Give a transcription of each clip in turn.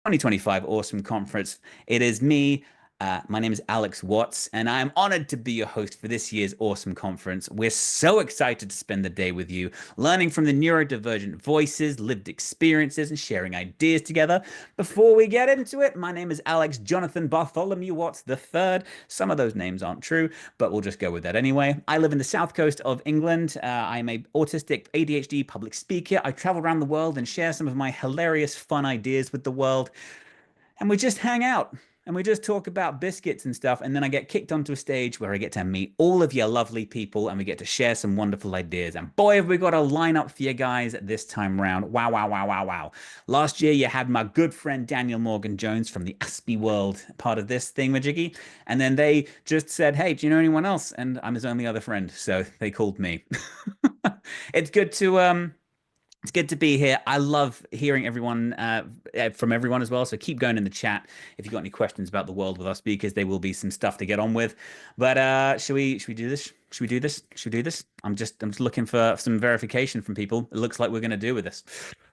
2025 Awesome Conference. It is me. My name is Alex Watts, and I'm honored to be your host for this year's Awesome Conference. We're so excited to spend the day with you, learning from the neurodivergent voices, lived experiences, and sharing ideas together. Before we get into it, my name is Alex Jonathan Bartholomew Watts III. Some of those names aren't true, but we'll just go with that anyway. I live in the south coast of England. I'm a autistic ADHD public speaker. I travel around the world and share some of my hilarious, fun ideas with the world. And we just hang out and we just talk about biscuits and stuff. And then I get kicked onto a stage where I get to meet all of your lovely people and we get to share some wonderful ideas. And boy, have we got a lineup for you guys this time round. Wow, wow, wow, wow, wow. Last year, you had my good friend Daniel Morgan Jones from the Aspie World part of this thing, Majiggy. And then they just said, hey, do you know anyone else? And I'm his only other friend. So they called me. It's good to it's good to be here. I love hearing everyone from everyone as well. So keep going in the chat if you've got any questions about the world with our speakers. There will be some stuff to get on with. But should we do this? Should we do this? Should we do this? I'm just looking for some verification from people. It looks like we're going to do with this.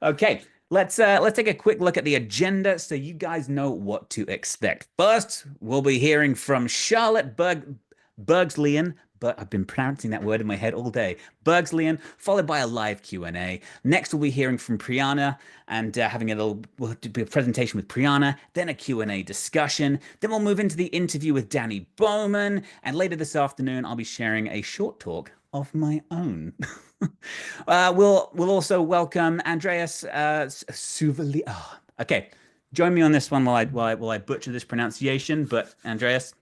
Okay. Let's take a quick look at the agenda so you guys know what to expect. First, we'll be hearing from Charlotte Bergslian, but I've been pronouncing that word in my head all day. Bergslian, followed by a live Q&A. Next, we'll be hearing from Priyana and having we'll do a presentation with Priyana, then a Q&A discussion. Then we'll move into the interview with Danny Bowman. And later this afternoon, I'll be sharing a short talk of my own. We'll also welcome Andreas Suvali. Oh, okay, join me on this one while I butcher this pronunciation. But Andreas,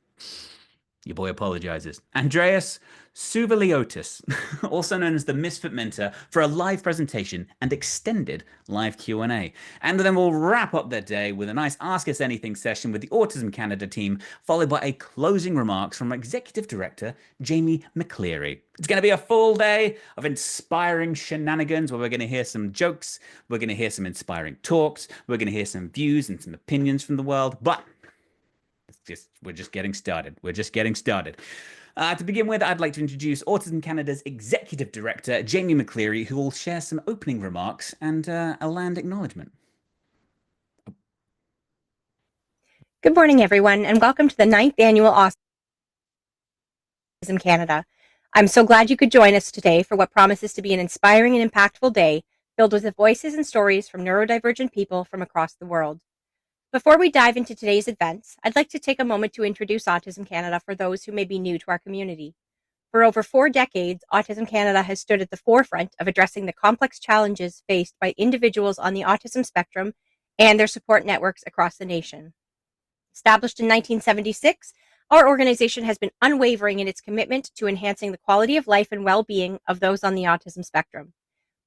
your boy apologizes. Andreas Suvaliotis, also known as the Misfit Mentor, for a live presentation and extended live Q&A. And then we'll wrap up the day with a nice Ask Us Anything session with the Autism Canada team, followed by a closing remarks from Executive Director Jamie McCleary. It's going to be a full day of inspiring shenanigans where we're going to hear some jokes, we're going to hear some inspiring talks, we're going to hear some views and some opinions from the world, but we're just getting started. We're just getting started. To begin with, I'd like to introduce Autism Canada's Executive Director, Jamie McCleary, who will share some opening remarks and a land acknowledgement. Good morning, everyone, and welcome to the 9th Annual Autism Canada. I'm so glad you could join us today for what promises to be an inspiring and impactful day filled with the voices and stories from neurodivergent people from across the world. Before we dive into today's events, I'd like to take a moment to introduce Autism Canada for those who may be new to our community. For over 4 decades, Autism Canada has stood at the forefront of addressing the complex challenges faced by individuals on the autism spectrum and their support networks across the nation. Established in 1976, our organization has been unwavering in its commitment to enhancing the quality of life and well-being of those on the autism spectrum.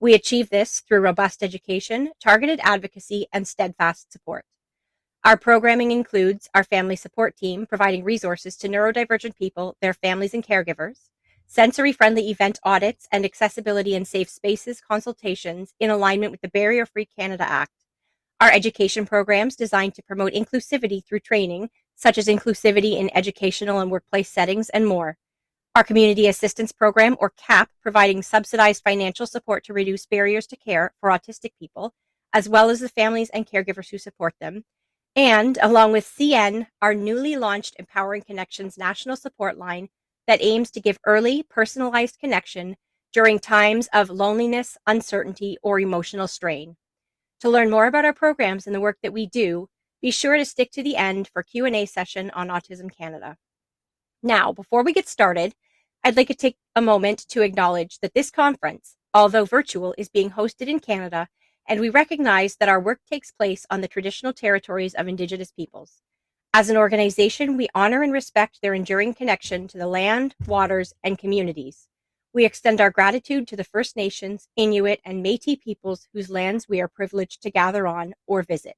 We achieve this through robust education, targeted advocacy, and steadfast support. Our programming includes our family support team providing resources to neurodivergent people, their families, and caregivers, sensory-friendly event audits, and accessibility and safe spaces consultations in alignment with the Barrier-Free Canada Act. Our education programs designed to promote inclusivity through training, such as inclusivity in educational and workplace settings, and more. Our Community Assistance Program, or CAP, providing subsidized financial support to reduce barriers to care for autistic people, as well as the families and caregivers who support them. And, along with CN, our newly launched Empowering Connections national support line that aims to give early, personalized connection during times of loneliness, uncertainty, or emotional strain. To learn more about our programs and the work that we do, be sure to stick to the end for Q&A session on Autism Canada. Now, before we get started, I'd like to take a moment to acknowledge that this conference, although virtual, is being hosted in Canada, and we recognize that our work takes place on the traditional territories of Indigenous peoples. As an organization, we honor and respect their enduring connection to the land, waters, and communities. We extend our gratitude to the First Nations, Inuit, and Métis peoples whose lands we are privileged to gather on or visit.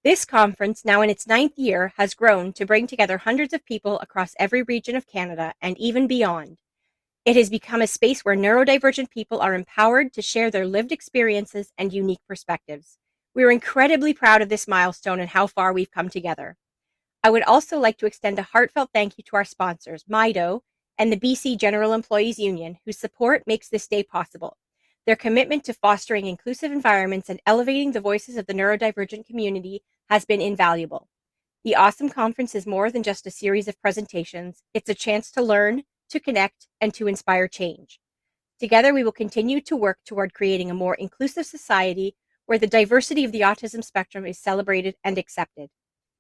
This conference, now in its 9th year, has grown to bring together hundreds of people across every region of Canada and even beyond. It has become a space where neurodivergent people are empowered to share their lived experiences and unique perspectives. We are incredibly proud of this milestone and how far we've come together. I would also like to extend a heartfelt thank you to our sponsors, Mido and the BC General Employees Union, whose support makes this day possible. Their commitment to fostering inclusive environments and elevating the voices of the neurodivergent community has been invaluable. The Awesome Conference is more than just a series of presentations. It's a chance to learn, to connect, and to inspire change. Together, we will continue to work toward creating a more inclusive society where the diversity of the autism spectrum is celebrated and accepted.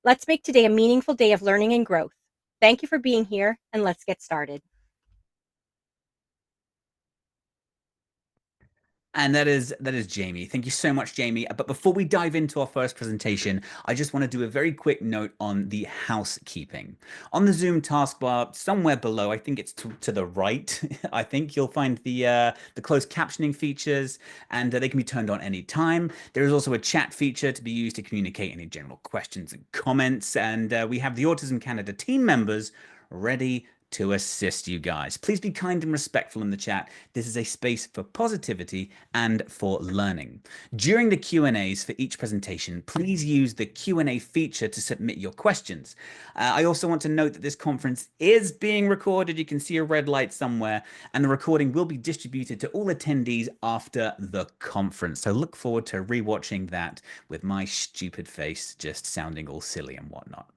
Let's make today a meaningful day of learning and growth. Thank you for being here, and let's get started. And that is Jamie. Thank you so much, Jamie. But before we dive into our first presentation, I just want to do a very quick note on the housekeeping. On the Zoom taskbar, somewhere below, I think it's to the right, I think you'll find the closed captioning features, and they can be turned on any time. There is also a chat feature to be used to communicate any general questions and comments, and we have the Autism Canada team members ready to assist you guys. Please be kind and respectful in the chat. This is a space for positivity and for learning. During the Q&As for each presentation, please use the Q&A feature to submit your questions. I also want to note that this conference is being recorded. You can see a red light somewhere, and the recording will be distributed to all attendees after the conference. So look forward to rewatching that with my stupid face just sounding all silly and whatnot.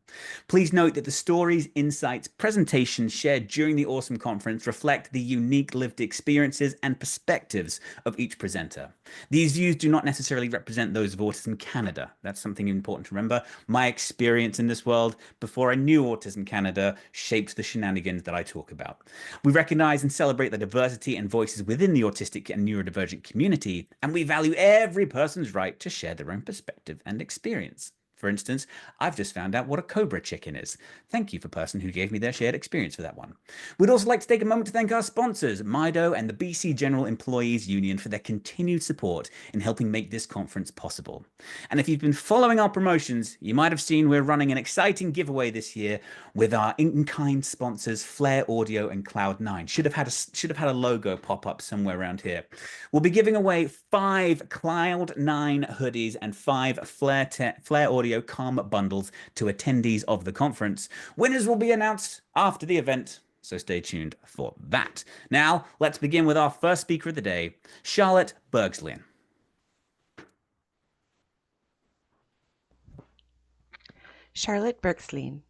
Please note that the stories, insights, presentations shared during the Awesome Conference reflect the unique lived experiences and perspectives of each presenter. These views do not necessarily represent those of Autism Canada. That's something important to remember. My experience in this world before I knew Autism Canada shaped the shenanigans that I talk about. We recognize and celebrate the diversity and voices within the autistic and neurodivergent community, and we value every person's right to share their own perspective and experience. For instance, I've just found out what a cobra chicken is. Thank you for the person who gave me their shared experience for that one. We'd also like to take a moment to thank our sponsors, Mido and the BC General Employees Union, for their continued support in helping make this conference possible. And if you've been following our promotions, you might have seen we're running an exciting giveaway this year with our in-kind sponsors, Flare Audio and Cloud9. Should have had a logo pop up somewhere around here. We'll be giving away 5 Cloud9 hoodies and 5 Flare Audio Calm bundles to attendees of the conference. Winners will be announced after the event, so stay tuned for that. Now, let's begin with our first speaker of the day, Charlotte Bergslien. Charlotte Bergslien,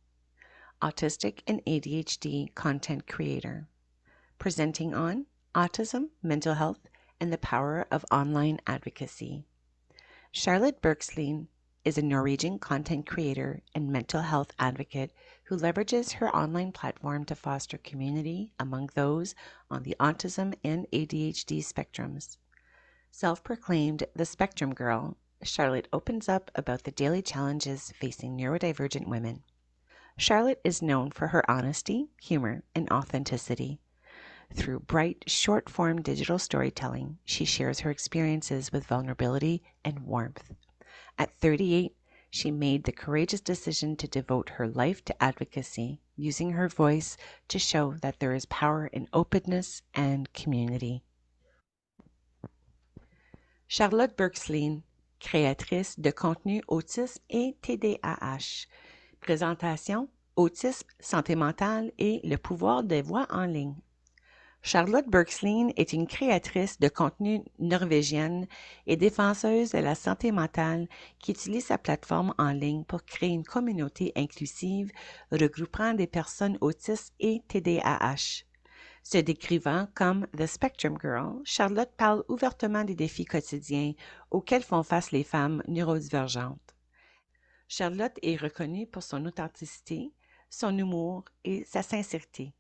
Autistic and ADHD content creator, presenting on autism, mental health, and the power of online advocacy. Charlotte Bergslien is a Norwegian content creator and mental health advocate who leverages her online platform to foster community among those on the autism and ADHD spectrums. Self-proclaimed the Spectrum Girl, Charlotte opens up about the daily challenges facing neurodivergent women. Charlotte is known for her honesty, humor, and authenticity. Through bright, short-form digital storytelling, she shares her experiences with vulnerability and warmth. At 38, she made the courageous decision to devote her life to advocacy, using her voice to show that there is power in openness and community. Charlotte Bergslien, créatrice de contenu autisme et TDAH. Présentation, autisme, santé mentale et le pouvoir des voix en ligne. Charlotte Bergslien est une créatrice de contenu norvégienne et défenseuse de la santé mentale qui utilise sa plateforme en ligne pour créer une communauté inclusive regroupant des personnes autistes et TDAH. Se décrivant comme The Spectrum Girl, Charlotte parle ouvertement des défis quotidiens auxquels font face les femmes neurodivergentes. Charlotte est reconnue pour son authenticité, son humour et sa sincérité.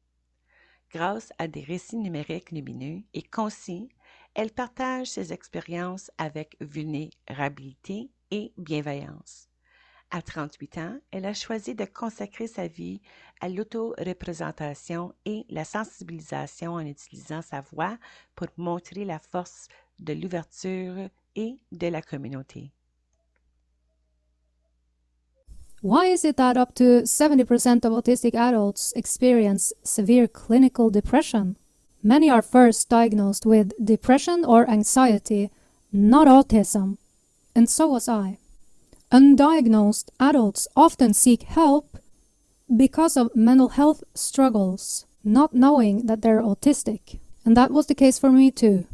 Grâce à des récits numériques lumineux et concis, elle partage ses expériences avec vulnérabilité et bienveillance. À 38 ans, elle a choisi de consacrer sa vie à l'autoreprésentation et la sensibilisation en utilisant sa voix pour montrer la force de l'ouverture et de la communauté. Why is it that up to 70% of autistic adults experience severe clinical depression? Many are first diagnosed with depression or anxiety, not autism. And so was I. Undiagnosed adults often seek help because of mental health struggles, not knowing that they're autistic. And that was the case for me too.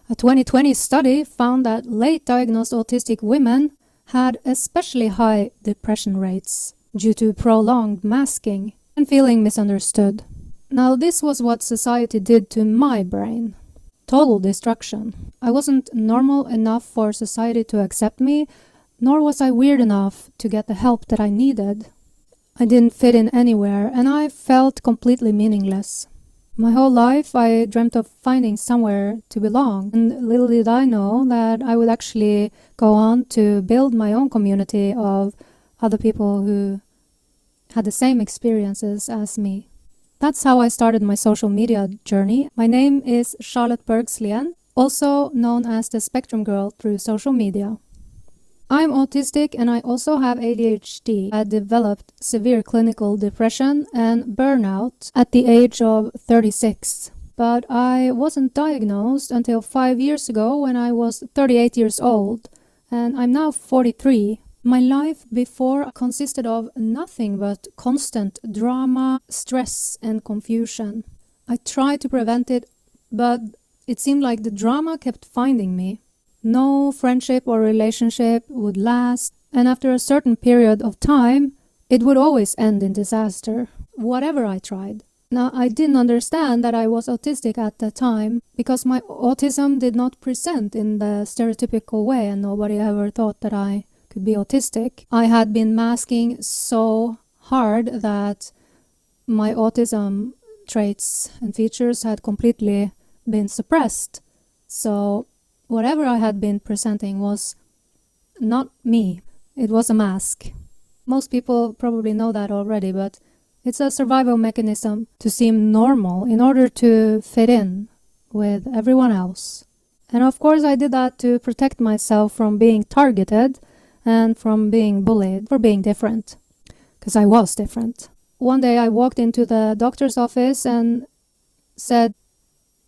A 2020 study found that late diagnosed autistic women had especially high depression rates due to prolonged masking and feeling misunderstood. Now, this was what society did to my brain. Total destruction. I wasn't normal enough for society to accept me, nor was I weird enough to get the help that I needed. I didn't fit in anywhere, and I felt completely meaningless. My whole life I dreamt of finding somewhere to belong, and little did I know that I would actually go on to build my own community of other people who had the same experiences as me. That's how I started my social media journey. My name is Charlotte Bergslien, also known as the Spectrum Girl through social media. I'm autistic and I also have ADHD. I developed severe clinical depression and burnout at the age of 36. But I wasn't diagnosed until 5 years ago when I was 38 years old, and I'm now 43. My life before consisted of nothing but constant drama, stress, and confusion. I tried to prevent it, but it seemed like the drama kept finding me. No friendship or relationship would last, and after a certain period of time, it would always end in disaster, whatever I tried. Now, I didn't understand that I was autistic at the time because my autism did not present in the stereotypical way, and nobody ever thought that I could be autistic. I had been masking so hard that my autism traits and features had completely been suppressed. So whatever I had been presenting was not me. It was a mask. Most people probably know that already, but it's a survival mechanism to seem normal in order to fit in with everyone else. And of course I did that to protect myself from being targeted and from being bullied for being different, because I was different. One day I walked into the doctor's office and said,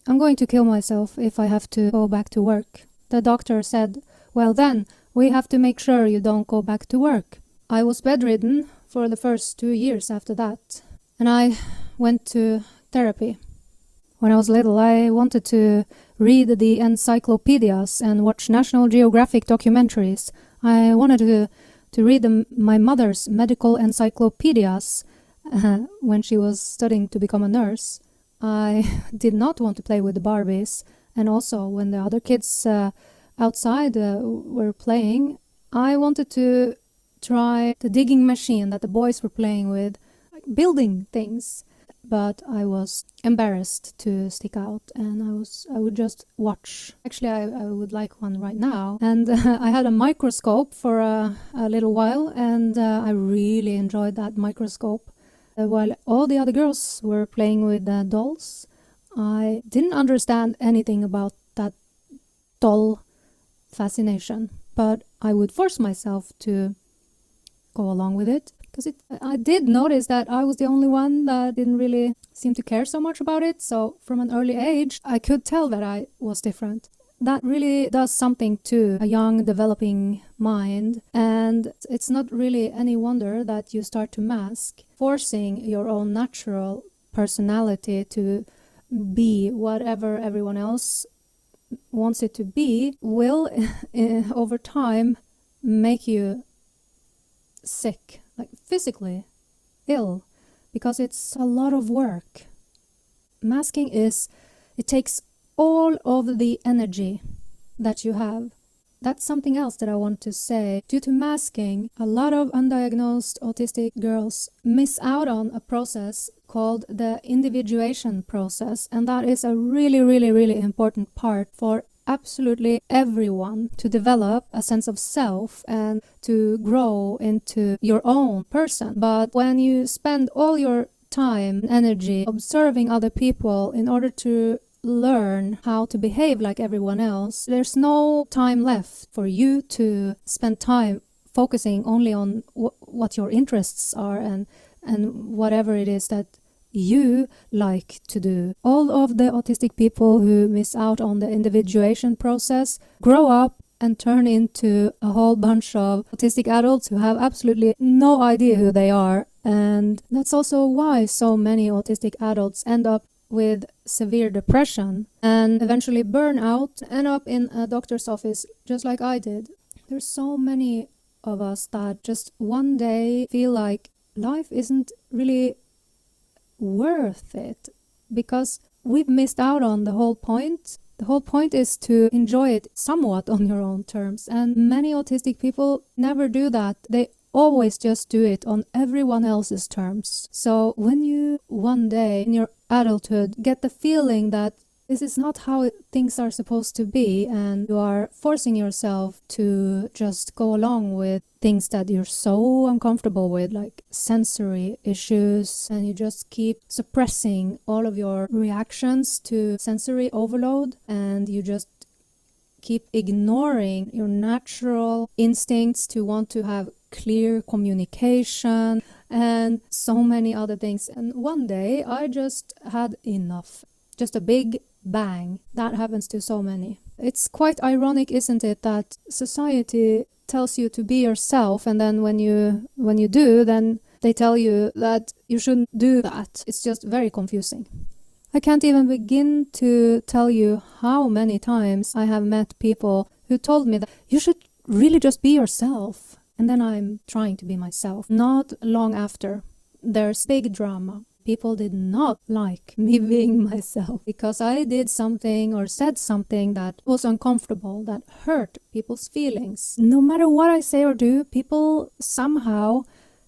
"I'm going to kill myself if I have to go back to work." The doctor said, "Well then, we have to make sure you don't go back to work." I was bedridden for the first 2 years after that, and I went to therapy. When I was little, I wanted to read the encyclopedias and watch National Geographic documentaries. I wanted to read my mother's medical encyclopedias when she was studying to become a nurse. I did not want to play with the Barbies, and also when the other kids outside were playing, I wanted to try the digging machine that the boys were playing with, like building things. But I was embarrassed to stick out, and I would just watch. Actually, I would like one right now. And I had a microscope for a little while, and I really enjoyed that microscope. While all the other girls were playing with dolls, I didn't understand anything about that doll fascination, but I would force myself to go along with it, because I did notice that I was the only one that didn't really seem to care so much about it. So from an early age, I could tell that I was different. That really does something to a young developing mind, and it's not really any wonder that you start to mask, forcing your own natural personality to be whatever everyone else wants it to be will over time make you sick, like physically ill, because it's a lot of work. Masking it takes all of the energy that you have. That's something else that I want to say. Due to masking, a lot of undiagnosed autistic girls miss out on a process called the individuation process, and that is a really, really, really important part for absolutely everyone to develop a sense of self and to grow into your own person. But when you spend all your time and energy observing other people in order to learn how to behave like everyone else, there's no time left for you to spend time focusing only on what your interests are and whatever it is that you like to do. All of the autistic people who miss out on the individuation process grow up and turn into a whole bunch of autistic adults who have absolutely no idea who they are. And that's also why so many autistic adults end up with severe depression and eventually burn out, end up in a doctor's office just like I did. There's so many of us that just one day feel like life isn't really worth it because we've missed out on the whole point. The whole point is to enjoy it somewhat on your own terms, and many autistic people never do that. They always just do it on everyone else's terms. So when you one day in your adulthood get the feeling that this is not how things are supposed to be, and you are forcing yourself to just go along with things that you're so uncomfortable with, like sensory issues, and you just keep suppressing all of your reactions to sensory overload, and you just keep ignoring your natural instincts to want to have clear communication and so many other things. And one day I just had enough. Just a big bang. That happens to so many. It's quite ironic, isn't it, that society tells you to be yourself, and then when you do, then they tell you that you shouldn't do that. It's just very confusing. I can't even begin to tell you how many times I have met people who told me that you should really just be yourself. And then I'm trying to be myself. Not long after, there's big drama. People did not like me being myself because I did something or said something that was uncomfortable, that hurt people's feelings. No matter what I say or do, people somehow,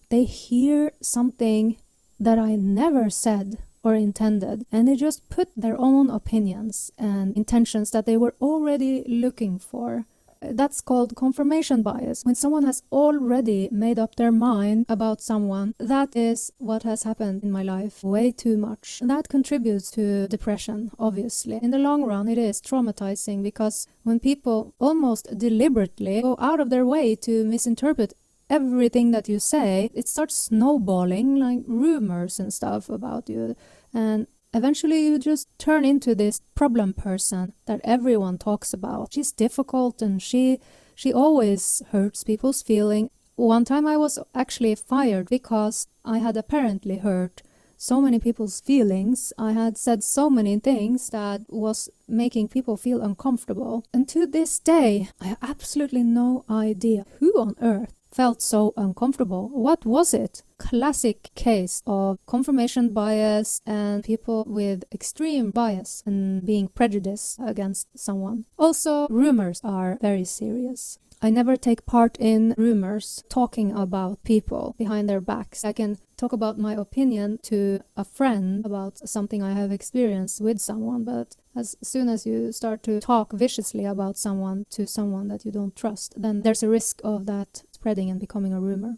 they hear something that I never said or intended, and they just put their own opinions and intentions that they were already looking for. That's called confirmation bias. When someone has already made up their mind about someone, that is what has happened in my life way too much. That contributes to depression, obviously. In the long run, it is traumatizing because when people almost deliberately go out of their way to misinterpret everything that you say, it starts snowballing like rumors and stuff about you. And eventually you just turn into this problem person that everyone talks about. She's difficult and she always hurts people's feelings. One time I was actually fired because I had apparently hurt so many people's feelings. I had said so many things that was making people feel uncomfortable. And to this day, I have absolutely no idea who on earth felt so uncomfortable. What was it? Classic case of confirmation bias and people with extreme bias and being prejudiced against someone. Also, rumors are very serious. I never take part in rumors talking about people behind their backs. I can talk about my opinion to a friend about something I have experienced with someone, but as soon as you start to talk viciously about someone to someone that you don't trust, then there's a risk of that spreading and becoming a rumor.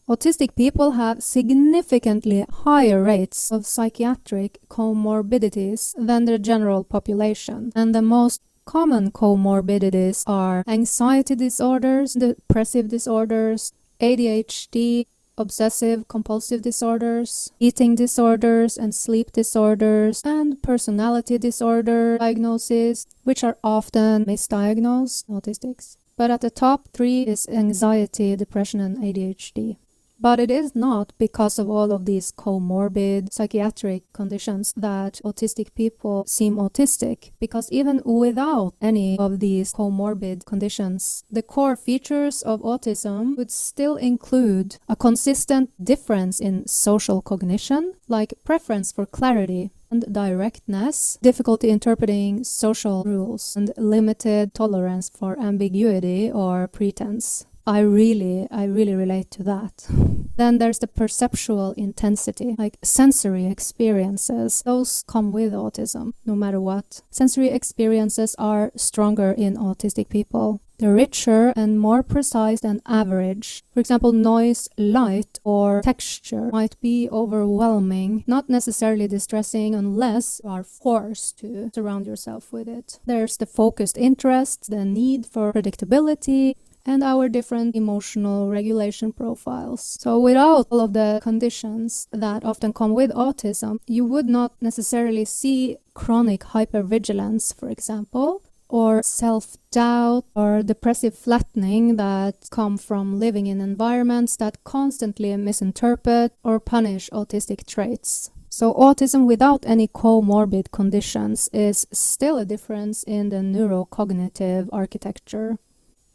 Autistic people have significantly higher rates of psychiatric comorbidities than the general population, and the most common comorbidities are anxiety disorders, depressive disorders, ADHD, obsessive compulsive disorders, eating disorders and sleep disorders, and personality disorder diagnoses, which are often misdiagnosed autistics. But at the top 3 is anxiety, depression, and ADHD. But it is not because of all of these comorbid psychiatric conditions that autistic people seem autistic, because even without any of these comorbid conditions, the core features of autism would still include a consistent difference in social cognition, like preference for clarity and directness, difficulty interpreting social rules, and limited tolerance for ambiguity or pretense. I really relate to that. Then there's the perceptual intensity, like sensory experiences. Those come with autism, no matter what. Sensory experiences are stronger in autistic people. They're richer and more precise than average. For example, noise, light, or texture might be overwhelming, not necessarily distressing unless you are forced to surround yourself with it. There's the focused interest, the need for predictability, and our different emotional regulation profiles. So without all of the conditions that often come with autism, you would not necessarily see chronic hypervigilance, for example, or self-doubt or depressive flattening that come from living in environments that constantly misinterpret or punish autistic traits. So autism without any comorbid conditions is still a difference in the neurocognitive architecture.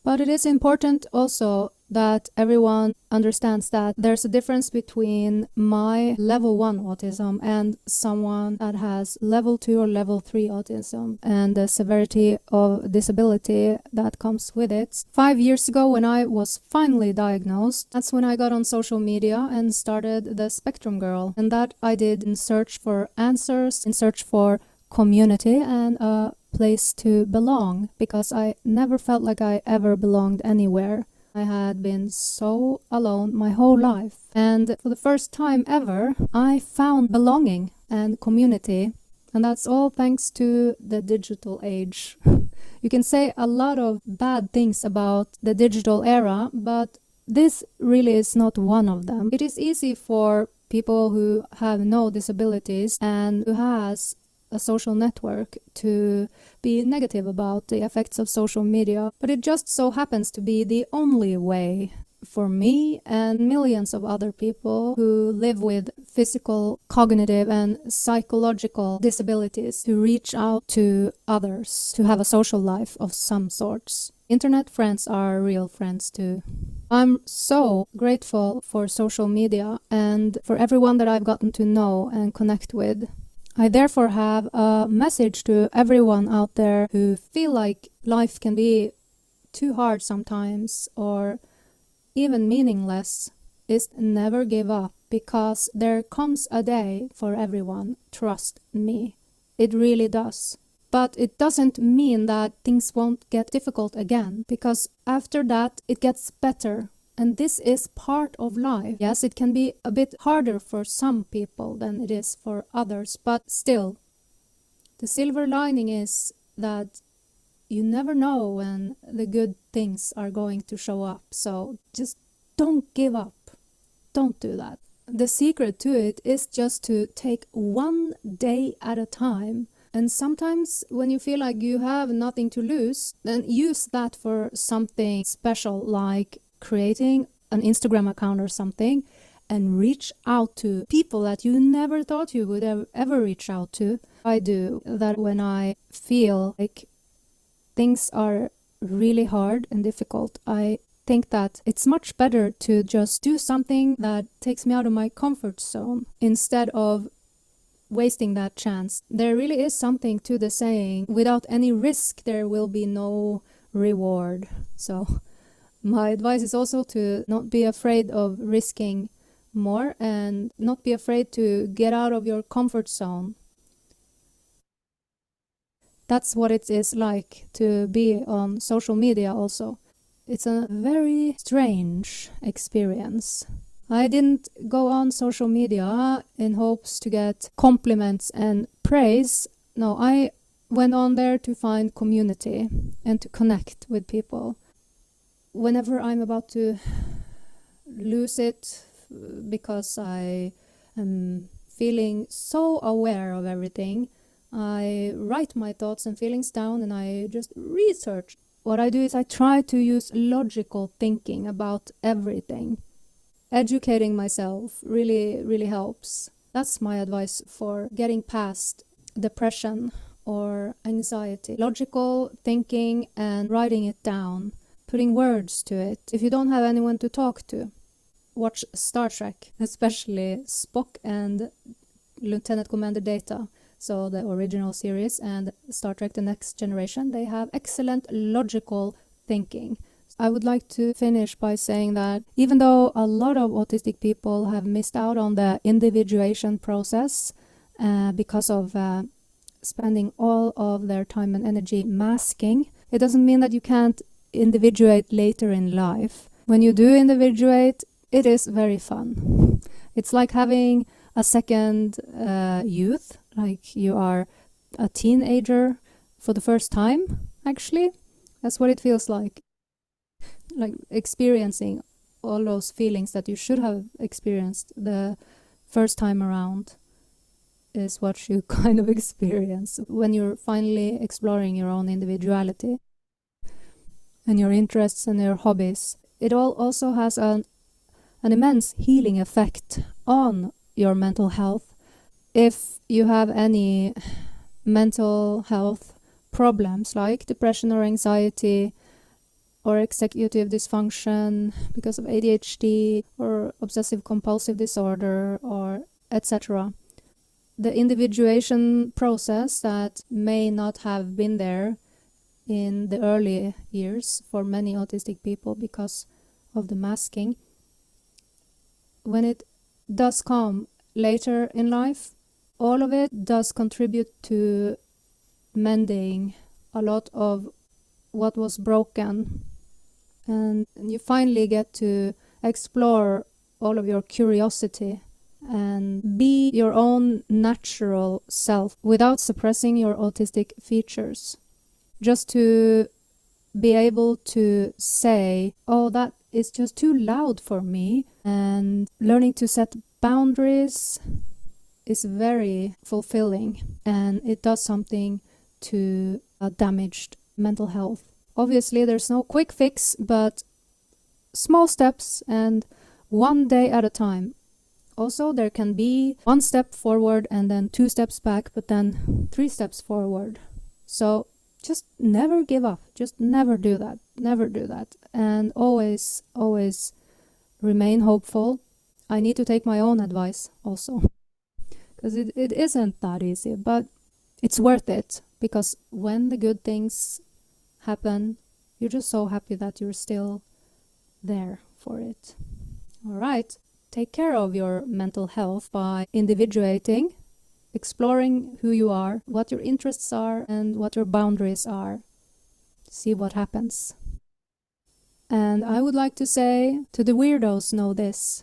But it is important also that everyone understands that there's a difference between my level 1 autism and someone that has level 2 or level 3 autism and the severity of disability that comes with it. 5 years ago, when I was finally diagnosed, that's when I got on social media and started the Spectrum Girl. And that I did in search for answers, in search for community and a place to belong, because I never felt like I ever belonged anywhere. I had been so alone my whole life, and for the first time ever I found belonging and community, and that's all thanks to the digital age. You can say a lot of bad things about the digital era, but this really is not one of them. It is easy for people who have no disabilities and who has a social network to be negative about the effects of social media, but it just so happens to be the only way for me and millions of other people who live with physical, cognitive, and psychological disabilities to reach out to others, to have a social life of some sorts. Internet friends are real friends too. I'm so grateful for social media and for everyone that I've gotten to know and connect with. I therefore have a message to everyone out there who feel like life can be too hard sometimes or even meaningless, is never give up, because there comes a day for everyone. Trust me. It really does. But it doesn't mean that things won't get difficult again, because after that it gets better. And this is part of life. Yes, it can be a bit harder for some people than it is for others, but still, the silver lining is that you never know when the good things are going to show up. So just don't give up. Don't do that. The secret to it is just to take one day at a time. And sometimes when you feel like you have nothing to lose, then use that for something special, like creating an Instagram account or something, and reach out to people that you never thought you would ever reach out to. I do that when I feel like things are really hard and difficult. I think that it's much better to just do something that takes me out of my comfort zone instead of wasting that chance. There really is something to the saying, without any risk there will be no reward. So my advice is also to not be afraid of risking more and not be afraid to get out of your comfort zone. That's what it is like to be on social media also. It's a very strange experience. I didn't go on social media in hopes to get compliments and praise. No, I went on there to find community and to connect with people. Whenever I'm about to lose it because I am feeling so aware of everything, I write my thoughts and feelings down and I just research. What I do is I try to use logical thinking about everything. Educating myself really helps. That's my advice for getting past depression or anxiety. Logical thinking and writing it down, putting words to it. If you don't have anyone to talk to, watch Star Trek, especially Spock and Lieutenant Commander Data. So the original series and Star Trek The Next Generation, they have excellent logical thinking. I would like to finish by saying that even though a lot of autistic people have missed out on the individuation process because of spending all of their time and energy masking, it doesn't mean that you can't individuate later in life. When you do individuate, it is very fun. It's like having a second youth, like you are a teenager for the first time, actually. That's what it feels like experiencing all those feelings that you should have experienced the first time around is what you kind of experience when you're finally exploring your own individuality and your interests and your hobbies. It all also has an immense healing effect on your mental health. If you have any mental health problems like depression or anxiety, or executive dysfunction because of ADHD or obsessive compulsive disorder or etc. The individuation process that may not have been there in the early years for many autistic people because of the masking, when it does come later in life, all of it does contribute to mending a lot of what was broken, and you finally get to explore all of your curiosity and be your own natural self without suppressing your autistic features. Just to be able to say, oh, that is just too loud for me, and learning to set boundaries is very fulfilling, and it does something to damaged mental health. Obviously, there's no quick fix, but small steps and one day at a time. Also, there can be 1 step forward and then 2 steps back, but then 3 steps forward. So just never give up. Just never do that. Never do that. And always, always remain hopeful. I need to take my own advice also, because it isn't that easy, but it's worth it, because when the good things happen, you're just so happy that you're still there for it. All right. Take care of your mental health by individuating, exploring who you are, what your interests are, and what your boundaries are. See what happens. And I would like to say to the weirdos, know this: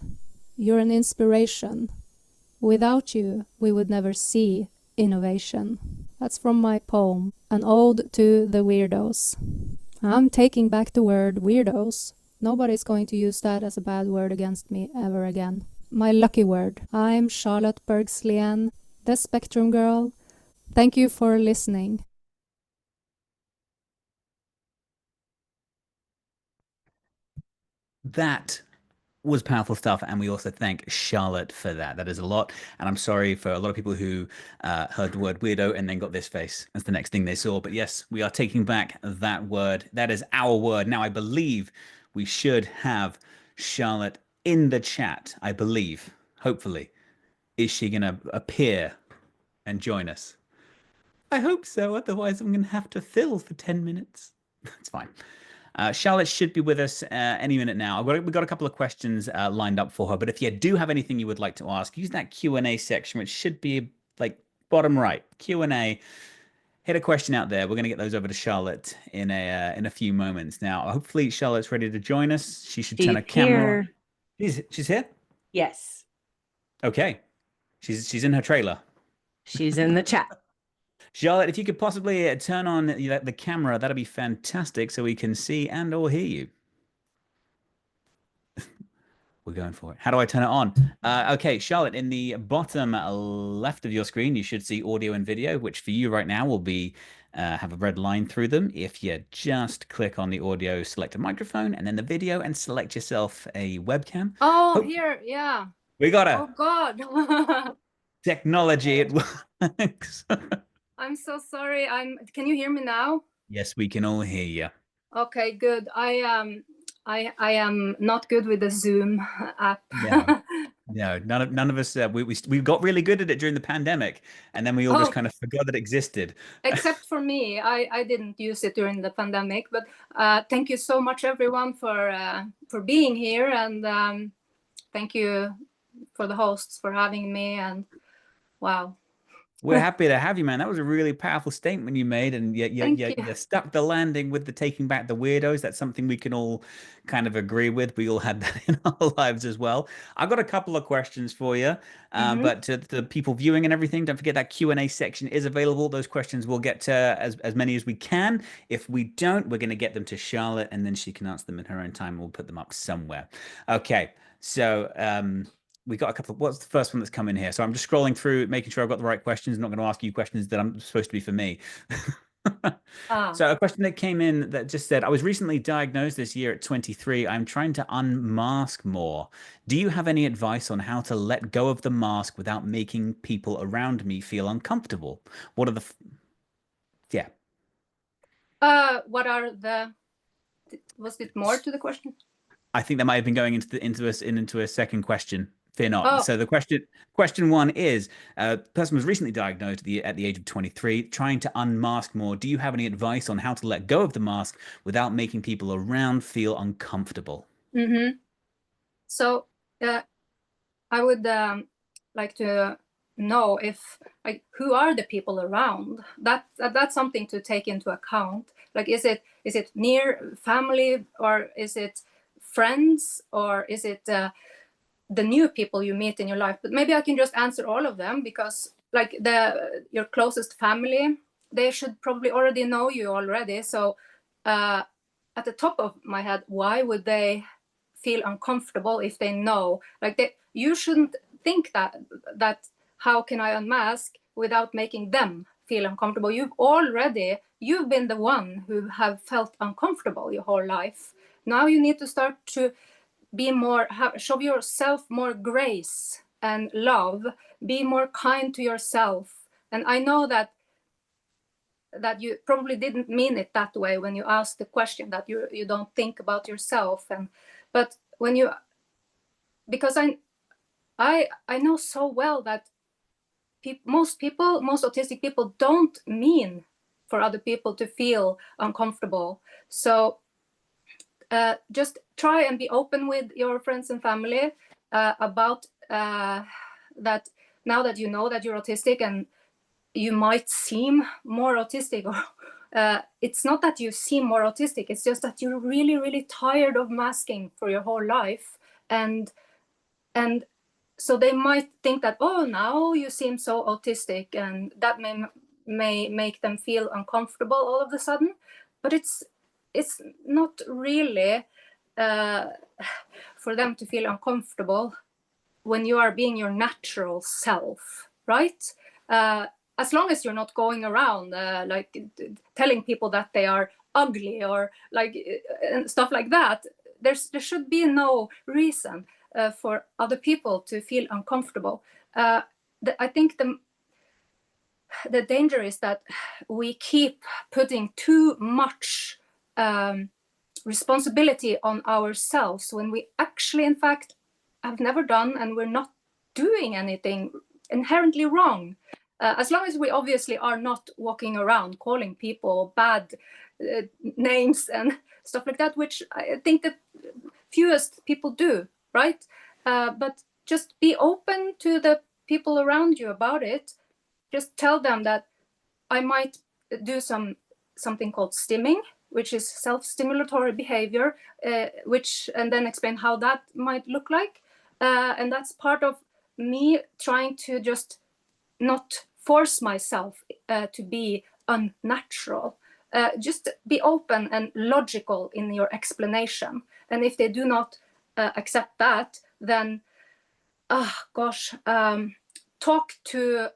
you're an inspiration. Without you, we would never see innovation. That's from my poem, An Ode to the Weirdos. I'm taking back the word weirdos. Nobody's going to use that as a bad word against me ever again. My lucky word. I'm Charlotte Bergslien, the Spectrum Girl. Thank you for listening. That was powerful stuff, and we also thank Charlotte for that. That is a lot, and I'm sorry for a lot of people who heard the word weirdo and then got this face as the next thing they saw. But yes, we are taking back that word. That is our word. Now, I believe we should have Charlotte in the chat. I believe, hopefully. Is she going to appear and join us? I hope so. Otherwise, I'm going to have to fill for 10 minutes. That's fine. Charlotte should be with us any minute now. We've got a couple of questions lined up for her, but if you do have anything you would like to ask, use that Q&A section, which should be like bottom right, Q&A. Hit a question out there. We're going to get those over to Charlotte in a few moments. Now, hopefully Charlotte's ready to join us. She should turn a camera on. She's here? Yes. Okay. She's in her trailer. She's in the chat. Charlotte, if you could possibly turn on the camera, that'd be fantastic so we can see and or hear you. We're going for it. How do I turn it on? Okay, Charlotte, in the bottom left of your screen, you should see audio and video, which for you right now will be have a red line through them. If you just click on the audio, select a microphone, and then the video, and select yourself a webcam. Oh, here, yeah. We got it. Oh, God. Technology, it works. I'm so sorry. Can you hear me now? Yes, we can all hear you. Okay, good. I am not good with the Zoom app. No, none of us. We got really good at it during the pandemic, and then we all just kind of forgot that it existed. Except for me, I didn't use it during the pandemic. But thank you so much, everyone, for being here, and thank you for the hosts for having me. And wow. We're happy to have you, man. That was a really powerful statement you made, and you stuck the landing with the taking back the weirdos. That's something we can all kind of agree with. We all had that in our lives as well. I've got a couple of questions for you, but to the people viewing and everything, don't forget that Q&A section is available. Those questions we'll get to as many as we can. If we don't, we're going to get them to Charlotte, and then she can answer them in her own time. We'll put them up somewhere. Okay, so we got a couple of, what's the first one that's come in here? So I'm just scrolling through, making sure I've got the right questions. I'm not going to ask you questions that I'm supposed to be for me. So a question that came in that just said, I was recently diagnosed this year at 23. I'm trying to unmask more. Do you have any advice on how to let go of the mask without making people around me feel uncomfortable? What are the, what are the Was it more to the question? I think that might have been going into a second question. Fear not. Oh. So the question one is: person was recently diagnosed at the age of 23, trying to unmask more. Do you have any advice on how to let go of the mask without making people around feel uncomfortable? Mm-hmm. So I would like to know if, like, who are the people around? That's something to take into account. Like, is it near family, or is it friends, or is it the new people you meet in your life? But maybe I can just answer all of them, because like your closest family, they should probably already know you already. So at the top of my head, why would they feel uncomfortable if they know? Like, you shouldn't think that how can I unmask without making them feel uncomfortable? You've been the one who have felt uncomfortable your whole life. Now you need to start to be more, show yourself more grace and love, be more kind to yourself. And I know that you probably didn't mean it that way when you asked the question, that you don't think about yourself. But when you, because I know so well that most autistic people don't mean for other people to feel uncomfortable. So just try and be open with your friends and family about that. Now that you know that you're autistic and you might seem more autistic, or it's not that you seem more autistic, it's just that you're really, really tired of masking for your whole life. And so they might think that, oh, now you seem so autistic, and that may make them feel uncomfortable all of a sudden. But it's not really for them to feel uncomfortable when you are being your natural self, right? As long as you're not going around like telling people that they are ugly, or like stuff like that, there should be no reason for other people to feel uncomfortable. I think the danger is that we keep putting too much responsibility on ourselves when we actually, in fact, have never done, and we're not doing anything inherently wrong. As long as we obviously are not walking around calling people bad names and stuff like that, which I think the fewest people do, right? But just be open to the people around you about it. Just tell them that I might do something called stimming, which is self-stimulatory behavior, and then explain how that might look like. And that's part of me trying to just not force myself to be unnatural. Just be open and logical in your explanation. And if they do not accept that, then, talk to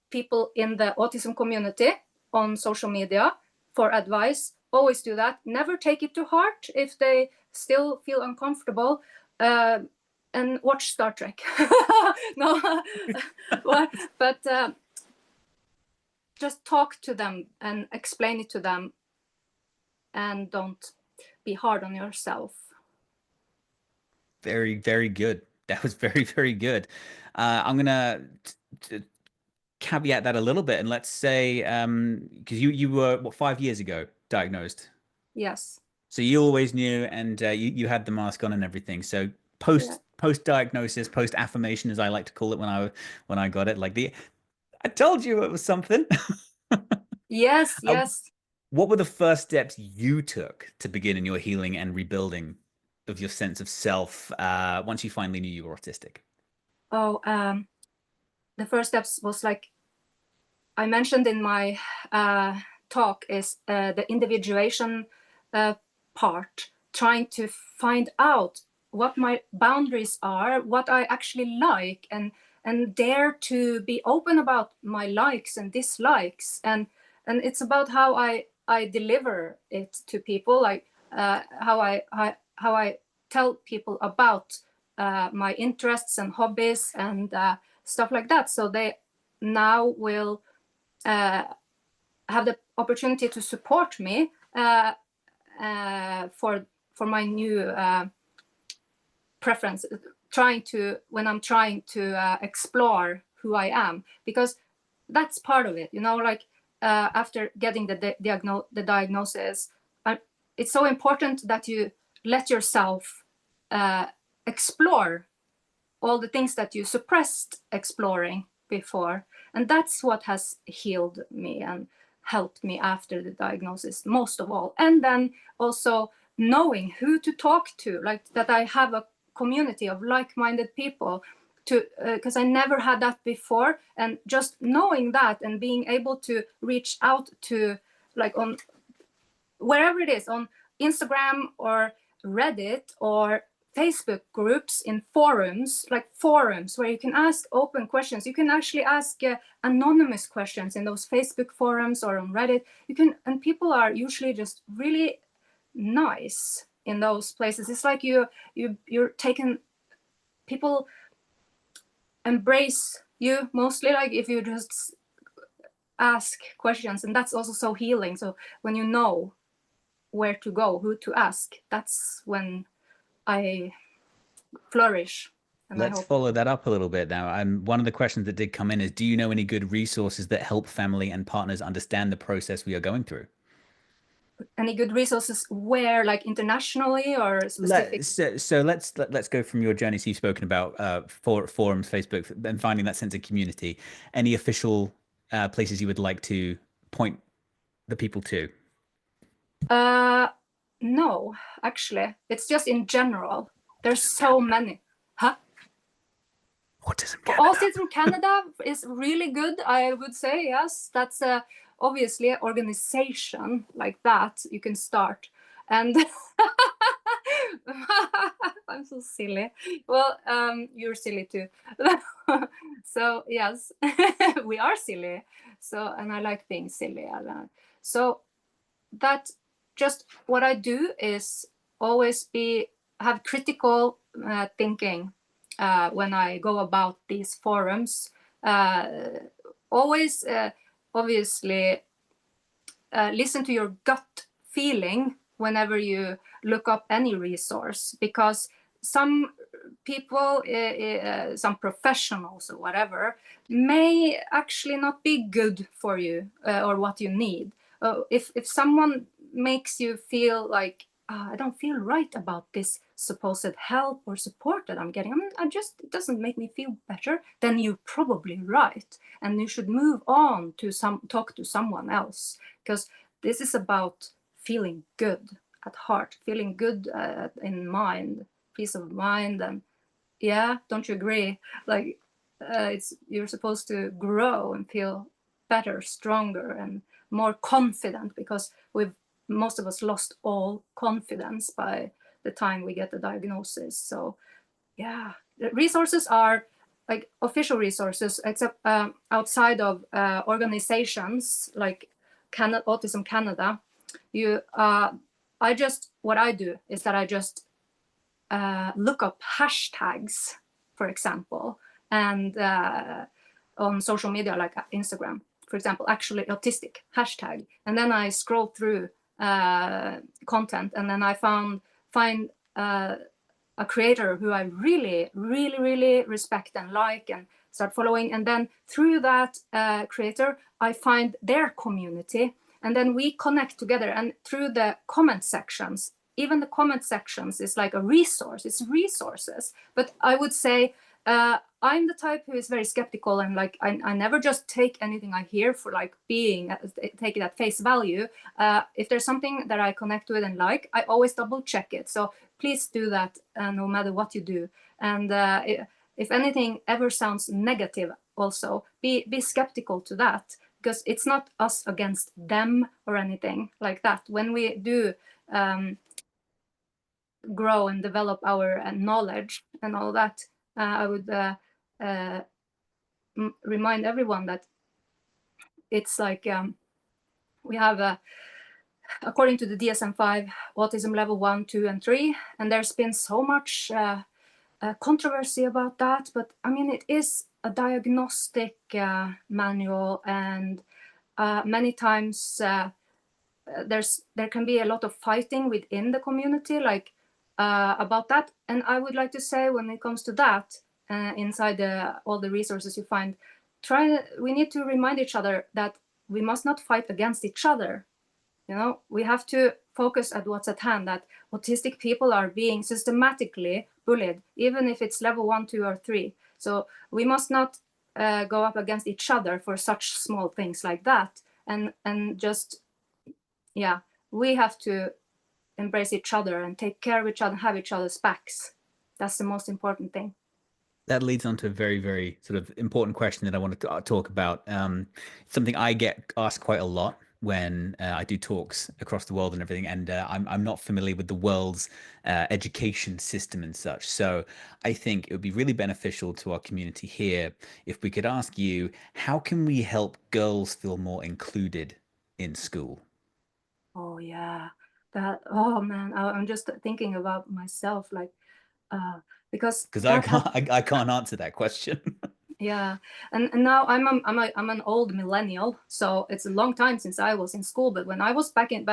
people in the autism community on social media for advice. Always do that. Never take it to heart if they still feel uncomfortable. And watch Star Trek. No, but just talk to them and explain it to them, and don't be hard on yourself. Very, very good. That was very, very good. I'm gonna caveat that a little bit, and let's say, because you were, what, 5 years ago diagnosed? Yes. So you always knew, and you had the mask on and everything. So Yeah. post diagnosis, post affirmation, as I like to call it, when I got it, like I told you it was something. Yes, yes. What were the first steps you took to begin in your healing and rebuilding of your sense of self once you finally knew you were autistic? Oh, the first steps was, like I mentioned in my talk, is the individuation part, trying to find out what my boundaries are, what I actually like, and dare to be open about my likes and dislikes, and it's about how I deliver it to people, like how I tell people about my interests and hobbies and stuff like that, so they now will have the opportunity to support me for my new preference, when I'm trying to explore who I am, because that's part of it, you know, like after getting the diagnosis, it's so important that you let yourself explore all the things that you suppressed exploring before. And that's what has healed me and helped me after the diagnosis, most of all. And then also knowing who to talk to, like that I have a community of like-minded people, to because I never had that before. And just knowing that and being able to reach out to, like, on wherever it is, on Instagram or Reddit or Facebook groups, in forums, like forums where you can ask open questions. You can actually ask anonymous questions in those Facebook forums or on Reddit. You can, and people are usually just really nice in those places. It's like you're taking, people embrace you mostly, like if you just ask questions, and that's also so healing. So when you know where to go, who to ask, that's when I flourish. And Let's follow that up a little bit now. One of the questions that did come in is, do you know any good resources that help family and partners understand the process we are going through? Any good resources where, like internationally or specific? So let's go from your journey. So you've spoken about forums, Facebook, and finding that sense of community. Any official places you would like to point the people to? No, actually, it's just in general. There's so many. Huh? Autism Canada. Autism Canada is really good, I would say. Yes, that's obviously an organization like that you can start. And I'm so silly. Well, you're silly too. So yes, we are silly. So, and I like being silly. So that, just what I do is always have critical thinking when I go about these forums. Always, obviously, listen to your gut feeling whenever you look up any resource, because some people, some professionals or whatever, may actually not be good for you or what you need. If someone makes you feel like, I don't feel right about this supposed help or support that I'm getting, it doesn't make me feel better, then you're probably right. And you should move on to talk to someone else, because this is about feeling good at heart, feeling good in mind, peace of mind. And yeah, don't you agree? Like you're supposed to grow and feel better, stronger, and more confident, because most of us lost all confidence by the time we get the diagnosis. So yeah, the resources are like official resources, except outside of organizations like Autism Canada. What I do is that I just look up hashtags, for example, and on social media like Instagram, for example, actually autistic hashtag, and then I scroll through content, and then I find a creator who I really, really, really respect and like, and start following. And then through that creator, I find their community, and then we connect together. And through the comment sections, even the comment sections is like a resource. It's resources. But I would say I'm the type who is very skeptical, and like I never just take anything I hear for like take it at face value. If there's something that I connect with and like, I always double check it. So please do that, no matter what you do. And if anything ever sounds negative, also be skeptical to that, because it's not us against them or anything like that. When we do grow and develop our knowledge and all that, I would remind everyone that it's like we have according to the DSM-5, autism level 1, 2, and 3, and there's been so much controversy about that. But I mean, it is a diagnostic manual, and many times there can be a lot of fighting within the community, like about that. And I would like to say, when it comes to that, inside all the resources you find, we need to remind each other that we must not fight against each other. You know, we have to focus at what's at hand, that autistic people are being systematically bullied, even if it's level 1, 2, or 3. So we must not go up against each other for such small things like that. And just, yeah, we have to embrace each other and take care of each other, have each other's backs. That's the most important thing. That leads on to a very, very sort of important question that I want to talk about. Something I get asked quite a lot when I do talks across the world and everything, and I'm not familiar with the world's education system and such. So I think it would be really beneficial to our community here if we could ask you, how can we help girls feel more included in school? Oh yeah, oh man, I'm just thinking about myself, like because Because that has, I can't answer that question. yeah. And now I'm an old millennial, so it's a long time since I was in school. But when I was back in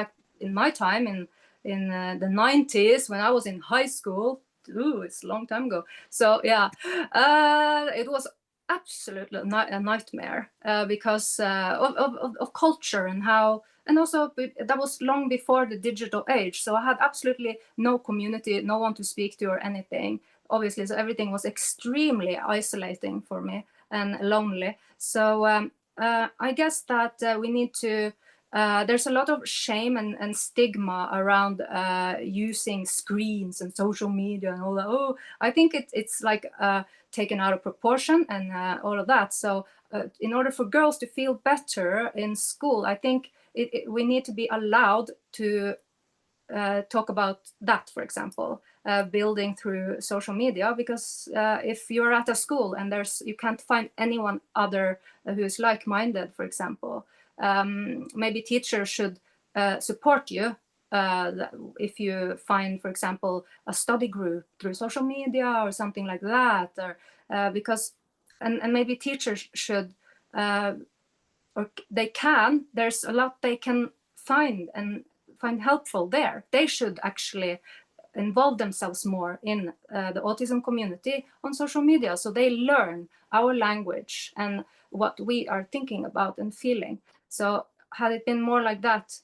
my time in the 90s, when I was in high school, ooh, it's a long time ago. So yeah, it was absolutely a nightmare because of culture and how. And also, that was long before the digital age. So I had absolutely no community, no one to speak to or anything, obviously. So everything was extremely isolating for me and lonely. So I guess that we need to, there's a lot of shame and stigma around using screens and social media and all that. Oh, I think it's like taken out of proportion and all of that. So in order for girls to feel better in school, I think we need to be allowed to talk about that, for example, building through social media, because if you're at a school and you can't find anyone other who is like-minded, for example, maybe teachers should support you if you find, for example, a study group through social media or something like that, or because and maybe teachers should or there's a lot they can find and find helpful there. They should actually involve themselves more in the autism community on social media, so they learn our language and what we are thinking about and feeling. So had it been more like that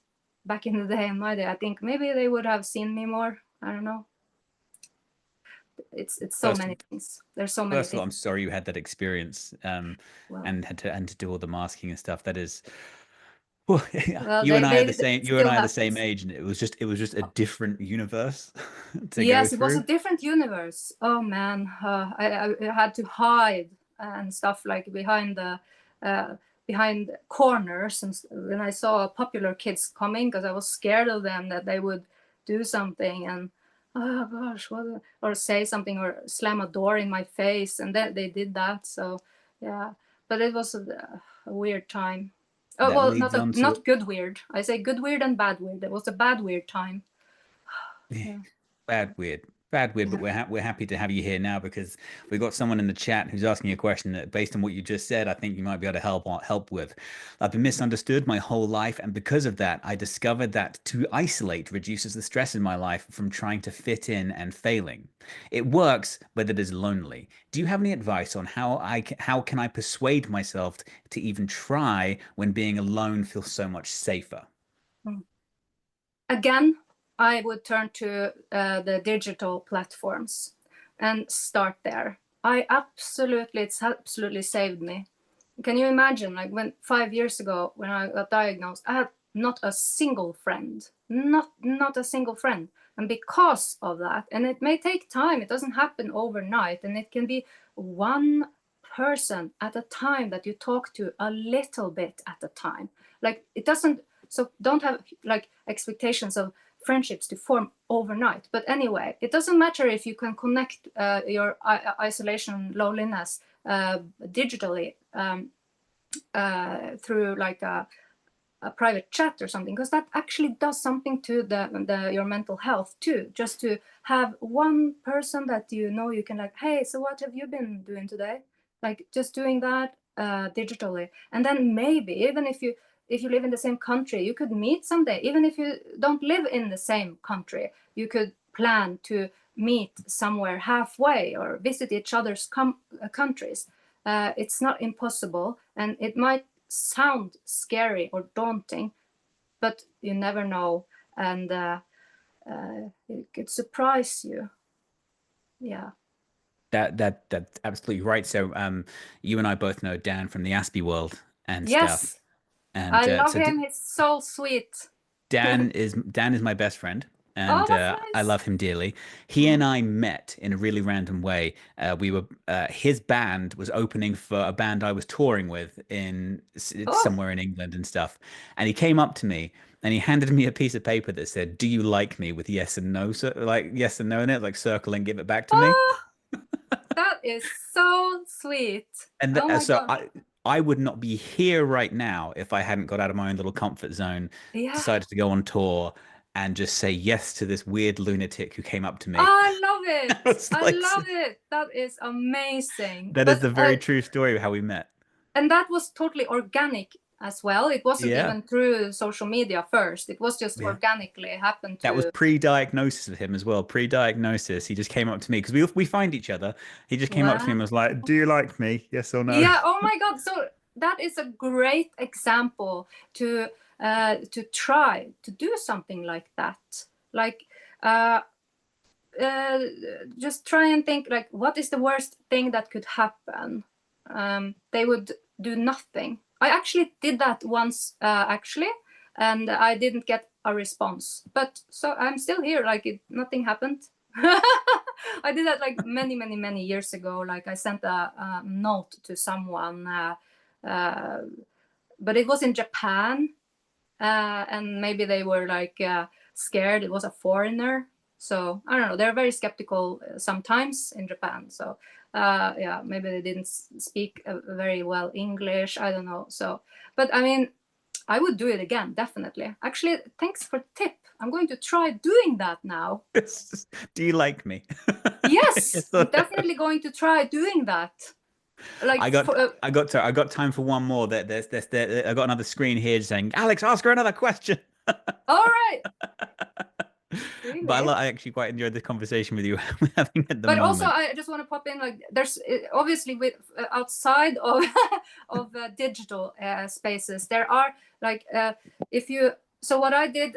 back in the day, in my day, I think maybe they would have seen me more. I don't know. It's so First, many things. There's so many First of all, things. I'm sorry you had that experience, Well, and had to do all the masking and stuff. That is, well, well, you and I are the it same. You and still I are the same happens. age, and it was just a different universe to go Yes, it was a through. different universe. Oh man, I had to hide and stuff, like behind corners, and when I saw popular kids coming, because I was scared of them, that they would do something and oh gosh, or say something or slam a door in my face, and then they did that. So yeah, but it was a weird time. Oh That well, leads on to not good weird. I say good weird and bad weird. It was a bad weird time. Yeah. bad weird, but we're happy to have you here now because we've got someone in the chat who's asking a question that, based on what you just said, I think you might be able to help with. I've been misunderstood my whole life, and because of that, I discovered that to isolate reduces the stress in my life from trying to fit in and failing. It works, but it is lonely. Do you have any advice on how can I persuade myself to even try when being alone feels so much safer? Mm. Again, I would turn to the digital platforms and start there. It's absolutely saved me. Can you imagine, like, when 5 years ago, when I got diagnosed, I had not a single friend, not a single friend. And because of that, and it may take time, it doesn't happen overnight, and it can be one person at a time that you talk to a little bit at a time. Like, it doesn't, so don't have like expectations of friendships to form overnight. But anyway, it doesn't matter if you can connect your isolation, loneliness digitally through like a private chat or something, because that actually does something to your mental health too. Just to have one person that you can, like, hey, so what have you been doing today? Like, just doing that digitally, and then maybe even if you if you live in the same country, you could meet someday. Even if you don't live in the same country, you could plan to meet somewhere halfway or visit each other's countries. It's not impossible, and it might sound scary or daunting, but you never know, and it could surprise you. Yeah. That's absolutely right. So you and I both know Dan from the Aspie world and stuff. Yes, And I love so him. He's so sweet. Dan is my best friend, Oh, and that's I nice. love him dearly. He and I met in a really random way. We were his band was opening for a band I was touring with in Oh, somewhere in England and stuff. And he came up to me and he handed me a piece of paper that said, "Do you like me?" with yes and no, so like yes and no in it, like circle and give it back to me. oh, that is so sweet. And Oh my so God. I would not be here right now if I hadn't got out of my own little comfort zone, Yeah. decided to go on tour and just say yes to this weird lunatic who came up to me. I love it. It's I like, love it. That is amazing. that is But the very true story of how we met. and that was totally organic as well. It wasn't Yeah. even through social media first. It was just Yeah. organically happened That was to. pre-diagnosis with him as well. Pre-diagnosis. He just came up to me because we find each other. He just came up to me Wow. and was like, "Do you like me? Yes or no?" Yeah. Oh my God. So that is a great example to try to do something like that. Like just try and think like, what is the worst thing that could happen? They would do nothing. I actually did that once, actually, and I didn't get a response. But so I'm still here. Like nothing happened. I did that like many years ago. Like I sent a note to someone, but it was in Japan, and maybe they were like scared it was a foreigner. So I don't know. They're very skeptical sometimes in Japan. So yeah, maybe they didn't speak very well English. I don't know. So, but I mean, I would do it again, definitely. Actually, thanks for the tip. I'm going to try doing that now. Do you like me? Yes, I'm definitely going to try doing that. Like I got time for one more. I got another screen here saying, "Alex, ask her another question." all right. Really? But I actually quite enjoyed the conversation with you we're having at the But moment. also, I just want to pop in like there's obviously with outside of of digital spaces there are like if you so what I did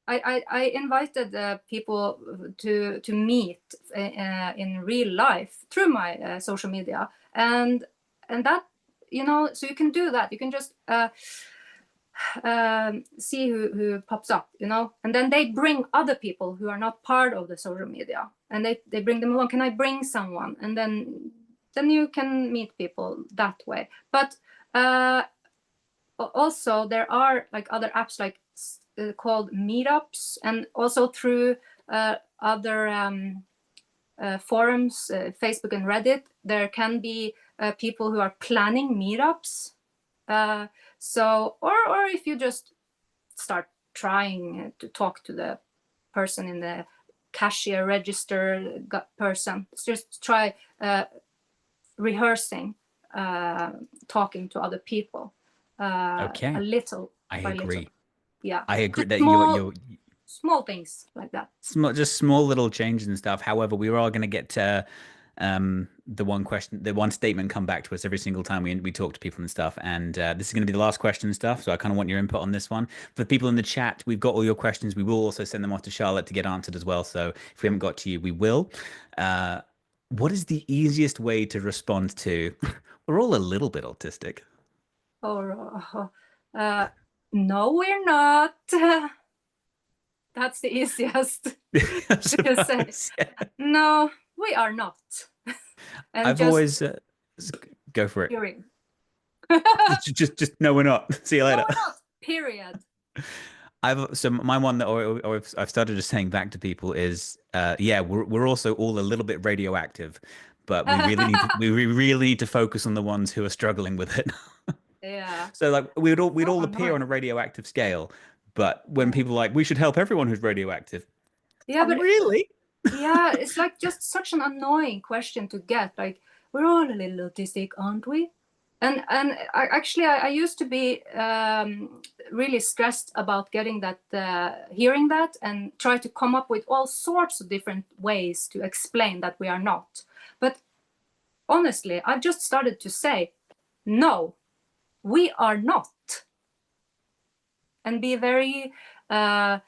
I invited people to meet in real life through my social media and that so you can do that, you can just see who pops up, and then they bring other people who are not part of the social media, and they bring them along. Can I bring someone? And then you can meet people that way. But also there are like other apps like called meetups, and also through other forums, Facebook and Reddit, there can be people who are planning meetups. So, or if you just start trying to talk to the person in the cashier register person, just try rehearsing, talking to other people. Okay. A little. I by agree. little. Yeah. I agree Just that small things like that. just small little changes and stuff. However, we were all going to get the one statement come back to us every single time we talk to people and stuff. And this is going to be the last question and stuff. So I kind of want your input on this one. For people in the chat, we've got all your questions. We will also send them off to Charlotte to get answered as well. So if we haven't got to you, we will. What is the easiest way to respond to? We're all a little bit autistic. Or no, we're not. That's the easiest to say. No, we are not. And I've always go for it. Period. just no, we're not. See you later. No, we're not. Period. So my one that I've started just saying back to people is yeah, we're also all a little bit radioactive, but we really need to focus on the ones who are struggling with it. Yeah. So like we'd all appear on a radioactive scale, but when people are like, we should help everyone who's radioactive. Yeah, but really? Yeah, it's like just such an annoying question to get. Like, we're all a little autistic, aren't we? I used to be really stressed about getting that, hearing that, and try to come up with all sorts of different ways to explain that we are not. But honestly, I've just started to say, no, we are not, and be very, and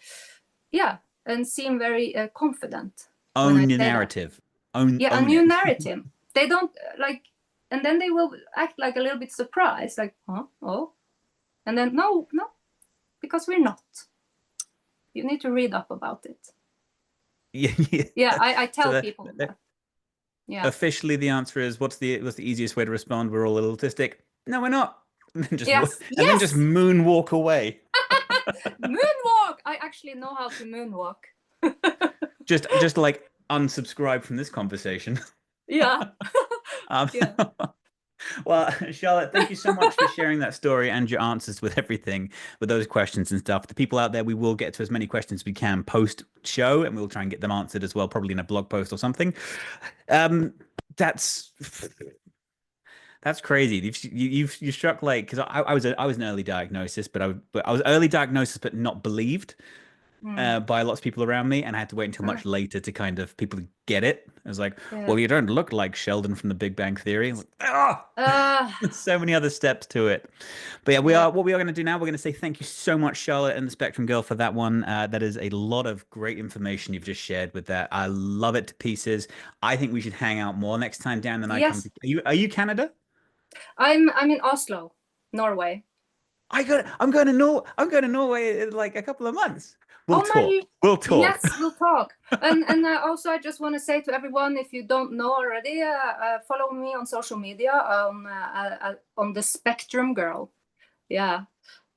seem very confident when I Own your say that. narrative. Own Yeah, a own new it. narrative. They don't like, and then they will act like a little bit surprised, like, huh, oh, and then no, because we're not. You need to read up about it. Yeah, yeah. Yeah, I So tell people that. Yeah. officially the answer is what's the easiest way to respond? We're all a little autistic. No, we're not. And then just Yes. and then just moonwalk away. Moonwalk. I actually know how to moonwalk. Just like unsubscribe from this conversation. Yeah. Um, Yeah. Well, Charlotte, thank you so much for sharing that story and your answers with everything, with those questions and stuff. The people out there, we will get to as many questions as we can post show, and we'll try and get them answered as well, probably in a blog post or something. Um, that's crazy. You struck like, because I was an early diagnosis, but I was early diagnosis but not believed by lots of people around me, and I had to wait until much later to kind of people get it. I was like, Yeah. well, you don't look like Sheldon from The Big Bang Theory. Like, there's so many other steps to it. But yeah, what we are going to do now, we're going to say thank you so much, Charlotte and the Spectrum Girl, for that one. That is a lot of great information you've just shared with that. I love it to pieces. I think we should hang out more next time down. Then I come to are you Canada? I'm in Oslo, Norway. I'm going to Norway in like a couple of months. We'll talk. Yes, we'll talk. And also, I just want to say to everyone, if you don't know already, follow me on social media on the Spectrum Girl. Yeah.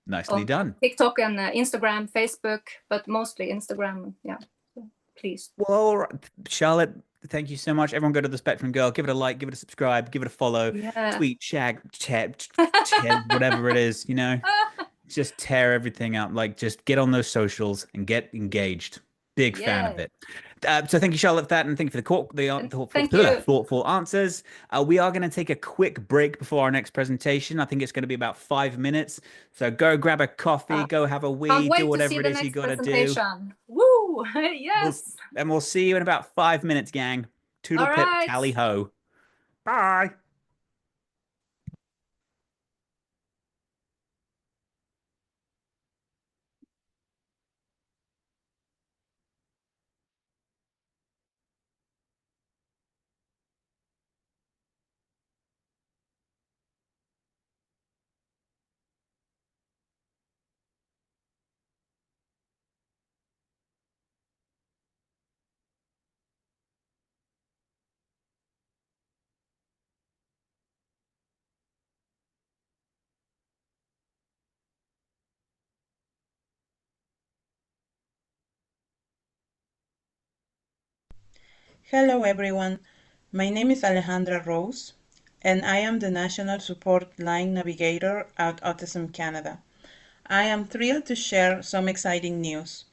Nicely done. TikTok and Instagram, Facebook, but mostly Instagram. Yeah. So, please. Well, Charlotte, thank you so much. Everyone go to the Spectrum Girl, give it a like, give it a subscribe, give it a follow, tweet, shag, chat, whatever it is, just tear everything up. Like, just get on those socials and get engaged. Big fan of it. So thank you, Charlotte, for that, and thank you for the thoughtful answers. We are going to take a quick break before our next presentation. I think it's going to be about 5 minutes. So go grab a coffee, go have a wee, do whatever it is you got to do. Woo! Yes. We'll see you in about 5 minutes, gang. Toodle pip, tally ho. Bye. Hello everyone, my name is Alejandra Rose, and I am the National Support Line Navigator at Autism Canada. I am thrilled to share some exciting news.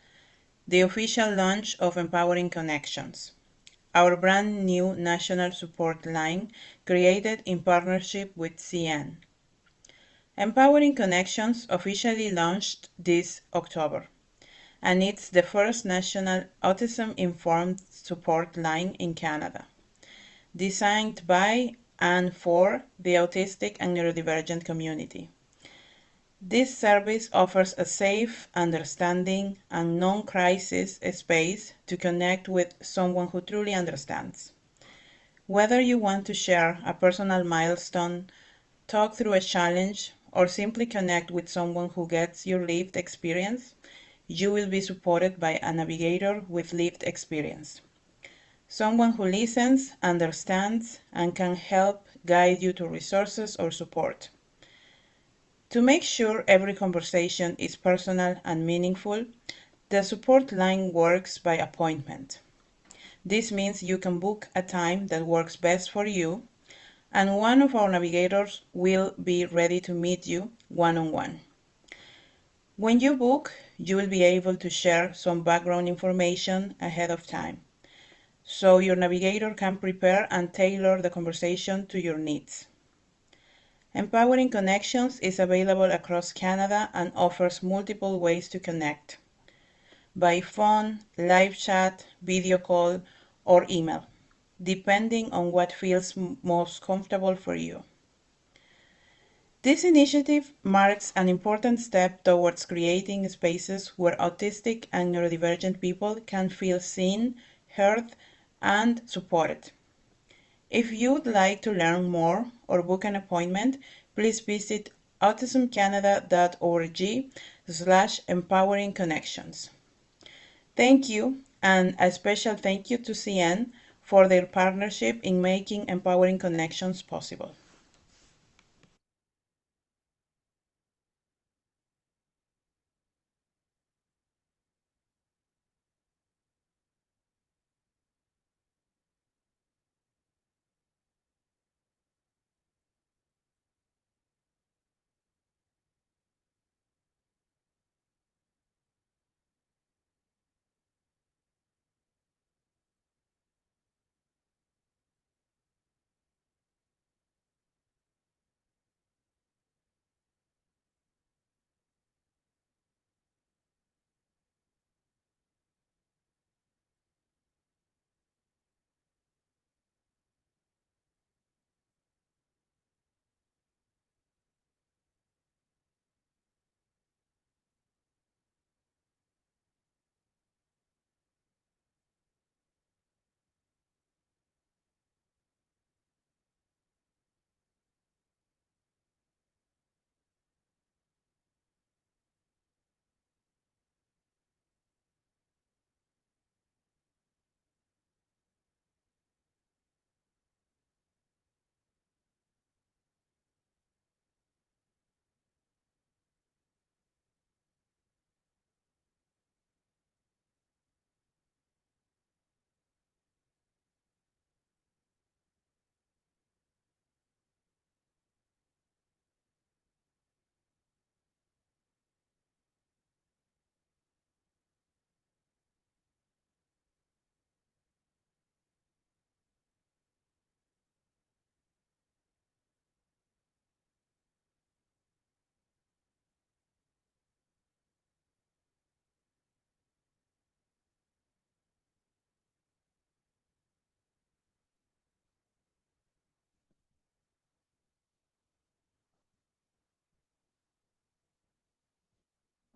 The official launch of Empowering Connections, our brand new national support line created in partnership with CN. Empowering Connections officially launched this October, and it's the first national autism-informed support line in Canada, designed by and for the autistic and neurodivergent community. This service offers a safe, understanding, and non-crisis space to connect with someone who truly understands. Whether you want to share a personal milestone, talk through a challenge, or simply connect with someone who gets your lived experience, you will be supported by a navigator with lived experience. Someone who listens, understands, and can help guide you to resources or support. To make sure every conversation is personal and meaningful, the support line works by appointment. This means you can book a time that works best for you, and one of our navigators will be ready to meet you one-on-one. When you book, you will be able to share some background information ahead of time, so your navigator can prepare and tailor the conversation to your needs. Empowering Connections is available across Canada and offers multiple ways to connect by phone, live chat, video call, or email, depending on what feels most comfortable for you. This initiative marks an important step towards creating spaces where autistic and neurodivergent people can feel seen, heard, and supported. If you'd like to learn more or book an appointment, please visit autismcanada.org/empoweringconnections. Thank you, and a special thank you to CN for their partnership in making Empowering Connections possible.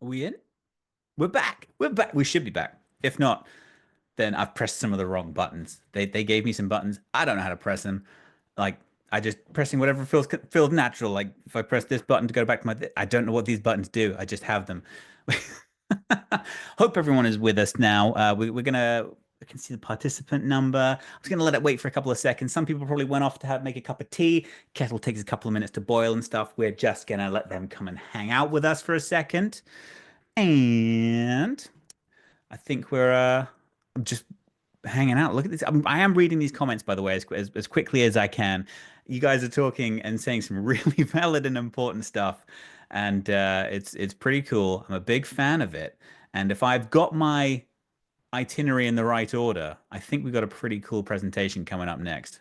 Are we in? We're back. We're back. We should be back. If not, then I've pressed some of the wrong buttons. They gave me some buttons. I don't know how to press them. Like I just pressing whatever feels natural. Like if I press this button to go back to my, I don't know what these buttons do. I just have them. Hope everyone is with us now. We're gonna. I can see the participant number. I was gonna let it wait for a couple of seconds. Some people probably went off to make a cup of tea. Kettle takes a couple of minutes to boil and stuff. We're just gonna let them come and hang out with us for a second. And I think we're just hanging out. Look at this. I am reading these comments, by the way, as quickly as I can. You guys are talking and saying some really valid and important stuff, and it's pretty cool. I'm a big fan of it. And if I've got my itinerary in the right order, I think we've got a pretty cool presentation coming up next.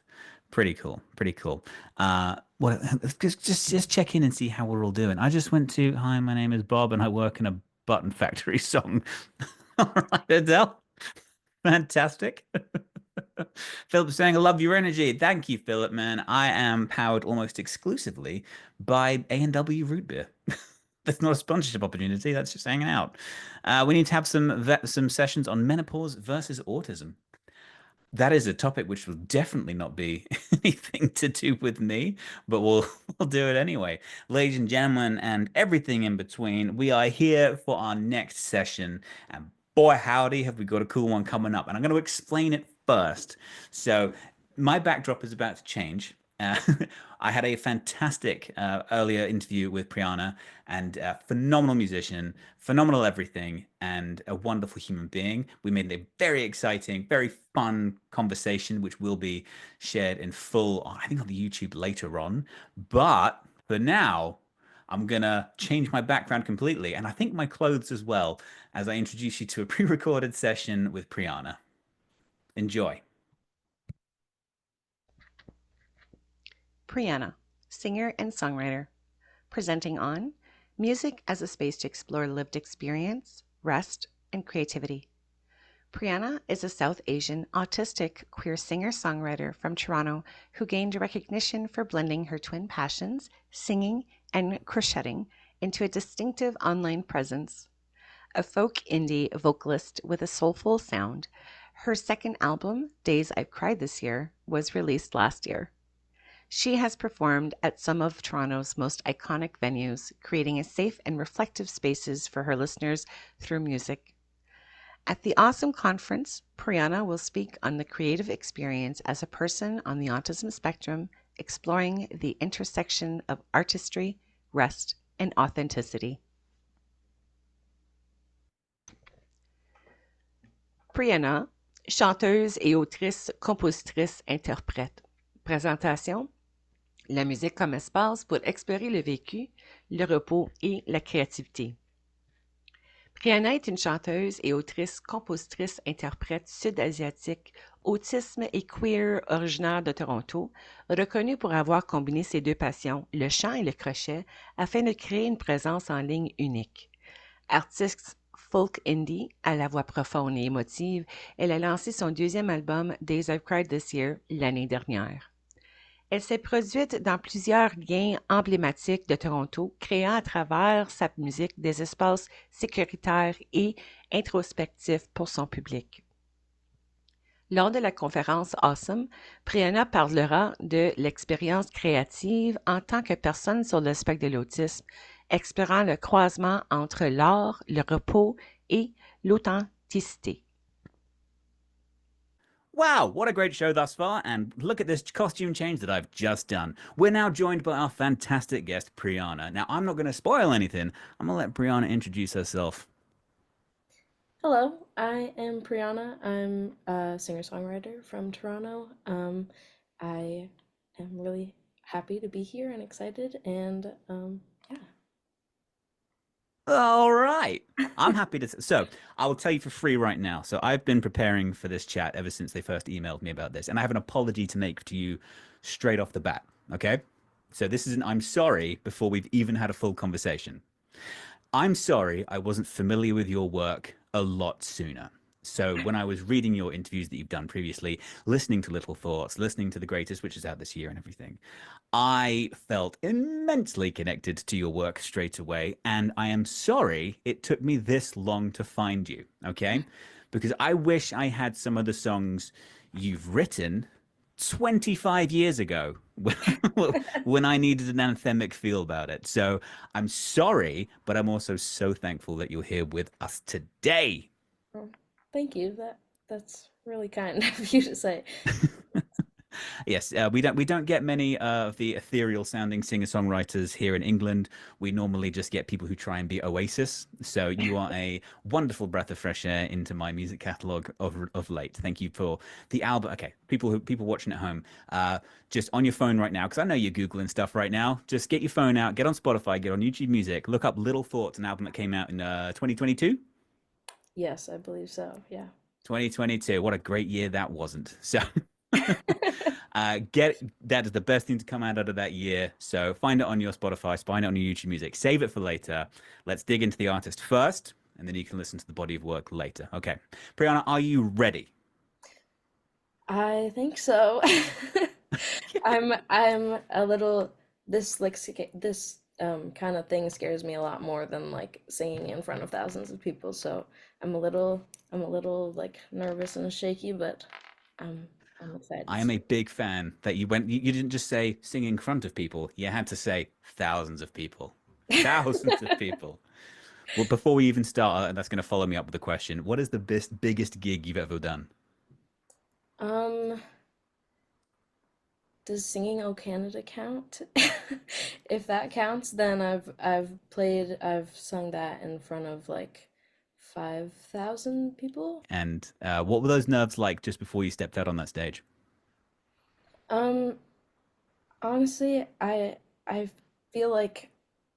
Pretty cool, pretty cool. Well, just check in and see how we're all doing. I just went to, hi, my name is Bob, and I work in a button factory song. All right, Adele. Fantastic. Philip saying, I love your energy. Thank you, Philip, man. I am powered almost exclusively by A&W root beer. That's not a sponsorship opportunity. That's just hanging out. We need to have some sessions on menopause versus autism. That is a topic which will definitely not be anything to do with me, but we'll do it anyway. Ladies and gentlemen, and everything in between, we are here for our next session. And boy, howdy, have we got a cool one coming up. And I'm going to explain it first. So my backdrop is about to change. I had a fantastic earlier interview with Priyana, and a phenomenal musician, phenomenal everything, and a wonderful human being. We made a very exciting, very fun conversation, which will be shared in full, I think, on the YouTube later on. But for now, I'm going to change my background completely, and I think my clothes as well, as I introduce you to a pre-recorded session with Priyana. Enjoy. Priyana, singer, and songwriter. Presenting on Music as a Space to Explore Lived Experience, Rest, and Creativity. Priyana is a South Asian autistic queer singer-songwriter from Toronto who gained recognition for blending her twin passions, singing and crocheting, into a distinctive online presence. A folk indie vocalist with a soulful sound, her second album, Days I've Cried This Year, was released last year. She has performed at some of Toronto's most iconic venues, creating a safe and reflective spaces for her listeners through music. At the Awesome Conference, Priyana will speak on the creative experience as a person on the autism spectrum, exploring the intersection of artistry, rest, and authenticity. Priyana, chanteuse et autrice, compositrice, interprète. Présentation: la musique comme espace pour explorer le vécu, le repos et la créativité. Priyana est une chanteuse et autrice, compositrice, interprète sud-asiatique, autisme et queer originaire de Toronto, reconnue pour avoir combiné ses deux passions, le chant et le crochet, afin de créer une présence en ligne unique. Artiste folk indie à la voix profonde et émotive, elle a lancé son deuxième album Days I've Cried This Year l'année dernière. Elle s'est produite dans plusieurs liens emblématiques de Toronto, créant à travers sa musique des espaces sécuritaires et introspectifs pour son public. Lors de la conférence Awesome, Priyana parlera de l'expérience créative en tant que personne sur le spectre de l'autisme, explorant le croisement entre l'art, le repos et l'authenticité. Wow, what a great show thus far, and look at this costume change that I've just done. We're now joined by our fantastic guest, Priyana. Now, I'm not going to spoil anything. I'm going to let Priyana introduce herself. Hello, I am Priyana. I'm a singer-songwriter from Toronto. I am really happy to be here and excited, and yeah. All right. I'm happy to. So I will tell you for free right now. So I've been preparing for this chat ever since they first emailed me about this, and I have an apology to make to you straight off the bat. Okay. So this is an I'm sorry before we've even had a full conversation. I'm sorry I wasn't familiar with your work a lot sooner. So when I was reading your interviews that you've done previously, listening to Little Thoughts, listening to The Greatest, which is out this year and everything, I felt immensely connected to your work straight away. And I am sorry it took me this long to find you, okay? Because I wish I had some of the songs you've written 25 years ago when I needed an anthemic feel about it. So I'm sorry, but I'm also so thankful that you're here with us today. Well, thank you. That's really kind of you to say. Yes, we don't get many of the ethereal sounding singer songwriters here in England. We normally just get people who try and be Oasis. So you are a wonderful breath of fresh air into my music catalog of late. Thank you for the album. Okay, people watching at home, just on your phone right now, because I know you're googling stuff right now. Just get your phone out, get on Spotify, get on YouTube Music, look up Little Thoughts, an album that came out in 2022. Yes, I believe so. Yeah. 2022. What a great year that wasn't. So. Get that is the best thing to come out of that year. So find it on your Spotify, find it on your YouTube Music, save it for later. Let's dig into the artist first, and then you can listen to the body of work later. Okay, Priyana, are you ready? I think so. I'm a little this kind of thing scares me a lot more than like singing in front of thousands of people. So I'm a little like nervous and shaky, but I'm excited. I am a big fan that you didn't just say sing in front of people. You had to say thousands of people. Thousands of people. Well, before we even start, that's going to follow me up with a question. What is the biggest gig you've ever done? Does singing O Canada count? If that counts, then I've sung that in front of like 5,000 people. And what were those nerves like just before you stepped out on that stage? Um, Honestly, I feel like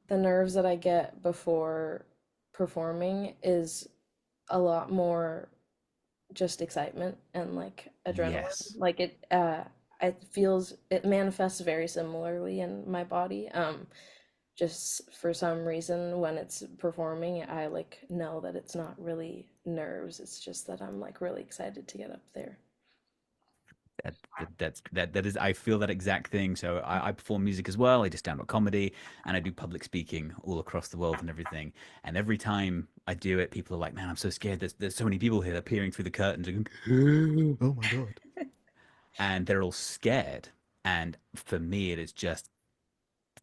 the nerves that I get before performing is a lot more just excitement and like adrenaline. Yes. Like it manifests very similarly in my body. Just for some reason when it's performing, I like know that it's not really nerves. It's just that I'm like really excited to get up there. That is, I feel that exact thing. So I perform music as well. I do stand-up comedy and I do public speaking all across the world and everything. And every time I do it, people are like, "Man, I'm so scared. There's so many people here. They're peering through the curtains and going, oh my God." And they're all scared. And for me, it is just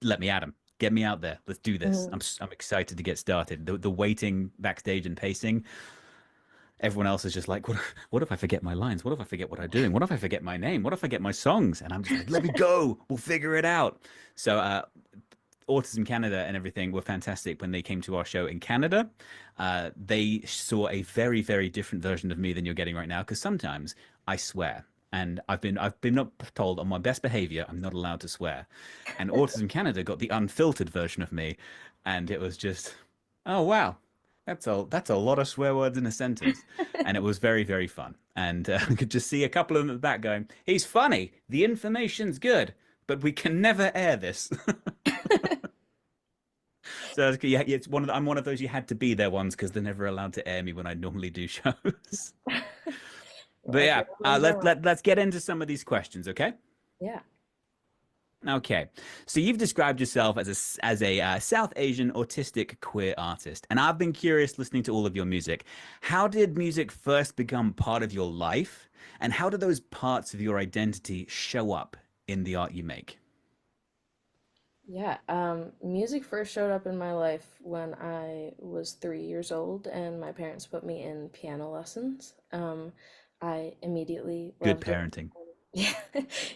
let me at them. Get me out there. Let's do this. Mhm. I'm excited to get started. The waiting backstage and pacing, everyone else is just like, what if I forget my lines? What if I forget what I'm doing? What if I forget my name? What if I get my songs? And I'm just like, let me go. We'll figure it out. So Autism Canada and everything were fantastic when they came to our show in Canada. They saw a very, very different version of me than you're getting right now. Because sometimes I swear, and I've been not told on my best behavior I'm not allowed to swear. And Autism Canada got the unfiltered version of me, and it was just, oh wow, that's a lot of swear words in a sentence, and it was very, very fun. And I could just see a couple of them at the back going, "He's funny. The information's good, but we can never air this." So yeah, it's I'm one of those you had to be there ones because they're never allowed to air me when I normally do shows. But I yeah, feel them now. let's get into some of these questions, okay? Yeah. Okay, so you've described yourself as a South Asian autistic queer artist, and I've been curious listening to all of your music. How did music first become part of your life, and how do those parts of your identity show up in the art you make? Yeah, music first showed up in my life when I was 3 years old, and my parents put me in piano lessons. I immediately Good loved it. parenting. Yeah,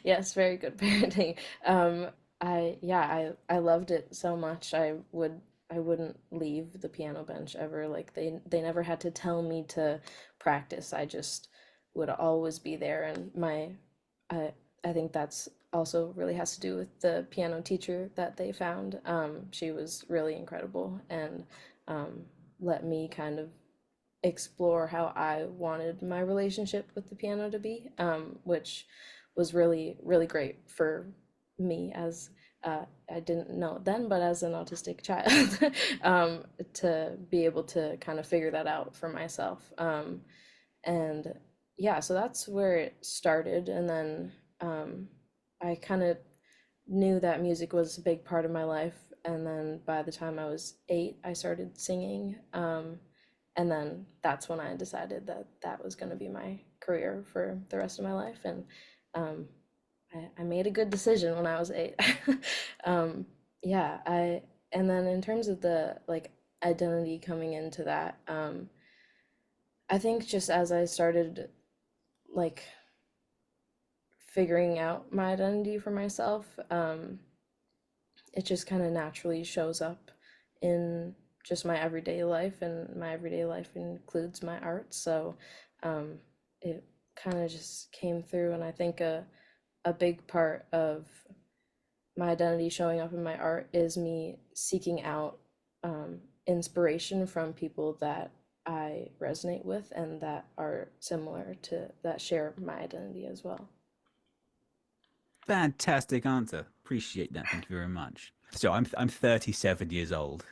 yes, very good parenting. I loved it so much. I wouldn't leave the piano bench ever. Like they never had to tell me to practice. I just would always be there, and I I think that's also really has to do with the piano teacher that they found. She was really incredible and um, let me kind of explore how I wanted my relationship with the piano to be, which was really, really great for me as I didn't know it then, but as an autistic child, to be able to kind of figure that out for myself. And yeah, so that's where it started. And then I kind of knew that music was a big part of my life. And then by the time I was 8, I started singing. And then that's when I decided that that was going to be my career for the rest of my life. And um, I made a good decision when I was 8. um, yeah, and then in terms of the like identity coming into that, I think just as I started like figuring out my identity for myself, it just kind of naturally shows up in just my everyday life, and my everyday life includes my art. So um, it kind of just came through, and I think a big part of my identity showing up in my art is me seeking out inspiration from people that I resonate with and that are similar to that share my identity as well. Fantastic answer. Appreciate that. Thank you very much. So I'm 37 years old,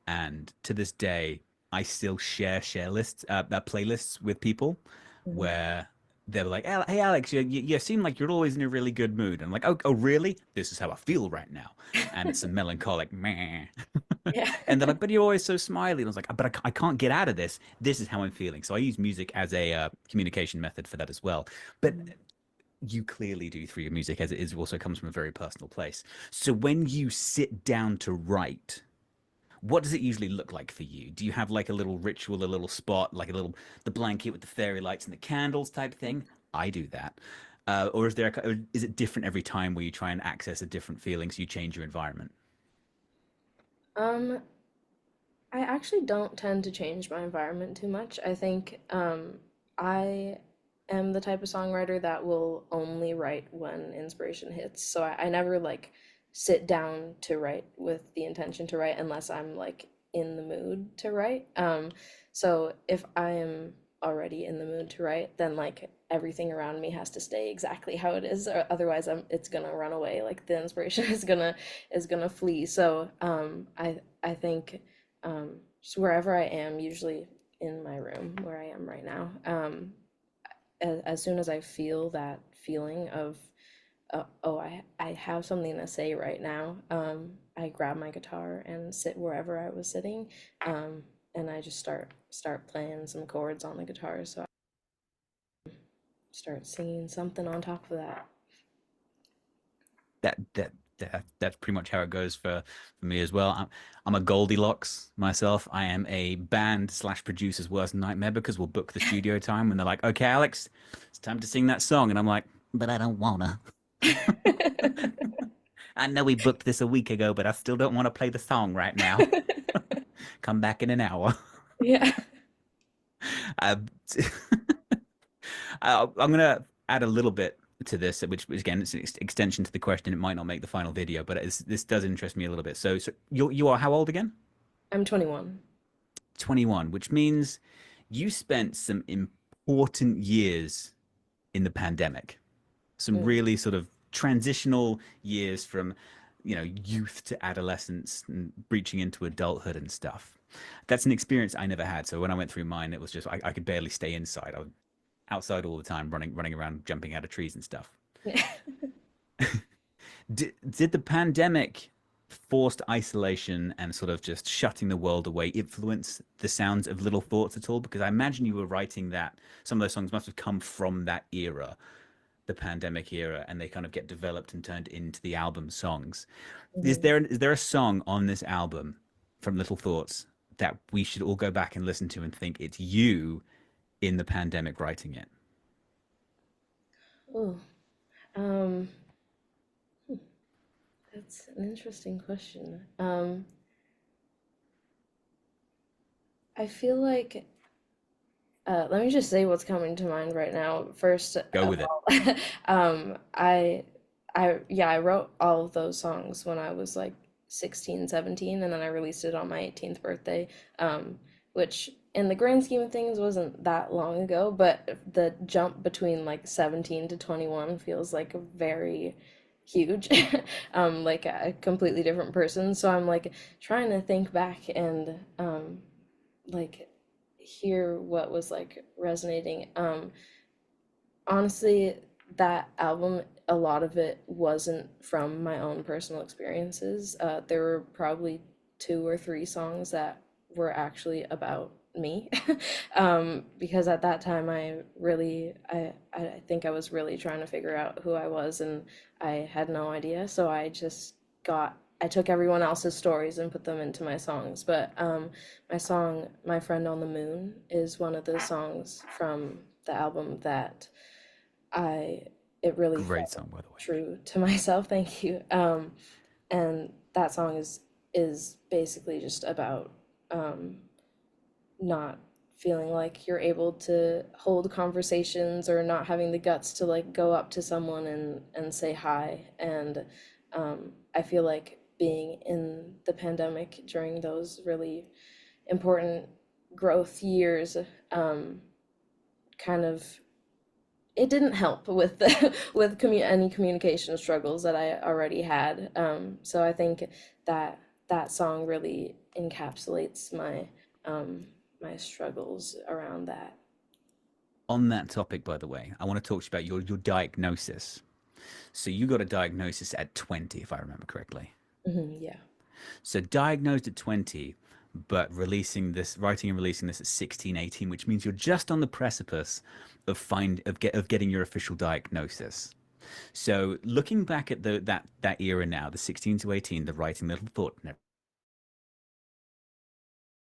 and to this day, I still share lists, playlists with people, Mhm. where they're like, "Hey Alex, you seem like you're always in a really good mood." And I'm like, "Oh, really? This is how I feel right now," and it's a melancholic meh. Yeah. And they're like, "But you're always so smiley." And I was like, "But I can't get out of this. This is how I'm feeling." So I use music as a communication method for that as well. But Mhm. you clearly do through your music, as it is also comes from a very personal place. So when you sit down to write, what does it usually look like for you? Do you have like a little ritual, a little spot, like a little the blanket with the fairy lights and the candles type thing? I do that. Or is it different every time where you try and access a different feeling so you change your environment? Um, I actually don't tend to change my environment too much. I think I am the type of songwriter that will only write when inspiration hits. So I never like sit down to write with the intention to write unless I'm like in the mood to write. So if I am already in the mood to write, then like everything around me has to stay exactly how it is, or otherwise it's gonna run away. Like the inspiration is gonna flee. So I think just wherever I am, usually in my room where I am right now, as soon as I feel that feeling of oh, I have something to say right now, I grab my guitar and sit wherever I was sitting, and I just start playing some chords on the guitar. So I start singing something on top of that. That's pretty much how it goes for me as well. I'm a Goldilocks myself. I am a band slash producer's worst nightmare because we'll book the studio time and they're like, okay, Alex, it's time to sing that song. And I'm like, but I don't wanna. I know we booked this a week ago, but I still don't want to play the song right now. Come back in an hour. Yeah. Uh, I'm gonna add a little bit to this, which again, it's an extension to the question. It might not make the final video, but this does interest me a little bit. So you are how old again? I'm 21. 21, which means you spent some important years in the pandemic, some Mm. really sort of transitional years from, youth to adolescence and breaching into adulthood and stuff. That's an experience I never had. So when I went through mine, it was just I could barely stay inside. I was outside all the time, running around, jumping out of trees and stuff. Did the pandemic, forced isolation and sort of just shutting the world away, influence the sounds of Little Thoughts at all? Because I imagine you were writing that, some of those songs must have come from that era, the pandemic era, and they kind of get developed and turned into the album songs. Is Mhm. there a song on this album from Little Thoughts that we should all go back and listen to and think it's you in the pandemic writing it? Ooh. Um, that's an interesting question. I feel like let me just say what's coming to mind right now. First Go of with it. all, um, I, yeah, I wrote all of those songs when I was like 16, 17, and then I released it on my 18th birthday, which in the grand scheme of things wasn't that long ago, but the jump between like 17 to 21 feels like very huge, like a completely different person. So I'm like trying to think back and like hear what was like resonating. Honestly, that album, a lot of it wasn't from my own personal experiences. There were probably two or three songs that were actually about me. Because at that time I think I was really trying to figure out who I was, and I had no idea. So I took everyone else's stories and put them into my songs. But my song My Friend on the Moon is one of the songs from the album that I it really Great felt song, by the way. true to myself. Thank you. And that song is basically just about not feeling like you're able to hold conversations, or not having the guts to like go up to someone and say hi. And I feel like being in the pandemic during those really important growth years, kind of it didn't help with any communication struggles that I already had. So I think that that song really encapsulates my struggles around that. On that topic, by the way, I want to talk to you about your diagnosis. So you got a diagnosis at 20, if I remember correctly. Yeah. So diagnosed at 20, but writing and releasing this at 16, 18, which means you're just on the precipice of getting your official diagnosis. So looking back at that era now, the 16 to 18, the writing Little Thought,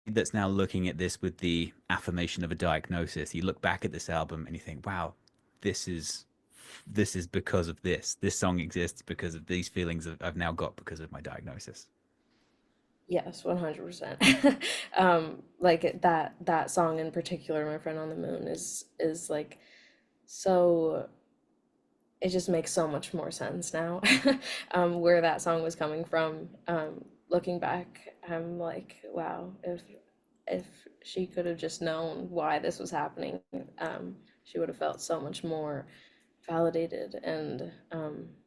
that's now looking at this with the affirmation of a diagnosis, you look back at this album and you think, wow, this is because of this. This song exists because of these feelings that I've now got because of my diagnosis. Yes, 100%. Like that song in particular, My Friend on the Moon, is like so it just makes so much more sense now. Where that song was coming from. Looking back, I'm like, wow, if she could have just known why this was happening, she would have felt so much more validated and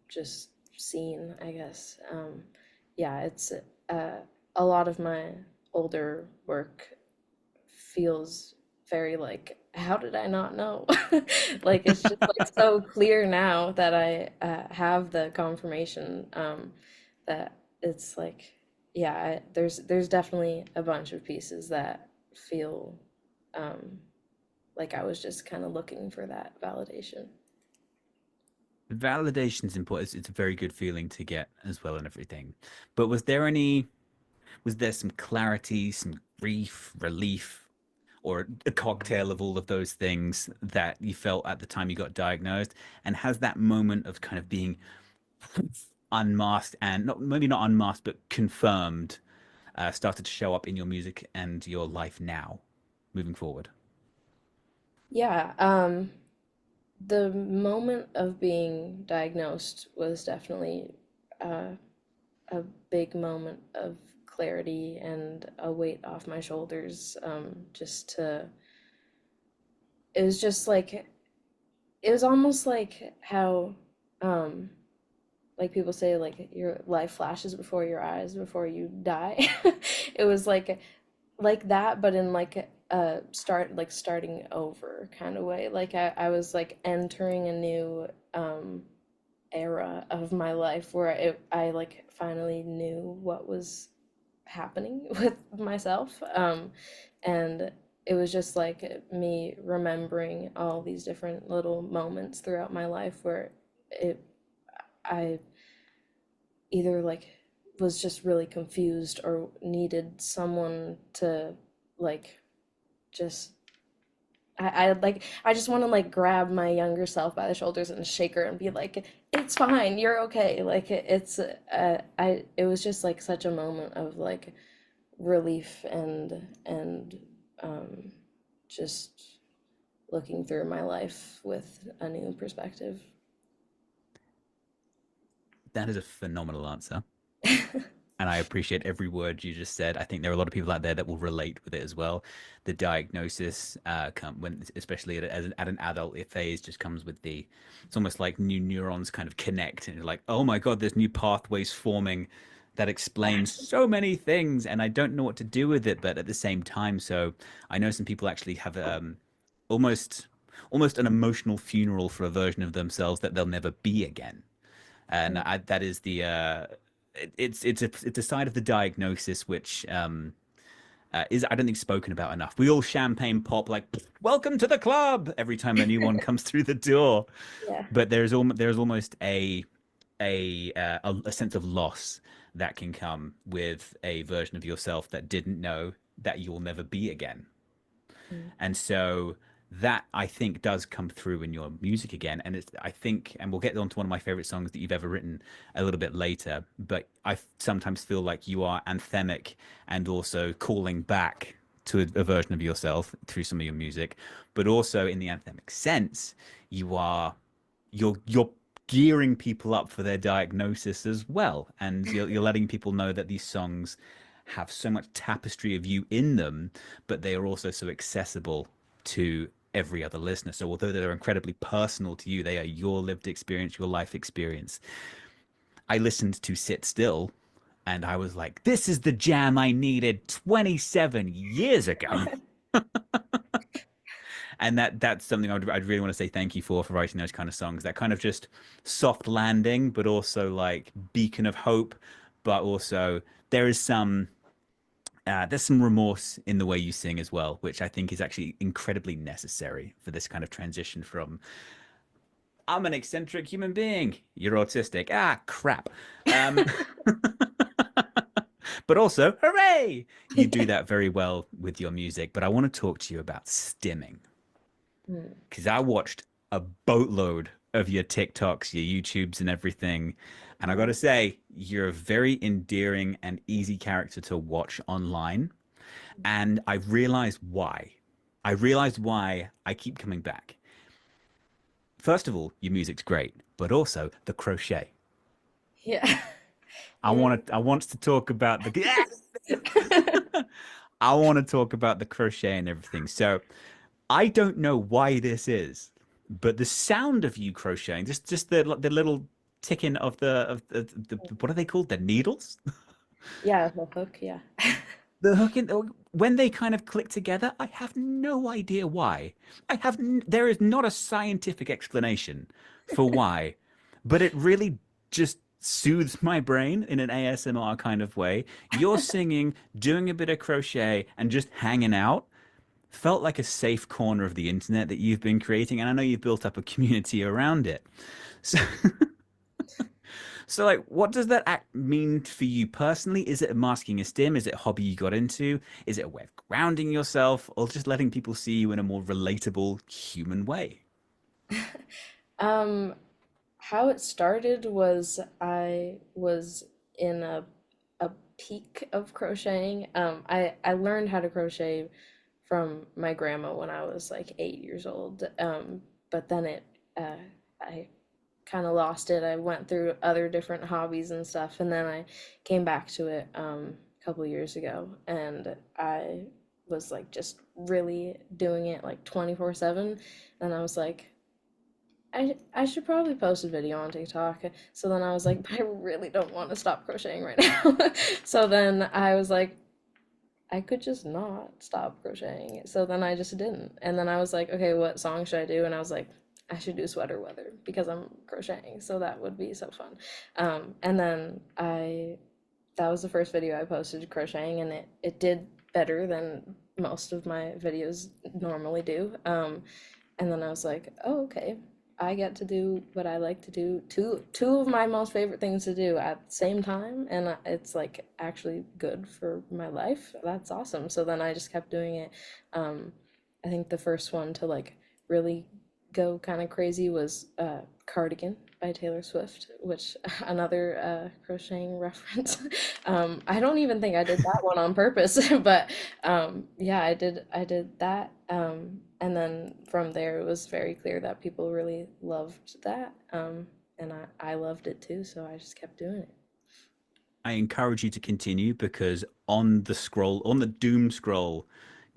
just seen, I guess. Yeah, it's a lot of my older work feels very like, how did I not know? Like it's just like so clear now that I have the confirmation that it's like, yeah, there's definitely a bunch of pieces that feel um, like I was just kind of looking for that validation. Validation is important. It's a very good feeling to get as well and everything. But was there some clarity, some grief, relief, or a cocktail of all of those things that you felt at the time you got diagnosed? And has that moment of kind of being unmasked and not maybe not unmasked but confirmed started to show up in your music and your life now, moving forward? Yeah, the moment of being diagnosed was definitely uh, a big moment of clarity and a weight off my shoulders. Just to, it was just like, it was almost like how, um, like people say, like your life flashes before your eyes before you die. It was like that, but in like a starting over kind of way. Like I was like entering a new era of my life where I like finally knew what was happening with myself. And it was just like me remembering all these different little moments throughout my life where it I either like was just really confused or needed someone to like just I just want to like grab my younger self by the shoulders and shake her and be like, it's fine, you're okay. Like it's it was just like such a moment of like relief and um just looking through my life with a new perspective. That is a phenomenal answer. And I appreciate every word you just said. I think there are a lot of people out there that will relate with it as well. The diagnosis, when especially at an adult phase, just comes with the. It's almost like new neurons kind of connect, and you're like, oh my god, there's new pathways forming that explains so many things, and I don't know what to do with it. But at the same time, so I know some people actually have almost almost an emotional funeral for a version of themselves that they'll never be again. And that is the it's a side of the diagnosis which is I don't think spoken about enough. We all champagne pop like "Welcome to the club" every time a new one comes through the door, Yeah. but there's almost a sense of loss that can come with a version of yourself that didn't know that you'll never be again. Mm. And so that I think does come through in your music again. And it's I think, and we'll get on to one of my favorite songs that you've ever written a little bit later. But I sometimes feel like you are anthemic and also calling back to a version of yourself through some of your music, but also in the anthemic sense, you're gearing people up for their diagnosis as well, and you're letting people know that these songs have so much tapestry of you in them, but they are also so accessible to every other listener. So although they're incredibly personal to you, they are your lived experience, your life experience. I listened to Sit Still and I was like, this is the jam I needed 27 years ago. And that's something I'd really want to say thank you for writing those kind of songs, that kind of just soft landing, but also like beacon of hope, but also there is there's some remorse in the way you sing as well, which I think is actually incredibly necessary for this kind of transition from I'm an eccentric human being, you're autistic, ah crap, um, but also hooray, you do that very well with your music. But I want to talk to you about stimming, Mm. because I watched a boatload of your TikToks, your YouTubes, and everything. And I got to say, you're a very endearing and easy character to watch online. And I realized why. I realized why I keep coming back. First of all, your music's great, but also the crochet. Yeah. I want to talk about the I want to talk about the crochet and everything. So I don't know why this is, but the sound of you crocheting, just the little ticking of the what are they called? The needles? Yeah, the hook, yeah. The hook in when they kind of click together, I have no idea why. There is not a scientific explanation for why, but it really just soothes my brain in an ASMR kind of way. You're singing, doing a bit of crochet, and just hanging out felt like a safe corner of the internet that you've been creating, and I know you've built up a community around it. So, so like, what does that act mean for you personally? Is it a masking a stim? Is it a hobby you got into? Is it a way of grounding yourself, or just letting people see you in a more relatable human way? Um, how it started was I was in a peak of crocheting. I learned how to crochet from my grandma when I was like 8 years old. But then uh, I kind of lost it. I went through other different hobbies and stuff, and then I came back to it a couple years ago, and I was like just really doing it like 24/7, and I was like, I should probably post a video on TikTok. So then I was like, but I really don't want to stop crocheting right now. So then I was like, I could just not stop crocheting. So then I just didn't. And then I was like, okay, what song should I do? And I was like, I should do Sweater Weather because I'm crocheting. So that would be so fun. And then that was the first video I posted crocheting, and it did better than most of my videos normally do. And then I was like, oh, okay. I get to do what I like to do, two of my most favorite things to do at the same time, and it's like actually good for my life. That's awesome. So then I just kept doing it. I think the first one to like really go kind of crazy was Cardigan by Taylor Swift, which another crocheting reference. I don't even think I did that one on purpose, but yeah, I did that. And then from there, it was very clear that people really loved that. And I loved it too, so I just kept doing it. I encourage you to continue because on the scroll, on the doom scroll,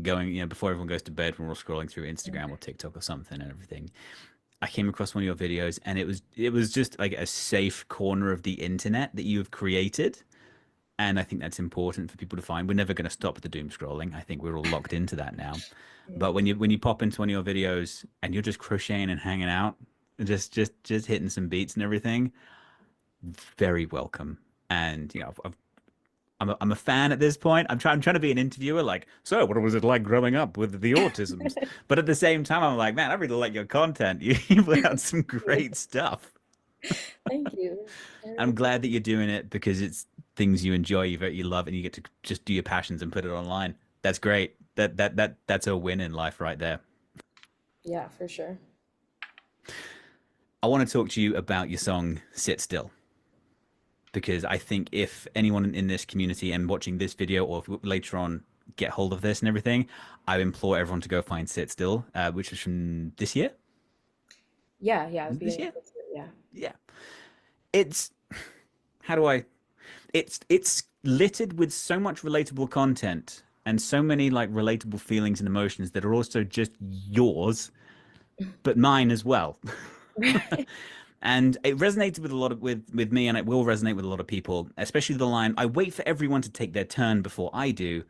going, before everyone goes to bed, when we're all scrolling through Instagram or TikTok or something and everything, I came across one of your videos, and it was just like a safe corner of the internet that you have created. And I think that's important for people to find. We're never going to stop the doom scrolling. I think we're all locked into that now. Yeah. But when you pop into one of your videos and you're just crocheting and hanging out, just hitting some beats and everything, very welcome. And I'm a fan at this point. I'm trying to be an interviewer, like, so what was it like growing up with the autisms? But at the same time, I'm like, man, I really like your content. You put out some great stuff. Thank you. I really I'm appreciate glad that you're doing it because it's things you enjoy, you love, and you get to just do your passions and put it online. That's great. That's a win in life right there. Yeah, for sure. I want to talk to you about your song "Sit Still" because I think if anyone in this community and watching this video or if later on get hold of this and everything, I implore everyone to go find "Sit Still," which is from this year. Yeah, yeah, Was it this beginning year? of this year, Yeah. It's how do I it's littered with so much relatable content and so many like relatable feelings and emotions that are also just yours, but mine as well. yeah. And it resonated with a lot of with me, and it will resonate with a lot of people, especially the line, I wait for everyone to take their turn before I do.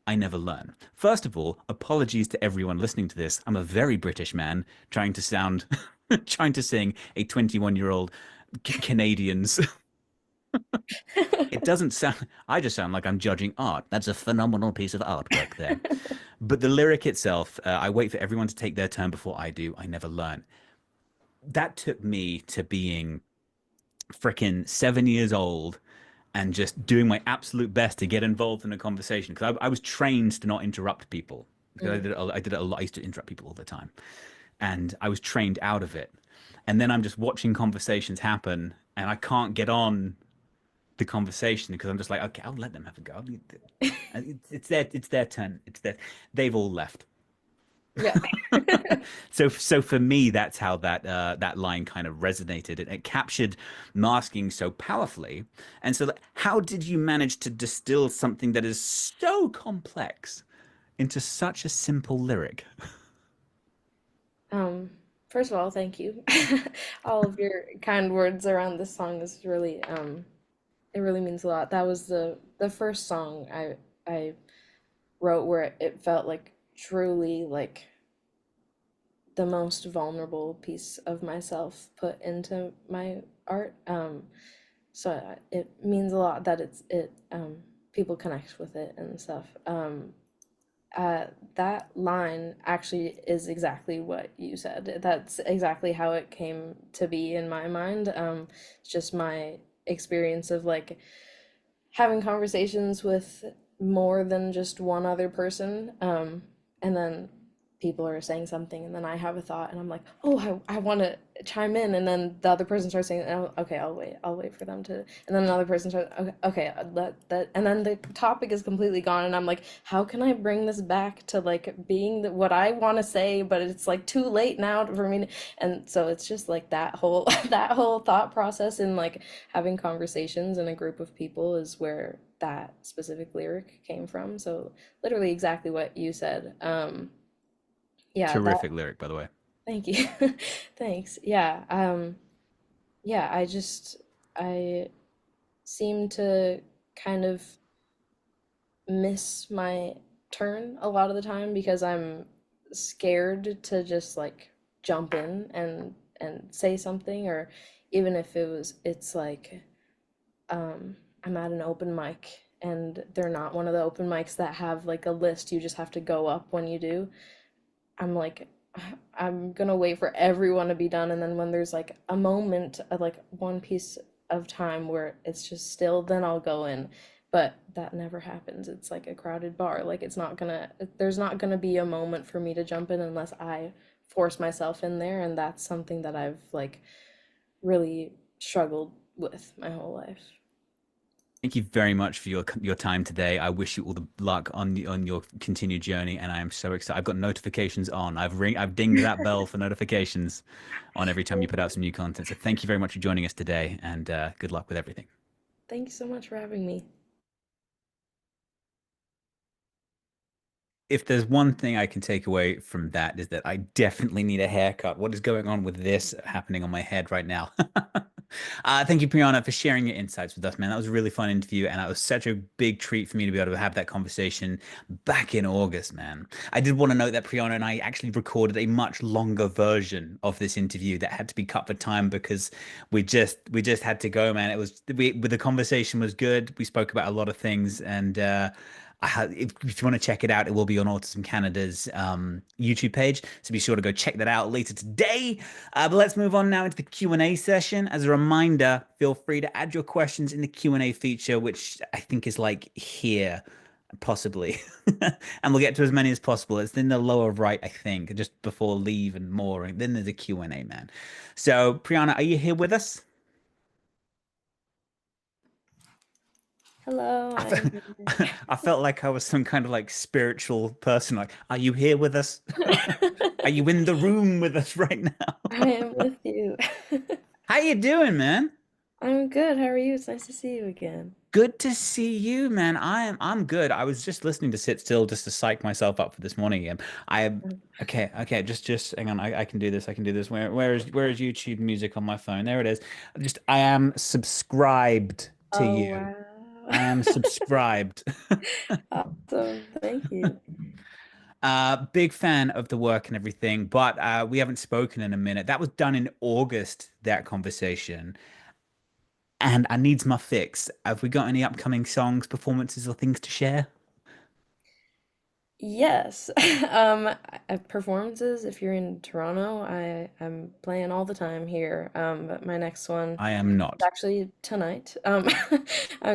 I never learn. First of all, apologies to everyone listening to this. I'm a very British man trying to sound, trying to sing a 21-year-old Canadian's. It doesn't sound, I just sound like I'm judging art. That's a phenomenal piece of artwork there. But the lyric itself, I wait for everyone to take their turn before I do. I never learn. That took me to being freaking 7 years old and just doing my absolute best to get involved in a conversation because I was trained to not interrupt people because Mm. I did it a lot. I used to interrupt people all the time, and I was trained out of it. And then I'm just watching conversations happen, and I can't get on the conversation because I'm just like, okay, I'll let them have a go. It's their turn. They've all left. Yeah. So for me, that's how that line kind of resonated. It captured masking so powerfully. And so, how did you manage to distill something that is so complex into such a simple lyric? Um, First of all, thank you. All of your kind words around this song is really it really means a lot. That was the first song I wrote where it felt like truly like the most vulnerable piece of myself put into my art. So it means a lot that it people connect with it and stuff. That line actually is exactly what you said. That's exactly how it came to be in my mind. It's just my experience of like having conversations with more than just one other person. And then people are saying something, and then I have a thought, and I'm like, oh, I want to chime in. And then the other person starts saying, oh, okay, I'll wait for them to. And then another person starts, okay, let that. And then the topic is completely gone. And I'm like, how can I bring this back to like being what I want to say, but it's like too late now for me. And so it's just like that whole, that whole thought process in like having conversations in a group of people is where that specific lyric came from. So literally exactly what you said. Yeah, that, Terrific lyric, by the way. thank you. Thanks. Yeah. Yeah, I seem to kind of miss my turn a lot of the time because I'm scared to just like jump in and say something, or even if it's like I'm at an open mic and they're not one of the open mics that have like a list you just have to go up when you do. I'm like, I'm gonna wait for everyone to be done, and then when there's like a moment of like one piece of time where it's just still, then I'll go in. But that never happens. It's like a crowded bar. Like there's not gonna be a moment for me to jump in unless I force myself in there, and that's something that I've like really struggled with my whole life. Thank you very much for your time today. I wish you all the luck on your continued journey, and I am so excited. I've got notifications on. I've dinged that bell for notifications on every time you put out some new content. So thank you very much for joining us today, and good luck with everything. Thank you so much for having me. If there's one thing I can take away from that is that I definitely need a haircut. What is going on with this happening on my head right now? Thank you, Priyana, for sharing your insights with us, man. That was a really fun interview, and it was such a big treat for me to be able to have that conversation back in August, man. I did want to note that Priyana and I actually recorded a much longer version of this interview that had to be cut for time because we just had to go, man. The conversation was good. We spoke about a lot of things, and if you want to check it out, it will be on Autism Canada's YouTube page. So be sure to go check that out later today. But let's move on now into the Q&A session. As a reminder, feel free to add your questions in the Q&A feature, which I think is like here, possibly. And we'll get to as many as possible. It's in the lower right, I think, just before leave and more. And then there's a Q&A, man. So, Priyana, are you here with us? Hello, I I'm felt, I felt like I was some kind of like spiritual person. Like, are you here with us? here. Are you in the room with us right I now? am with you. How you doing, man? I'm good. How are you? It's nice to see you again. Good to see you, man. I'm good. I was just listening to Sit Still just to psych myself up for this morning again. I am okay, just hang on. I can do this. I can do this. Where is YouTube music on my phone? There it is. I am subscribed to Oh, you. wow. I am subscribed. Awesome. Thank you. Big fan of the work and everything, but we haven't spoken in a minute. That was done in August, that conversation. And I needs my fix. Have we got any upcoming songs, performances, or things to share? Yes. Performances, if you're in Toronto, I'm playing all the time here. But my next one I am not. actually tonight. I'm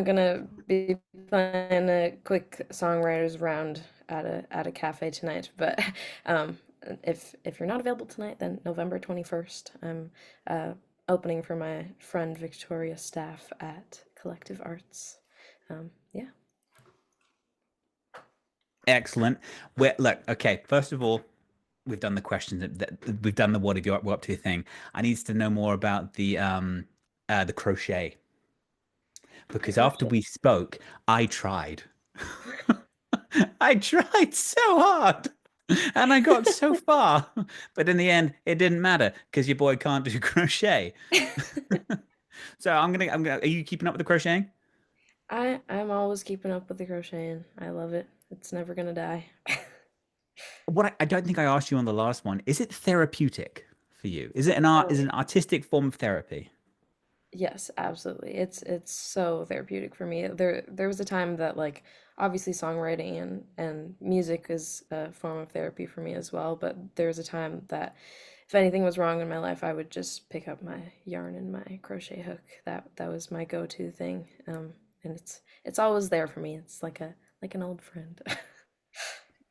gonna be playing a quick songwriters round at a cafe tonight. But um, if you're not available tonight, then November 21st, I'm opening for my friend Victoria Staff at Collective Arts. Yeah. Excellent. Look, okay, first of all, we've done the questions that we've done the what have you up to thing. I needs to know more about the crochet because after Crochet. we spoke, I tried. I tried so hard. And I got so far, but in the end, it didn't matter because your boy can't do crochet. So are you keeping up with the crocheting? I'm always keeping up with the crocheting. I love it. It's never gonna die. I don't think I asked you on the last one. Is it therapeutic for you? Is it is it an artistic form of therapy? Yes, absolutely. It's so therapeutic for me. There was a time that like obviously songwriting and music is a form of therapy for me as well, but there was a time that if anything was wrong in my life, I would just pick up my yarn and my crochet hook. That was my go-to thing. And it's always there for me. It's like an old friend.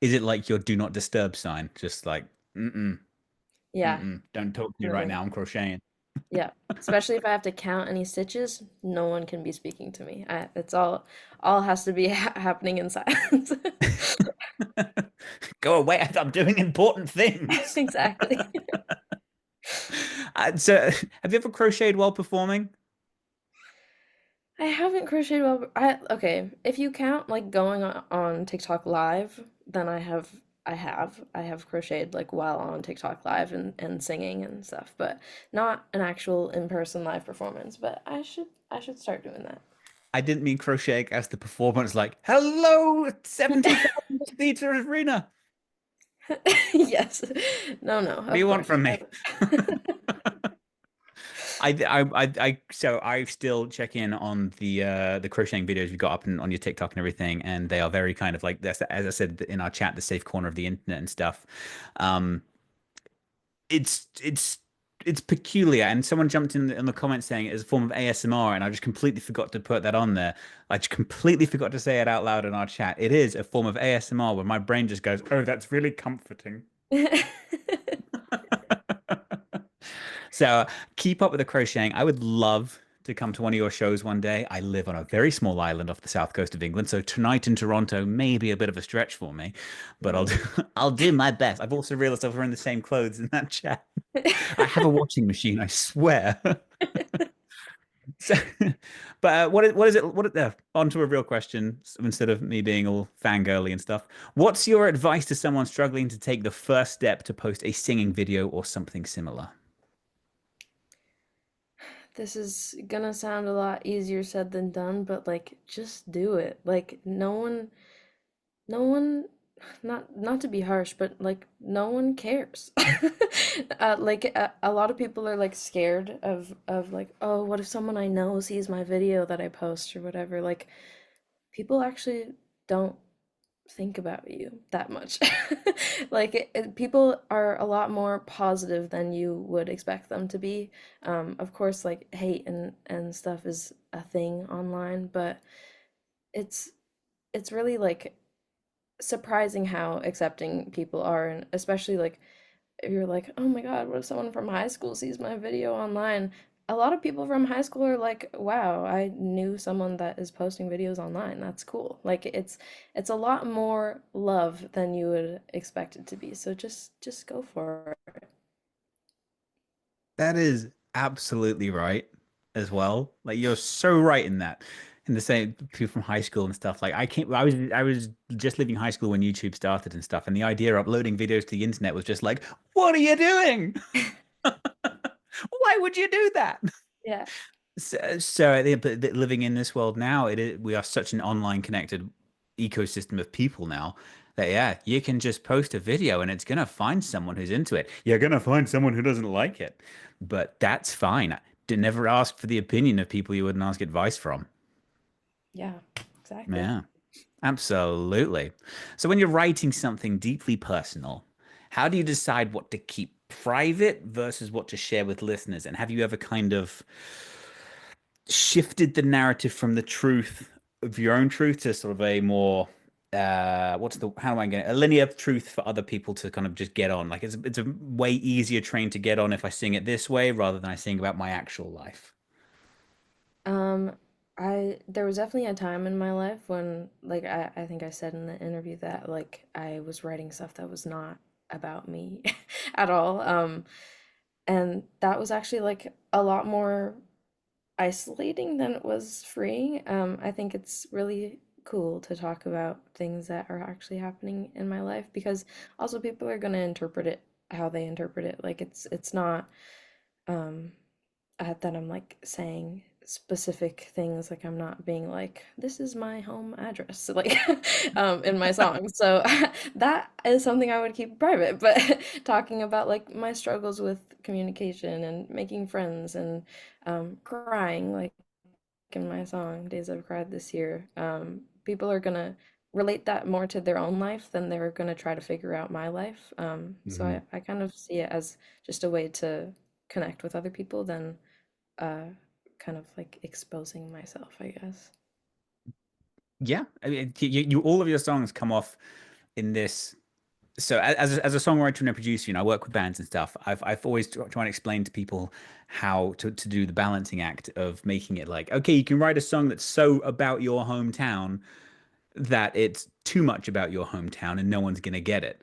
Is it like your do not disturb sign? Just like, Yeah, don't talk to me right definitely. now. I'm crocheting. Yeah, especially if I have to count any stitches, no one can be speaking to me. It's all has to be happening in silence. Go away. I'm doing important things. Exactly. So, have you ever crocheted while performing? I haven't crocheted well. I okay. If you count like going on TikTok Live, then I have crocheted like while on TikTok Live and singing and stuff, but not an actual in-person live performance. But I should start doing that. I didn't mean crocheting as the performance, like, hello, 70,000 theater arena. Yes. No, no, What do of you want course. from me? So I still check in on the crocheting videos you got up on your TikTok and everything, and they are very kind of like that's as I said in our chat, the safe corner of the internet and stuff. Um, it's peculiar, and someone jumped in the comments saying it is a form of ASMR, and I just completely forgot to put that on there. I just completely forgot to say it out loud in our chat. It is a form of ASMR where my brain just goes, "Oh, that's really comforting." So keep up with the crocheting. I would love to come to one of your shows one day. I live on a very small island off the south coast of England, so tonight in Toronto may be a bit of a stretch for me, but I'll do, Mm. I'll do my best. I've also realized we're in the same clothes in that chat. I have a washing machine, I swear. So, but what is it? On to a real question instead of me being all fangirly and stuff. What's your advice to someone struggling to take the first step to post a singing video or something similar? This is gonna sound a lot easier said than done, but like just do it. Like no one not to be harsh, but like no one cares. A lot of people are like scared of like, oh, what if someone I know sees my video that I post or whatever? Like people actually don't think about you that much. Like people are a lot more positive than you would expect them to be. Of course, like hate and stuff is a thing online, but it's it's really like surprising how accepting people are, and especially like if you're like, oh my God, what if someone from high school sees my video online? A lot of people from high school are like, wow, I knew someone that is posting videos online. That's cool. Like it's a lot more love than you would expect it to be. So just go for it. That is absolutely right as well. Like you're so right in that. In the same people from high school and stuff. Like I was just leaving high school when YouTube started and stuff, and the idea of uploading videos to the internet was just like, what are you doing? Why would you do that? Yeah. So I think but living in this world now, we are such an online connected ecosystem of people now that yeah, you can just post a video and it's gonna find someone who's into it. You're gonna find someone who doesn't like it, but that's fine. Did never ask for the opinion of people you wouldn't ask advice from. Yeah, exactly. Yeah, absolutely. So when you're writing something deeply personal, how do you decide what to keep private versus what to share with listeners? And have you ever kind of shifted the narrative from the truth of your own truth to sort of a more what's the how am I getting a linear truth for other people to kind of just get on? Like it's a way easier train to get on if I sing it this way rather than I sing about my actual life. Um, I there was definitely a time in my life when like I think I said in the interview that like I was writing stuff that was not about me at all. And that was actually like a lot more isolating than it was freeing. I think it's really cool to talk about things that are actually happening in my life because also people are going to interpret it how they interpret it. Like it's not um that I'm like saying specific things, like I'm not being like this is my home address like in my songs. So that is something I would keep private, but talking about like my struggles with communication and making friends and crying like in my song Days I've Cried This Year, people are gonna relate that more to their own life than they're gonna try to figure out my life. So Hmm. I kind of see it as just a way to connect with other people than uh, kind of like exposing myself, I guess. Yeah, I mean, you all of your songs come off in this. So as a songwriter and a producer, I work with bands and stuff. I've always trying to explain to people how to do the balancing act of making it like, okay, you can write a song that's so about your hometown that it's too much about your hometown and no one's gonna get it.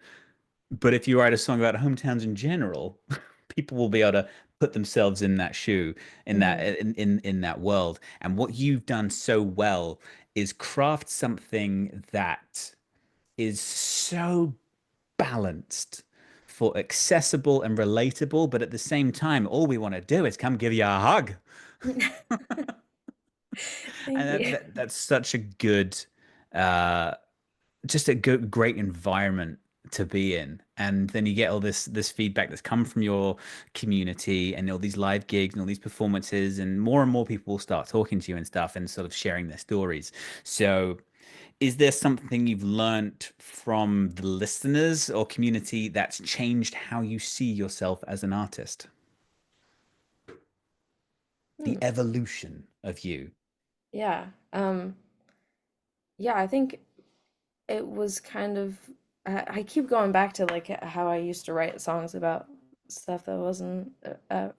But if you write a song about hometowns in general, people will be able to put themselves in that shoe, in that Hmm. in that world. And what you've done so well is craft something that is so balanced for accessible and relatable, but at the same time, all we want to do is come give you a hug. Thank And you. that's such a good uh just a good great environment to be in. And then you get all this feedback that's come from your community and all these live gigs and all these performances, and more people will start talking to you and stuff and sort of sharing their stories. So is there something you've learned from the listeners or community that's changed how you see yourself as an artist? The Hmm. evolution of you. Yeah. Yeah, I think it was kind of I keep going back to like how I used to write songs about stuff that wasn't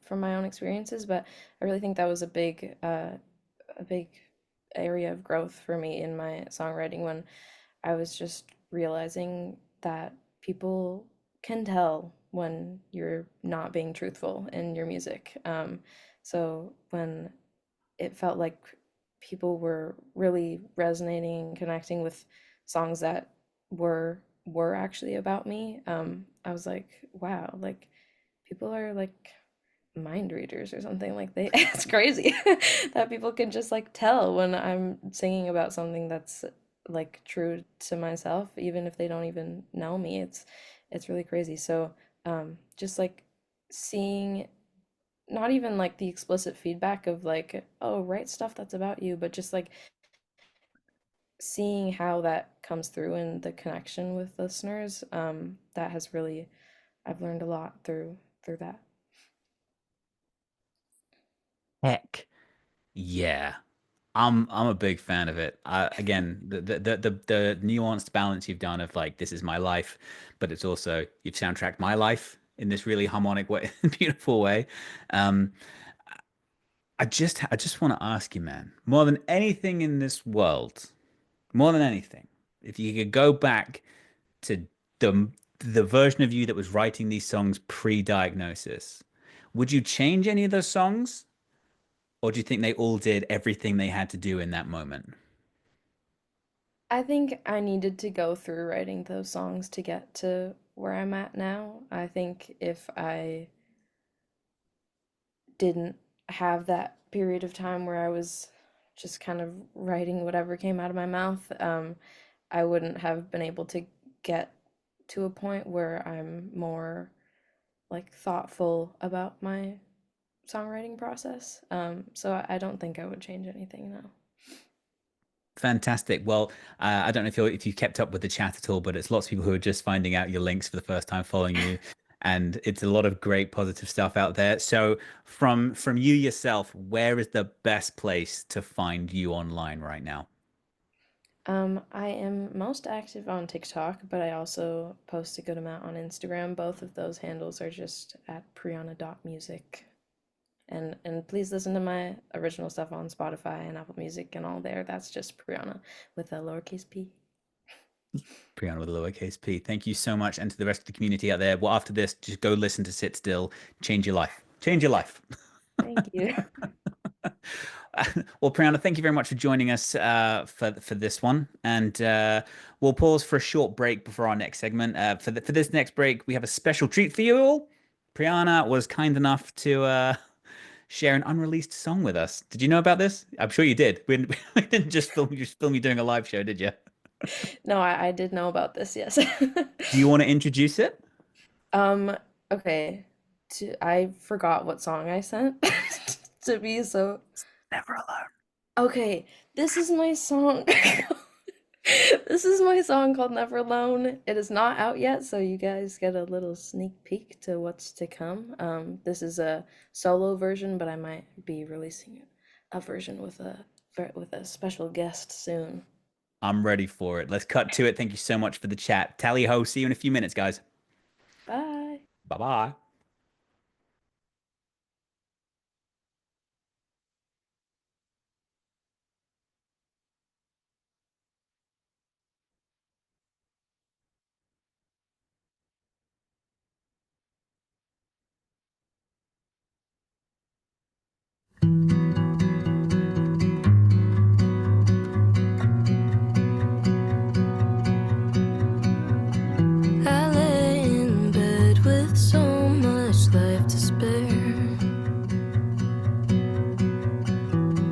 from my own experiences, but I really think that was a big area of growth for me in my songwriting when I was just realizing that people can tell when you're not being truthful in your music. So when it felt like people were really resonating and connecting with songs that were actually about me, I was like, wow, like people are like mind readers or something. Like they it's crazy that people can just like tell when I'm singing about something that's like true to myself even if they don't even know me. It's really crazy. So just like seeing not even like the explicit feedback of like, oh, write stuff that's about you, but just like seeing how that comes through in the connection with listeners, that has really I've learned a lot through that. Heck yeah. I'm a big fan of it. Again, the nuanced balance you've done of like this is my life, but it's also you've soundtracked my life in this really harmonic way, beautiful way. Um, I just want to ask you, man, more than anything in this world, more than anything, if you could go back to the the version of you that was writing these songs pre-diagnosis, would you change any of those songs, or do you think they all did everything they had to do in that moment? I think I needed to go through writing those songs to get to where I'm at now. I think if I didn't have that period of time where I was just kind of writing whatever came out of my mouth, I wouldn't have been able to get to a point where I'm more like thoughtful about my songwriting process. So I don't think I would change anything now. Fantastic. Well, I don't know if you kept up with the chat at all, but it's lots of people who are just finding out your links for the first time following you, and it's a lot of great positive stuff out there. So, from you yourself, where is the best place to find you online right now? I am most active on TikTok, but I also post a good amount on Instagram. Both of those handles are just at Priyana.music. And please listen to my original stuff on Spotify and Apple Music and all there. That's just Priyana with a lowercase p. Brianna with a lowercase p. Thank you so much, and to the rest of the community out there. Well, after this, just go listen to Sit Still. Change your life. Change your life. Thank you. Well, Priyana, thank you very much for joining us for this one, and we'll pause for a short break before our next segment. For this next break, we have a special treat for you all. Priyana was kind enough to share an unreleased song with us. Did you know about this? I'm sure you did. We didn't just film you doing a live show, did you? No, I did know about this, yes. Do you want to introduce it? Um, okay. I forgot what song I sent to be so. Never Alone. Okay, this is my song. This is my song called Never Alone. It is not out yet, so you guys get a little sneak peek to what's to come. This is a solo version, but I might be releasing a version with a special guest soon. I'm ready for it. Let's cut to it. Thank you so much for the chat. Tally ho. See you in a few minutes, guys. Bye. Bye bye. I lay in bed with so much life to spare.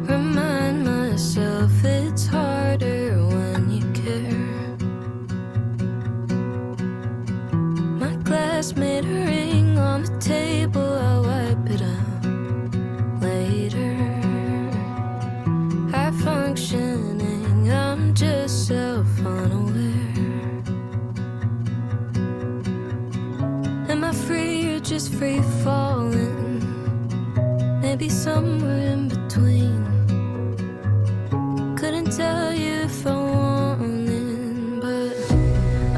Remind myself it's harder when you care. My glass made a ring on the table, I'll wipe it out later. High functioning, I'm just self-unaware. Am I free or just free falling? Maybe somewhere in between. Couldn't tell you if I wanted, but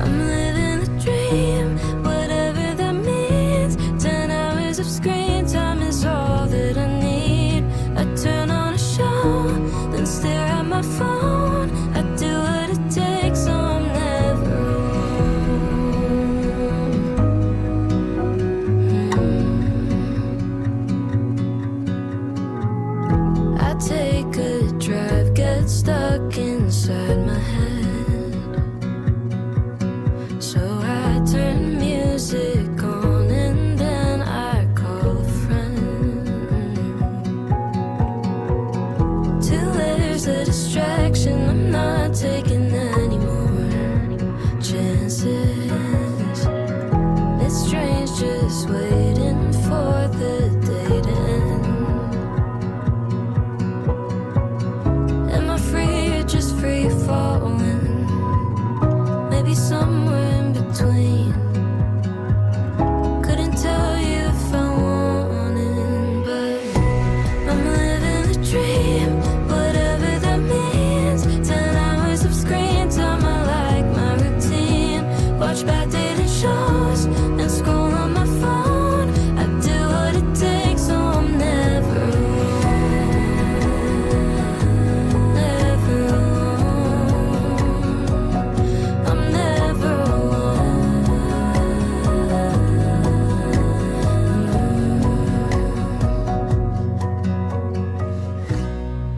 I'm living the dream, whatever that means. 10 hours of screen time is all that I need. I turn on a show, then stare at my phone. I do what it takes, so I'm never alone. I take a drive, get stuck inside my head. So I turn music on and then I call a friend. 2 layers of distraction, I'm not taking any more chances. It's strange just waiting for the day to end. Am I free or just free falling? Maybe somewhere in between. Couldn't tell you if I wanted, but I'm living the dream, whatever that means. 10 hours of screen time, I like my routine. Watch backdated shows and scroll on my phone. I do what it takes, so I'm never alone. Never alone. I'm never alone.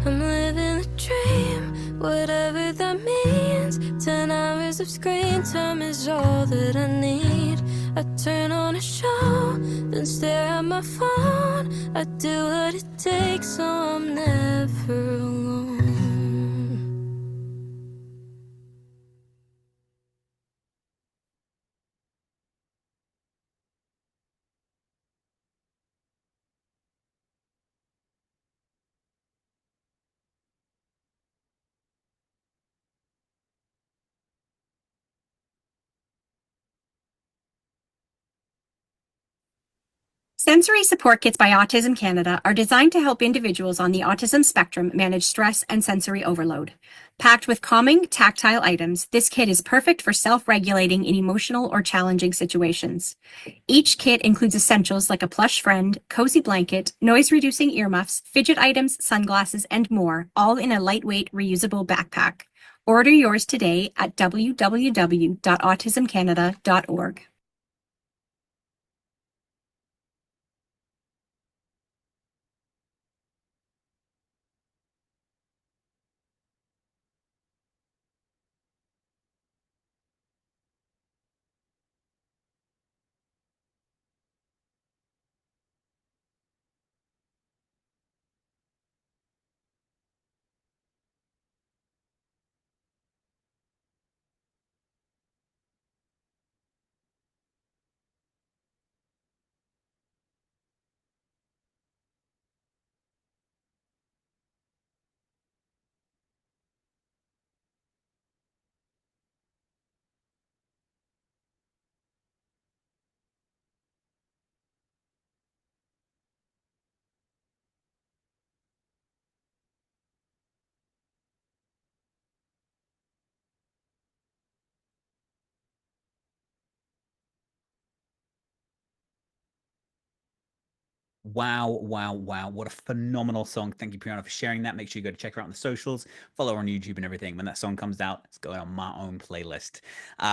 I'm living a dream, whatever that means. 10 hours of screen time is all that I need. I turn on a show, then stare at my phone. I do what it takes, so I'm never alone. Sensory support kits by Autism Canada are designed to help individuals on the autism spectrum manage stress and sensory overload. Packed with calming, tactile items, this kit is perfect for self-regulating in emotional or challenging situations. Each kit includes essentials like a plush friend, cozy blanket, noise-reducing earmuffs, fidget items, sunglasses, and more, all in a lightweight, reusable backpack. Order yours today at www.autismcanada.org. Wow, wow, wow. What a phenomenal song. Thank you, Brianna, for sharing that. Make sure you go to check her out on the socials, follow her on YouTube and everything. When that song comes out, it's going on my own playlist.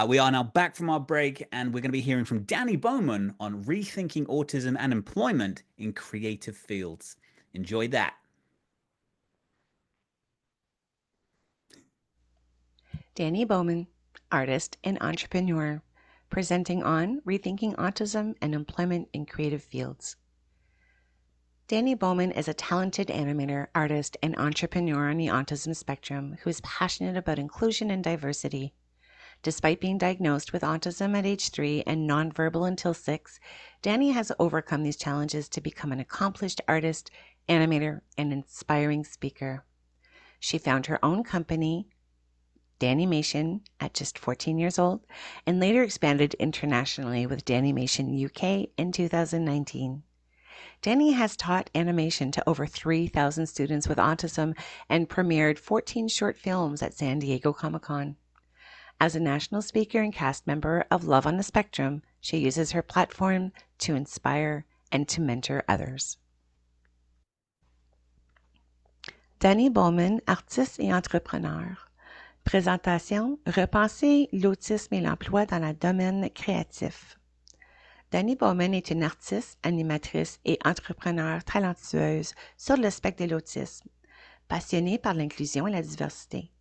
We are now back from our break, and we're going to be hearing from Danny Bowman on rethinking autism and employment in creative fields. Enjoy that. Danny Bowman, artist and entrepreneur, presenting on Rethinking Autism and Employment in Creative Fields. Danny Bowman is a talented animator, artist, and entrepreneur on the autism spectrum who is passionate about inclusion and diversity. Despite being diagnosed with autism at age 3 and nonverbal until 6, Danny has overcome these challenges to become an accomplished artist, animator, and inspiring speaker. She found her own company, Danimation, at just 14 years old, and later expanded internationally with Danimation UK in 2019. Danny has taught animation to over 3,000 students with autism and premiered 14 short films at San Diego Comic-Con. As a national speaker and cast member of Love on the Spectrum, she uses her platform to inspire and to mentor others. Danny Bowman, artiste et entrepreneur. Présentation, repenser l'autisme et l'emploi dans le domaine créatif. Danny Bowman est une artiste, animatrice et entrepreneur talentueuse sur le spectre de l'autisme, passionnée par l'inclusion et la diversité.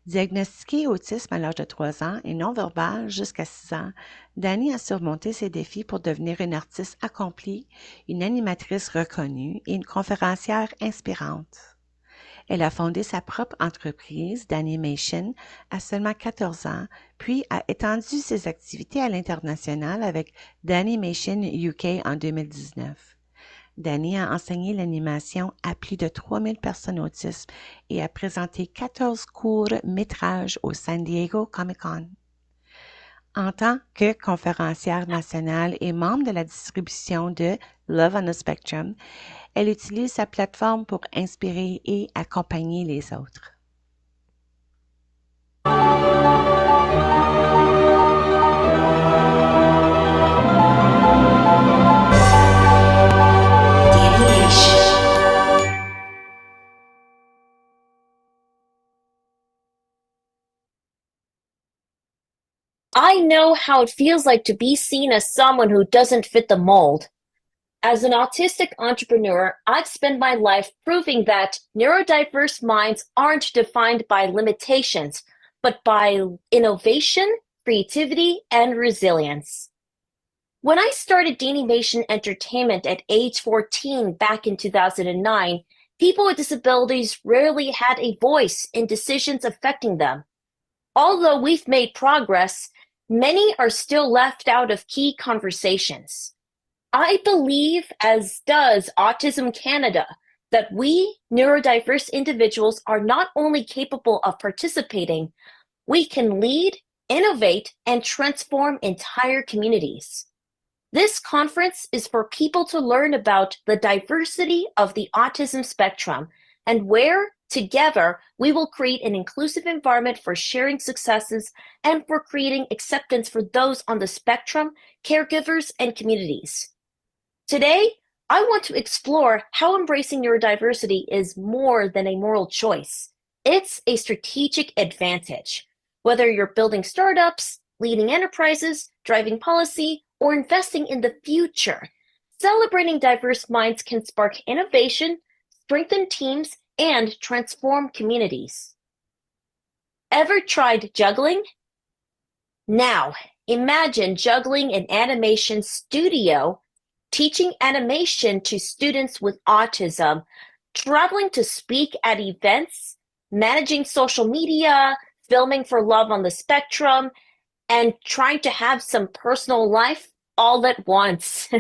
Diagnostiquée autisme à l'âge de 3 ans et non-verbale jusqu'à 6 ans, Danny a surmonté ses défis pour devenir une artiste accomplie, une animatrice reconnue et une conférencière inspirante. Elle a fondé sa propre entreprise d'animation à seulement 14 ans, puis a étendu ses activités à l'international avec Danimation UK en 2019. Danny a enseigné l'animation à plus de 3000 personnes autistes et a présenté 14 courts-métrages au San Diego Comic-Con. En tant que conférencière nationale et membre de la distribution de Love on the Spectrum, elle utilise sa plateforme pour inspirer et accompagner les autres. I know how it feels like to be seen as someone who doesn't fit the mold. As an autistic entrepreneur, I've spent my life proving that neurodiverse minds aren't defined by limitations, but by innovation, creativity, and resilience. When I started Danimation Entertainment at age 14 back in 2009, people with disabilities rarely had a voice in decisions affecting them. Although we've made progress, many are still left out of key conversations. I believe, as does Autism Canada, that we neurodiverse individuals are not only capable of participating, we can lead, innovate, and transform entire communities. This conference is for people to learn about the diversity of the autism spectrum and where, together, we will create an inclusive environment for sharing successes and for creating acceptance for those on the spectrum, caregivers, and communities. Today, I want to explore how embracing neurodiversity is more than a moral choice. It's a strategic advantage. Whether you're building startups, leading enterprises, driving policy, or investing in the future, celebrating diverse minds can spark innovation, strengthen teams, and transform communities. Ever tried juggling? Now, imagine juggling an animation studio, teaching animation to students with autism, traveling to speak at events, managing social media, filming for Love on the Spectrum, and trying to have some personal life all at once.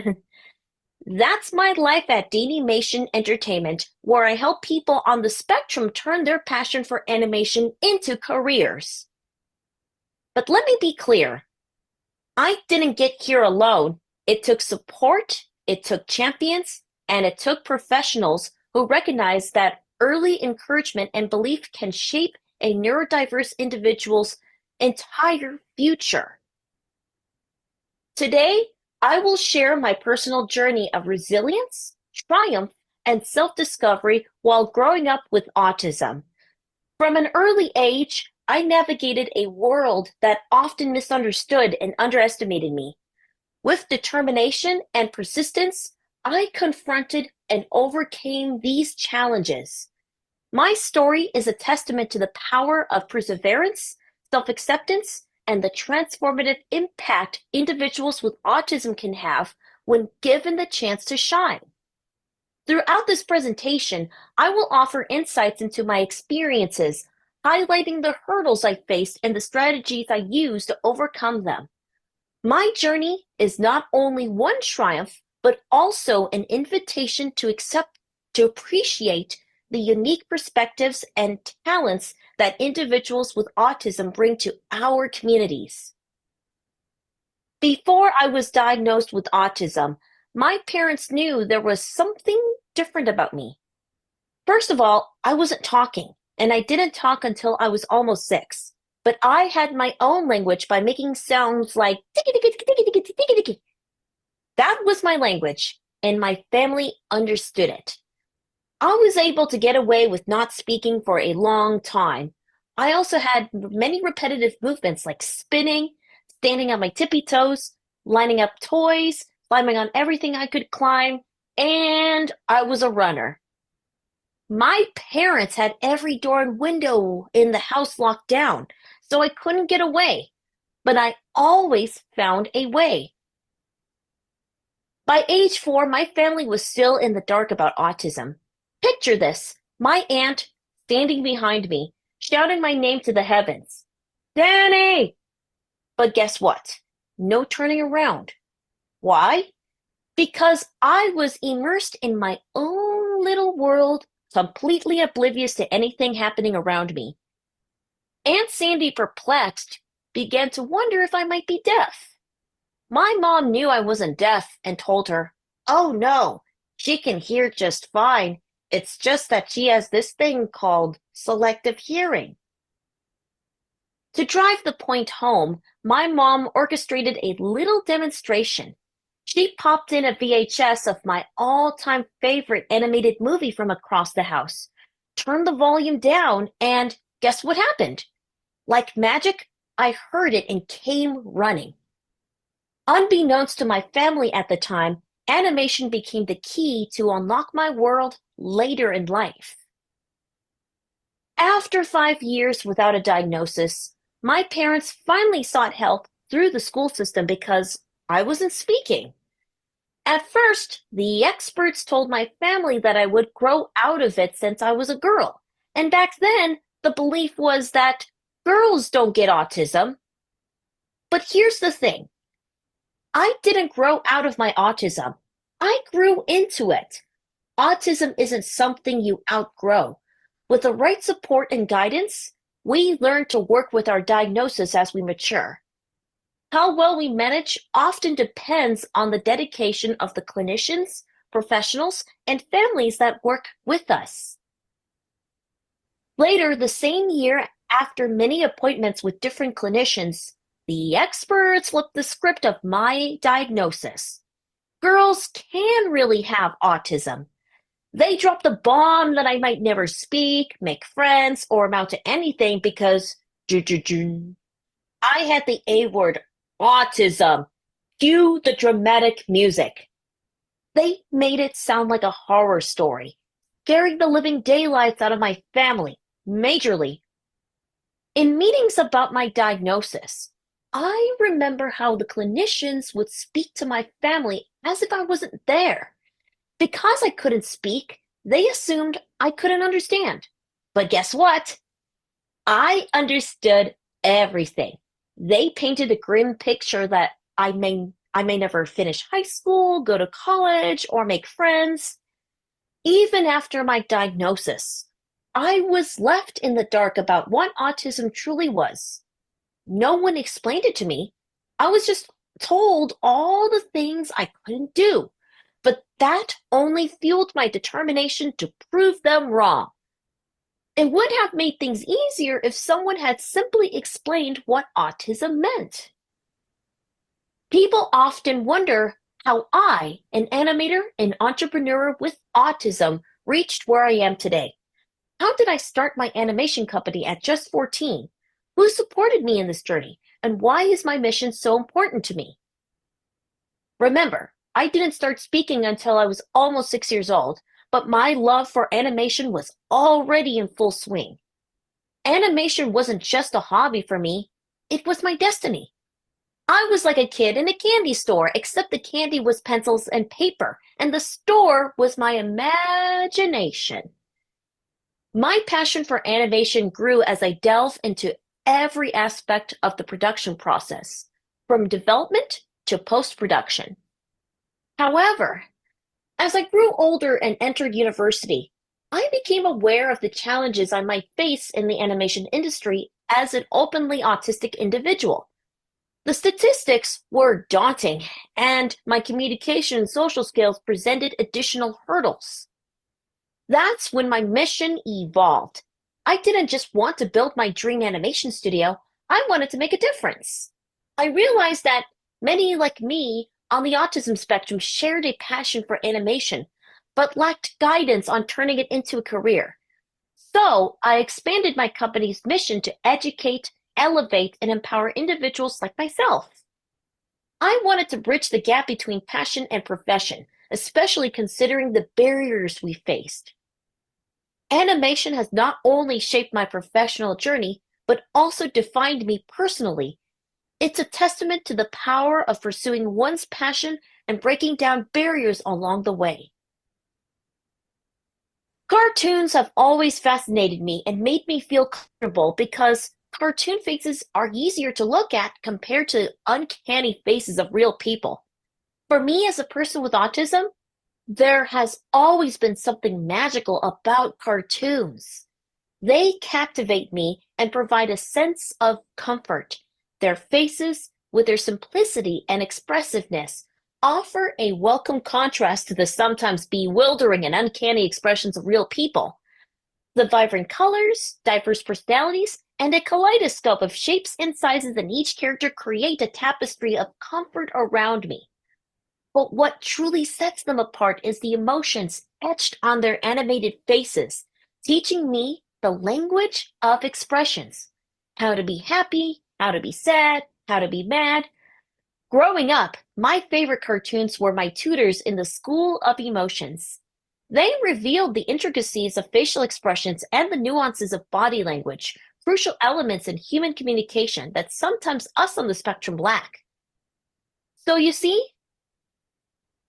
That's my life at Danimation Entertainment, where I help people on the spectrum turn their passion for animation into careers. But let me be clear, I didn't get here alone. It took support, it took champions, and it took professionals who recognize that early encouragement and belief can shape a neurodiverse individual's entire future. Today, I will share my personal journey of resilience, triumph, and self-discovery while growing up with autism. From an early age, I navigated a world that often misunderstood and underestimated me. With determination and persistence, I confronted and overcame these challenges. My story is a testament to the power of perseverance, self-acceptance, and the transformative impact individuals with autism can have when given the chance to shine. Throughout this presentation, I will offer insights into my experiences, highlighting the hurdles I faced and the strategies I used to overcome them. My journey is not only one triumph, but also an invitation to appreciate the unique perspectives and talents that individuals with autism bring to our communities. Before I was diagnosed with autism, my parents knew there was something different about me. First of all, I wasn't talking, and I didn't talk until I was almost 6. But I had my own language by making sounds like tiki tiki tiki tiki tiki tiki tiki. That was my language, and my family understood it. I was able to get away with not speaking for a long time. I also had many repetitive movements like spinning, standing on my tippy toes, lining up toys, climbing on everything I could climb, and I was a runner. My parents had every door and window in the house locked down, so I couldn't get away, but I always found a way. By age 4, my family was still in the dark about autism. Picture this, my aunt standing behind me, shouting my name to the heavens. Danny! But guess what? No turning around. Why? Because I was immersed in my own little world, completely oblivious to anything happening around me. Aunt Sandy, perplexed, began to wonder if I might be deaf. My mom knew I wasn't deaf and told her, "Oh no, she can hear just fine. It's just that she has this thing called selective hearing." To drive the point home, my mom orchestrated a little demonstration. She popped in a VHS of my all-time favorite animated movie from across the house, turned the volume down, and guess what happened? Like magic, I heard it and came running. Unbeknownst to my family at the time, animation became the key to unlock my world later in life. After 5 years without a diagnosis, my parents finally sought help through the school system because I wasn't speaking. At first, the experts told my family that I would grow out of it since I was a girl. And back then, the belief was that girls don't get autism. But here's the thing. I didn't grow out of my autism. I grew into it. Autism isn't something you outgrow. With the right support and guidance, we learn to work with our diagnosis as we mature. How well we manage often depends on the dedication of the clinicians, professionals, and families that work with us. Later, the same year, after many appointments with different clinicians, the experts flipped the script of my diagnosis. Girls can really have autism. They dropped the bomb that I might never speak, make friends, or amount to anything because I had the A word, autism. Cue the dramatic music. They made it sound like a horror story, scaring the living daylights out of my family, majorly. In meetings about my diagnosis, I remember how the clinicians would speak to my family as if I wasn't there. Because I couldn't speak, they assumed I couldn't understand. But guess what? I understood everything. They painted a grim picture that I may never finish high school, go to college, or make friends. Even after my diagnosis, I was left in the dark about what autism truly was. No one explained it to me. I was just told all the things I couldn't do. But that only fueled my determination to prove them wrong. It would have made things easier if someone had simply explained what autism meant. People often wonder how I, an animator and entrepreneur with autism, reached where I am today. How did I start my animation company at just 14? Who supported me in this journey? And why is my mission so important to me? Remember, I didn't start speaking until I was almost 6 years old, but my love for animation was already in full swing. Animation wasn't just a hobby for me, it was my destiny. I was like a kid in a candy store, except the candy was pencils and paper, and the store was my imagination. My passion for animation grew as I delved into every aspect of the production process, from development to post-production. However, as I grew older and entered university, I became aware of the challenges I might face in the animation industry as an openly autistic individual. The statistics were daunting, and my communication and social skills presented additional hurdles. That's when my mission evolved. I didn't just want to build my dream animation studio, I wanted to make a difference. I realized that many like me on the autism spectrum shared a passion for animation, but lacked guidance on turning it into a career. So I expanded my company's mission to educate, elevate, and empower individuals like myself. I wanted to bridge the gap between passion and profession, especially considering the barriers we faced. Animation has not only shaped my professional journey, but also defined me personally. It's a testament to the power of pursuing one's passion and breaking down barriers along the way. Cartoons have always fascinated me and made me feel comfortable because cartoon faces are easier to look at compared to uncanny faces of real people. For me as a person with autism, there has always been something magical about cartoons. They captivate me and provide a sense of comfort. Their faces, with their simplicity and expressiveness, offer a welcome contrast to the sometimes bewildering and uncanny expressions of real people. The vibrant colors, diverse personalities, and a kaleidoscope of shapes and sizes in each character create a tapestry of comfort around me. But what truly sets them apart is the emotions etched on their animated faces, teaching me the language of expressions. How to be happy, how to be sad, how to be mad. Growing up, my favorite cartoons were my tutors in the School of Emotions. They revealed the intricacies of facial expressions and the nuances of body language, crucial elements in human communication that sometimes us on the spectrum lack. So you see,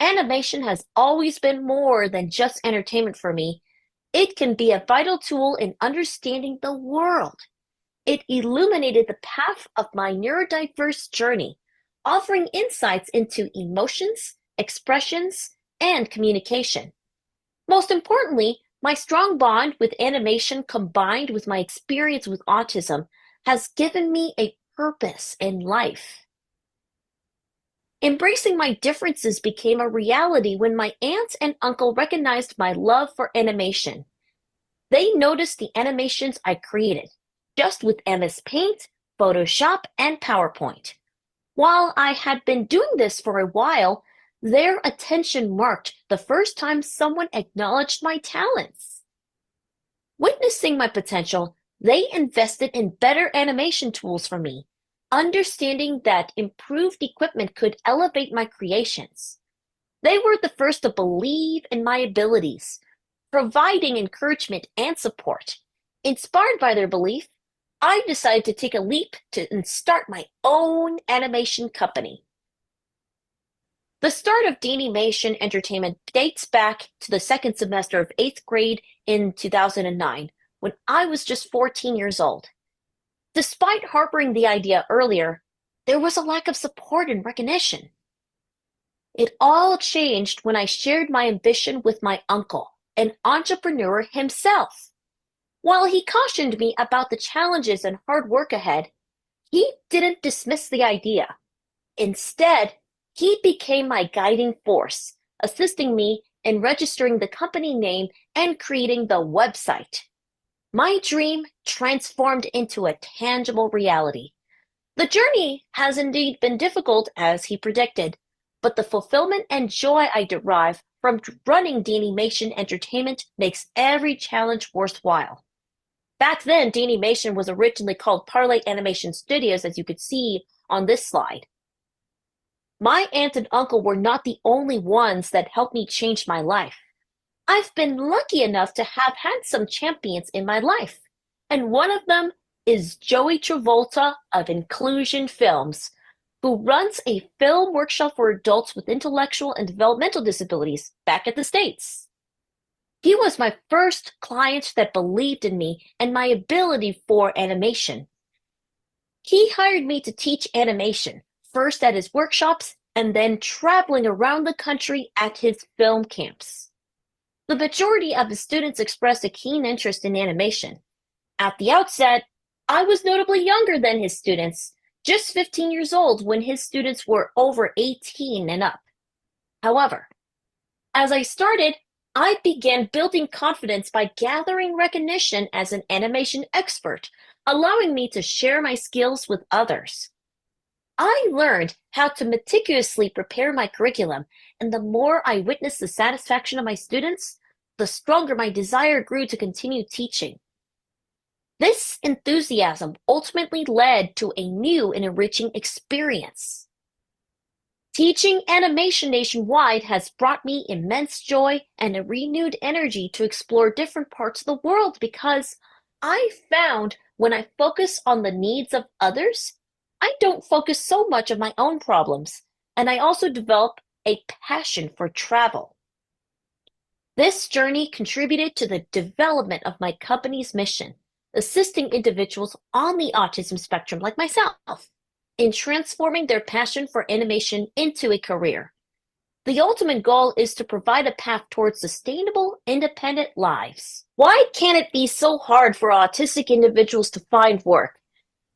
animation has always been more than just entertainment for me. It can be a vital tool in understanding the world. It illuminated the path of my neurodiverse journey, offering insights into emotions, expressions, and communication. Most importantly, my strong bond with animation combined with my experience with autism has given me a purpose in life. Embracing my differences became a reality when my aunt and uncle recognized my love for animation. They noticed the animations I created, just with MS Paint, Photoshop, and PowerPoint. While I had been doing this for a while, their attention marked the first time someone acknowledged my talents. Witnessing my potential, they invested in better animation tools for me, understanding that improved equipment could elevate my creations. They were the first to believe in my abilities, providing encouragement and support. Inspired by their belief, I decided to take a leap and start my own animation company. The start of Deanimation Entertainment dates back to the second semester of 8th grade in 2009, when I was just 14 years old. Despite harboring the idea earlier, there was a lack of support and recognition. It all changed when I shared my ambition with my uncle, an entrepreneur himself. While he cautioned me about the challenges and hard work ahead, he didn't dismiss the idea. Instead, he became my guiding force, assisting me in registering the company name and creating the website. My dream transformed into a tangible reality. The journey has indeed been difficult, as he predicted, but the fulfillment and joy I derive from running D-Animation Entertainment makes every challenge worthwhile. Back then, D-Animation was originally called Parlay Animation Studios, as you could see on this slide. My aunt and uncle were not the only ones that helped me change my life. I've been lucky enough to have had some champions in my life, and one of them is Joey Travolta of Inclusion Films, who runs a film workshop for adults with intellectual and developmental disabilities back at the States. He was my first client that believed in me and my ability for animation. He hired me to teach animation, first at his workshops and then traveling around the country at his film camps. The majority of his students expressed a keen interest in animation. At the outset, I was notably younger than his students, just 15 years old when his students were over 18 and up. However, as I started, I began building confidence by gathering recognition as an animation expert, allowing me to share my skills with others. I learned how to meticulously prepare my curriculum, and the more I witnessed the satisfaction of my students, the stronger my desire grew to continue teaching. This enthusiasm ultimately led to a new and enriching experience. Teaching animation nationwide has brought me immense joy and a renewed energy to explore different parts of the world because I found when I focus on the needs of others, I don't focus so much on my own problems, and I also develop a passion for travel. This journey contributed to the development of my company's mission, assisting individuals on the autism spectrum like myself in transforming their passion for animation into a career. The ultimate goal is to provide a path towards sustainable, independent lives. Why can it be so hard for autistic individuals to find work?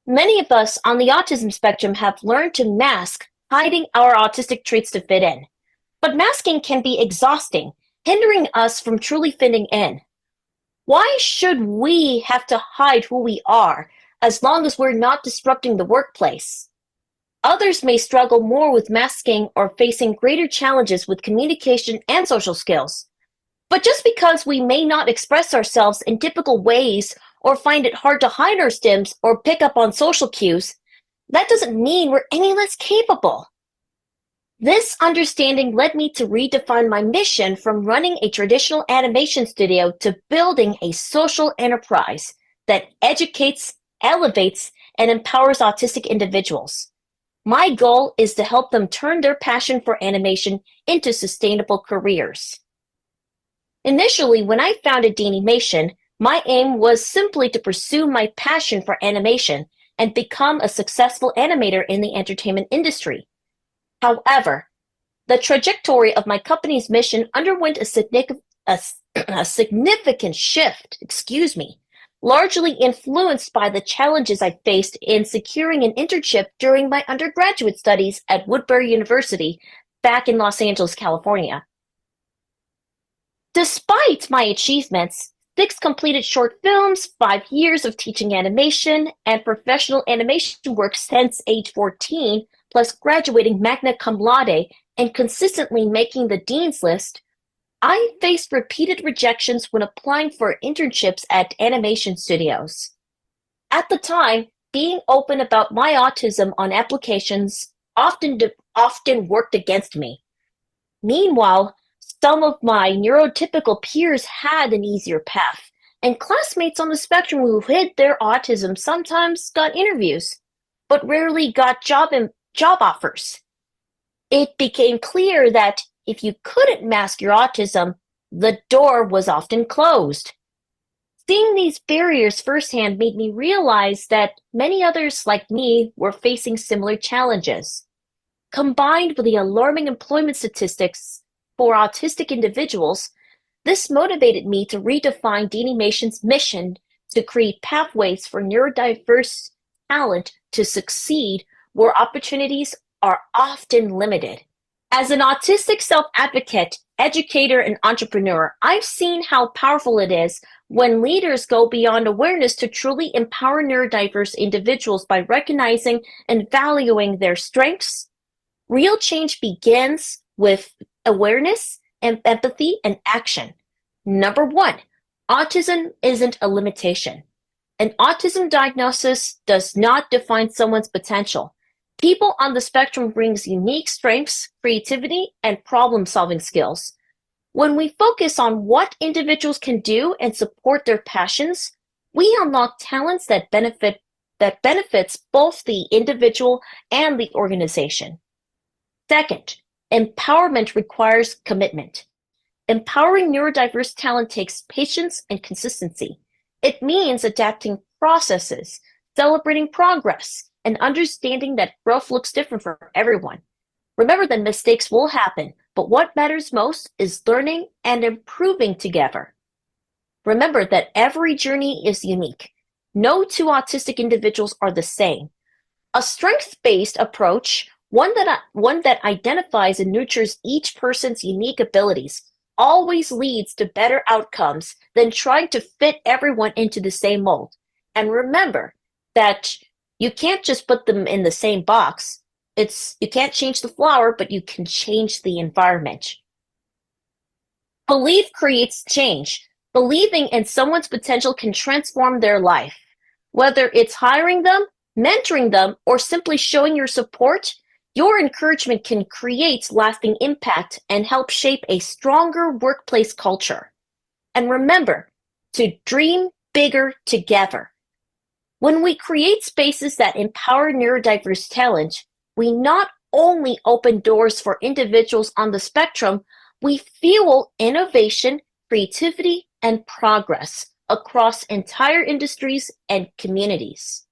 Many of us on the autism spectrum have learned to mask, hiding our autistic traits to fit in. But masking can be exhausting, hindering us from truly fitting in. Why should we have to hide who we are as long as we're not disrupting the workplace? Others may struggle more with masking or facing greater challenges with communication and social skills. But just because we may not express ourselves in typical ways or find it hard to hide our stims or pick up on social cues, that doesn't mean we're any less capable. This understanding led me to redefine my mission from running a traditional animation studio to building a social enterprise that educates, elevates, and empowers autistic individuals. My goal is to help them turn their passion for animation into sustainable careers. Initially, when I founded D-Animation, my aim was simply to pursue my passion for animation and become a successful animator in the entertainment industry. However, the trajectory of my company's mission underwent a significant shift, largely influenced by the challenges I faced in securing an internship during my undergraduate studies at Woodbury University back in Los Angeles, California. Despite my achievements, 6 completed short films, 5 years of teaching animation, and professional animation work since age 14, plus graduating magna cum laude and consistently making the dean's list, I faced repeated rejections when applying for internships at animation studios. At the time, being open about my autism on applications often worked against me. Meanwhile, some of my neurotypical peers had an easier path, and classmates on the spectrum who hid their autism sometimes got interviews, but rarely got job offers. It became clear that if you couldn't mask your autism, the door was often closed. Seeing these barriers firsthand made me realize that many others like me were facing similar challenges. Combined with the alarming employment statistics for autistic individuals, this motivated me to redefine D-Animation's mission to create pathways for neurodiverse talent to succeed where opportunities are often limited. As an autistic self-advocate, educator, and entrepreneur, I've seen how powerful it is when leaders go beyond awareness to truly empower neurodiverse individuals by recognizing and valuing their strengths. Real change begins with awareness and empathy and action. Number one, autism isn't a limitation. An autism diagnosis does not define someone's potential. People on the spectrum brings unique strengths, creativity, and problem-solving skills. When we focus on what individuals can do and support their passions, we unlock talents that benefits both the individual and the organization. Second, empowerment requires commitment. Empowering neurodiverse talent takes patience and consistency. It means adapting processes, celebrating progress, and understanding that growth looks different for everyone. Remember that mistakes will happen, but what matters most is learning and improving together. Remember that every journey is unique. No two autistic individuals are the same. A strength-based approach, one that identifies and nurtures each person's unique abilities, always leads to better outcomes than trying to fit everyone into the same mold. And remember that you can't just put them in the same box. You can't change the flower, but you can change the environment. Belief creates change. Believing in someone's potential can transform their life. Whether it's hiring them, mentoring them, or simply showing your support, your encouragement can create lasting impact and help shape a stronger workplace culture. And remember to dream bigger together. When we create spaces that empower neurodiverse talent, we not only open doors for individuals on the spectrum, we fuel innovation, creativity, and progress across entire industries and communities.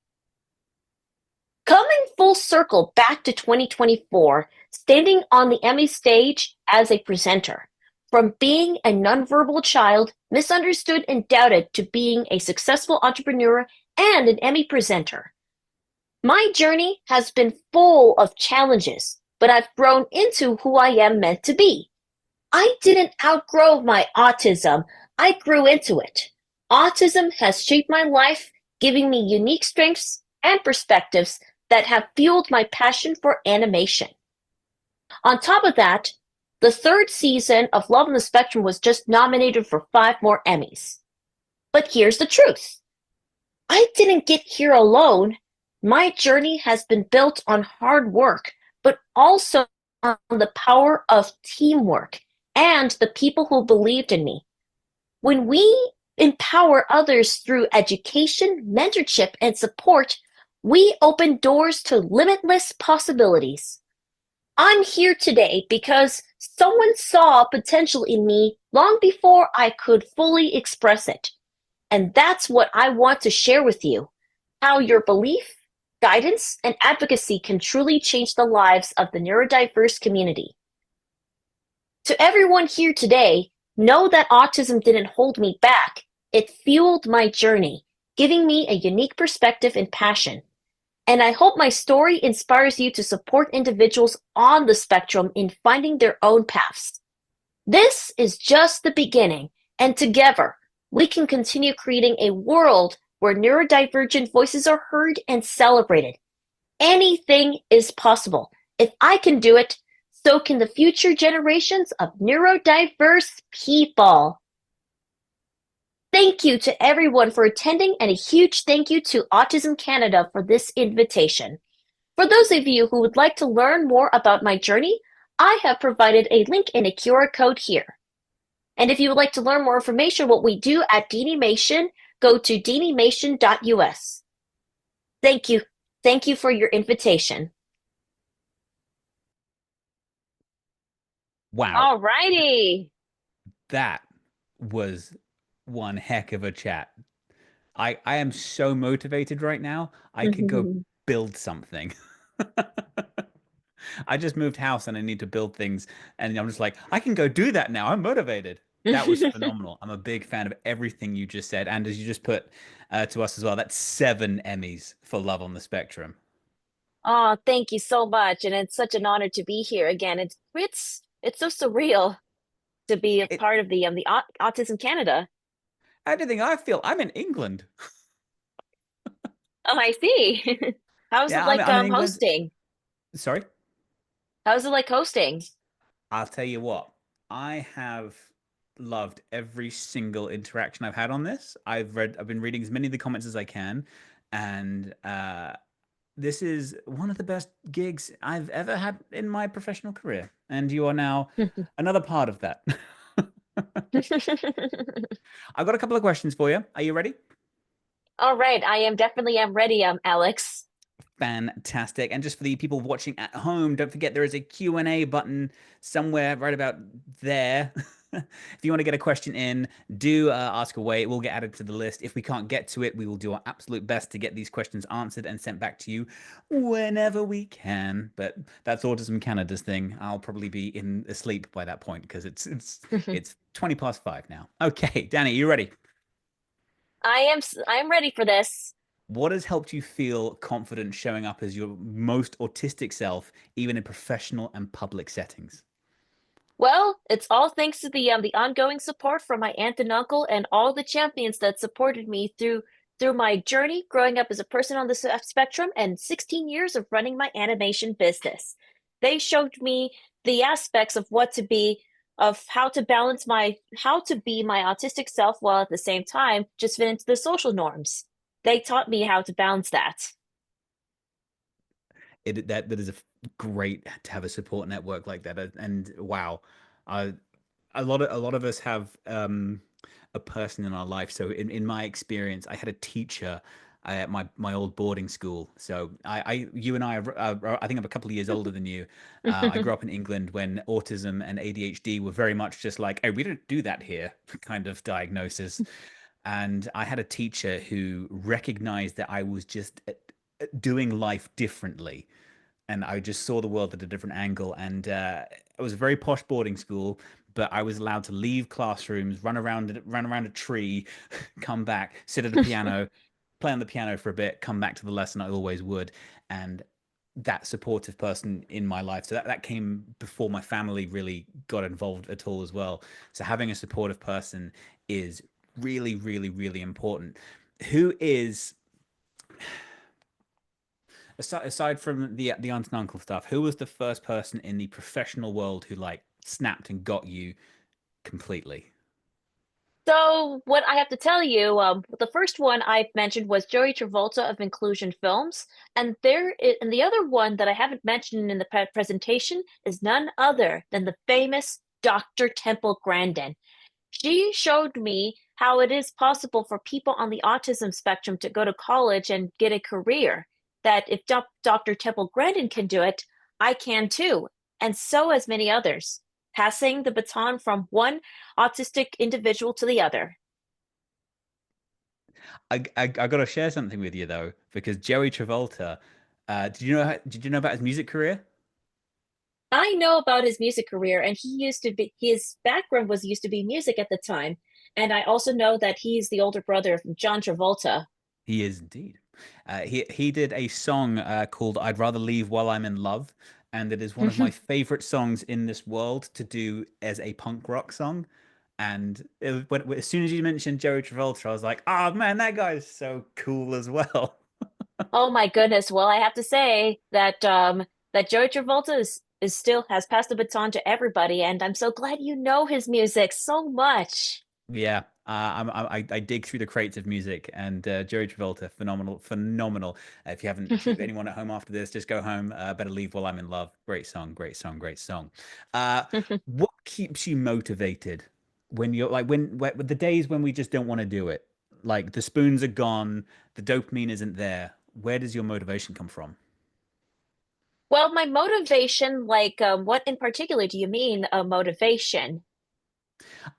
Coming full circle back to 2024, standing on the Emmy stage as a presenter, from being a nonverbal child, misunderstood and doubted, to being a successful entrepreneur and an Emmy presenter. My journey has been full of challenges, but I've grown into who I am meant to be. I didn't outgrow my autism, I grew into it. Autism has shaped my life, giving me unique strengths and perspectives that have fueled my passion for animation. On top of that, the third season of Love on the Spectrum was just nominated for 5 more Emmys. But here's the truth. I didn't get here alone. My journey has been built on hard work, but also on the power of teamwork and the people who believed in me. When we empower others through education, mentorship, and support, we open doors to limitless possibilities. I'm here today because someone saw potential in me long before I could fully express it. And that's what I want to share with you, how your belief, guidance, and advocacy can truly change the lives of the neurodiverse community. To everyone here today, know that autism didn't hold me back. It fueled my journey, giving me a unique perspective and passion. And I hope my story inspires you to support individuals on the spectrum in finding their own paths. This is just the beginning, and together, we can continue creating a world where neurodivergent voices are heard and celebrated. Anything is possible. If I can do it, so can the future generations of neurodiverse people. Thank you to everyone for attending, and a huge thank you to Autism Canada for this invitation. For those of you who would like to learn more about my journey, I have provided a link in a QR code here. And if you would like to learn more information what we do at Deanimation, go to deanimation.us. Thank you. Thank you for your invitation. Wow. Alrighty. That was one heck of a chat. I am so motivated right now. I could go build something. I just moved house and I need to build things, and I'm just like, I can go do that now. I'm motivated. That was phenomenal. I'm a big fan of everything you just said, and as you just put to us as well, that's 7 Emmys for Love on the Spectrum. Oh, thank you so much, and it's such an honor to be here again. It's so surreal to be a part of the Autism Canada. How do you think I feel? I'm in England. Oh, I see. How's it Yeah, like I'm in England. hosting? Sorry. How's it like hosting? I'll tell you what, I have loved every single interaction I've had on this. I've been reading as many of the comments as I can, and this is one of the best gigs I've ever had in my professional career. And you are now another part of that. I've got a couple of questions for you. Are you ready? All right, I am definitely am ready, Alex. Fantastic. And just for the people watching at home, don't forget there is a Q&A button somewhere right about there. If you want to get a question in, do ask away. It will get added to the list. If we can't get to it, we will do our absolute best to get these questions answered and sent back to you whenever we can. But that's Autism Canada's thing. I'll probably be asleep by that point because it's 20 past 5 now. Okay, Danny, you ready? I am ready for this. What has helped you feel confident showing up as your most autistic self, even in professional and public settings? Well, it's all thanks to the ongoing support from my aunt and uncle and all the champions that supported me through my journey growing up as a person on the spectrum and 16 years of running my animation business. They showed me the aspects of what to be, of how to balance how to be my autistic self while at the same time just fit into the social norms. They taught me how to balance that. That is great to have a support network like that. And wow, uh, a lot of us have a person in our life. So in my experience, I had a teacher at my old boarding school. So you and I think I'm a couple of years older than you. I grew up in England when autism and ADHD were very much just like, oh, we don't do that here kind of diagnosis. And I had a teacher who recognized that I was just doing life differently, and I just saw the world at a different angle. And it was a very posh boarding school, but I was allowed to leave classrooms, run around a tree, come back, sit at a piano, play on the piano for a bit, come back to the lesson. I always would. And that supportive person in my life. So that came before my family really got involved at all as well. So having a supportive person is really, really, really important. Who is aside from the aunt and uncle stuff, who was the first person in the professional world who like snapped and got you completely? So, what I have to tell you, the first one I mentioned was Joey Travolta of Inclusion Films, and and the other one that I haven't mentioned in the presentation is none other than the famous Dr. Temple Grandin. She showed me how it is possible for people on the autism spectrum to go to college and get a career. That if Dr. Temple Grandin can do it, I can too, and so as many others, passing the baton from one autistic individual to the other. I got to share something with you though, because Joey Travolta, did you know about his music career? I know about his music career, and his background was used to be music at the time. And I also know that he's the older brother of John Travolta. He is indeed. He did a song called "I'd Rather Leave While I'm in Love," and it is one of my favorite songs in this world to do as a punk rock song. And as soon as you mentioned Joey Travolta, I was like, "Oh man, that guy is so cool as well." Oh my goodness. Well, I have to say that that Joey Travolta is still has passed the baton to everybody, and I'm so glad you know his music so much. Yeah, I dig through the crates of music, and Joey Travolta, phenomenal, phenomenal. If you haven't, if anyone at home after this, just go home. Better leave while I'm in love. Great song, great song, great song. Uh, what keeps you motivated when you're like when the days when we just don't want to do it? Like the spoons are gone, the dopamine isn't there. Where does your motivation come from? Well, my motivation, like, what in particular do you mean, motivation?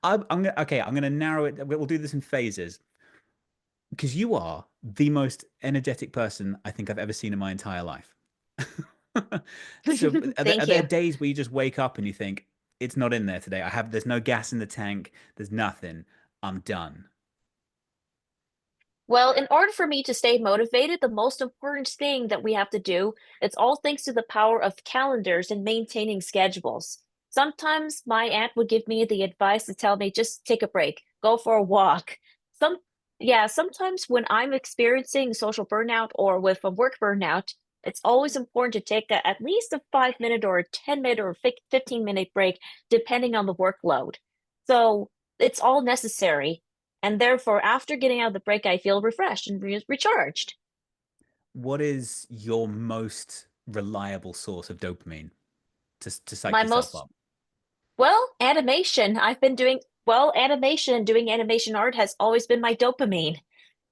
I'm gonna narrow it. We'll do this in phases because you are the most energetic person I think I've ever seen in my entire life. So are Thank there you. days where you just wake up and you think it's not in there today? There's no gas in the tank. There's nothing. I'm done. Well, in order for me to stay motivated, the most important thing that we have to do, it's all thanks to the power of calendars and maintaining schedules. Sometimes my aunt would give me the advice to tell me just take a break, go for a walk. some yeah, sometimes when I'm experiencing social burnout or with a work burnout, it's always important to take at least a 5 minute or a 10 minute or 15 minute break, depending on the workload. So it's all necessary. And therefore, after getting out of the break, I feel refreshed and recharged. What is your most reliable source of dopamine to psych My yourself most up? Well, animation. I've been doing well, animation, doing animation art has always been my dopamine.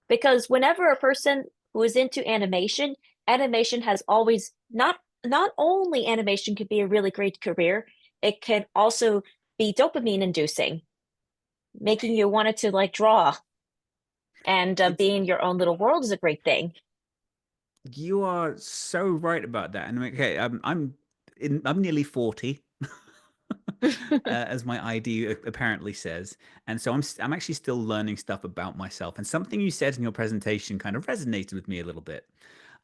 Because whenever a person who is into animation, animation has always not only animation could be a really great career, it can also be dopamine inducing, making you want to like draw and It's being your own little world is a great thing. You are so right about that. And okay, I'm nearly 40, as my ID apparently says, and so I'm actually still learning stuff about myself. And something you said in your presentation kind of resonated with me a little bit.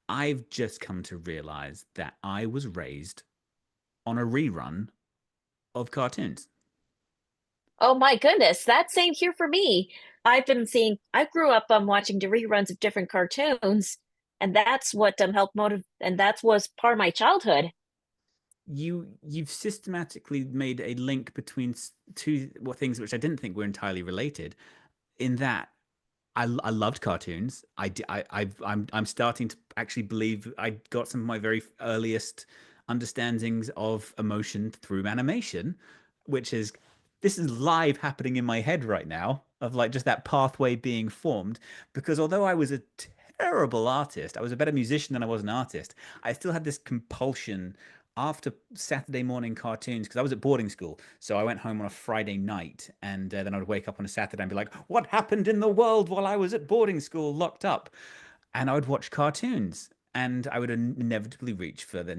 I've just come to realize that I was raised on a rerun of cartoons. Oh my goodness, that same here for me. I grew up watching the reruns of different cartoons, and that's what helped motivate, and that was part of my childhood. You've systematically made a link between two things which I didn't think were entirely related. In that I loved cartoons. I'm starting to actually believe I got some of my very earliest understandings of emotion through animation, which is this is live happening in my head right now of like just that pathway being formed. Because although I was a terrible artist, I was a better musician than I was an artist. I still had this compulsion after Saturday morning cartoons because I was at boarding school. So I went home on a Friday night and then I would wake up on a Saturday and be like, what happened in the world while I was at boarding school locked up? And I would watch cartoons and I would inevitably reach for the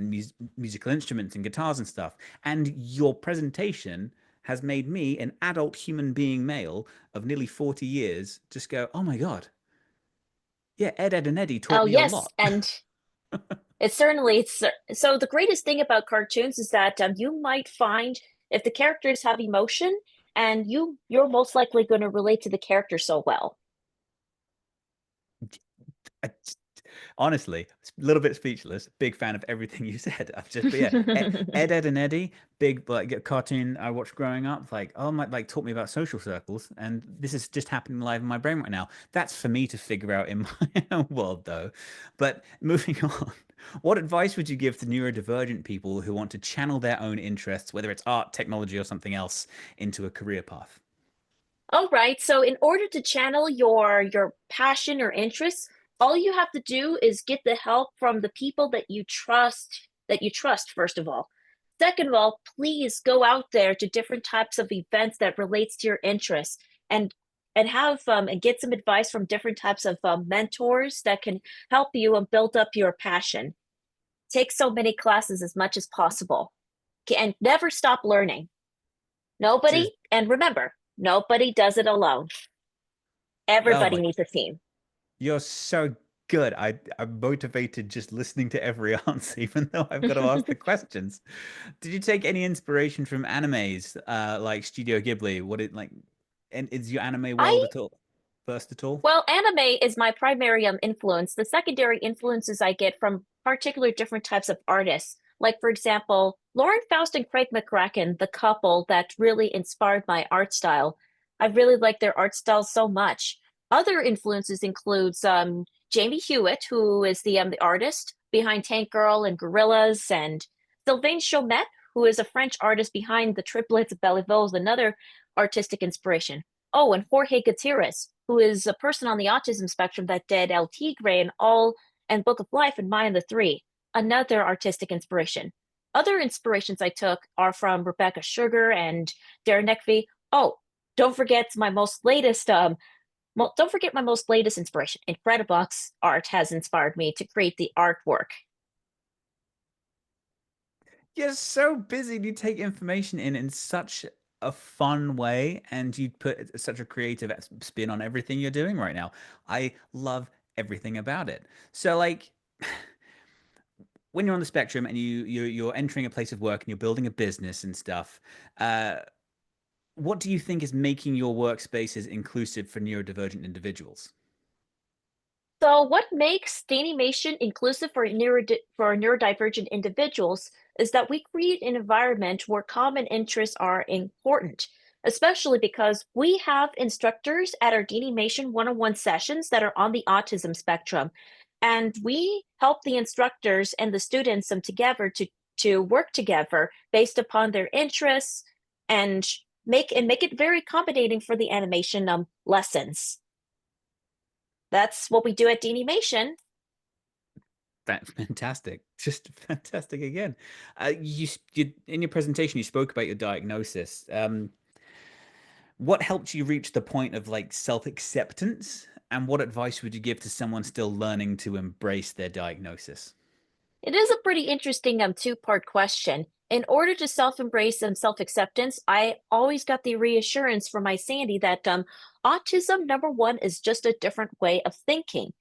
musical instruments and guitars and stuff. And your presentation has made me, an adult human being male of nearly 40 years, just go, oh my God. Yeah, Ed, and Eddie taught Oh me a yes, lot. and it's so the greatest thing about cartoons is that you might find if the characters have emotion and you're most likely going to relate to the character so well. I, honestly, a little bit speechless. Big fan of everything you said. But yeah, Ed, and Eddie, big like cartoon I watched growing up. Like, oh my, like taught me about social circles, and this is just happening live in my brain right now. That's for me to figure out in my own world, though. But moving on, what advice would you give to neurodivergent people who want to channel their own interests, whether it's art, technology, or something else, into a career path? All right, so in order to channel your passion or interests, all you have to do is get the help from the people that you trust first of all. Second of all, please go out there to different types of events that relates to your interests and have and get some advice from different types of mentors that can help you and build up your passion. Take so many classes as much as possible and never stop learning. Just And remember, nobody does it alone. oh Everybody my, needs a team. you're so good. I'm motivated just listening to every answer, even though I've got to ask the questions. Did you take any inspiration from animes, like Studio Ghibli? What it like, and is your anime world I at all first at all? Well, anime is my primary influence. The secondary influences I get from particular different types of artists. Like, for example, Lauren Faust and Craig McCracken, the couple that really inspired my art style. I really like their art style so much. Other influences includes Jamie Hewitt, who is the artist behind Tank Girl and Gorillas, and Sylvain Chomet, who is a French artist behind the Triplets of Belleville, is another artistic inspiration. Oh, and Jorge Gutierrez, who is a person on the autism spectrum that did El Tigre and Book of Life and Maya and the Three, another artistic inspiration. Other inspirations I took are from Rebecca Sugar and Darren Neckvey. Oh, don't forget my most latest don't forget my most latest inspiration. Incredibox art has inspired me to create the artwork. You're so busy and you take information in such a fun way and you put such a creative spin on everything you're doing right now. I love everything about it. So like when you're on the spectrum and you're entering a place of work and you're building a business and stuff, uh what do you think is making your workspaces inclusive for neurodivergent individuals? So, what makes Danimation inclusive for neurodivergent individuals is that we create an environment where common interests are important, especially because we have instructors at our Danimation one-on-one sessions that are on the autism spectrum, and we help the instructors and the students together to work together based upon their interests and make it very accommodating for the animation lessons. That's what we do at Danimation. Fantastic. Just fantastic again. You in your presentation, you spoke about your diagnosis. What helped you reach the point of like self-acceptance? And what advice would you give to someone still learning to embrace their diagnosis? It is a pretty interesting two-part question. In order to self-embrace and self-acceptance, I always got the reassurance from my Sandy that autism, number one, is just a different way of thinking.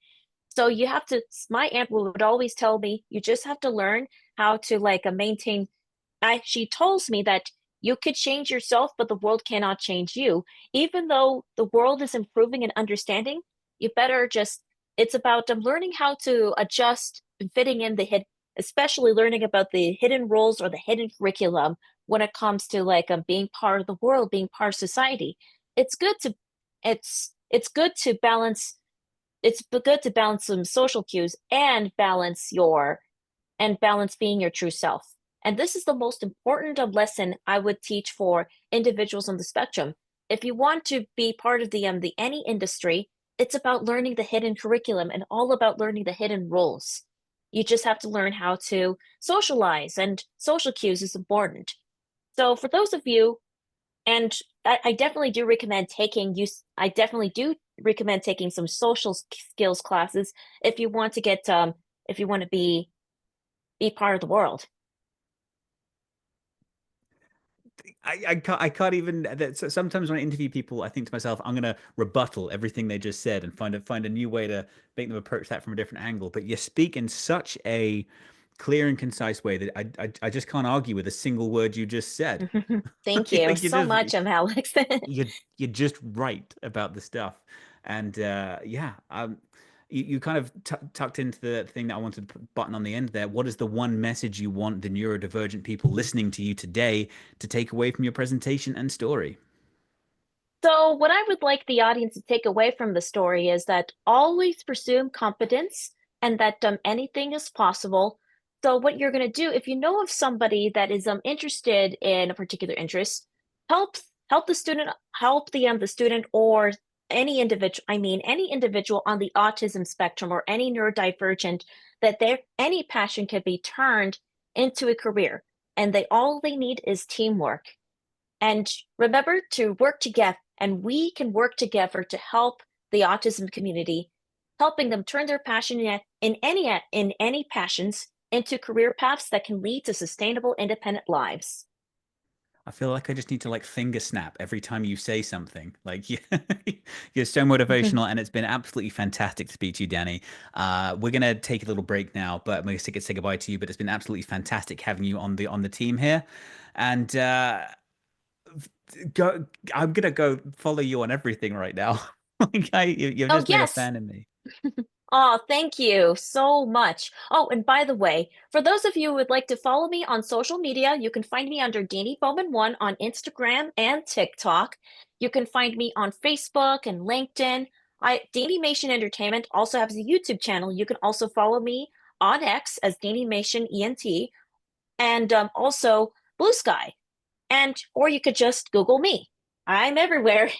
So you have to, my aunt would always tell me, you just have to learn how to like maintain. She tells me that you could change yourself, but the world cannot change you. Even though the world is improving and understanding, you better just, it's about learning how to adjust and fitting in the hit, especially learning about the hidden roles or the hidden curriculum when it comes to like being part of the world, being part of society. It's good to, it's good to balance it's good to balance some social cues and balance being your true self. And this is the most important lesson I would teach for individuals on the spectrum. If you want to be part of the any industry, it's about learning the hidden curriculum and all about learning the hidden roles. You just have to learn how to socialize, and social cues is important. So for those of you, and I definitely do recommend I definitely do recommend taking some social skills classes if you want to get if you want to be part of the world. I can't even sometimes when I interview people, I think to myself, I'm gonna rebuttal everything they just said and find a new way to make them approach that from a different angle. But you speak in such a clear and concise way that I just can't argue with a single word you just said. Thank you Like so much, Alex. you're just right about the stuff. And yeah, you kind of tucked into the thing that I wanted to put button on the end there. What is the one message you want the neurodivergent people listening to you today to take away from your presentation and story? So, what I would like the audience to take away from the story is that always pursue competence and that anything is possible. So, what you're going to do, if you know of somebody that is interested in a particular interest, help help the student or any individual on the autism spectrum or any neurodivergent that their any passion can be turned into a career, and they need is teamwork. And remember to work together, and we can work together to help the autism community, helping them turn their in any passions into career paths that can lead to sustainable, independent lives. I feel like I just need to like finger snap every time you say something. Like you're so motivational, and it's been absolutely fantastic to speak to you, Danny. We're gonna take a little break now, but I'm gonna say goodbye to you. But it's been absolutely fantastic having you on the team here, and go. I'm gonna go follow you on everything right now. Like you've Oh, just made a yes. fan of me. Oh, thank you so much. Oh, and by the way, for those of you who would like to follow me on social media, you can find me under Danny Bowman1 on Instagram and TikTok. You can find me on Facebook and LinkedIn. Danimation Entertainment also has a YouTube channel. You can also follow me on X as Danimation ENT and also Blue Sky. Or you could just Google me. I'm everywhere.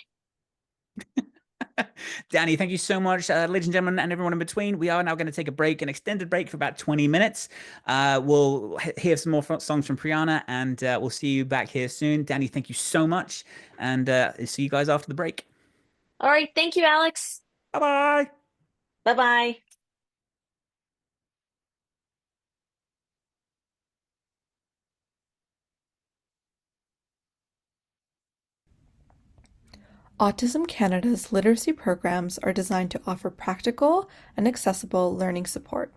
Danny, thank you so much. Ladies and gentlemen, and everyone in between, we are now going to take a break, an extended break for about 20 minutes. We'll hear some more songs from Priyana, and we'll see you back here soon. Danny, thank you so much, and see you guys after the break. All right. Thank you, Alex. Bye-bye. Bye-bye. Autism Canada's literacy programs are designed to offer practical and accessible learning support.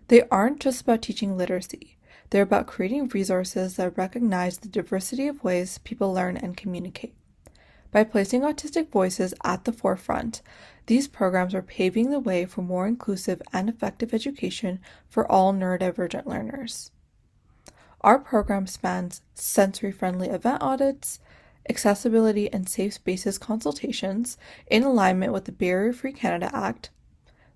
They aren't just about teaching literacy, they're about creating resources that recognize the diversity of ways people learn and communicate. By placing autistic voices at the forefront, these programs are paving the way for more inclusive and effective education for all neurodivergent learners. Our program spans sensory-friendly event audits, accessibility and safe spaces consultations in alignment with the Barrier-Free Canada Act,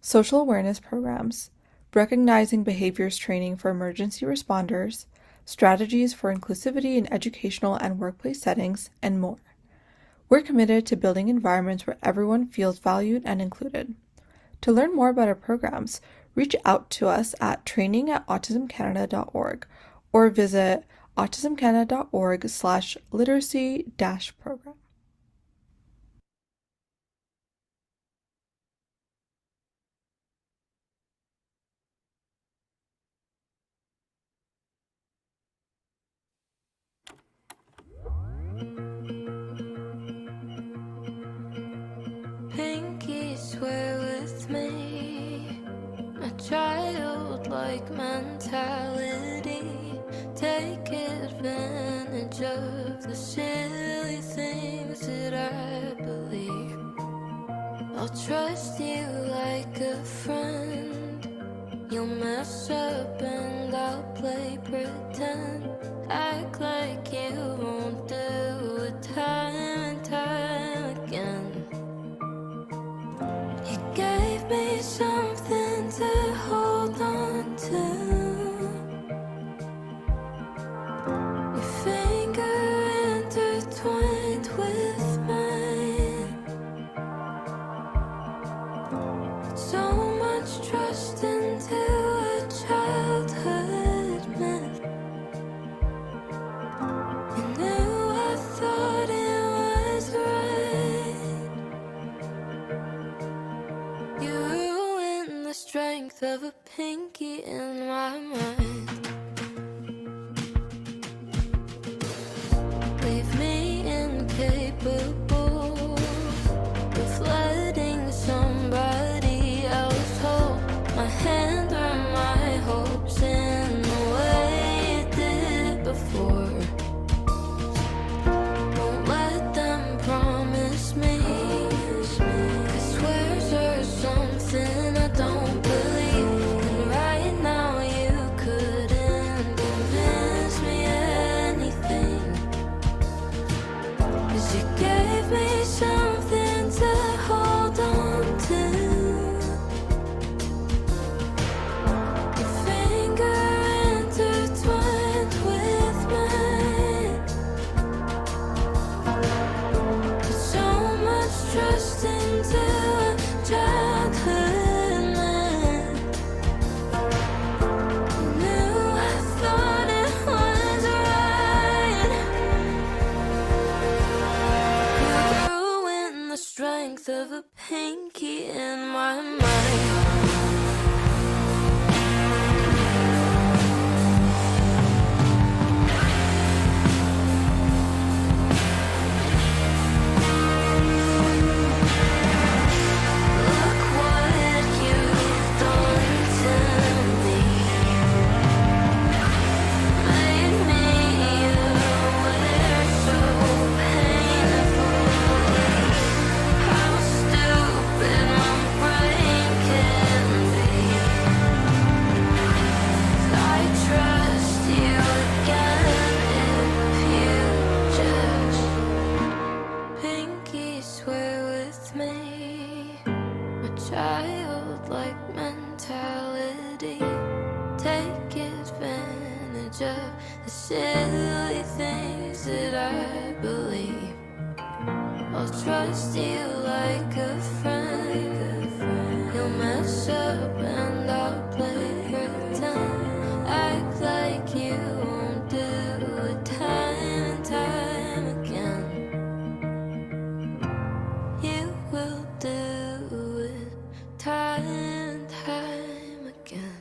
social awareness programs, recognizing behaviors training for emergency responders, strategies for inclusivity in educational and workplace settings, and more. We're committed to building environments where everyone feels valued and included. To learn more about our programs, reach out to us at training@autismcanada.org or visit autismcanada.org/literacy-program. Pinky, swear with me, a childlike mentality. Take advantage of the silly things that I believe. I'll trust you like a friend. You'll mess up and I'll play pretend. Act like you won't do it time and time again. You gave me something to hold on to. Your finger intertwined with mine. So much trust into a childhood myth. You knew I thought it was right. You ruined the strength of a pinky in my mind. Leave me incapable of letting somebody else hold my hand or my hopes in the way it did before. Won't let them promise me, 'cause swears are something I don't believe. And right now you couldn't convince me anything, 'cause you gave me something to hold on to. Your finger intertwined with mine. Put so much trust into a childhood man. You knew I thought it was right. You ruined the strength of a pinky in my mind. Look what you've done to me. Made me aware so painfully how stupid my brain can be. I trust you again if you judge. Pinky, swear with me, a childlike mentality. Take advantage of the silly things that I believe. I'll trust you like a friend. You'll mess up and I'll play pretend. Act like you won't do it time and time again. You will do it time and time again.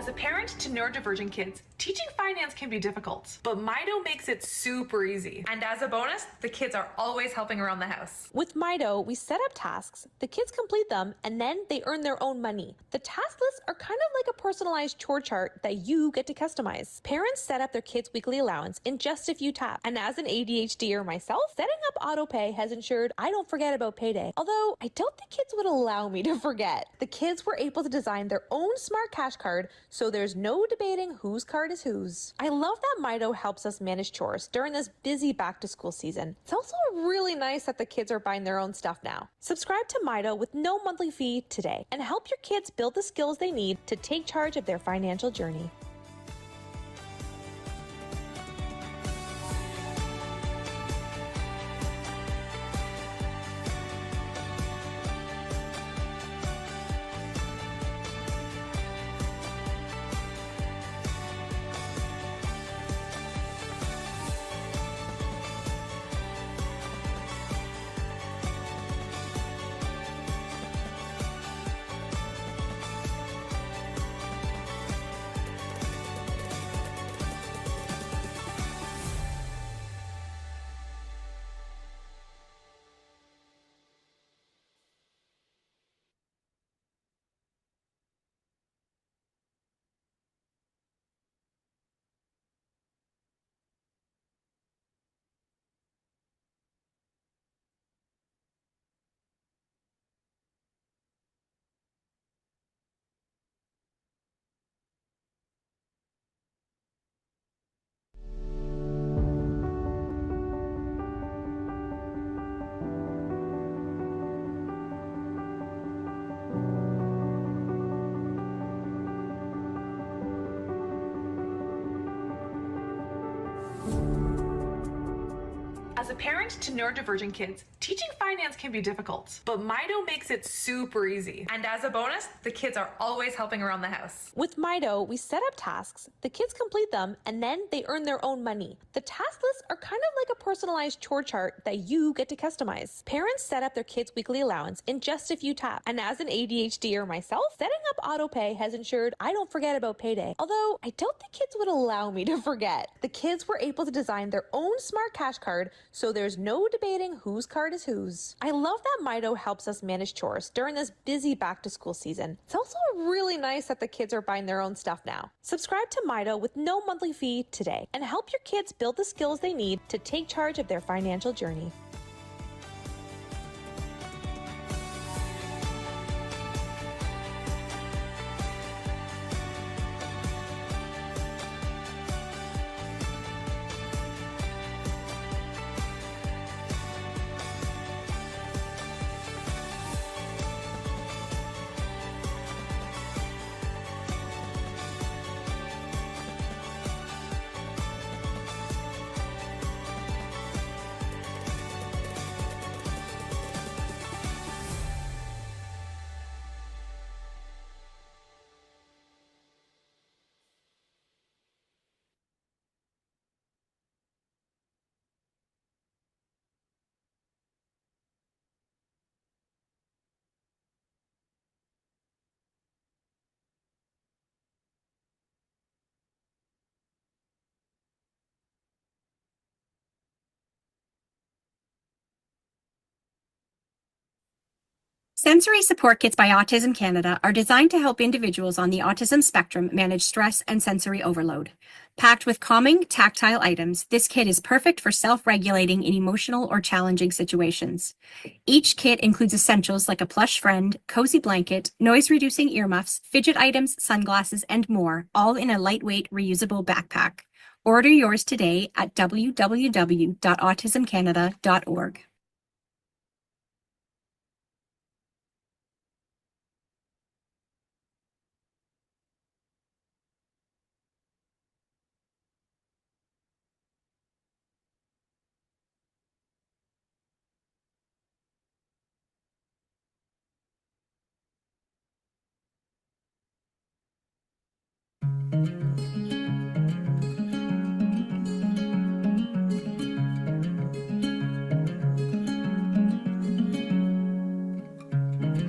As a parent to neurodivergent kids, teaching finance can be difficult, but Mido makes it super easy. And as a bonus, the kids are always helping around the house. With Mido, we set up tasks, the kids complete them, and then they earn their own money. The task lists are kind of like a personalized chore chart that you get to customize. Parents set up their kids' weekly allowance in just a few taps. And as an ADHDer myself, setting up autopay has ensured I don't forget about payday. Although I don't think kids would allow me to forget. The kids were able to design their own smart cash card, so there's no debating whose card is whose. I love that Mido helps us manage chores during this busy back to school season. It's also really nice that the kids are buying their own stuff now. Subscribe to Mido with no monthly fee today and help your kids build the skills they need to take charge of their financial journey. As a parent to neurodivergent kids, teaching finance can be difficult, but Mido makes it super easy. And as a bonus, the kids are always helping around the house. With Mido, we set up tasks, the kids complete them, and then they earn their own money. The task lists are kind of like a personalized chore chart that you get to customize. Parents set up their kids' weekly allowance in just a few taps. And as an ADHDer myself, setting up autopay has ensured I don't forget about payday. Although I don't think kids would allow me to forget. The kids were able to design their own smart cash card, so there's no debating whose card is whose. I love that Mido helps us manage chores during this busy back to school season. It's also really nice that the kids are buying their own stuff now. Subscribe to Mido with no monthly fee today and help your kids build the skills they need to take charge of their financial journey. Sensory support kits by Autism Canada are designed to help individuals on the autism spectrum manage stress and sensory overload. Packed with calming, tactile items, this kit is perfect for self-regulating in emotional or challenging situations. Each kit includes essentials like a plush friend, cozy blanket, noise-reducing earmuffs, fidget items, sunglasses, and more, all in a lightweight, reusable backpack. Order yours today at www.autismcanada.org.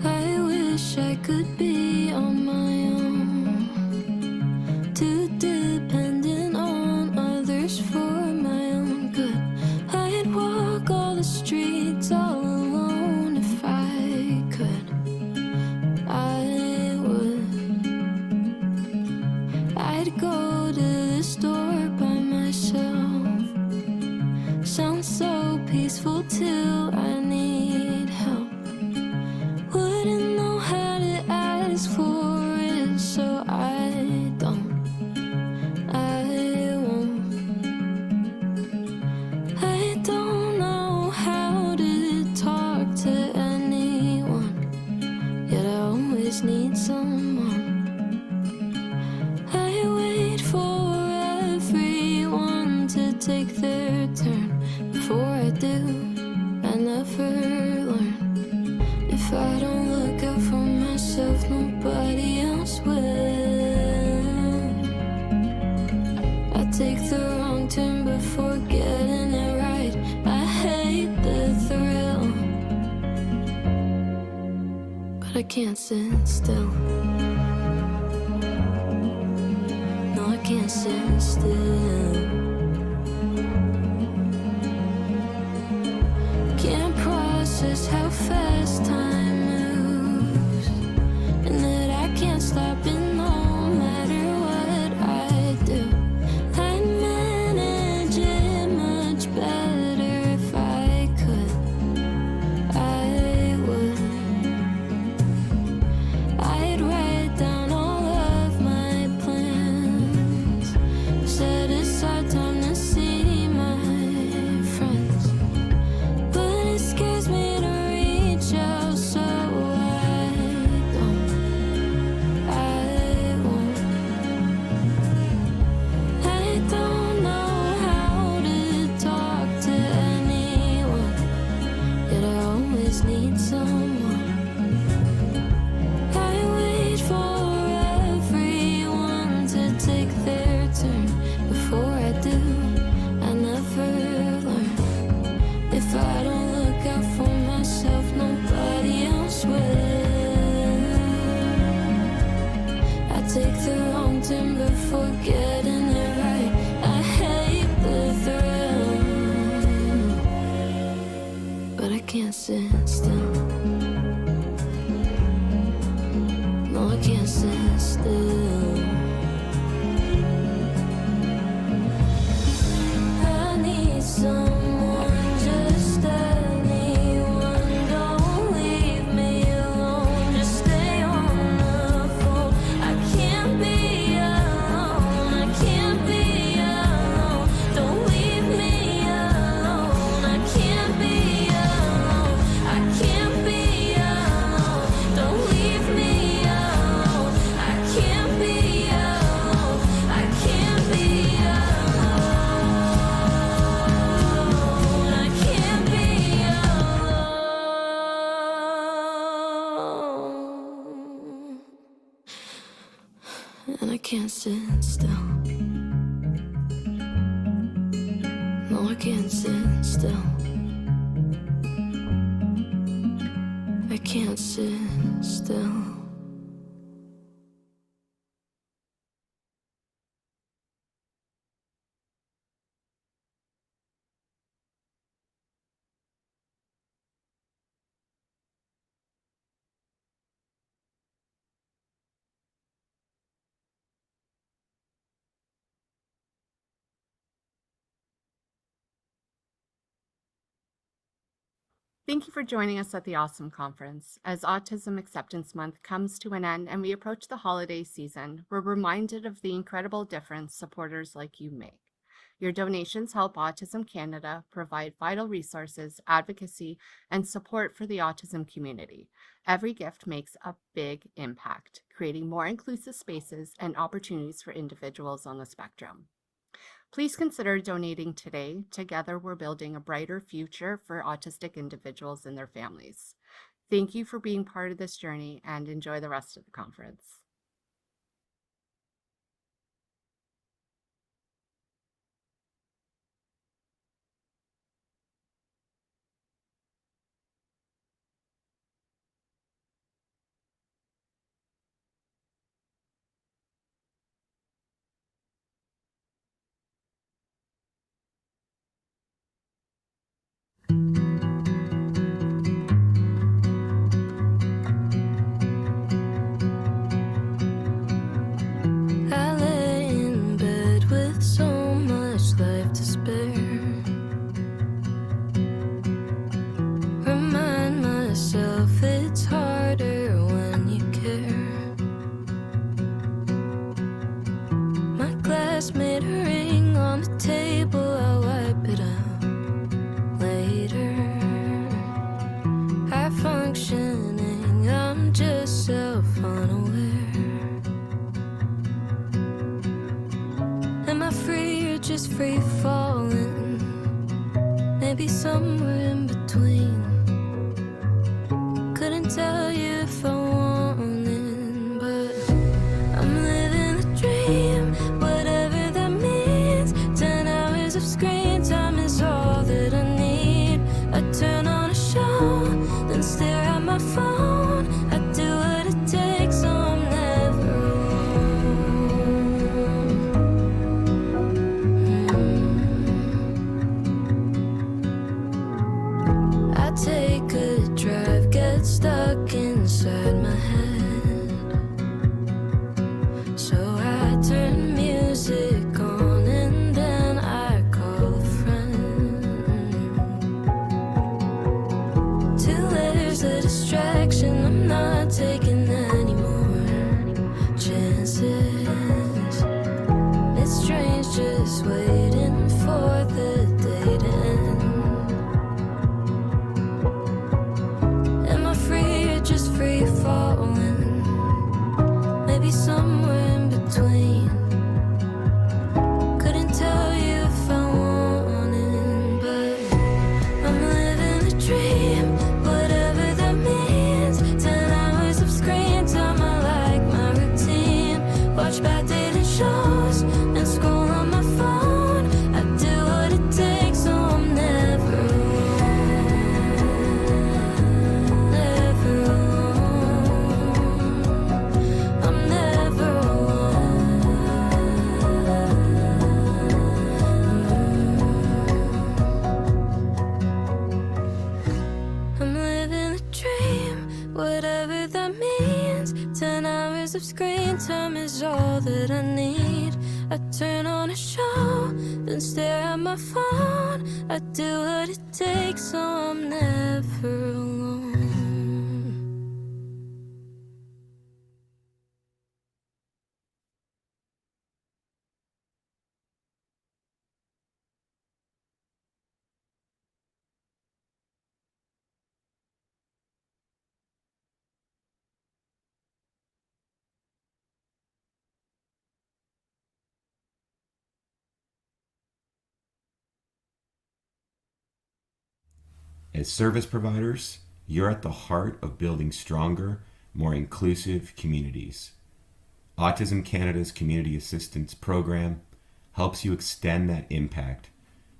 I wish I could be on my own. sounds so peaceful till I need help. Wouldn't know how to ask for it, so I don't. I won't. I don't know how to talk to anyone, yet I always need someone. I wait for everyone to take their turn. Before I do, I never learn. If I don't look out for myself, nobody else will. I take the wrong turn before getting it right. I hate the thrill, but I can't sit still. No, I can't sit still. Can't process how fast time moves, and that I can't stop it no matter what I do. I'd manage it much better if I could. I would. I'd write down all of my plans, set aside time to see my friends. But it scares me to reach out, so I don't. I won't. I don't know how to talk to anyone, yet I always need someone. I wait for everyone to take their turn. Before I do, I never learn. If I don't look out for myself, nobody else will. I take the wrong turn before getting it right. I hate the thrill, but I can't sit still. No, I can't sit still. I need someone, just anyone. Don't leave me alone, just stay on the phone. I can't be alone, I can't be alone. Don't leave me alone, I can't be alone. I can't be alone, don't leave me alone. I can't be alone, I can't be alone. I can't be alone. And I can't sit still. No, I can't sit still. I can't sit still. Thank you for joining us at the Awesome Conference. As Autism Acceptance Month comes to an end and we approach the holiday season, we're reminded of the incredible difference supporters like you make. Your donations help Autism Canada provide vital resources, advocacy, and support for the autism community. Every gift makes a big impact, creating more inclusive spaces and opportunities for individuals on the spectrum. Please consider donating today. Together, we're building a brighter future for autistic individuals and their families. Thank you for being part of this journey and enjoy the rest of the conference. free falling, maybe somewhere in between. Couldn't tell you if I wanted, but I'm living the dream, whatever that means. 10 hours of screen time is all that I need. I turn on a show, then stare at my phone. I do what it takes, so I'm never alone. I take a drive, get stuck inside my head, so I turn music on and then I call a friend. 2 layers of distraction, I'm not taking any more chances. It's strange just waiting for the day to end. Am I free or just free falling? Maybe somewhere in between. Couldn't tell you if I wanted, but I'm living the dream, whatever that means. 10 hours of screen time, I like my routine. Watch backdated shows and scroll on my phone. I do what it takes, so I'm never alone. Never alone. I'm never alone. I'm living a dream, whatever that means. 10 hours of screen time is all that I need. I turn on a show, then stare at my phone. I do what it takes, so I'm never alone. As service providers, you're at the heart of building stronger, more inclusive communities. Autism Canada's Community Assistance Program helps you extend that impact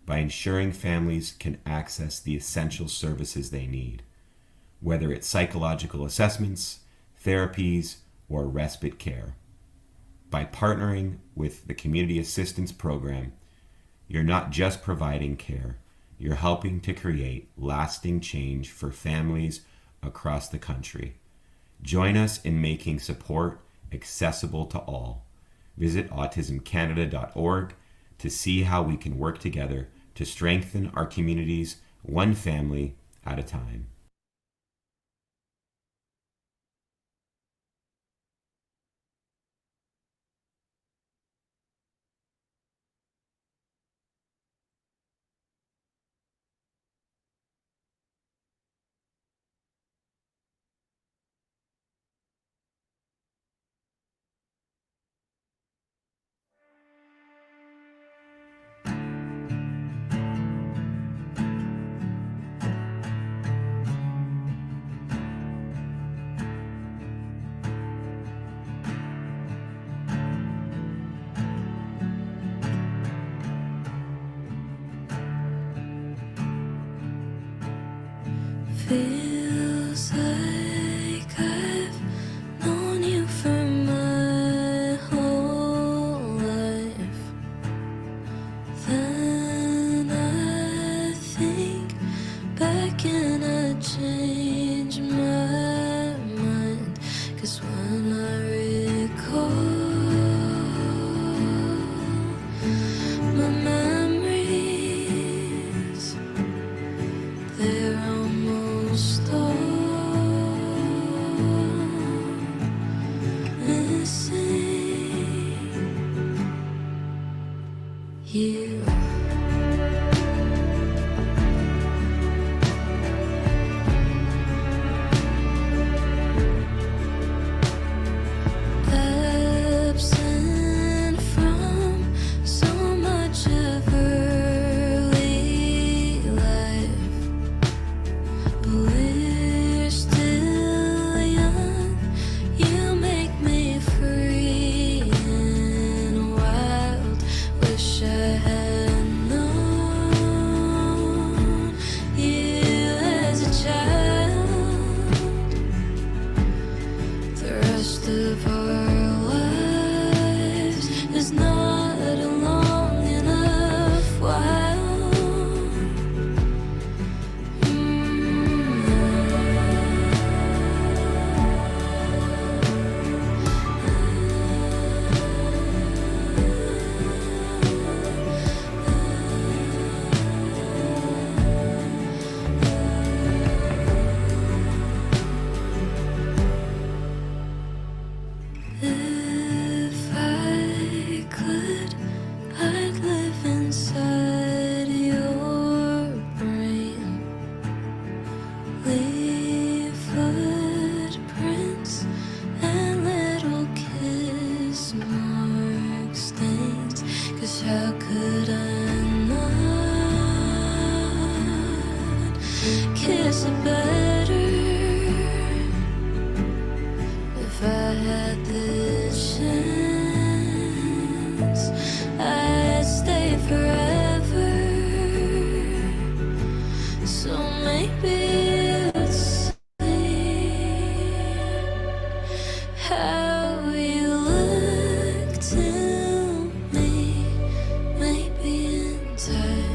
by ensuring families can access the essential services they need, whether it's psychological assessments, therapies, or respite care. By partnering with the Community Assistance Program, you're not just providing care, you're helping to create lasting change for families across the country. Join us in making support accessible to all. Visit autismcanada.org to see how we can work together to strengthen our communities one family at a time. kiss it better if I had the chance. I'd stay forever. So maybe it's how you look to me, maybe in time.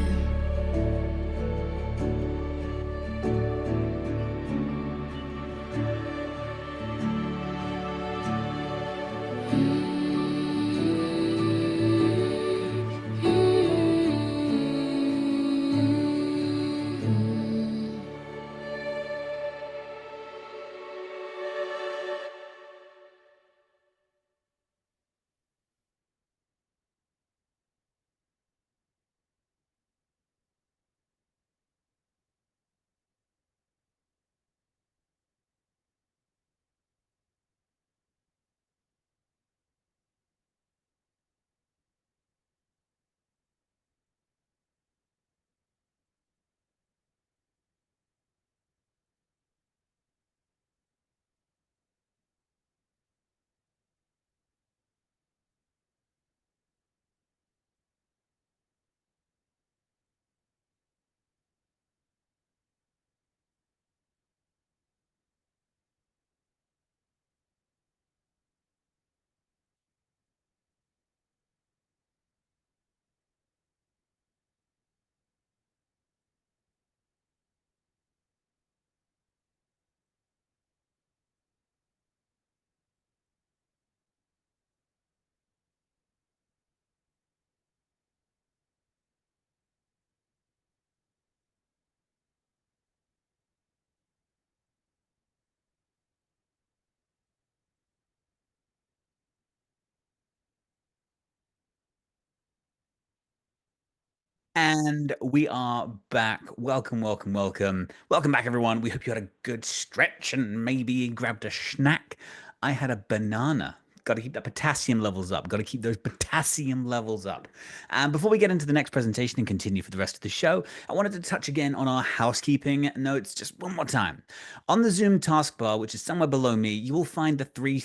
And we are back. Welcome, welcome, welcome. Welcome back, everyone. We hope you had a good stretch and maybe grabbed a snack. I had a banana. Got to keep the potassium levels up. Got to keep those potassium levels up. And before we get into the next presentation and continue for the rest of the show, I wanted to touch again on our housekeeping notes just one more time. On the Zoom taskbar, which is somewhere below me, you will find the three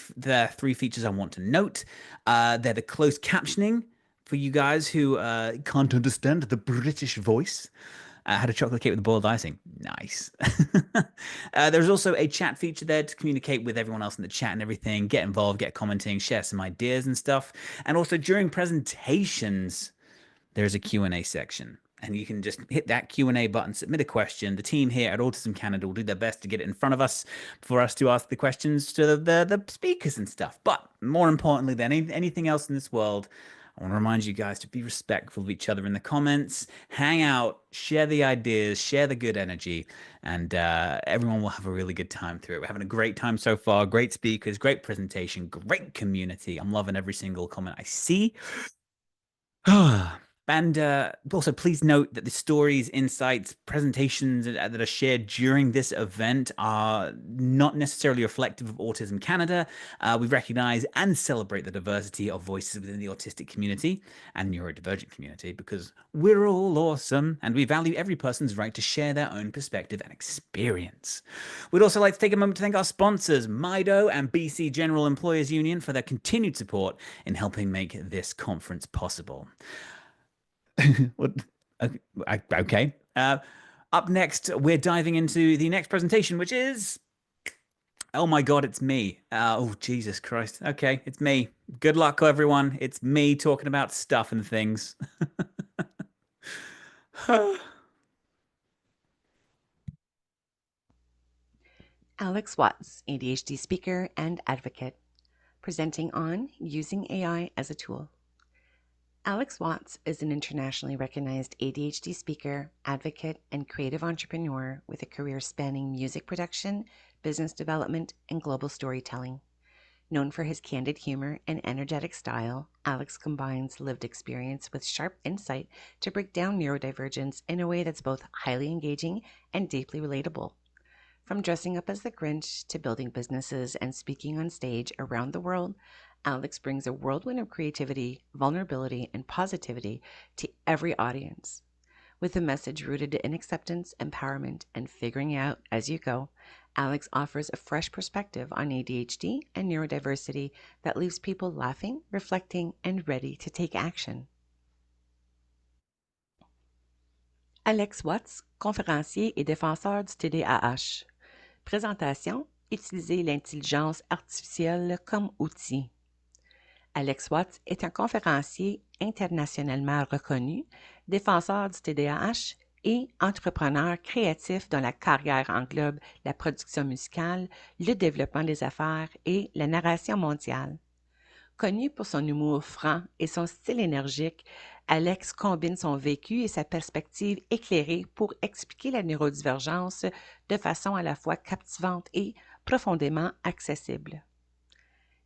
features I want to note. They're the closed captioning for you guys who can't understand the British voice. I had a chocolate cake with boiled icing. Nice. There's also a chat feature there to communicate with everyone else in the chat and everything, get involved, get commenting, share some ideas and stuff. And also during presentations, there's a Q&A section. And you can just hit that Q&A button, submit a question. The team here at Autism Canada will do their best to get it in front of us for us to ask the questions to the speakers and stuff. But more importantly than anything else in this world, I want to remind you guys to be respectful of each other in the comments, hang out, share the ideas, share the good energy, and everyone will have a really good time through it. We're having a great time so far. Great speakers, great presentation, great community. I'm loving every single comment I see. And also, please note that the stories, insights, presentations that are shared during this event are not necessarily reflective of Autism Canada. We recognize and celebrate the diversity of voices within the autistic community and neurodivergent community because we're all awesome and we value every person's right to share their own perspective and experience. We'd also like to take a moment to thank our sponsors, MIDO and BC General Employers Union, for their continued support in helping make this conference possible. Okay. Up next, we're diving into the next presentation, which is... Oh my God, it's me. Oh, Jesus Christ. Okay, it's me. Good luck, everyone. It's me talking about stuff and things. Alex Watts, ADHD speaker and advocate, presenting on Using AI as a Tool. Alex Watts is an internationally recognized ADHD speaker, advocate, and creative entrepreneur with a career spanning music production, business development, and global storytelling. Known for his candid humor and energetic style, Alex combines lived experience with sharp insight to break down neurodivergence in a way that's both highly engaging and deeply relatable. From dressing up as the Grinch to building businesses and speaking on stage around the world, Alex brings a whirlwind of creativity, vulnerability, and positivity to every audience. With a message rooted in acceptance, empowerment, and figuring out as you go, Alex offers a fresh perspective on ADHD and neurodiversity that leaves people laughing, reflecting, and ready to take action. Alex Watts, conférencier et défenseur du TDAH. Présentation: Utiliser l'intelligence artificielle comme outil. Alex Watts est un conférencier internationalement reconnu, défenseur du TDAH et entrepreneur créatif dont la carrière englobe la production musicale, le développement des affaires et la narration mondiale. Connu pour son humour franc et son style énergique, Alex combine son vécu et sa perspective éclairée pour expliquer la neurodivergence de façon à la fois captivante et profondément accessible.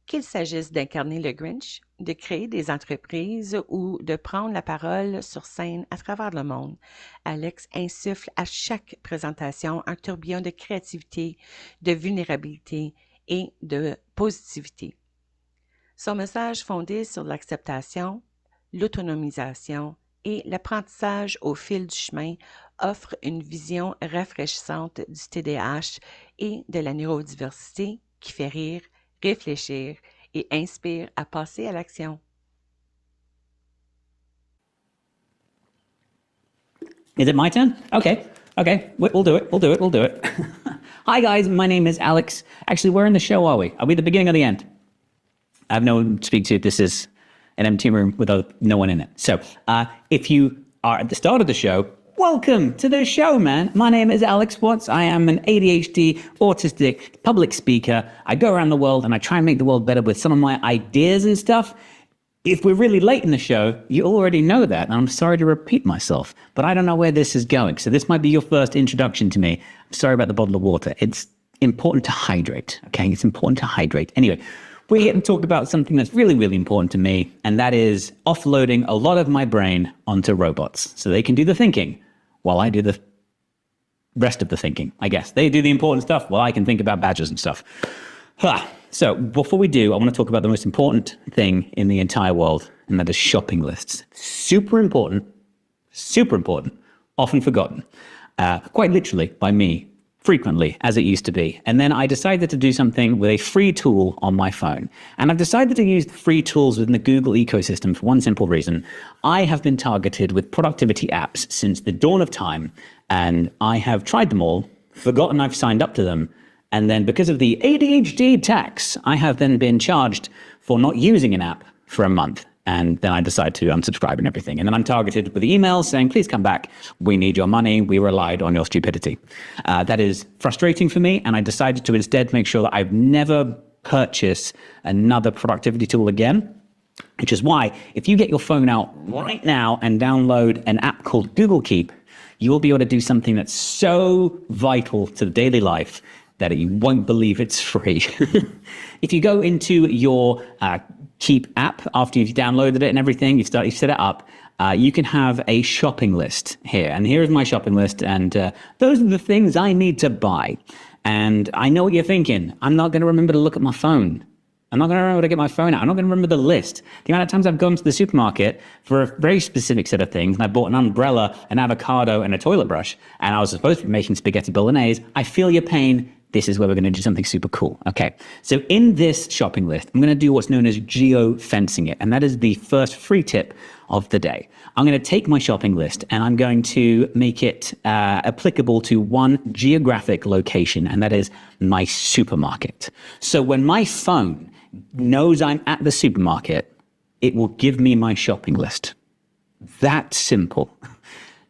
Qu'il s'agisse d'incarner le Grinch, de créer des entreprises ou de prendre la parole sur scène à travers le monde, Alex insuffle à chaque présentation un tourbillon de créativité, de vulnérabilité et de positivité. Son message fondé sur l'acceptation, l'autonomisation et l'apprentissage au fil du chemin offre une vision rafraîchissante du TDAH et de la neurodiversité qui fait rire, réfléchir et inspire à passer à l'action. Is it my turn? Okay. We'll do it. Hi guys, my name is Alex. Actually, where in the show are we? Are we at the beginning or the end? I have no one to speak to. This is an empty room with no one in it. So if you are at the start of the show, welcome to the show, man. My name is Alex Watts. I am an ADHD, autistic, public speaker. I go around the world and I try and make the world better with some of my ideas and stuff. If we're really late in the show, you already know that. And I'm sorry to repeat myself, but I don't know where this is going. So this might be your first introduction to me. I'm sorry about the bottle of water. It's important to hydrate, okay? It's important to hydrate. Anyway, we're here to talk about something that's really, really important to me, and that is offloading a lot of my brain onto robots so they can do the thinking while I do the rest of the thinking, I guess. They do the important stuff while I can think about badges and stuff. So before we do, I want to talk about the most important thing in the entire world, and that is shopping lists. Super important, often forgotten, quite literally by me, frequently, as it used to be. And then I decided to do something with a free tool on my phone. And I've decided to use free tools within the Google ecosystem for one simple reason. I have been targeted with productivity apps since the dawn of time, and I have tried them all, forgotten I've signed up to them, and then because of the ADHD tax, I have then been charged for not using an app for a month. And then I decide to unsubscribe and everything. And then I'm targeted with emails saying, please come back. We need your money. We relied on your stupidity. That is frustrating for me. And I decided to instead make sure that I've never purchased another productivity tool again. Which is why if you get your phone out right now and download an app called Google Keep, you will be able to do something that's so vital to daily life that you won't believe it's free. If you go into your Keep app after you've downloaded it and everything, you've set it up, you can have a shopping list here. And here's my shopping list. And those are the things I need to buy. And I know what you're thinking. I'm not going to remember to look at my phone. I'm not going to remember to get my phone out. I'm not going to remember the list. The amount of times I've gone to the supermarket for a very specific set of things, and I bought an umbrella, an avocado, and a toilet brush, and I was supposed to be making spaghetti bolognese. I feel your pain. This is where we're going to do something super cool. Okay, so in this shopping list, I'm going to do what's known as geo-fencing it, and that is the first free tip of the day. I'm going to take my shopping list and I'm going to make it applicable to one geographic location, and that is my supermarket. So when my phone knows I'm at the supermarket, it will give me my shopping list. That simple.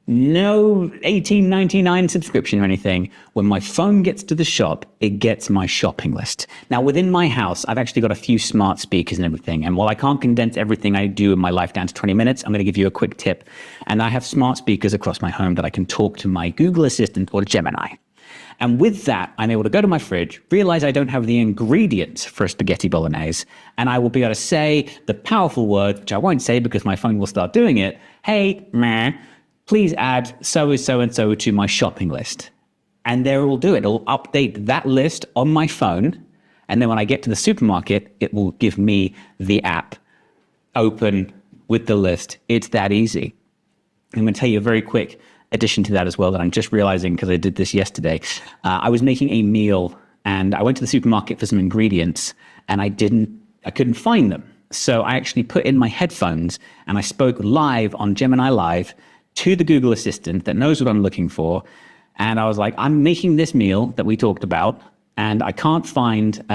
No $18.99 subscription or anything. When my phone gets to the shop, it gets my shopping list. Now, within my house, I've actually got a few smart speakers and everything. And while I can't condense everything I do in my life down to 20 minutes, I'm going to give you a quick tip. And I have smart speakers across my home that I can talk to my Google Assistant or Gemini. And with that, I'm able to go to my fridge, realize I don't have the ingredients for a spaghetti bolognese, and I will be able to say the powerful word, which I won't say because my phone will start doing it. Hey, meh. Please add so-and-so to my shopping list. And there it will do it. It'll update that list on my phone. And then when I get to the supermarket, it will give me the app open with the list. It's that easy. I'm going to tell you a very quick addition to that as well that I'm just realizing because I did this yesterday. I was making a meal and I went to the supermarket for some ingredients and I couldn't find them. So I actually put in my headphones and I spoke live on Gemini Live to the Google Assistant that knows what I'm looking for. And I was like, I'm making this meal that we talked about and I can't find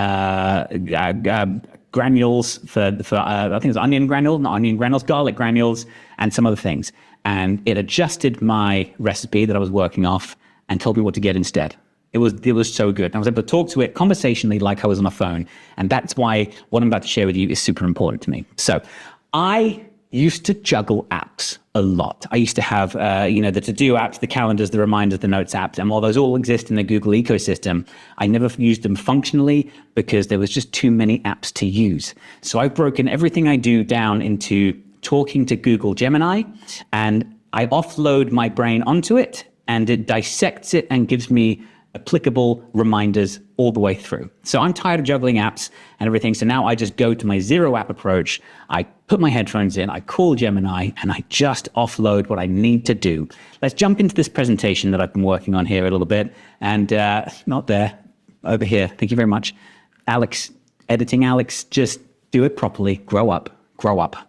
granules for I think it's onion granules, not onion granules, garlic granules, and some other things. And it adjusted my recipe that I was working off and told me what to get instead. It was so good. And I was able to talk to it conversationally like I was on a phone. And that's why what I'm about to share with you is super important to me. So I used to juggle apps a lot. I used to have, the to-do apps, the calendars, the reminders, the notes apps. And while those all exist in the Google ecosystem, I never used them functionally because there was just too many apps to use. So I've broken everything I do down into talking to Google Gemini, and I offload my brain onto it, and it dissects it and gives me applicable reminders all the way through. So I'm tired of juggling apps and everything. So now I just go to my zero app approach. I put my headphones in, I call Gemini, and I just offload what I need to do. Let's jump into this presentation that I've been working on here a little bit. And not there, over here. Thank you very much. Alex, editing Alex, just do it properly. Grow up.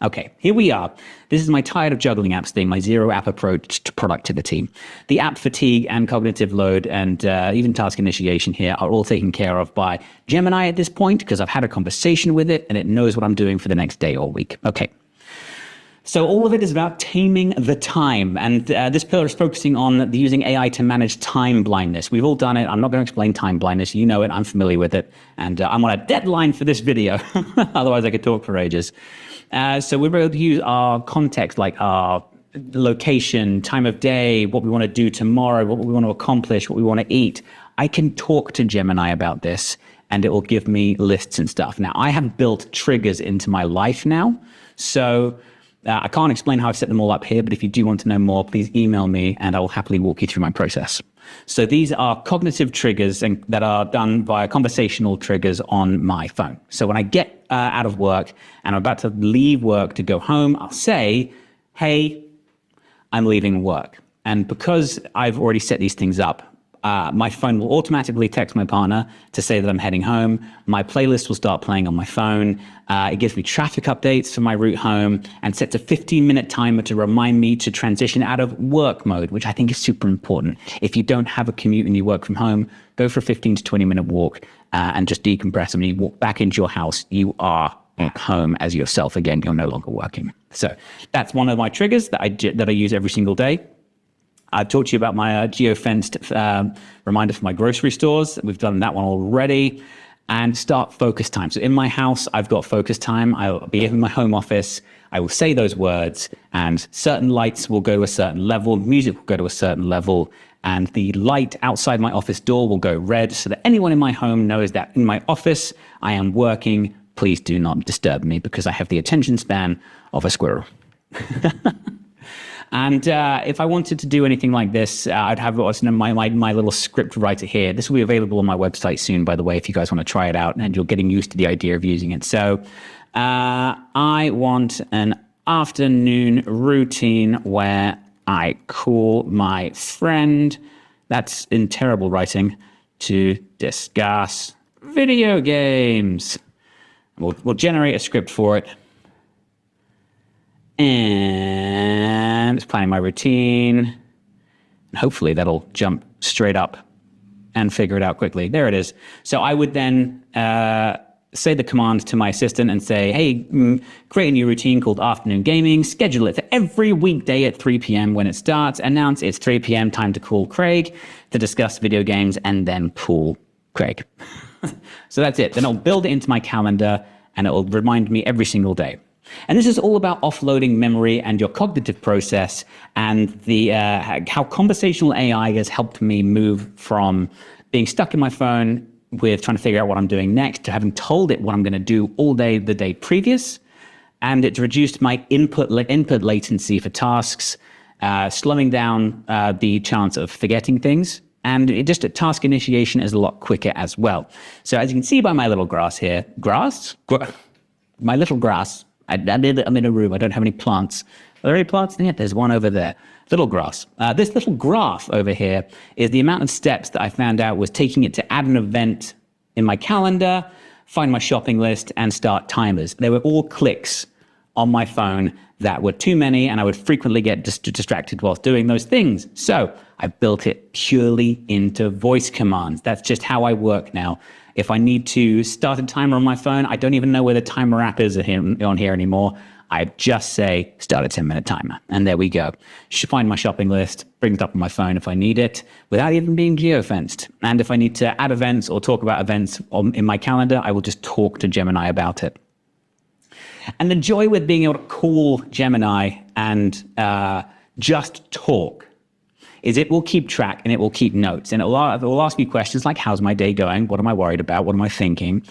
Okay, here we are. This is my tired of juggling apps thing, my zero app approach to productivity. The app fatigue and cognitive load and even task initiation here are all taken care of by Gemini at this point because I've had a conversation with it and it knows what I'm doing for the next day or week. Okay. So all of it is about taming the time. And this pillar is focusing on using AI to manage time blindness. We've all done it. I'm not going to explain time blindness. You know it. I'm familiar with it. And I'm on a deadline for this video. Otherwise, I could talk for ages. So we're able to use our context, like our location, time of day, what we want to do tomorrow, what we want to accomplish, what we want to eat. I can talk to Gemini about this and it will give me lists and stuff. Now, I have built triggers into my life now. So I can't explain how I've set them all up here, but if you do want to know more, please email me and I will happily walk you through my process. So these are cognitive triggers that are done via conversational triggers on my phone. So when I get out of work and I'm about to leave work to go home, I'll say, hey, I'm leaving work. And because I've already set these things up, my phone will automatically text my partner to say that I'm heading home. My playlist will start playing on my phone. It gives me traffic updates for my route home and sets a 15-minute timer to remind me to transition out of work mode, which I think is super important. If you don't have a commute and you work from home, go for a 15 to 20-minute walk and just decompress. And when you walk back into your house, you are at home as yourself again. You're no longer working. So that's one of my triggers that I use every single day. I've talked to you about my geo-fenced reminder for my grocery stores. We've done that one already. And start focus time. So in my house, I've got focus time. I'll be in my home office. I will say those words and certain lights will go to a certain level. Music will go to a certain level. And the light outside my office door will go red so that anyone in my home knows that in my office, I am working. Please do not disturb me because I have the attention span of a squirrel. And if I wanted to do anything like this, I'd have my little script writer here. This will be available on my website soon, by the way, if you guys want to try it out and you're getting used to the idea of using it. So I want an afternoon routine where I call my friend, that's in terrible writing, to discuss video games. We'll generate a script for it. And it's planning my routine. And hopefully that'll jump straight up and figure it out quickly. There it is. So I would then say the command to my assistant and say, hey, create a new routine called afternoon gaming, schedule it for every weekday at 3 p.m. when it starts, announce it's 3 p.m. time to call Craig to discuss video games, and then call Craig. So that's it. Then I'll build it into my calendar and it'll remind me every single day. And this is all about offloading memory and your cognitive process and the how conversational AI has helped me move from being stuck in my phone with trying to figure out what I'm doing next to having told it what I'm going to do all day the day previous. And it's reduced my input latency for tasks, slowing down the chance of forgetting things. And task initiation is a lot quicker as well. So as you can see by my little grass here, my little grass, I'm in a room, I don't have any plants, Are there any plants? Yeah, there's one over there. Little grass. This little graph over here is the amount of steps that I found out was taking it to add an event in my calendar, find my shopping list, and start timers. They were all clicks on my phone that were too many, and I would frequently get distracted whilst doing those things. So I built it purely into voice commands. That's just how I work now. If I need to start a timer on my phone, I don't even know where the timer app is on here anymore. I just say, start a 10-minute timer, and there we go. Should find my shopping list, bring it up on my phone if I need it, without even being geo-fenced. And if I need to add events or talk about events in my calendar, I will just talk to Gemini about it. And the joy with being able to call Gemini and just talk is it will keep track and it will keep notes. And it will ask me questions like, how's my day going? What am I worried about? What am I thinking?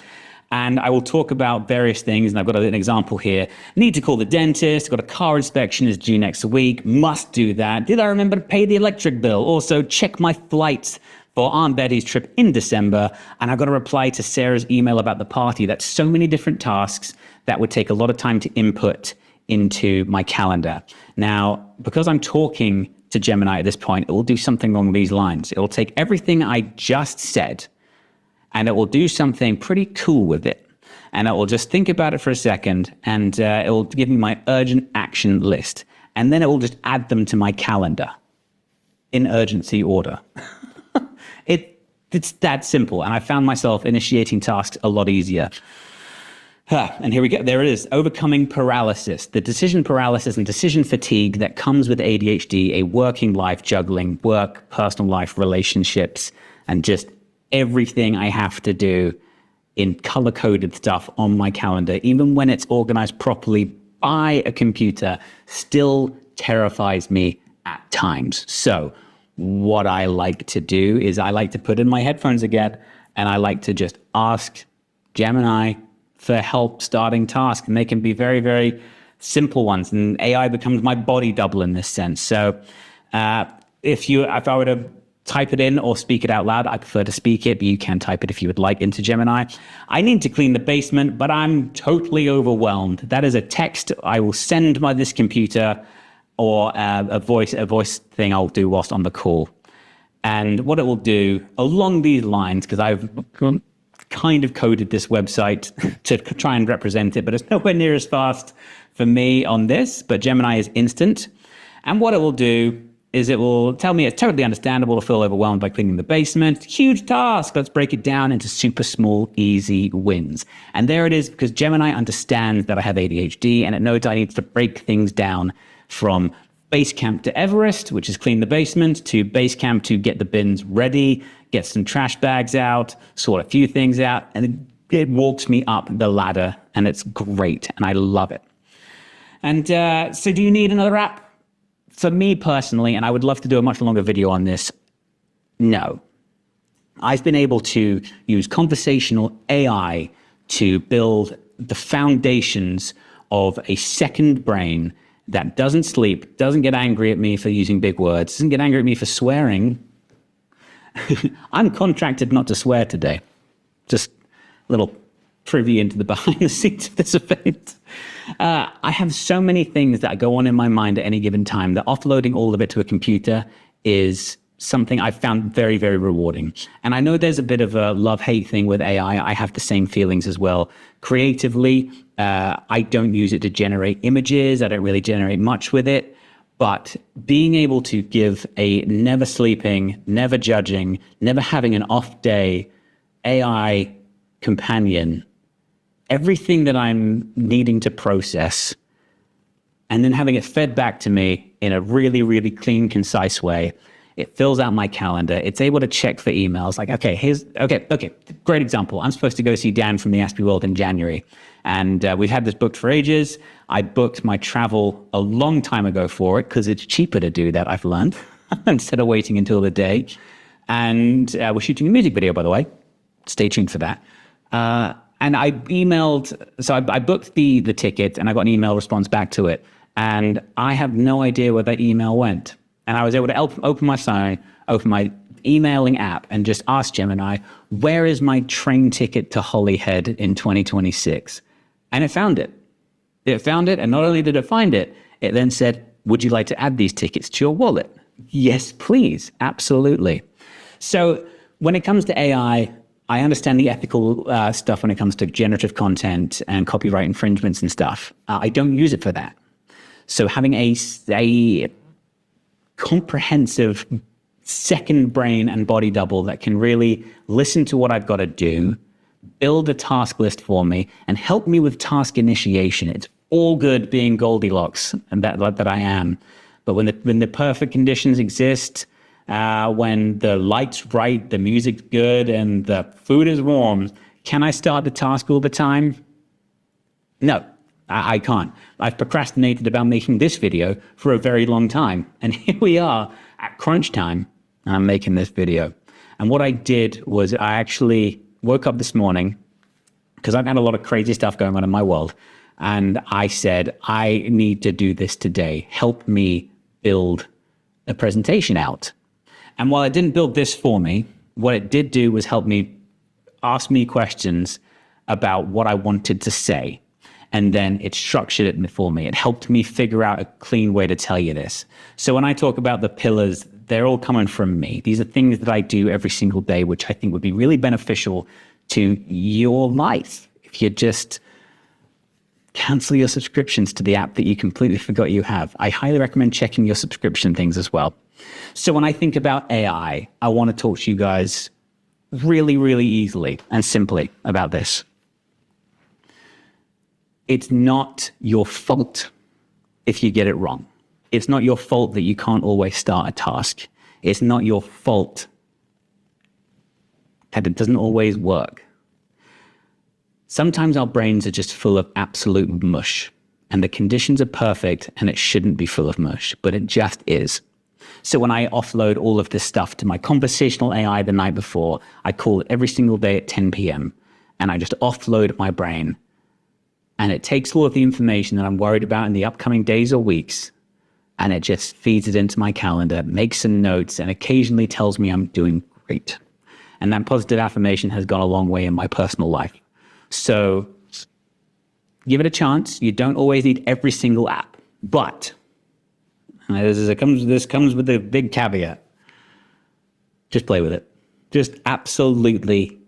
And I will talk about various things. And I've got an example here. Need to call the dentist. Got a car inspection is due next week. Must do that. Did I remember to pay the electric bill? Also, check my flights for Aunt Betty's trip in December. And I've got to reply to Sarah's email about the party. That's so many different tasks that would take a lot of time to input into my calendar. Now, because I'm talking to Gemini at this point, it will do something along these lines. It will take everything I just said and it will do something pretty cool with it. And it will just think about it for a second, and it will give me my urgent action list. And then it will just add them to my calendar in urgency order. It's that simple. And I found myself initiating tasks a lot easier. And here we go. There it is. Overcoming paralysis, the decision paralysis and decision fatigue that comes with ADHD, a working life juggling work, personal life, relationships, and just everything I have to do in color-coded stuff on my calendar, even when it's organized properly by a computer, still terrifies me at times. So what I like to do is I like to put in my headphones again, and I like to just ask Gemini for help starting tasks. And they can be very, very simple ones. And AI becomes my body double in this sense. So if I were to type it in or speak it out loud, I prefer to speak it, but you can type it if you would like into Gemini. I need to clean the basement, but I'm totally overwhelmed. That is a text I will send by this computer, or a voice thing I'll do whilst on the call. And what it will do along these lines, because I've kind of coded this website to try and represent it, but it's nowhere near as fast for me on this, but Gemini is instant. And what it will do is it will tell me it's totally understandable to feel overwhelmed by cleaning the basement. Huge task. Let's break it down into super small, easy wins. And there it is, because Gemini understands that I have ADHD, and it knows I need to break things down from base camp to Everest, which is clean the basement, to base camp to get the bins ready, get some trash bags out, sort a few things out, and it walks me up the ladder, and it's great, and I love it. And so do you need another app? For me personally, and I would love to do a much longer video on this, no. I've been able to use conversational AI to build the foundations of a second brain that doesn't sleep, doesn't get angry at me for using big words, doesn't get angry at me for swearing. I'm contracted not to swear today. Just a little privy into the behind the scenes of this event. I have so many things that go on in my mind at any given time that offloading all of it to a computer is something I've found very, very rewarding. And I know there's a bit of a love-hate thing with AI. I have the same feelings as well. Creatively, I don't use it to generate images. I don't really generate much with it. But being able to give a never sleeping, never judging, never having an off day AI companion everything that I'm needing to process, and then having it fed back to me in a really, really clean, concise way. It fills out my calendar. It's able to check for emails. Like, okay, great example. I'm supposed to go see Dan from the Aspie World in January. And we've had this booked for ages. I booked my travel a long time ago for it because it's cheaper to do that, I've learned, instead of waiting until the day. And we're shooting a music video, by the way. Stay tuned for that. And I emailed, so I booked the ticket, and I got an email response back to it. And I have no idea where that email went. And I was able to open my phone, open my emailing app, and just ask Gemini, where is my train ticket to Holyhead in 2026? And it found it. It found it, and not only did it find it, It then said, would you like to add these tickets to your wallet? Yes, please. Absolutely. So when it comes to AI, I understand the ethical stuff when it comes to generative content and copyright infringements and stuff. I don't use it for that. So having a comprehensive second brain and body double that can really listen to what I've got to do, build a task list for me, and help me with task initiation. It's all good being Goldilocks, and that I am. But when the perfect conditions exist, when the light's right, the music's good, and the food is warm, can I start the task all the time? No, I can't. I've procrastinated about making this video for a very long time. And here we are at crunch time, and I'm making this video. And what I did was I actually woke up this morning, because I've had a lot of crazy stuff going on in my world. And I said, I need to do this today. Help me build a presentation out. And while it didn't build this for me, what it did do was help me ask me questions about what I wanted to say. And then it structured it for me. It helped me figure out a clean way to tell you this. So when I talk about the pillars, they're all coming from me. These are things that I do every single day, which I think would be really beneficial to your life. If you just cancel your subscriptions to the app that you completely forgot you have. I highly recommend checking your subscription things as well. So when I think about AI, I want to talk to you guys really, really easily and simply about this. It's not your fault if you get it wrong. It's not your fault that you can't always start a task. It's not your fault that it doesn't always work. Sometimes our brains are just full of absolute mush, and the conditions are perfect, and it shouldn't be full of mush, but it just is. So when I offload all of this stuff to my conversational AI the night before, I call it every single day at 10 p.m., and I just offload my brain, and it takes all of the information that I'm worried about in the upcoming days or weeks, and it just feeds it into my calendar, makes some notes, and occasionally tells me I'm doing great. And that positive affirmation has gone a long way in my personal life. So give it a chance. You don't always need every single app, but this comes with a big caveat. Just play with it. Just absolutely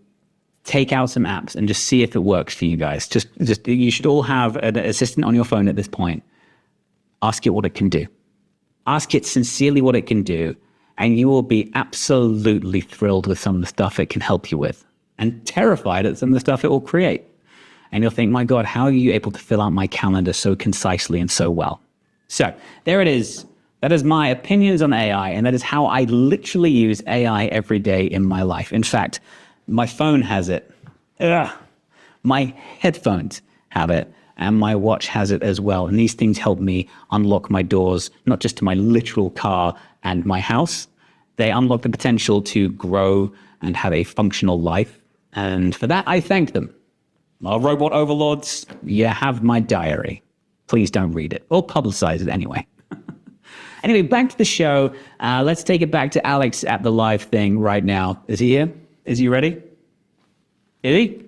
take out some apps and just see if it works for you guys. Just you should all have an assistant on your phone at this point. Ask it what it can do. Ask it sincerely what it can do, and you will be absolutely thrilled with some of the stuff it can help you with, and terrified at some of the stuff it will create. And you'll think, my God, how are you able to fill out my calendar so concisely and so well? So there it is. That is my opinions on AI, and that is how I literally use AI every day in my life. In fact, my phone has it. My headphones have it, and my watch has it as well. And these things help me unlock my doors, not just to my literal car and my house. They unlock the potential to grow and have a functional life. And for that, I thank them. Our robot overlords, you have my diary. Please don't read it, or publicize it anyway. Anyway, back to the show. Let's take it back to Alex at the live thing right now. Is he here? Is he ready? Is he?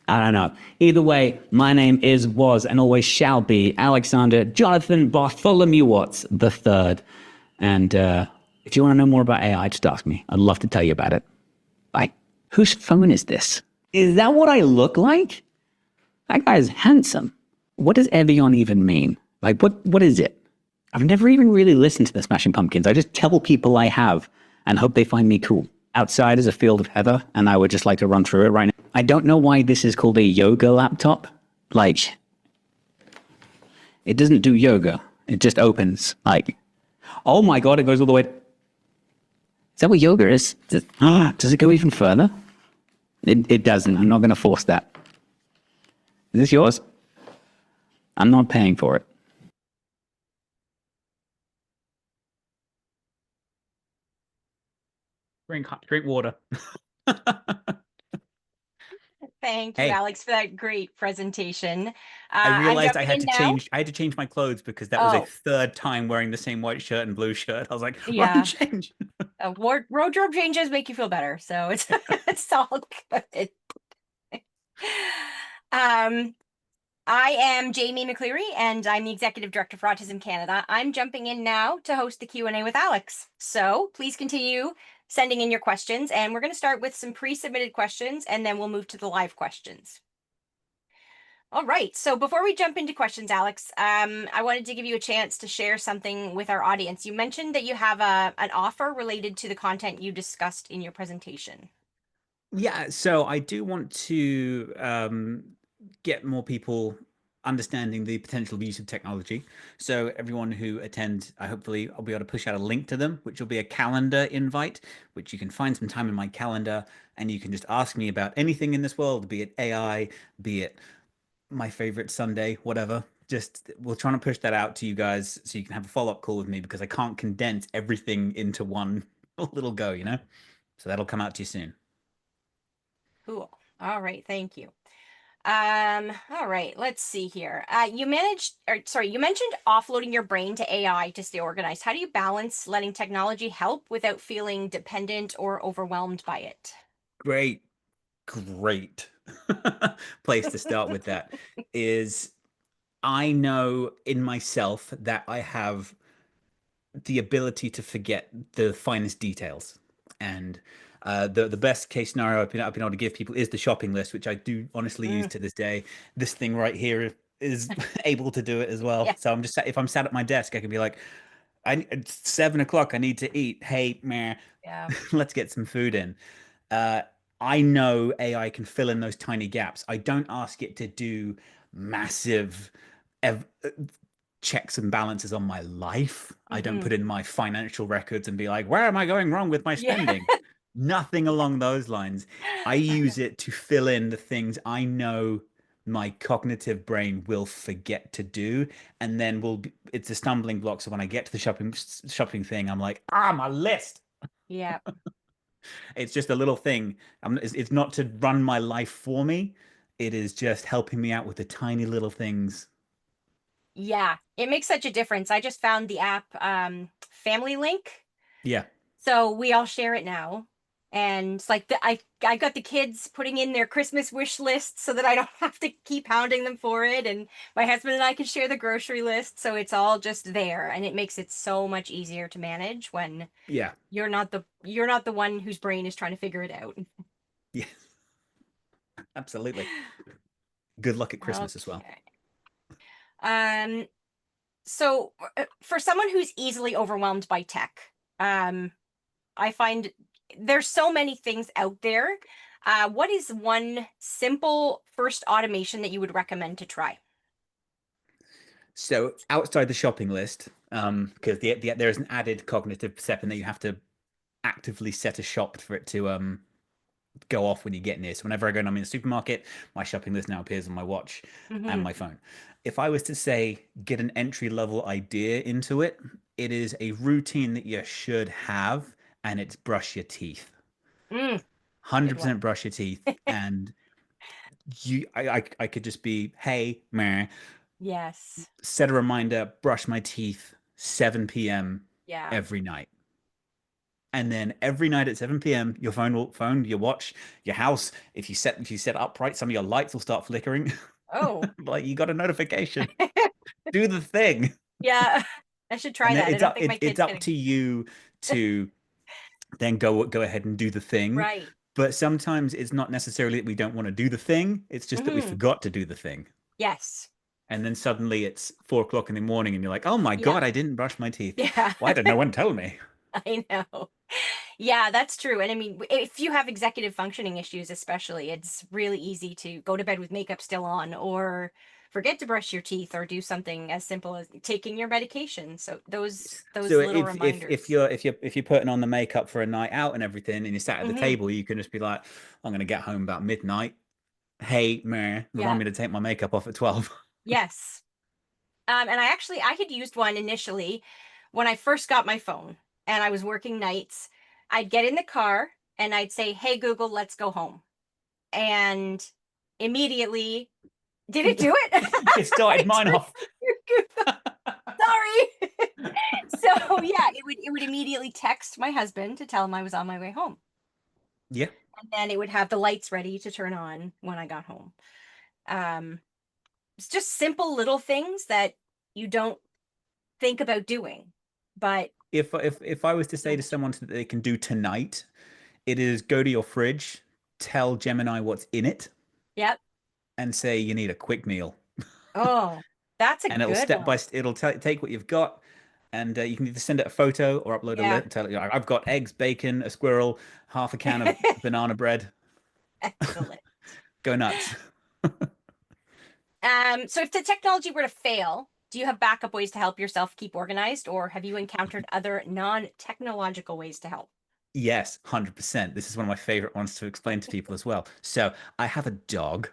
I don't know. Either way, my name was, and always shall be Alexander Jonathan Bartholomew Watts III. And if you want to know more about AI, just ask me. I'd love to tell you about it. Bye. Whose phone is this? Is that what I look like? That guy is handsome. What does Evian even mean? Like, what is it? I've never even really listened to the Smashing Pumpkins. I just tell people I have and hope they find me cool. Outside is a field of heather, and I would just like to run through it right now. I don't know why this is called a yoga laptop. Like, it doesn't do yoga. It just opens. Like, oh my God, it goes all the way. Is that what yoga is? Does it go even further? It doesn't. I'm not going to force that. Is this yours? I'm not paying for it. Drink water. Thank you, Hey. Alex, for that great presentation. I realized I I'm had to jumping in change. I had to change my clothes because that was a third time wearing the same white shirt and blue shirt. I was like, Yeah. run change. Wardrobe changes make you feel better, so it's all good. I am Jamie McCleary, and I'm the Executive Director for Autism Canada. I'm jumping in now to host the Q&A with Alex. So please continue sending in your questions, and we're going to start with some pre-submitted questions, and then we'll move to the live questions. All right, so before we jump into questions, Alex, I wanted to give you a chance to share something with our audience. You mentioned that you have an offer related to the content you discussed in your presentation. Yeah, so I do want to get more people understanding the potential use of technology. So everyone who attend, hopefully I'll be able to push out a link to them, which will be a calendar invite, which you can find some time in my calendar, and you can just ask me about anything in this world, be it AI, be it my favorite Sunday, whatever. Just we're trying to push that out to you guys so you can have a follow-up call with me, because I can't condense everything into one little go, you know? So that'll come out to you soon. Cool. All right, thank you. All right, let's see here. You mentioned offloading your brain to AI to stay organized. How do you balance letting technology help without feeling dependent or overwhelmed by it? Great place to start with that is I know in myself that I have the ability to forget the finest details. And the best case scenario I've been able to give people is the shopping list, which I do honestly use to this day. This thing right here is able to do it as well. Yeah. So I'm just, if I'm sat at my desk, I can be like, it's 7 o'clock, I need to eat. Hey, meh, Yeah. let's get some food in. I know AI can fill in those tiny gaps. I don't ask it to do massive checks and balances on my life. I don't put in my financial records and be like, where am I going wrong with my spending? Yeah. Nothing along those lines. I use it to fill in the things I know my cognitive brain will forget to do, and then it's a stumbling block. So when I get to the shopping thing, I'm like, my list. Yeah. It's just a little thing. It's not to run my life for me. It is just helping me out with the tiny little things. Yeah, it makes such a difference. I just found the app Family Link. Yeah. So we all share it now. And it's like I got the kids putting in their Christmas wish list so that I don't have to keep hounding them for it. And my husband and I can share the grocery list. So it's all just there. And it makes it so much easier to manage when you're not the one whose brain is trying to figure it out. Yeah. Absolutely. Good luck at Christmas as well. So for someone who's easily overwhelmed by tech, I find there's so many things out there. What is one simple first automation that you would recommend to try? So outside the shopping list, because there's an added cognitive step in that you have to actively set a shop for it to go off when you get near. So whenever I go and I'm in a supermarket, my shopping list now appears on my watch and my phone. If I was to say get an entry level idea into it, it is a routine that you should have, and it's brush your teeth. 100% brush your teeth. And I could just be, hey, meh. Yes. Set a reminder, brush my teeth 7 p.m. Yeah. every night. And then every night at 7 p.m., your phone, your watch, your house, if you set upright, some of your lights will start flickering. Oh. Like you got a notification. Do the thing. Yeah. I should try that. I don't think my kids it's up to you to then go ahead and do the thing. Right. But sometimes it's not necessarily that we don't want to do the thing. It's just that we forgot to do the thing. Yes. And then suddenly it's 4 o'clock in the morning and you're like, oh my God, I didn't brush my teeth. Yeah. Why did no one tell me? I know. Yeah, that's true. And I mean, if you have executive functioning issues, especially, it's really easy to go to bed with makeup still on, or forget to brush your teeth, or do something as simple as taking your medication. So those little reminders. If you're putting on the makeup for a night out and everything, and you sat at the table, you can just be like, I'm gonna get home about midnight. Hey, man, remind me to take my makeup off at 12. Yes. And I had used one initially when I first got my phone and I was working nights. I'd get in the car and I'd say, hey, Google, let's go home. And immediately, did it do it? It started mine off. Sorry. So yeah, it would immediately text my husband to tell him I was on my way home. Yeah. And then it would have the lights ready to turn on when I got home. it's just simple little things that you don't think about doing. But if I was to say to someone that they can do tonight, it is go to your fridge, tell Gemini what's in it, yep. and say you need a quick meal, Oh, that's a and it'll good one. it'll take what you've got, and you can either send it a photo or upload a Yeah. list. Tell it, I've got eggs, bacon, a squirrel, half a can of banana bread. Excellent. Go nuts. So if the technology were to fail, do you have backup ways to help yourself keep organized, or have you encountered other non-technological ways to help? Yes, 100%. This is one of my favorite ones to explain to people as well. So I have a dog,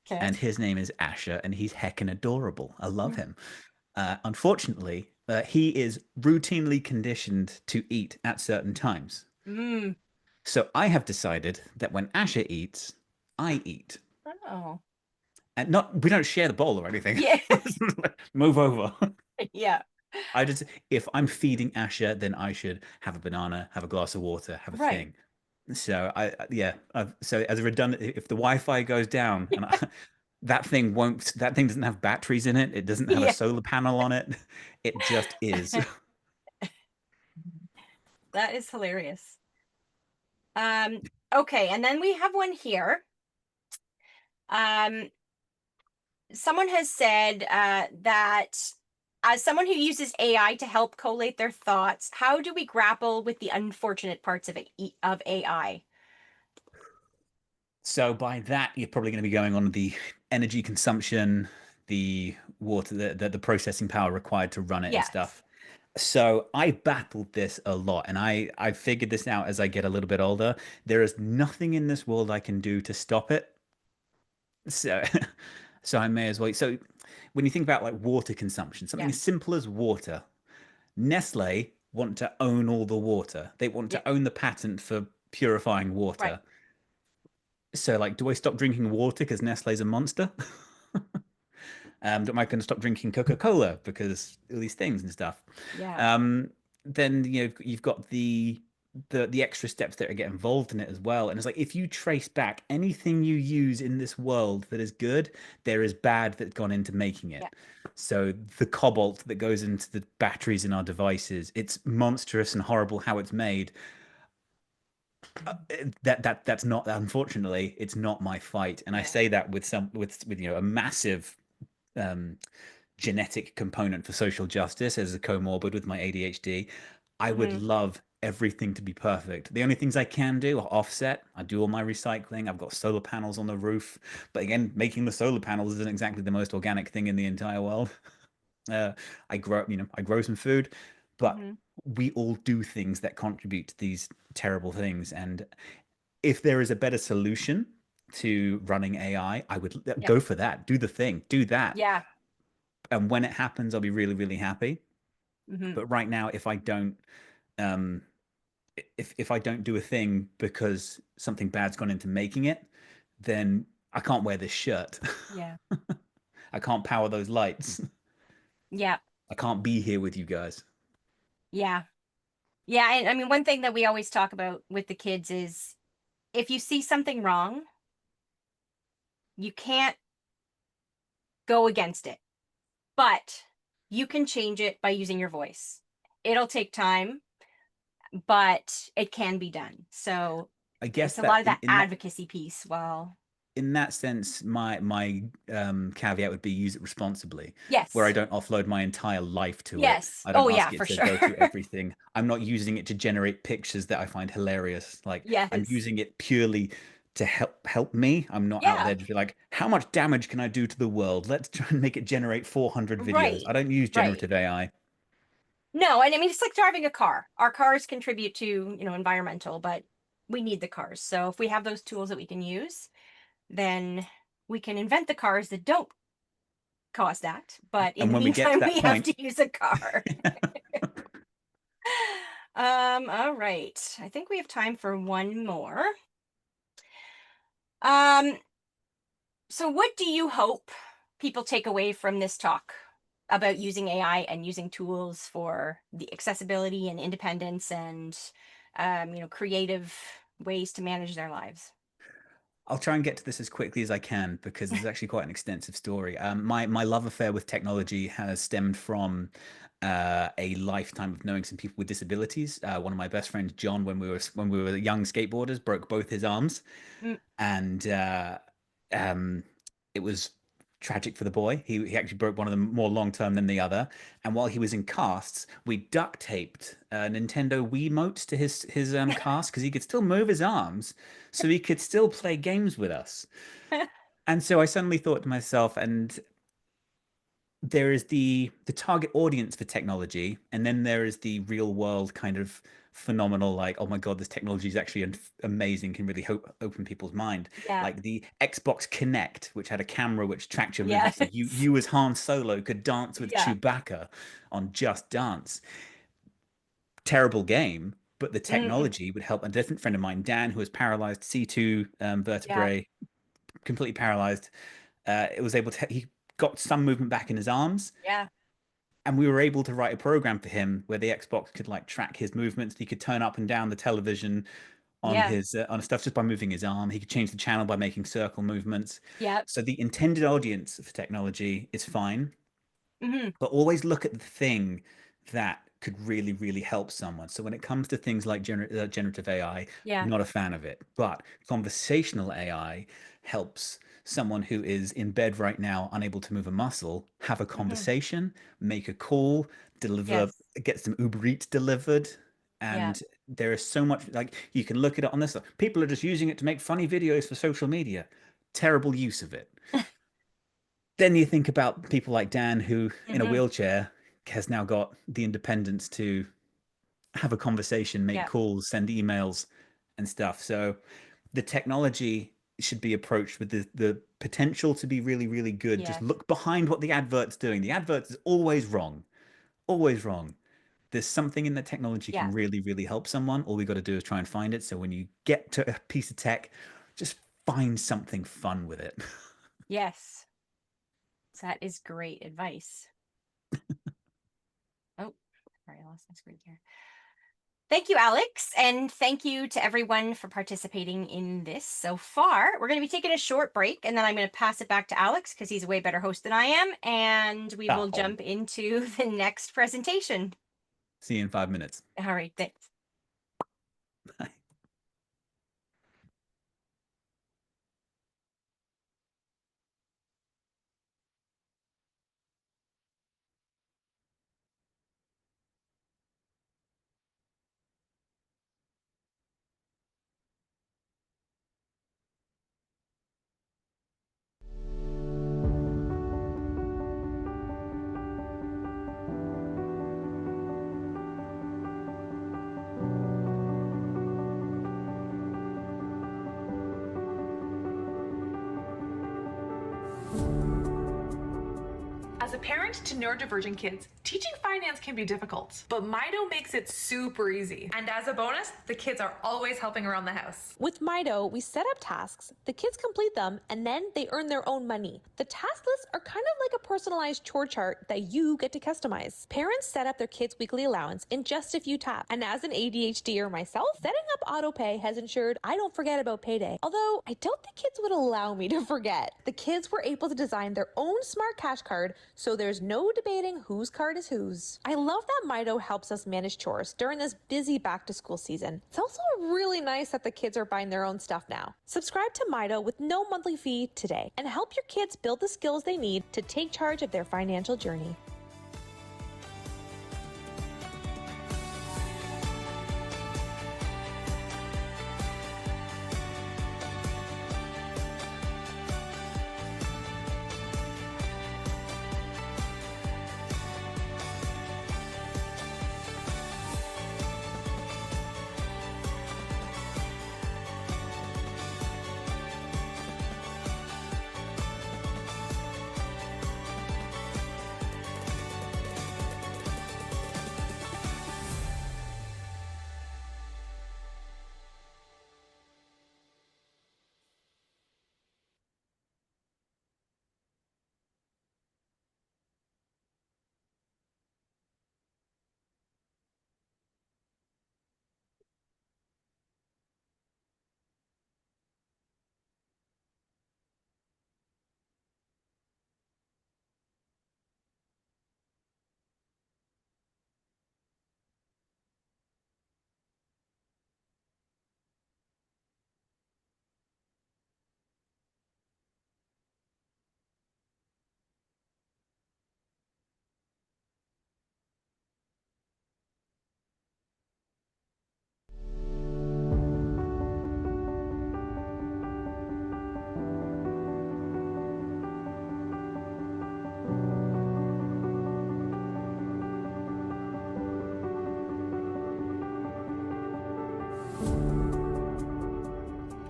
Okay. and his name is Asher, and he's heckin' adorable. I love Mm. him. Unfortunately, he is routinely conditioned to eat at certain times. Mm. So I have decided that when Asher eats, I eat. Oh. And we don't share the bowl or anything. Yeah. Move over. Yeah. If I'm feeding Asher, then I should have a banana, have a glass of water, have a Right. thing. So so as a redundant, if the Wi-Fi goes down and that thing doesn't have batteries in it. It doesn't have a Yeah. solar panel on it. It just is. That is hilarious. Okay, and then we have one here. Someone has said that as someone who uses AI to help collate their thoughts, how do we grapple with the unfortunate parts of AI? So by that, you're probably going to be going on the energy consumption, the water, the processing power required to run it and Yes. stuff. So I battled this a lot, and I figured this out as I get a little bit older. There is nothing in this world I can do to stop it. So so I may as well. So when you think about like water consumption, something as simple as water, Nestle want to own all the water. They want to own the patent for purifying water. Right. So like, do I stop drinking water because Nestle's a monster? Am I going to stop drinking Coca-Cola because all these things and stuff? Yeah. Then you've got the extra steps that get involved in it as well. And it's like if you trace back anything you use in this world that is good, there is bad that's gone into making it. Yeah. So the cobalt that goes into the batteries in our devices, it's monstrous and horrible how it's made. That's not, unfortunately, it's not my fight. And I say that with a massive genetic component for social justice as a comorbid with my ADHD. I would love everything to be perfect. The only things I can do are offset. I do all my recycling. I've got solar panels on the roof. But again, making the solar panels isn't exactly the most organic thing in the entire world. I grow some food, but we all do things that contribute to these terrible things. And if there is a better solution to running AI, I would go for that. Do the thing. Do that. Yeah. And when it happens, I'll be really, really happy. But right now, if I don't, if I don't do a thing because something bad's gone into making it, then I can't wear this shirt. Yeah. I can't power those lights. Yeah. I can't be here with you guys. Yeah. Yeah. And I mean, one thing that we always talk about with the kids is if you see something wrong, you can't go against it, but you can change it by using your voice. It'll take time, but it can be done. So I guess it's a lot of that in that advocacy piece. Well, in that sense, my caveat would be use it responsibly. yes. Where I don't offload my entire life to Yes. it. I don't Oh, yeah, ask it for to sure. go through everything. I'm not using it to generate pictures that I find hilarious. Like Yes. I'm using it purely to help me. I'm not out there to be like, how much damage can I do to the world? Let's try and make it generate 400 videos. Right. I don't use generative AI. No, and I mean it's like driving a car. Our cars contribute to, environmental, but we need the cars. So if we have those tools that we can use, then we can invent the cars that don't cause that. But in And the when we get to meantime, that we have point, to use a car. All right. I think we have time for one more. So what do you hope people take away from this talk about using AI and using tools for the accessibility and independence and creative ways to manage their lives? I'll try and get to this as quickly as I can because it's actually quite an extensive story. My love affair with technology has stemmed from a lifetime of knowing some people with disabilities. One of my best friends, John, when we were young skateboarders, broke both his arms, Mm. and it was tragic for the boy. He actually broke one of them more long term than the other. And while he was in casts, we duct taped Nintendo Wiimotes to his cast because he could still move his arms, so he could still play games with us. And so I suddenly thought to myself, and there is the target audience for technology, and then there is the real world kind of phenomenal, like, oh my god, this technology is actually amazing, can really open people's mind. Yeah. Like the Xbox Kinect, which had a camera which tracked your Yes. movements. So you as Han Solo could dance with Yeah. Chewbacca on Just Dance. Terrible game, but the technology would help. A different friend of mine, Dan, who was paralyzed, C2 vertebrae, completely paralyzed. It was able to, he got some movement back in his arms, Yeah. and we were able to write a program for him where the Xbox could like track his movements. He could turn up and down the television on Yeah. his on stuff just by moving his arm. He could change the channel by making circle movements. Yeah. So the intended audience for technology is fine, Hmm. but always look at the thing that could really, really help someone. So when it comes to things like generative AI, Yeah. not a fan of it. But conversational AI helps someone who is in bed right now, unable to move a muscle, have a conversation, make a call, deliver, get some Uber Eats delivered. And there is so much, like, you can look at it on this. People are just using it to make funny videos for social media. Terrible use of it. Then you think about people like Dan, who in a wheelchair has now got the independence to have a conversation, make calls, send emails and stuff. So the technology should be approached with the potential to be really, really good. Just look behind what the advert's doing. The advert is always wrong. Always wrong. There's something in the technology can really, really help someone. All we got to do is try and find it. So when you get to a piece of tech, just find something fun with it. Yes. That is great advice. Oh, sorry, I lost my screen here. Thank you, Alex. And thank you to everyone for participating in this so far. We're going to be taking a short break, and then I'm going to pass it back to Alex because he's a way better host than I am. And we will jump into the next presentation. See you in 5 minutes. All right, thanks. Bye. As a parent to neurodivergent kids, teaching finance can be difficult, but Mido makes it super easy. And as a bonus, the kids are always helping around the house. With Mido, we set up tasks, the kids complete them, and then they earn their own money. The task lists are kind of like a personalized chore chart that you get to customize. Parents set up their kids' weekly allowance in just a few taps. And as an ADHDer myself, setting up autopay has ensured I don't forget about payday. Although I don't think kids would allow me to forget. The kids were able to design their own smart cash card, so there's no debating whose card is whose. I love that Mido helps us manage chores during this busy back to school season. It's also really nice that the kids are buying their own stuff now. Subscribe to Mido with no monthly fee today and help your kids build the skills they need to take charge of their financial journey.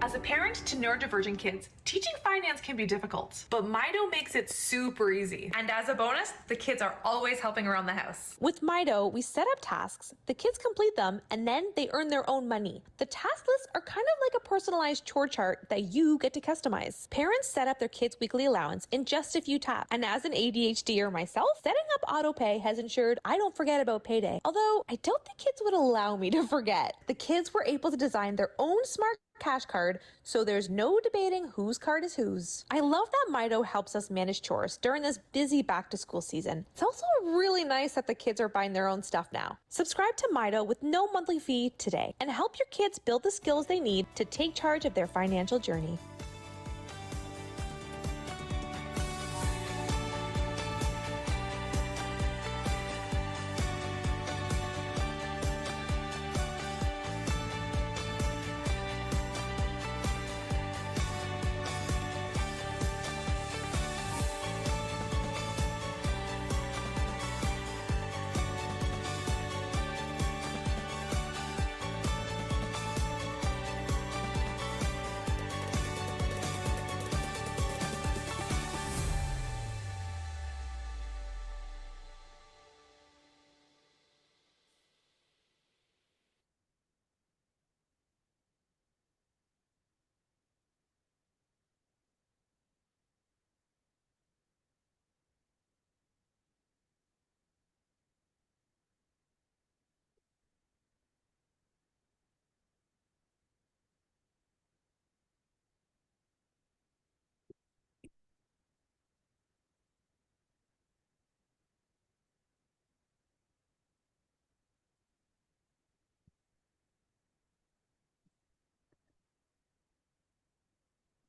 As a parent to neurodivergent kids, teaching finance can be difficult, but Mido makes it super easy. And as a bonus, the kids are always helping around the house. With Mido, we set up tasks, the kids complete them, and then they earn their own money. The task lists are kind of like a personalized chore chart that you get to customize. Parents set up their kids' weekly allowance in just a few taps. And as an ADHDer myself, setting up autopay has ensured I don't forget about payday. Although I don't think kids would allow me to forget. The kids were able to design their own smart cash card, so there's no debating whose card is whose. I love that Mido helps us manage chores during this busy back to school season. It's also really nice that the kids are buying their own stuff now. Subscribe to Mido with no monthly fee today and help your kids build the skills they need to take charge of their financial journey.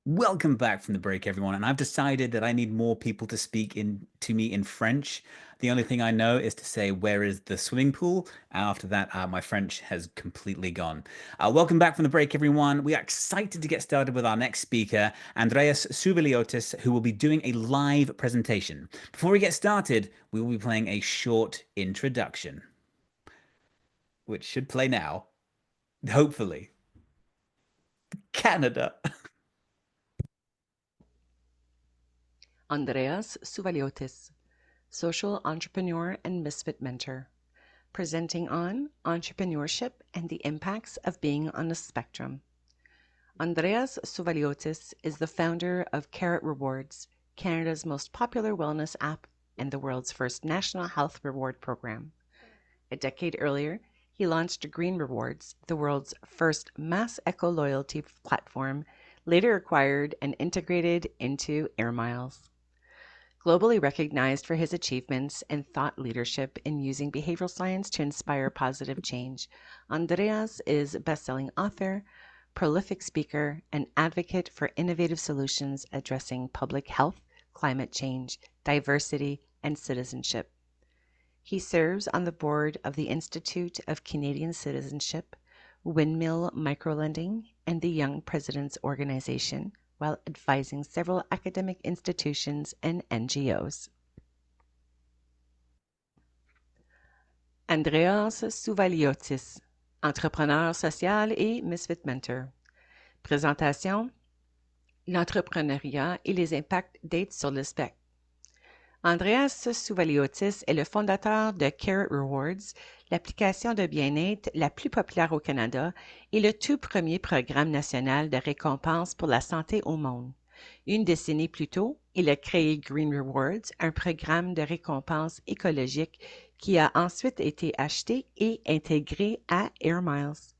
Welcome back from the break, everyone. And I've decided that I need more people to speak to me in French. The only thing I know is to say, "Where is the swimming pool?" After that, my French has completely gone. Welcome back from the break, everyone. We are excited to get started with our next speaker, Andreas Souveliotis, who will be doing a live presentation. Before we get started, we will be playing a short introduction, which should play now, hopefully. Canada. Andreas Souveliotis, social entrepreneur and misfit mentor, presenting on entrepreneurship and the impacts of being on the spectrum. Andreas Souveliotis is the founder of Carrot Rewards, Canada's most popular wellness app and the world's first national health reward program. A decade earlier, he launched Green Rewards, the world's first mass eco-loyalty platform, later acquired and integrated into Air Miles. Globally recognized for his achievements and thought leadership in using behavioral science to inspire positive change, Andreas is a best-selling author, prolific speaker, and advocate for innovative solutions addressing public health, climate change, diversity, and citizenship. He serves on the board of the Institute of Canadian Citizenship, Windmill Microlending, and the Young Presidents Organization, while advising several academic institutions and NGOs. Andreas Souveliotis, entrepreneur social et misfit mentor. Présentation: l'entrepreneuriat et les impacts d'être sur le spectre. Andreas Souveliotis est le fondateur de Carrot Rewards, l'application de bien-être la plus populaire au Canada et le tout premier programme national de récompense pour la santé au monde. Une décennie plus tôt, il a créé Green Rewards, un programme de récompense écologique qui a ensuite été acheté et intégré à Air Miles.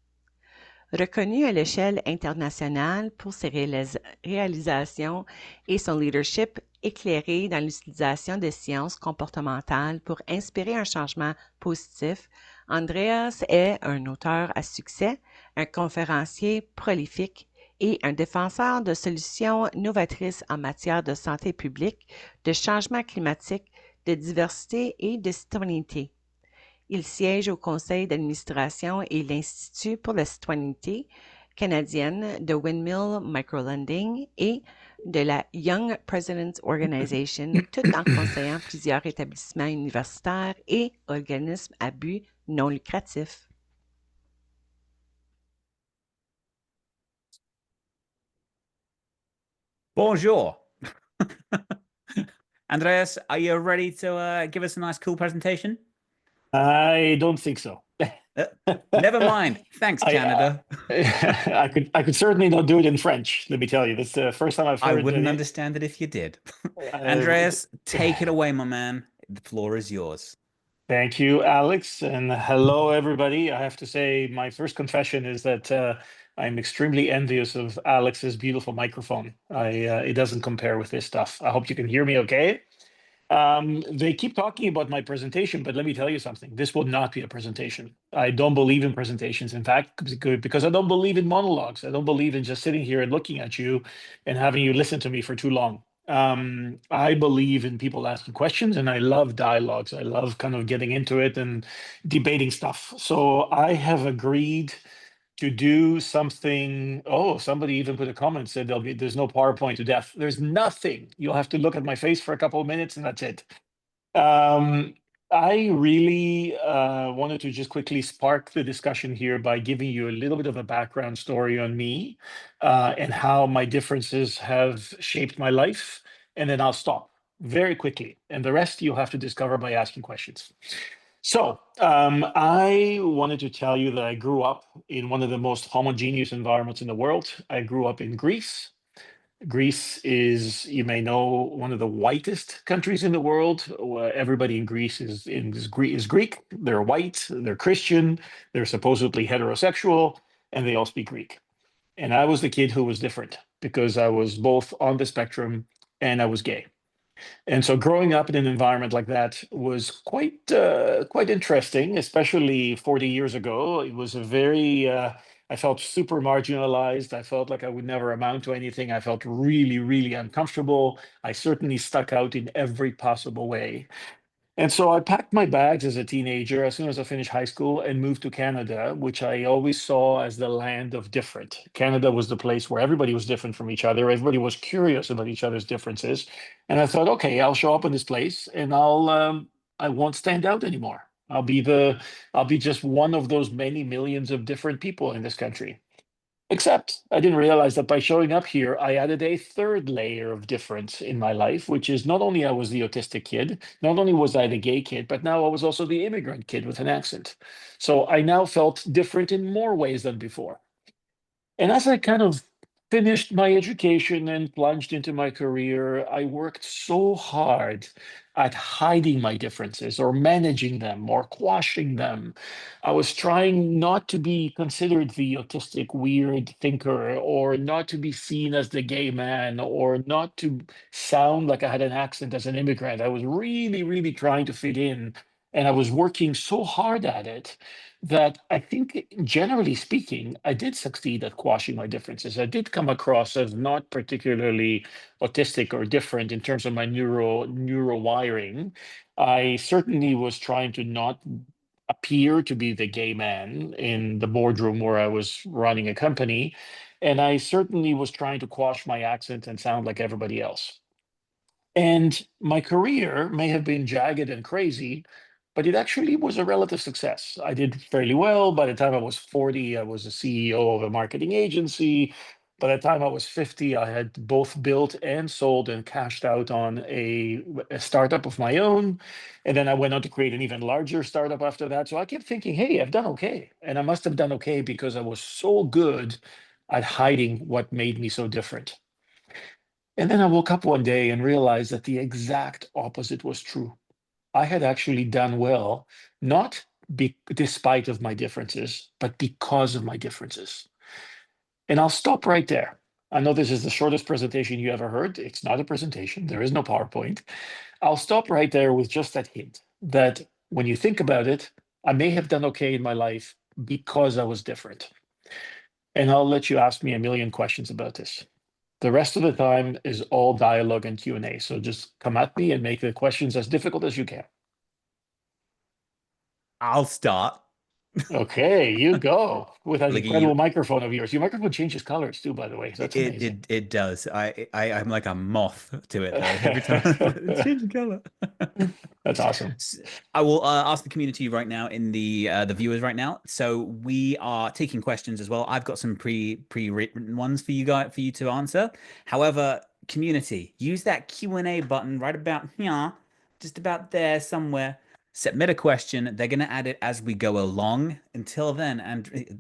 Reconnu à l'échelle internationale pour ses réalisations et son leadership éclairé dans l'utilisation des sciences comportementales pour inspirer un changement positif, Andreas est un auteur à succès, un conférencier prolifique et un défenseur de solutions novatrices en matière de santé publique, de changement climatique, de diversité et de citoyenneté. Il siège au conseil d'administration et l'Institut pour la citoyenneté canadienne de Windmill Microlending et de la Young Presidents Organization, tout en conseillant plusieurs établissements universitaires et organismes à but non lucratif. Bonjour. Andreas, are you ready to give us a nice, cool presentation? I don't think so. Never mind. Thanks, Canada. I could certainly not do it in French. Let me tell you, that's the first time I've heard. I wouldn't understand it if you did. Andreas, take it away, my man. The floor is yours. Thank you, Alex, and hello, everybody. I have to say, my first confession is that I'm extremely envious of Alex's beautiful microphone. It doesn't compare with this stuff. I hope you can hear me okay. They keep talking about my presentation, but let me tell you something. This will not be a presentation. I don't believe in presentations. In fact, because I don't believe in monologues. I don't believe in just sitting here and looking at you and having you listen to me for too long. I believe in people asking questions, and I love dialogues. I love kind of getting into it and debating stuff. So I have agreed to do something. Oh, somebody even put a comment, said there's no PowerPoint to death. There's nothing. You'll have to look at my face for a couple of minutes and that's it. I really wanted to just quickly spark the discussion here by giving you a little bit of a background story on me and how my differences have shaped my life. And then I'll stop very quickly. And the rest you'll have to discover by asking questions. So I wanted to tell you that I grew up in one of the most homogeneous environments in the world. I grew up in Greece. Greece is, you may know, one of the whitest countries in the world. Everybody in Greece is Greek. They're white, they're Christian, they're supposedly heterosexual, and they all speak Greek. And I was the kid who was different because I was both on the spectrum and I was gay. And so growing up in an environment like that was quite interesting, especially 40 years ago. It was a very I felt super marginalized. I felt like I would never amount to anything. I felt really, really uncomfortable. I certainly stuck out in every possible way. And so I packed my bags as a teenager as soon as I finished high school and moved to Canada, which I always saw as the land of different. Canada was the place where everybody was different from each other. Everybody was curious about each other's differences. And I thought, okay, I'll show up in this place and I won't stand out anymore. I'll be just one of those many millions of different people in this country. Except I didn't realize that by showing up here, I added a third layer of difference in my life, which is not only I was the autistic kid, not only was I the gay kid, but now I was also the immigrant kid with an accent. So I now felt different in more ways than before. And as I kind of finished my education and plunged into my career, I worked so hard at hiding my differences or managing them or quashing them. I was trying not to be considered the autistic weird thinker or not to be seen as the gay man or not to sound like I had an accent as an immigrant. I was really, really trying to fit in. And I was working so hard at it that I think, generally speaking, I did succeed at quashing my differences. I did come across as not particularly autistic or different in terms of my neuro wiring. I certainly was trying to not appear to be the gay man in the boardroom where I was running a company. And I certainly was trying to quash my accent and sound like everybody else. And my career may have been jagged and crazy, but it actually was a relative success. I did fairly well. By the time I was 40, I was a CEO of a marketing agency. By the time I was 50, I had both built and sold and cashed out on a startup of my own. And then I went on to create an even larger startup after that. So I kept thinking, hey, I've done okay. And I must have done okay because I was so good at hiding what made me so different. And then I woke up one day and realized that the exact opposite was true. I had actually done well, not despite of my differences, but because of my differences. And I'll stop right there. I know this is the shortest presentation you ever heard. It's not a presentation. There is no PowerPoint. I'll stop right there with just that hint that when you think about it, I may have done okay in my life because I was different. And I'll let you ask me a million questions about this. The rest of the time is all dialogue and Q&A. So just come at me and make the questions as difficult as you can. I'll start. Okay, you go with that Like incredible microphone of yours. Your microphone changes colors too, by the way. So that's it amazing. it does. I'm like a moth to it though. Every time it changes color. That's awesome. I will ask the community right now in the viewers right now. So we are taking questions as well. I've got some pre-written ones for you guys for you to answer. However, community, use that Q&A button right about here, just about there somewhere. Submit a question. They're going to add it as we go along. Until then, and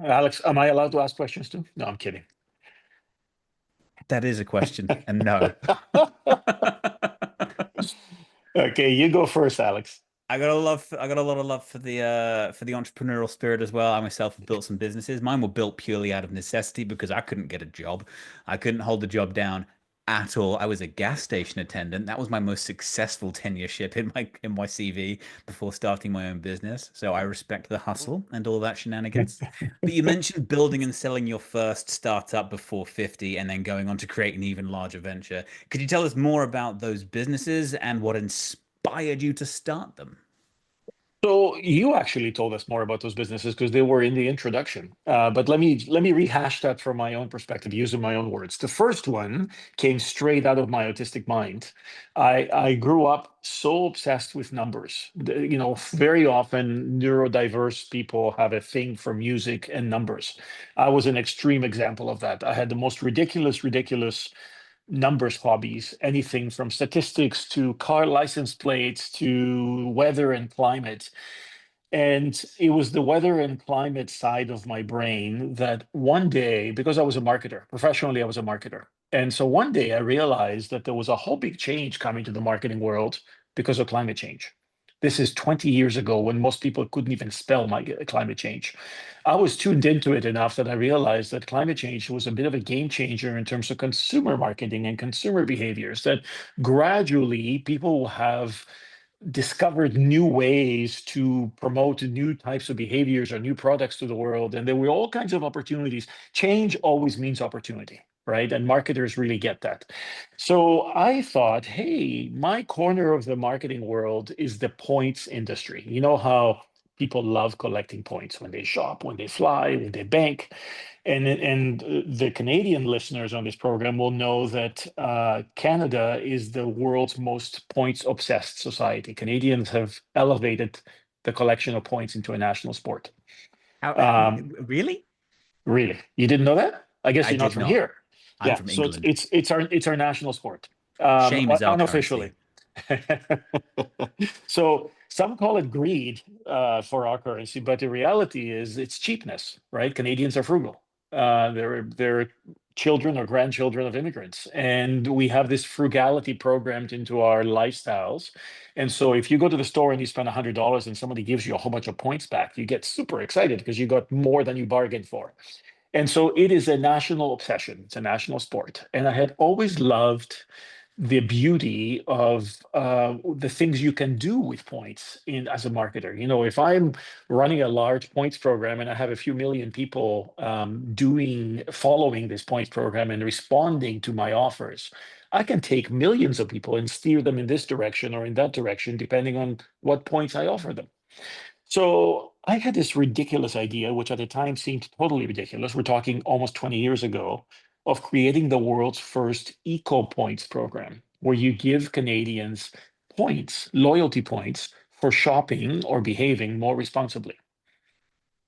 Alex, am I allowed to ask questions too? No, I'm kidding. that is a question, and no. Okay, you go first, Alex. I got a lot of love for the entrepreneurial spirit as well. I myself have built some businesses. Mine were built purely out of necessity because I couldn't get a job. I couldn't hold the job down at all. I was a gas station attendant. That was my most successful tenureship in my CV before starting my own business. So I respect the hustle and all that shenanigans. But you mentioned building and selling your first startup before 50 and then going on to create an even larger venture. Could you tell us more about those businesses and what inspired you to start them? So you actually told us more about those businesses because they were in the introduction. But let me rehash that from my own perspective, using my own words. The first one came straight out of my autistic mind. I grew up so obsessed with numbers. Very often neurodiverse people have a thing for music and numbers. I was an extreme example of that. I had the most ridiculous numbers hobbies, anything from statistics to car license plates to weather and climate. And it was the weather and climate side of my brain that one day, because I was a marketer, professionally, I was a marketer. And so one day I realized that there was a whole big change coming to the marketing world because of climate change. This is 20 years ago when most people couldn't even spell climate change. I was tuned into it enough that I realized that climate change was a bit of a game changer in terms of consumer marketing and consumer behaviors, that gradually people will have discovered new ways to promote new types of behaviors or new products to the world. And there were all kinds of opportunities. Change always means opportunity, right? And marketers really get that. So I thought, hey, my corner of the marketing world is the points industry. You know how people love collecting points when they shop, when they fly, when they bank. And the Canadian listeners on this program will know that Canada is the world's most points obsessed society. Canadians have elevated the collection of points into a national sport. Really? Really? You didn't know that? I guess I you're not did from not. here. I'm Yeah. from So England. it's our national sport. Shame is our Unofficially. currency. So some call it greed for our currency, but the reality is it's cheapness, right? Canadians are frugal. They're children or grandchildren of immigrants, and we have this frugality programmed into our lifestyles. And so if you go to the store and you spend $100 and somebody gives you a whole bunch of points back, you get super excited because you got more than you bargained for. And so it is a national obsession. It's a national sport. And I had always loved the beauty of the things you can do with points in as a marketer. If I'm running a large points program and I have a few million people following this points program and responding to my offers, I can take millions of people and steer them in this direction or in that direction, depending on what points I offer them. So I had this ridiculous idea, which at the time seemed totally ridiculous. We're talking almost 20 years ago, of creating the world's first eco points program, where you give Canadians points, loyalty points, for shopping or behaving more responsibly.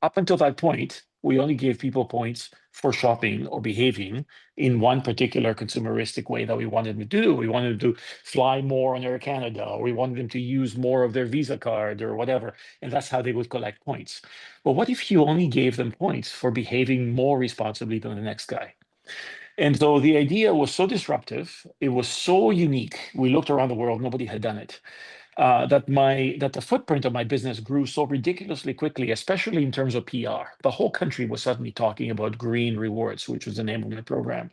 Up until that point, we only gave people points for shopping or behaving in one particular consumeristic way that we wanted them to do. We wanted them to fly more on Air Canada, or we wanted them to use more of their Visa card or whatever. And that's how they would collect points. But what if you only gave them points for behaving more responsibly than the next guy? And so the idea was so disruptive, it was so unique. We looked around the world, nobody had done it. That the footprint of my business grew so ridiculously quickly, especially in terms of PR. The whole country was suddenly talking about green rewards, which was the name of my program,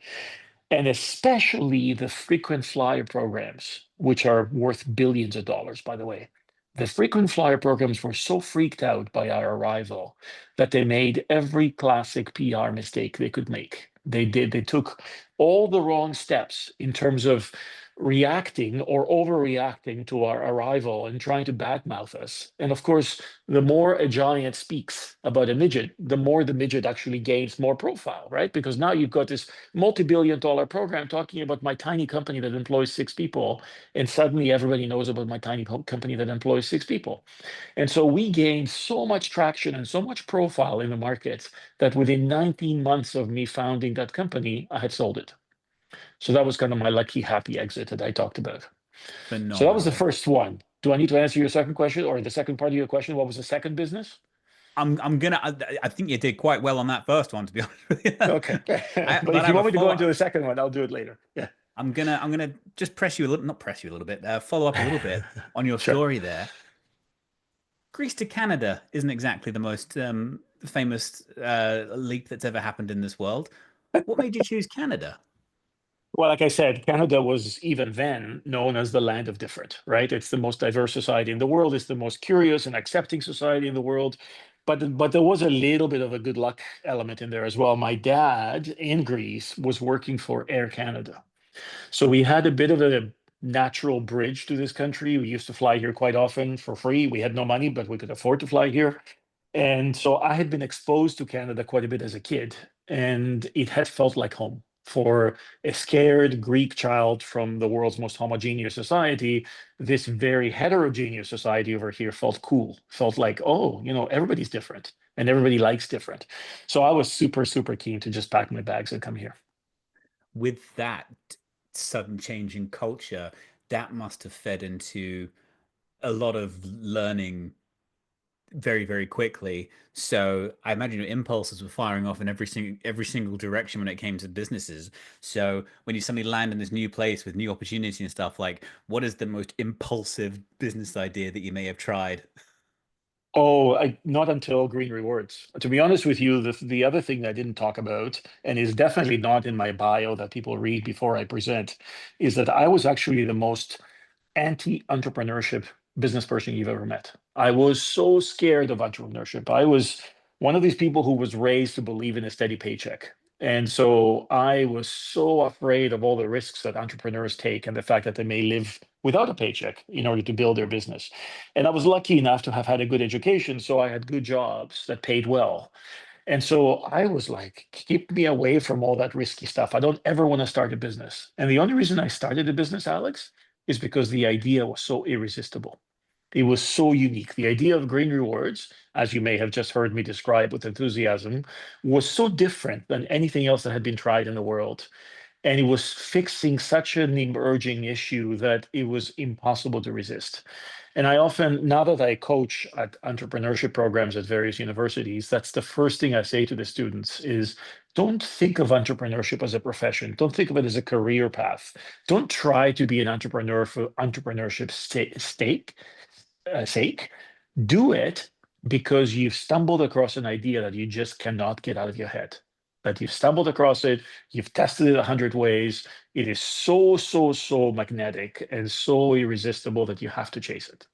and especially the frequent flyer programs, which are worth billions of dollars, by the way. The frequent flyer programs were so freaked out by our arrival that they made every classic PR mistake they could make. They took all the wrong steps in terms of reacting or overreacting to our arrival and trying to badmouth us. And of course, the more a giant speaks about a midget, the more the midget actually gains more profile, right? Because now you've got this multi-billion-dollar program talking about my tiny company that employs 6 people, and suddenly everybody knows about my tiny company that employs 6 people. And so we gained so much traction and so much profile in the market that within 19 months of me founding that company, I had sold it. So that was kind of my lucky, happy exit that I talked about. So that was the Phenomenal. first one. Do I need to answer your second question, or the second part of your question? What was the second business? I think you did quite well on that first one, to be honest with you. Okay. But But I if you have a want me to go into follow-up. the second one, I'll do it later. Yeah. I'm gonna just press you a little, not press you a little bit, follow up a little bit on your Sure. story there. Greece to Canada isn't exactly the most famous leap that's ever happened in this world. What made you choose Canada? Well, like I said, Canada was even then known as the land of different, right? It's the most diverse society in the world. It's the most curious and accepting society in the world. But there was a little bit of a good luck element in there as well. My dad in Greece was working for Air Canada. So we had a bit of a natural bridge to this country. We used to fly here quite often for free. We had no money, but we could afford to fly here. And so I had been exposed to Canada quite a bit as a kid, and it had felt like home. For a scared Greek child from the world's most homogeneous society, this very heterogeneous society over here felt cool, felt like, oh, everybody's different and everybody likes different. So I was super, super keen to just pack my bags and come here. With that sudden change in culture, that must have fed into a lot of learning very, very quickly. So I imagine your impulses were firing off in every single direction when it came to businesses. So when you suddenly land in this new place with new opportunity and stuff, like what is the most impulsive business idea that you may have tried? Oh, not until Green Rewards. To be honest with you, the other thing that I didn't talk about, and is definitely not in my bio that people read before I present, is that I was actually the most anti-entrepreneurship business person you've ever met. I was so scared of entrepreneurship. I was one of these people who was raised to believe in a steady paycheck. And so I was so afraid of all the risks that entrepreneurs take and the fact that they may live without a paycheck in order to build their business. And I was lucky enough to have had a good education, so I had good jobs that paid well. And so I was like, keep me away from all that risky stuff. I don't ever want to start a business. And the only reason I started a business, Alex, is because the idea was so irresistible. It was so unique. The idea of Green Rewards, as you may have just heard me describe with enthusiasm, was so different than anything else that had been tried in the world. And it was fixing such an emerging issue that it was impossible to resist. And I often, now that I coach at entrepreneurship programs at various universities, that's the first thing I say to the students is don't think of entrepreneurship as a profession. Don't think of it as a career path. Don't try to be an entrepreneur for entrepreneurship's sake. Do it because you've stumbled across an idea that you just cannot get out of your head. That you've stumbled across it, you've tested it 100 ways. It is so, so, so magnetic and so irresistible that you have to chase it.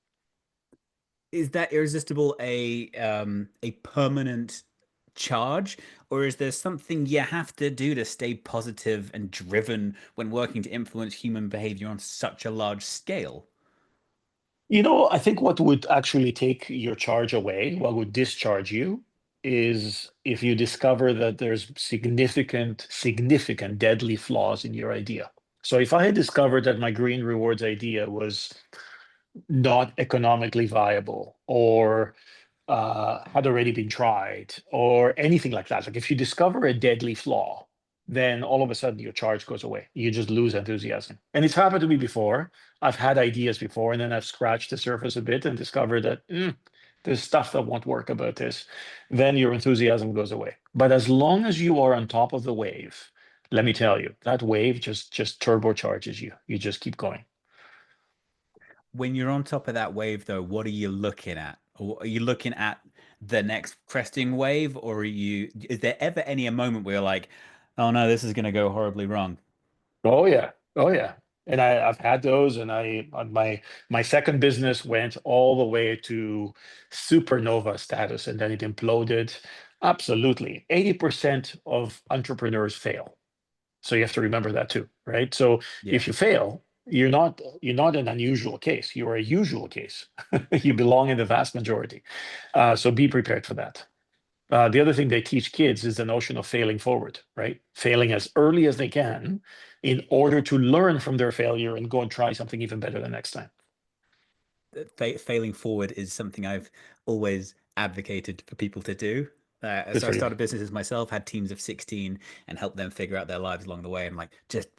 Is that irresistible a permanent charge, or is there something you have to do to stay positive and driven when working to influence human behavior on such a large scale? I think what would actually take your charge away, what would discharge you, is if you discover that there's significant, significant deadly flaws in your idea. So if I had discovered that my Green Rewards idea was not economically viable or had already been tried or anything like that, like if you discover a deadly flaw, then all of a sudden your charge goes away. You just lose enthusiasm. And it's happened to me before. I've had ideas before, and then I've scratched the surface a bit and discovered that there's stuff that won't work about this. Then your enthusiasm goes away. But as long as you are on top of the wave, let me tell you, that wave just turbocharges you. You just keep going. When you're on top of that wave, though, what are you looking at? Or are you looking at the next cresting wave, or is there ever a moment where you're like, oh no, this is going to go horribly wrong? Oh yeah. Oh yeah. And I've had those, and on my second business went all the way to supernova status, and then it imploded. Absolutely. 80% of entrepreneurs fail. So you have to remember that too, right? So Yeah. if you fail, you're not an unusual case. You're a usual case. You belong in the vast majority. So be prepared for that. The other thing they teach kids is the notion of failing forward, right? Failing as early as they can in order to learn from their failure and go and try something even better the next time. Failing forward is something I've always advocated for people to do. Good So I for you. started businesses myself, had teams of 16, and helped them figure out their lives along the way. I'm like, just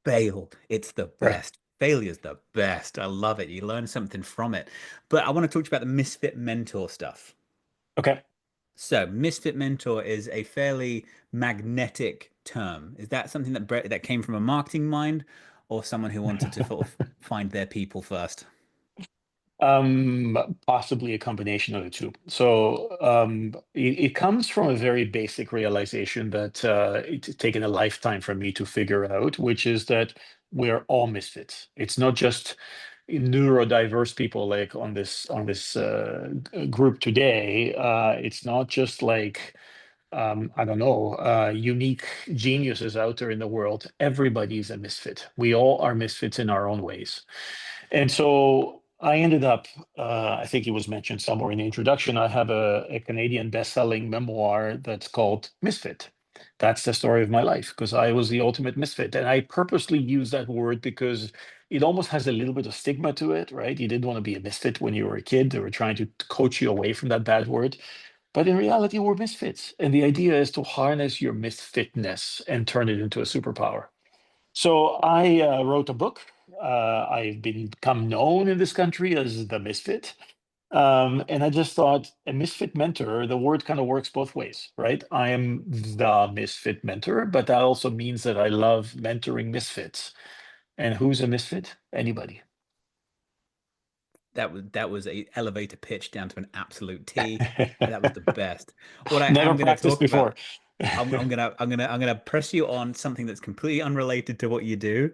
fail. It's the Right. best. Failure's the best. I love it. You learn something from it. But I want to talk to you about the misfit mentor stuff. Okay. So, misfit mentor is a fairly magnetic term. Is that something that came from a marketing mind, or someone who wanted to sort of find their people first? Possibly a combination of the two. So it comes from a very basic realization that it's taken a lifetime for me to figure out, which is that we're all misfits. It's not just neurodiverse people like on this group today. It's not just like I don't know, unique geniuses out there in the world. Everybody's a misfit. We all are misfits in our own ways. And so I ended up, I think it was mentioned somewhere in the introduction, I have a Canadian best-selling memoir that's called Misfit. That's the story of my life, because I was the ultimate misfit. And I purposely use that word because it almost has a little bit of stigma to it, right? You didn't want to be a misfit when you were a kid. They were trying to coach you away from that bad word. But in reality, we're misfits. And the idea is to harness your misfitness and turn it into a superpower. So I wrote a book. I've become known in this country as the misfit. And I just thought a misfit mentor, the word kind of works both ways, right? I am the misfit mentor, but that also means that I love mentoring misfits. And who's a misfit? Anybody. That was a elevator pitch down to an absolute T. That was the best. What I Never am going to practiced talk before. about, I'm gonna press you on something that's completely unrelated to what you do,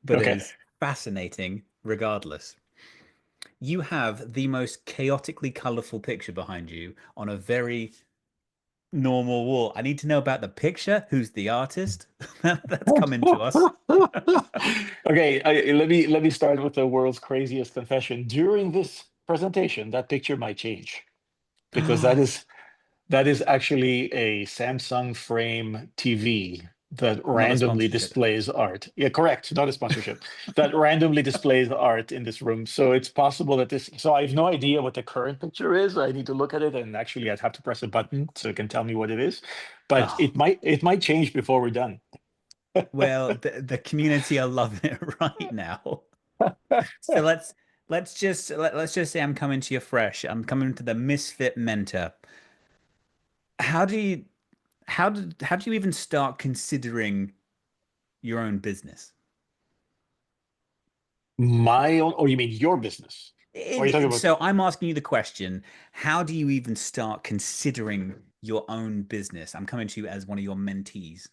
but Okay. is fascinating regardless. You have the most chaotically colorful picture behind you on a very normal wall. I need to know about the picture. Who's the artist? That's coming to us. Okay, let me start with the world's craziest confession. During this presentation, that picture might change because that is actually a Samsung Frame TV that Not a randomly sponsorship. displays art. Yeah, correct. Not a sponsorship. That randomly displays art in this room. So it's possible that this. So I have no idea what the current picture is. I need to look at it, and actually, I'd have to press a button so it can tell me what it is. But Oh, it might change before we're done. well, the community are loving it right now. So let's just say I'm coming to you fresh. I'm coming to the misfit mentor. How do you how do you even start considering your own business? My own, or you mean your business? Or are you talking about? So I'm asking you the question, how do you even start considering your own business? I'm coming to you as one of your mentees.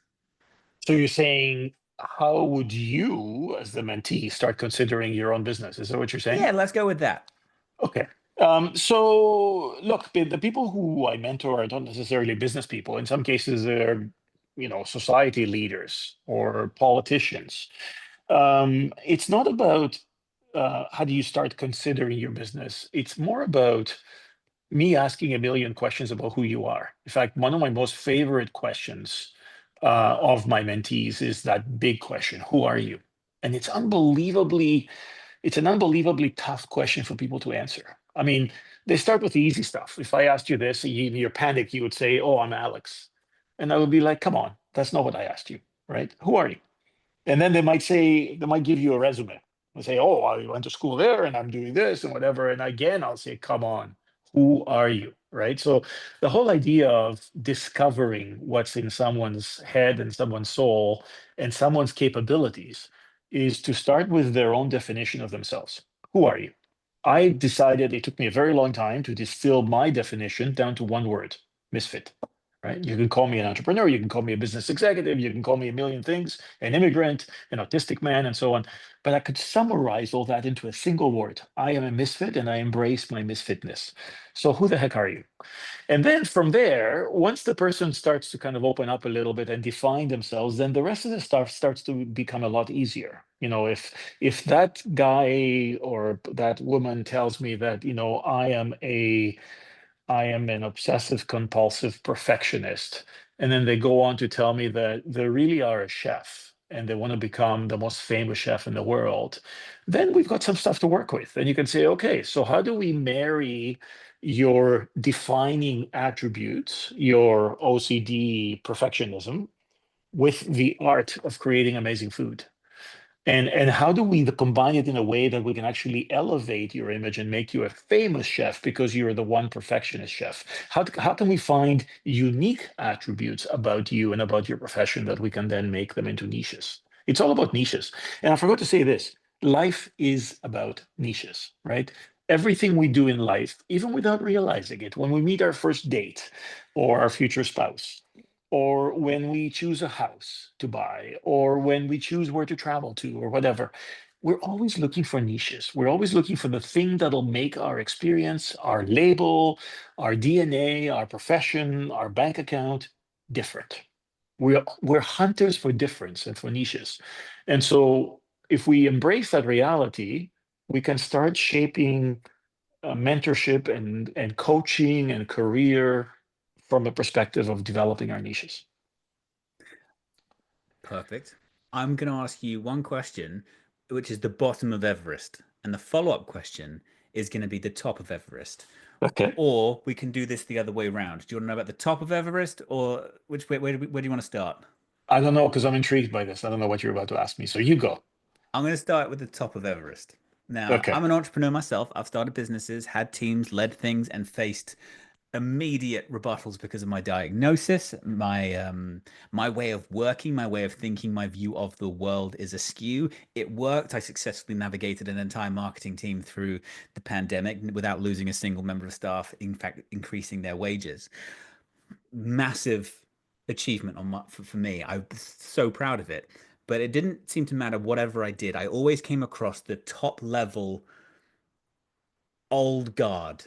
So you're saying, how would you, as the mentee, start considering your own business? Is that what you're saying? Yeah, let's go with that. Okay. So look, the people who I mentor are not necessarily business people. In some cases, they're, society leaders or politicians. It's not about how do you start considering your business. It's more about me asking a million questions about who you are. In fact, one of my most favorite questions of my mentees is that big question, who are you? And it's an unbelievably tough question for people to answer. I mean, they start with the easy stuff. If I asked you this, you're panicked, you would say, oh, I'm Alex. And I would be like, come on, that's not what I asked you, right? Who are you? And then they might give you a resume and say, oh, I went to school there and I'm doing this and whatever. And again, I'll say, come on, who are you? Right. So the whole idea of discovering what's in someone's head and someone's soul and someone's capabilities is to start with their own definition of themselves. Who are you? I decided it took me a very long time to distill my definition down to one word: misfit. right? You can call me an entrepreneur, you can call me a business executive, you can call me a million things, an immigrant, an autistic man, and so on. But I could summarize all that into a single word. I am a misfit and I embrace my misfitness. So who the heck are you? And then from there, once the person starts to kind of open up a little bit and define themselves, then the rest of the stuff starts to become a lot easier. You know, if that guy or that woman tells me that, you know, I am an obsessive compulsive perfectionist. And then they go on to tell me that they really are a chef and they want to become the most famous chef in the world. Then we've got some stuff to work with. And you can say, okay, so how do we marry your defining attributes, your OCD perfectionism, with the art of creating amazing food? And how do we combine it in a way that we can actually elevate your image and make you a famous chef because you're the one perfectionist chef? How can we find unique attributes about you and about your profession that we can then make them into niches? It's all about niches. And I forgot to say this, life is about niches, right? Everything we do in life, even without realizing it, when we meet our first date or our future spouse, or when we choose a house to buy, or when we choose where to travel to, or whatever, we're always looking for niches. We're always looking for the thing that'll make our experience, our label, our DNA, our profession, our bank account different. We're hunters for difference and for niches. And so if we embrace that reality, we can start shaping mentorship and coaching and career from a perspective of developing our niches. Perfect. I'm going to ask you one question, which is the bottom of Everest. And the follow-up question is going to be the top of Everest. Okay. Or we can do this the other way around. Do you want to know about the top of Everest or which way, where do you want to start? I don't know, because I'm intrigued by this. I don't know what you're about to ask me. So you go. I'm going to start with the top of Everest. Now, Okay. I'm an entrepreneur myself. I've started businesses, had teams, led things, and faced immediate rebuttals because of my diagnosis. My way of working, my way of thinking, my view of the world is askew. It worked. I successfully navigated an entire marketing team through the pandemic without losing a single member of staff, in fact increasing their wages. Massive achievement for me. I'm so proud of it. But it didn't seem to matter whatever I did. I always came across the top level old guard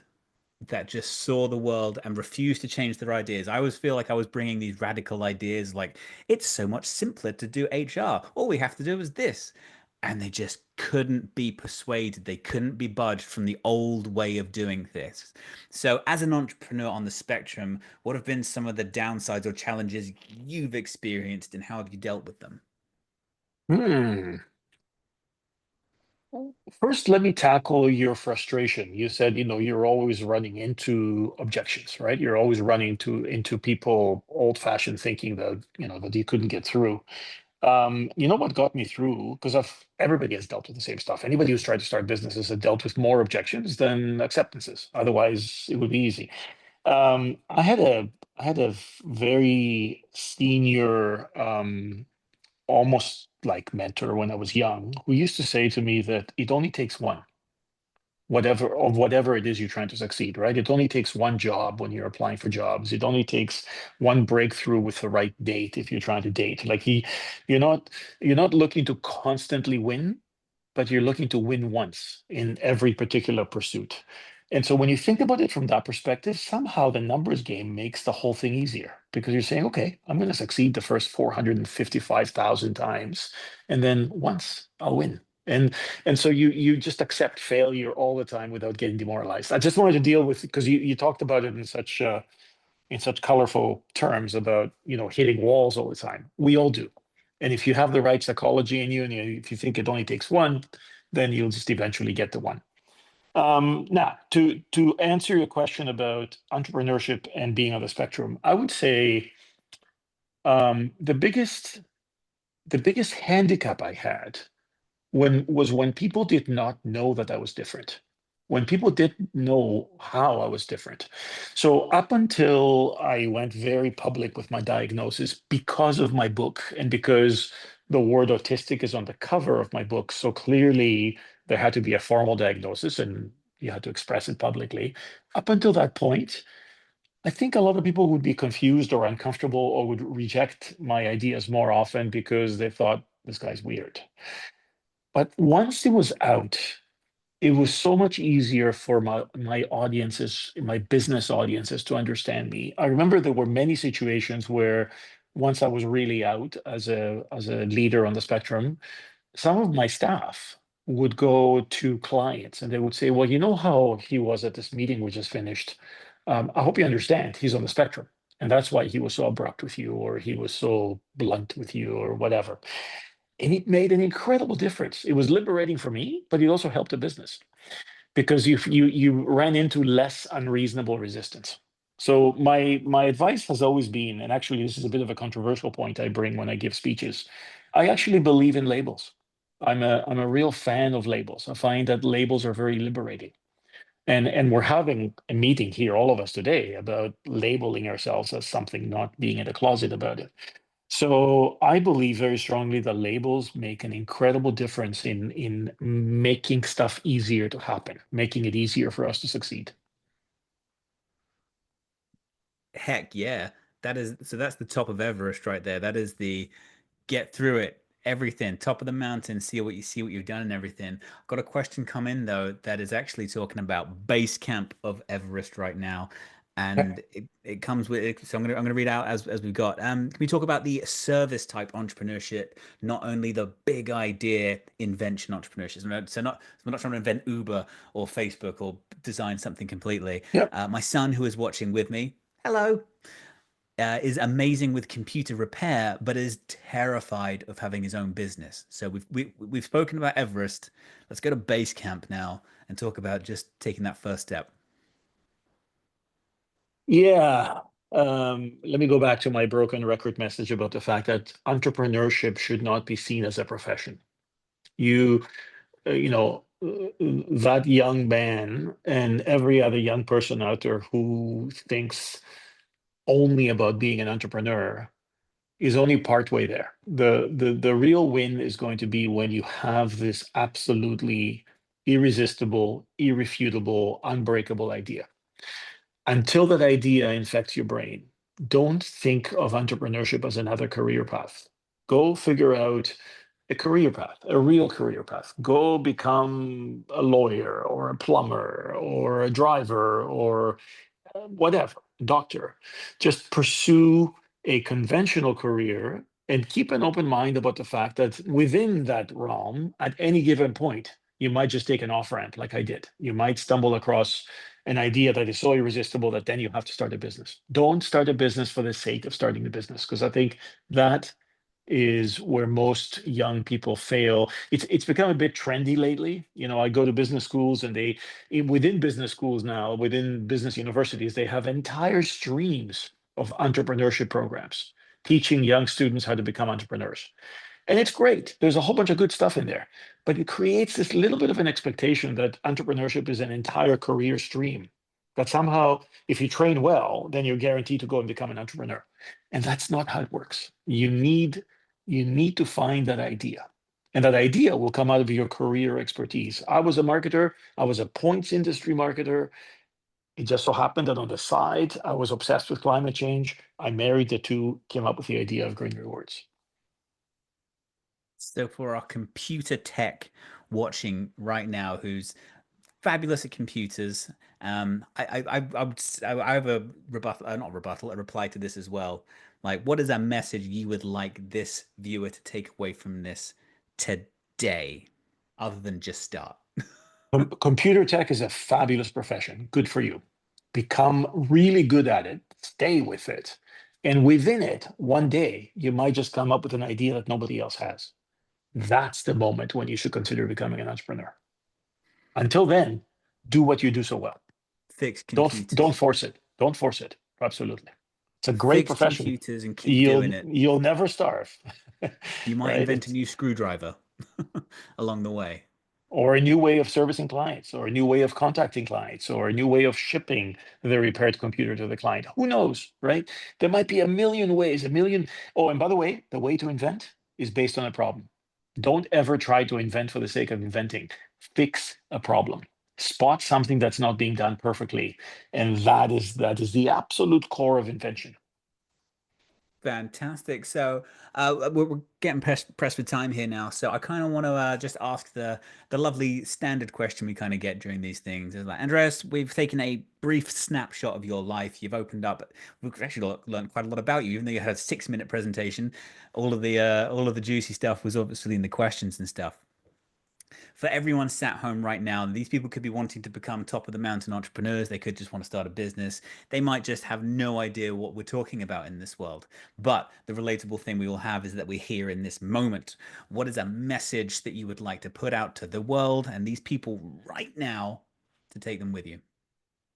that just saw the world and refused to change their ideas. I always feel like I was bringing these radical ideas like, it's so much simpler to do HR. All we have to do is this. And they just couldn't be persuaded. They couldn't be budged from the old way of doing this. So, as an entrepreneur on the spectrum, what have been some of the downsides or challenges you've experienced and how have you dealt with them? First, let me tackle your frustration. You said, you're always running into objections, right? You're always running into people old-fashioned thinking that, that you couldn't get through. You know what got me through? Because everybody has dealt with the same stuff. Anybody who's tried to start businesses has dealt with more objections than acceptances. Otherwise, it would be easy. I had a very senior, almost like mentor when I was young, who used to say to me that it only takes one, whatever it is you're trying to succeed, right? It only takes one job when you're applying for jobs. It only takes one breakthrough with the right date if you're trying to date. Like you're not looking to constantly win, but you're looking to win once in every particular pursuit. And so when you think about it from that perspective, somehow the numbers game makes the whole thing easier because you're saying, okay, I'm going to succeed the first 455,000 times, and then once I'll win. And so you just accept failure all the time without getting demoralized. I just wanted to deal with, because you talked about it in such colorful terms about hitting walls all the time. We all do. And if you have the right psychology in you, and if you think it only takes one, then you'll just eventually get the one. Now, to answer your question about entrepreneurship and being on the spectrum, I would say the biggest handicap I had when people did not know that I was different, when people didn't know how I was different. So up until I went very public with my diagnosis because of my book and because the word autistic is on the cover of my book, so clearly there had to be a formal diagnosis and you had to express it publicly. Up until that point, I think a lot of people would be confused or uncomfortable or would reject my ideas more often because they thought this guy's weird. But once it was out, it was so much easier for my audiences, my business audiences, to understand me. I remember there were many situations where once I was really out as a leader on the spectrum, some of my staff would go to clients and they would say, well, you know how he was at this meeting we just finished. I hope you understand he's on the spectrum. And that's why he was so abrupt with you, or he was so blunt with you, or whatever. And it made an incredible difference. It was liberating for me, but it also helped the business because you ran into less unreasonable resistance. So my advice has always been, and actually this is a bit of a controversial point I bring when I give speeches, I actually believe in labels. I'm a real fan of labels. I find that labels are very liberating. And we're having a meeting here, all of us today, about labeling ourselves as something, not being in a closet about it. So I believe very strongly that labels make an incredible difference in making stuff easier to happen, making it easier for us to succeed. Heck yeah. That's the top of Everest right there. That is the get through it, everything, top of the mountain, see what you've done and everything. Got a question come in though that is actually talking about base camp of Everest right now. And it comes with it, so I'm gonna read out as we've got. Can we talk about the service type entrepreneurship, not only the big idea invention entrepreneurship? So we're not trying to invent Uber or Facebook or design something completely. Yep. My son, who is watching with me, hello, is amazing with computer repair, but is terrified of having his own business. So we've spoken about Everest. Let's go to base camp now and talk about just taking that first step. Yeah. Let me go back to my broken record message about the fact that entrepreneurship should not be seen as a profession. That young man and every other young person out there who thinks only about being an entrepreneur is only partway there. The real win is going to be when you have this absolutely irresistible, irrefutable, unbreakable idea. Until that idea infects your brain, don't think of entrepreneurship as another career path. Go figure out a career path, a real career path. Go become a lawyer or a plumber or a driver or whatever, doctor. Just pursue a conventional career and keep an open mind about the fact that within that realm, at any given point, you might just take an off ramp like I did. You might stumble across an idea that is so irresistible that then you have to start a business. Don't start a business for the sake of starting a business, because I think that is where most young people fail. It's become a bit trendy lately. I go to business schools and within business schools now, within business universities, they have entire streams of entrepreneurship programs teaching young students how to become entrepreneurs. And it's great. There's a whole bunch of good stuff in there, but it creates this little bit of an expectation that entrepreneurship is an entire career stream. That somehow, if you train well, then you're guaranteed to go and become an entrepreneur. And that's not how it works. You need to find that idea. And that idea will come out of your career expertise. I was a marketer. I was a points industry marketer. It just so happened that on the side, I was obsessed with climate change. I married the two, came up with the idea of green rewards. So for our computer tech watching right now, who's fabulous at computers, I have a rebuttal, not rebuttal, a reply to this as well. Like, what is a message you would like this viewer to take away from this today, other than just start? Computer tech is a fabulous profession. Good for you. Become really good at it, stay with it. And within it, one day, you might just come up with an idea that nobody else has. That's the moment when you should consider becoming an entrepreneur. Until then, do what you do so well. Fix Don't computers. force it. Don't force it. Absolutely. It's a great Fix profession. computers and keep doing it. You'll never starve. You might right? invent a new screwdriver along the way. Or a new way of servicing clients, or a new way of contacting clients, or a new way of shipping the repaired computer to the client. Who knows, right? There might be a million ways, Oh, and by the way, the way to invent is based on a problem. Don't ever try to invent for the sake of inventing. Fix a problem. spot something that's not being done perfectly. And that is the absolute core of invention. Fantastic. So we're getting pressed for time here now. So I kind of want to just ask the lovely standard question we kind of get during these things. Is like, Andreas, we've taken a brief snapshot of your life. You've opened up. We've actually learned quite a lot about you, even though you had a 6-minute presentation. All of the juicy stuff was obviously in the questions and stuff. For everyone sat home right now, these people could be wanting to become top of the mountain entrepreneurs. They could just want to start a business. They might just have no idea what we're talking about in this world. But the relatable thing we all have is that we're here in this moment. What is a message that you would like to put out to the world and these people right now to take them with you?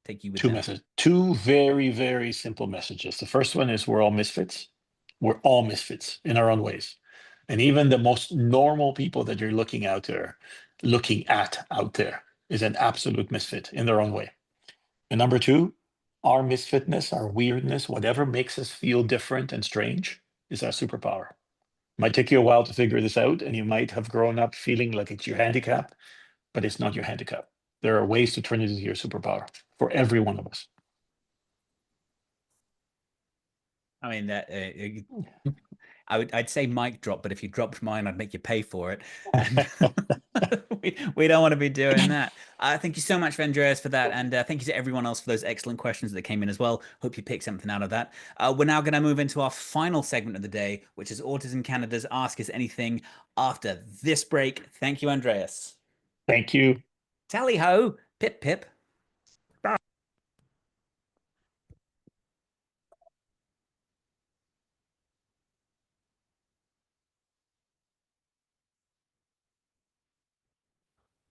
Take you with them. Two very, very simple messages. The first one is we're all misfits. We're all misfits in our own ways. And even the most normal people that you're looking at out there is an absolute misfit in their own way. And number two, our misfitness, our weirdness, whatever makes us feel different and strange is our superpower. It might take you a while to figure this out, and you might have grown up feeling like it's your handicap, but it's not your handicap. There are ways to turn it into your superpower for every one of us. I mean, that I'd say mic drop, but if you dropped mine, I'd make you pay for it. We don't want to be doing that. Thank you so much, Andreas, for that. And thank you to everyone else for those excellent questions that came in as well. Hope you picked something out of that. We're now going to move into our final segment of the day, which is Autism Canada's Ask Us Anything. After this break, thank you, Andreas. Thank you. Tally ho, pip pip.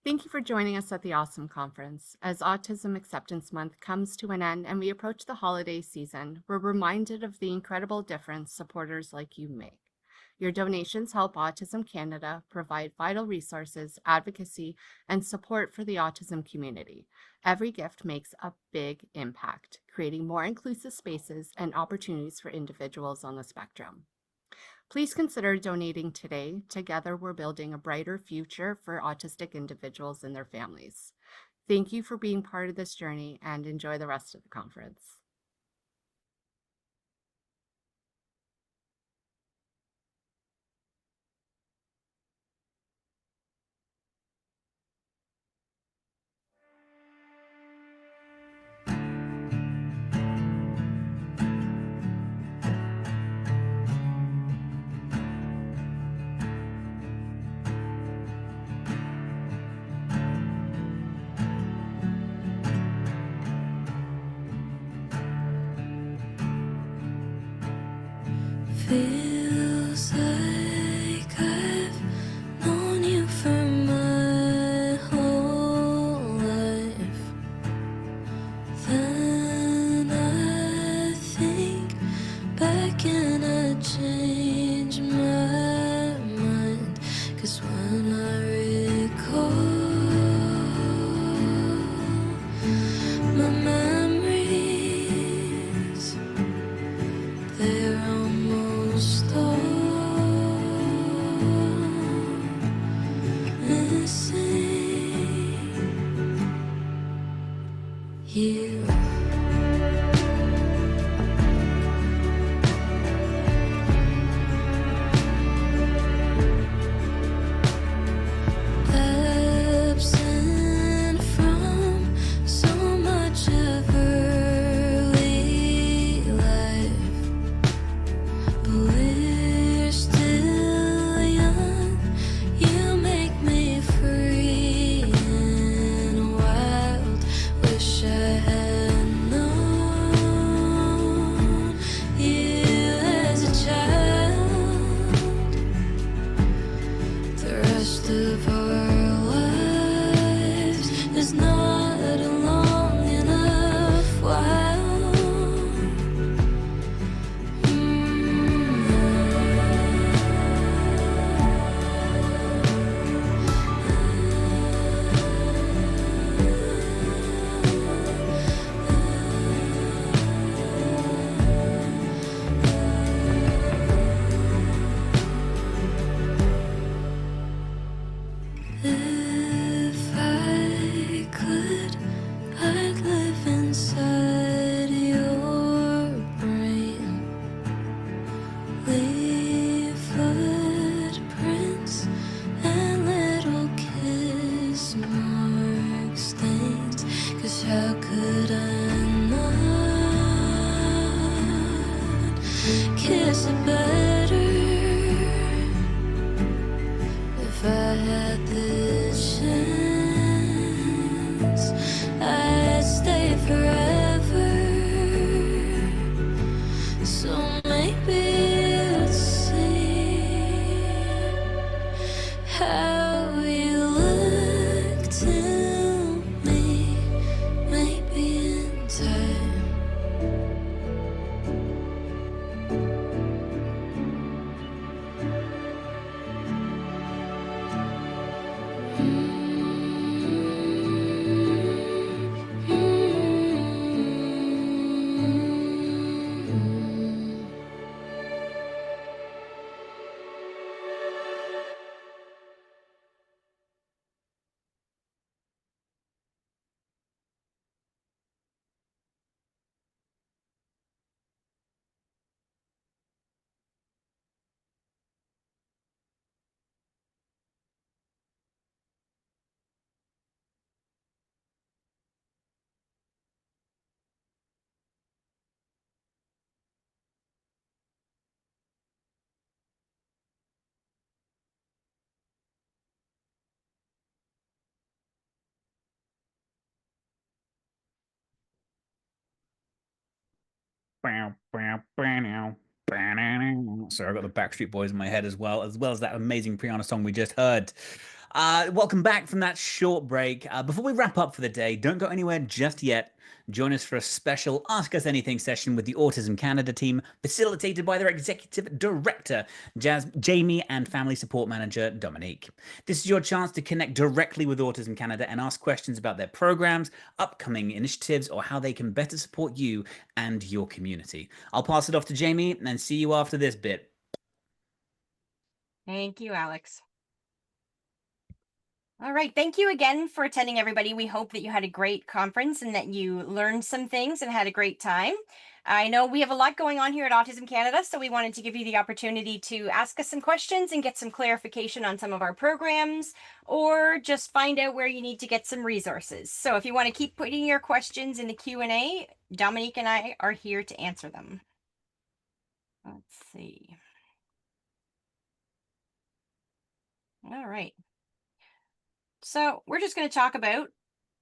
Thank you for joining us at the Awesome Conference. As Autism Acceptance Month comes to an end and we approach the holiday season, we're reminded of the incredible difference supporters like you make. Your donations help Autism Canada provide vital resources, advocacy, and support for the autism community. Every gift makes a big impact, creating more inclusive spaces and opportunities for individuals on the spectrum. Please consider donating today. Together, we're building a brighter future for autistic individuals and their families. Thank you for being part of this journey and enjoy the rest of the conference. Feels like I've known you for my whole life. Then I think back and I change my mind. 'Cause when I recall my memories, they're almost how you look to me. Maybe in time. Sorry, I got the Backstreet Boys in my head as well as that amazing Priyana song we just heard. Welcome back from that short break. Before we wrap up for the day, don't go anywhere just yet. Join us for a special Ask Us Anything session with the Autism Canada team, facilitated by their executive director, Jamie, and family support manager, Dominique. This is your chance to connect directly with Autism Canada and ask questions about their programs, upcoming initiatives, or how they can better support you and your community. I'll pass it off to Jamie and see you after this bit. Thank you, Alex. All right. Thank you again for attending, everybody. We hope that you had a great conference and that you learned some things and had a great time. I know we have a lot going on here at Autism Canada, so we wanted to give you the opportunity to ask us some questions and get some clarification on some of our programs, or just find out where you need to get some resources. So if you want to keep putting your questions in the Q&A, Dominique and I are here to answer them. Let's see. All right. So we're just going to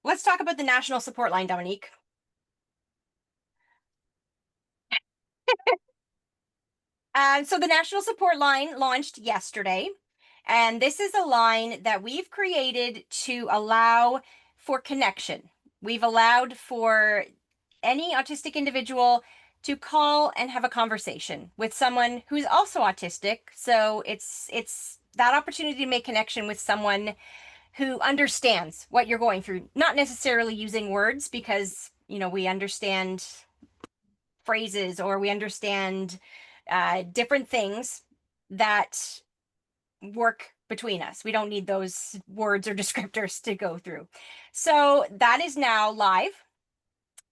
let's talk about the National Support Line, Dominique. So the National Support Line launched yesterday, and this is a line that we've created to allow for connection. We've allowed for any autistic individual to call and have a conversation with someone who's also autistic. So it's that opportunity to make connection with someone who understands what you're going through, not necessarily using words, because we understand phrases, or we understand different things that work between us. We don't need those words or descriptors to go through. So that is now live,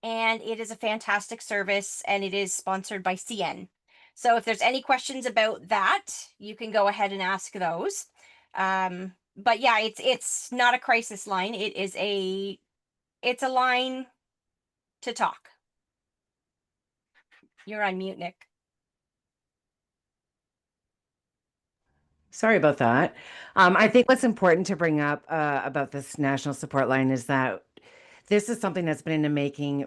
and it is a fantastic service, and it is sponsored by CN. So if there's any questions about that, you can go ahead and ask those. But yeah, it's not a crisis line. It's a line to talk. You're on mute, Nick. Sorry about that. I think what's important to bring up about this national support line is that this is something that's been in the making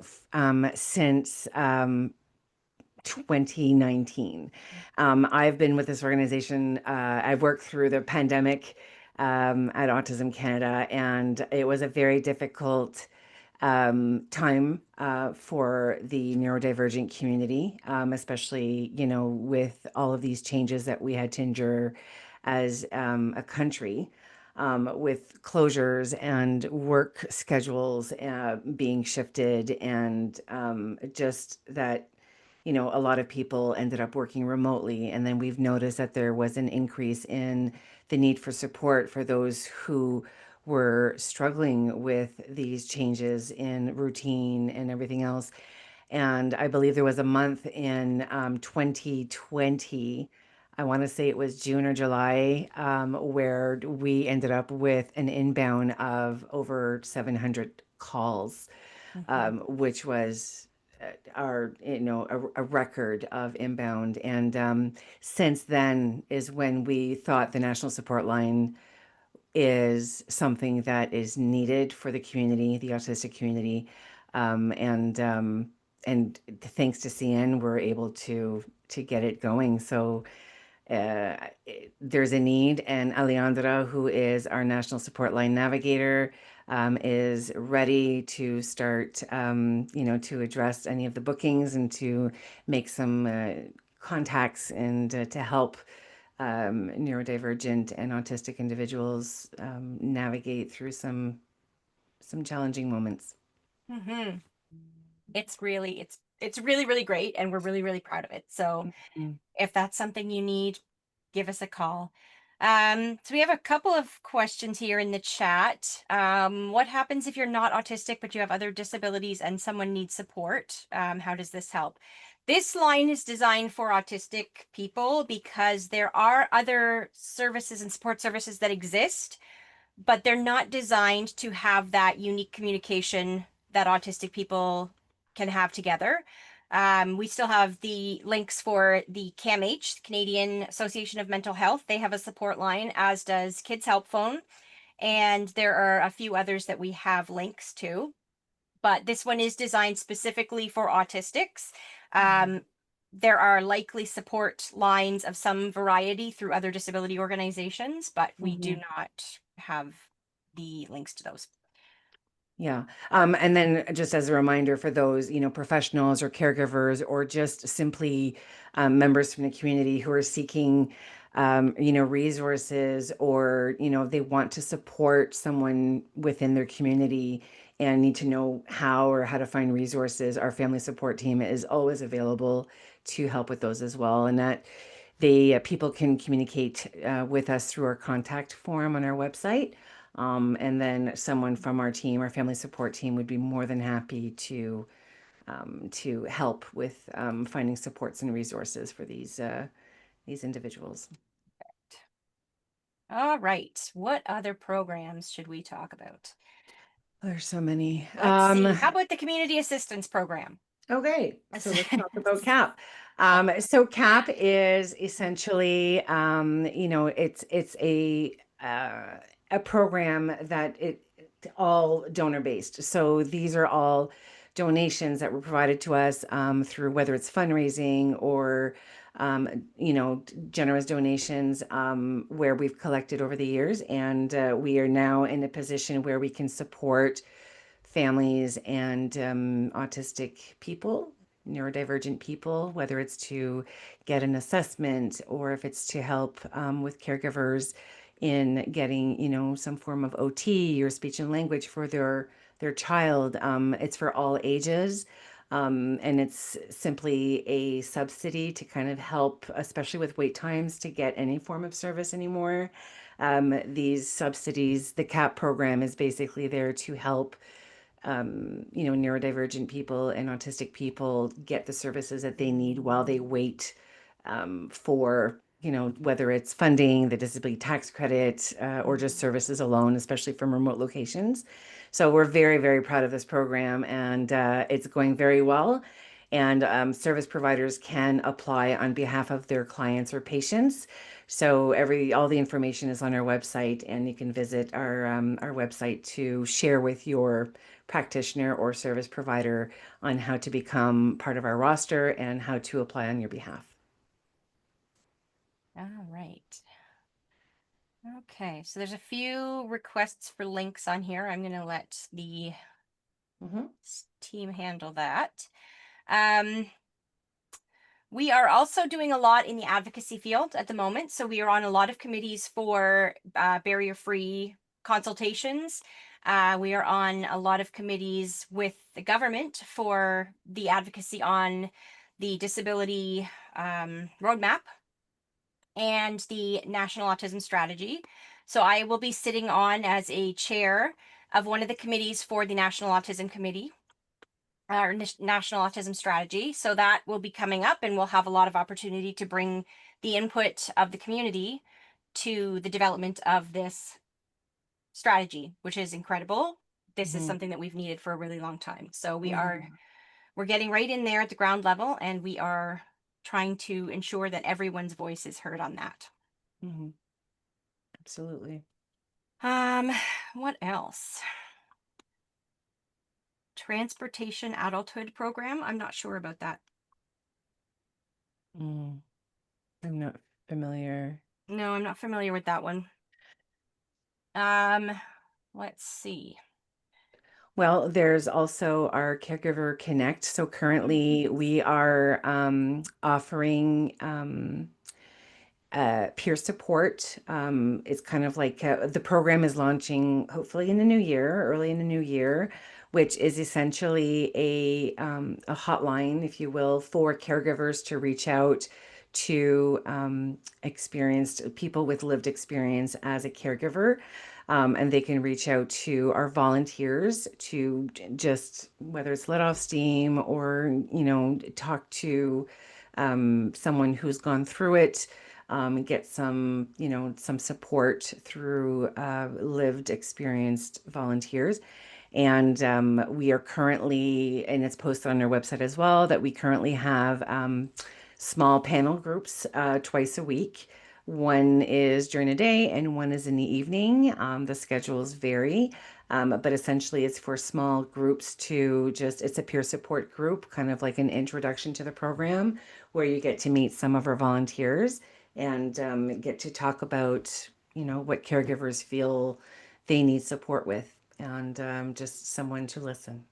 since 2019. I've been with this organization. I've worked through the pandemic at Autism Canada, and it was a very difficult time for the neurodivergent community, especially, with all of these changes that we had to endure as a country, with closures and work schedules being shifted, and just that a lot of people ended up working remotely. And then we've noticed that there was an increase in the need for support for those who were struggling with these changes in routine and everything else. And I believe there was a month in 2020, I want to say it was June or July, where we ended up with an inbound of over 700 calls, which was a record of inbound. And since then is when we thought the National Support Line is something that is needed for the community, the autistic community. And thanks to CN, we're able to get it going. So there's a need, and Alejandra, who is our national support line navigator, is ready to start, to address any of the bookings and to make some contacts and to help neurodivergent and autistic individuals navigate through some challenging moments. Mm-hmm. It's really, really great, and we're really, really proud of it. So if that's something you need, give us a call. So we have a couple of questions here in the chat. What happens if you're not autistic, but you have other disabilities and someone needs support? How does this help? This line is designed for autistic people because there are other services and support services that exist, but they're not designed to have that unique communication that autistic people can have together. We still have the links for the CAMH, Canadian Association of Mental Health. They have a support line, as does Kids Help Phone. And there are a few others that we have links to. But this one is designed specifically for autistics. There are likely support lines of some variety through other disability organizations, but we do not have the links to those. Yeah. And then just as a reminder for those, professionals or caregivers or just simply members from the community who are seeking, resources or, they want to support someone within their community and need to know how to find resources, our family support team is always available to help with those as well. And that people can communicate with us through our contact form on our website. And then someone from our team, our family support team, would be more than happy to help with finding supports and resources for these individuals. All right. What other programs should we talk about? There's so many. Let's see. How about the Community Assistance Program? Okay, so let's talk about CAP. So CAP is essentially, it's a program that it's all donor based. So these are all donations that were provided to us through whether it's fundraising or generous donations where we've collected over the years, and we are now in a position where we can support families and autistic people, neurodivergent people, whether it's to get an assessment or if it's to help with caregivers in getting, some form of OT or speech and language for their child. It's for all ages. And it's simply a subsidy to kind of help, especially with wait times, to get any form of service anymore. These subsidies, the CAP program is basically there to help neurodivergent people and autistic people get the services that they need while they wait for, whether it's funding, the disability tax credit, or just services alone, especially from remote locations. So we're very, very proud of this program, and it's going very well. And service providers can apply on behalf of their clients or patients. So all the information is on our website, and you can visit our website to share with your practitioner or service provider on how to become part of our roster and how to apply on your behalf. All right. Okay, so there's a few requests for links on here. I'm going to let the team handle that. We are also doing a lot in the advocacy field at the moment. So we are on a lot of committees for barrier-free consultations. We are on a lot of committees with the government for the advocacy on the disability roadmap and the National Autism Strategy. So I will be sitting on as a chair of one of the committees for the National Autism Committee, our National Autism Strategy. So that will be coming up, and we'll have a lot of opportunity to bring the input of the community to the development of this strategy, which is incredible. This is something that we've needed for a really long time. So we're getting right in there at the ground level, and we are trying to ensure that everyone's voice is heard on that. Absolutely. What else? Transportation adulthood program. I'm not sure about that. I'm not familiar. No, I'm not familiar with that one. Let's see. Well, there's also our Caregiver Connect. So currently we are offering peer support. It's kind of like the program is launching hopefully in the new year, early in the new year, which is essentially a hotline, if you will, for caregivers to reach out to experienced people with lived experience as a caregiver. And they can reach out to our volunteers to just, whether it's let off steam or, talk to someone who's gone through it, get some, some support through lived experienced volunteers. And we are currently, and it's posted on our website as well, that we currently have small panel groups twice a week. One is during the day and one is in the evening. The schedules vary, but essentially it's for small groups to just, it's a peer support group, kind of like an introduction to the program where you get to meet some of our volunteers and get to talk about, what caregivers feel they need support with and just someone to listen.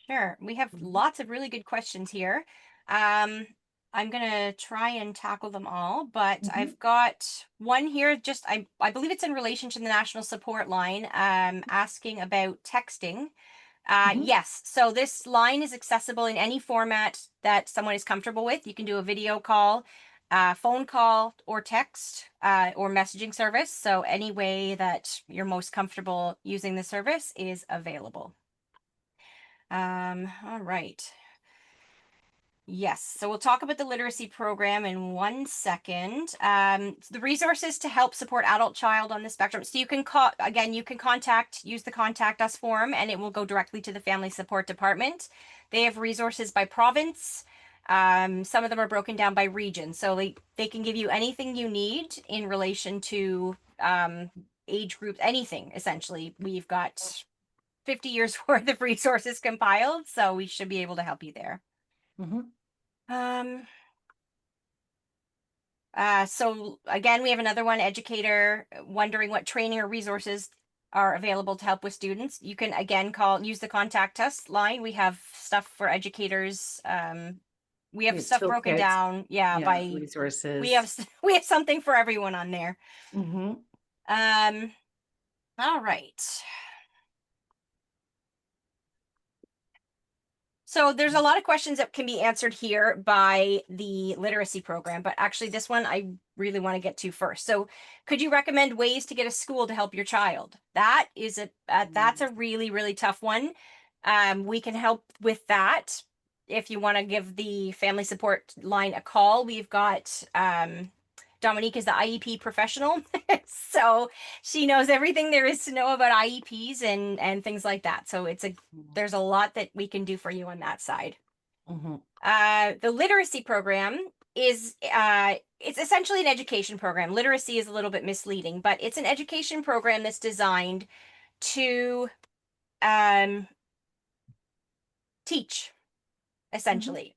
Sure. We have lots of really good questions here. I'm gonna try and tackle them all, but I've got one here. Just I believe it's in relation to the national support line. Asking about texting. Yes. So this line is accessible in any format that someone is comfortable with. You can do a video call, phone call, or text, or messaging service. So any way that you're most comfortable using the service is available. All right. Yes, so we'll talk about the literacy program in 1 second. The resources to help support adult child on the spectrum. So you can call, again, you can use the contact us form and it will go directly to the family support department. They have resources by province. Some of them are broken down by region. So they can give you anything you need in relation to age groups, anything essentially. We've got 50 years worth of resources compiled, so we should be able to help you there. So again, we have another one, educator wondering what training or resources are available to help with students. You can again use the contact us line. We have stuff for educators. We have stuff broken down, by resources. We have something for everyone on there. All right. So there's a lot of questions that can be answered here by the literacy program, but actually this one I really want to get to first. So could you recommend ways to get a school to help your child? That is that's a really, really tough one. We can help with that. If you want to give the family support line a call, we've got Dominique is the IEP professional. So she knows everything there is to know about IEPs and things like that. So there's a lot that we can do for you on that side. The literacy program is it's essentially an education program. Literacy is a little bit misleading, but it's an education program that's designed to teach, essentially.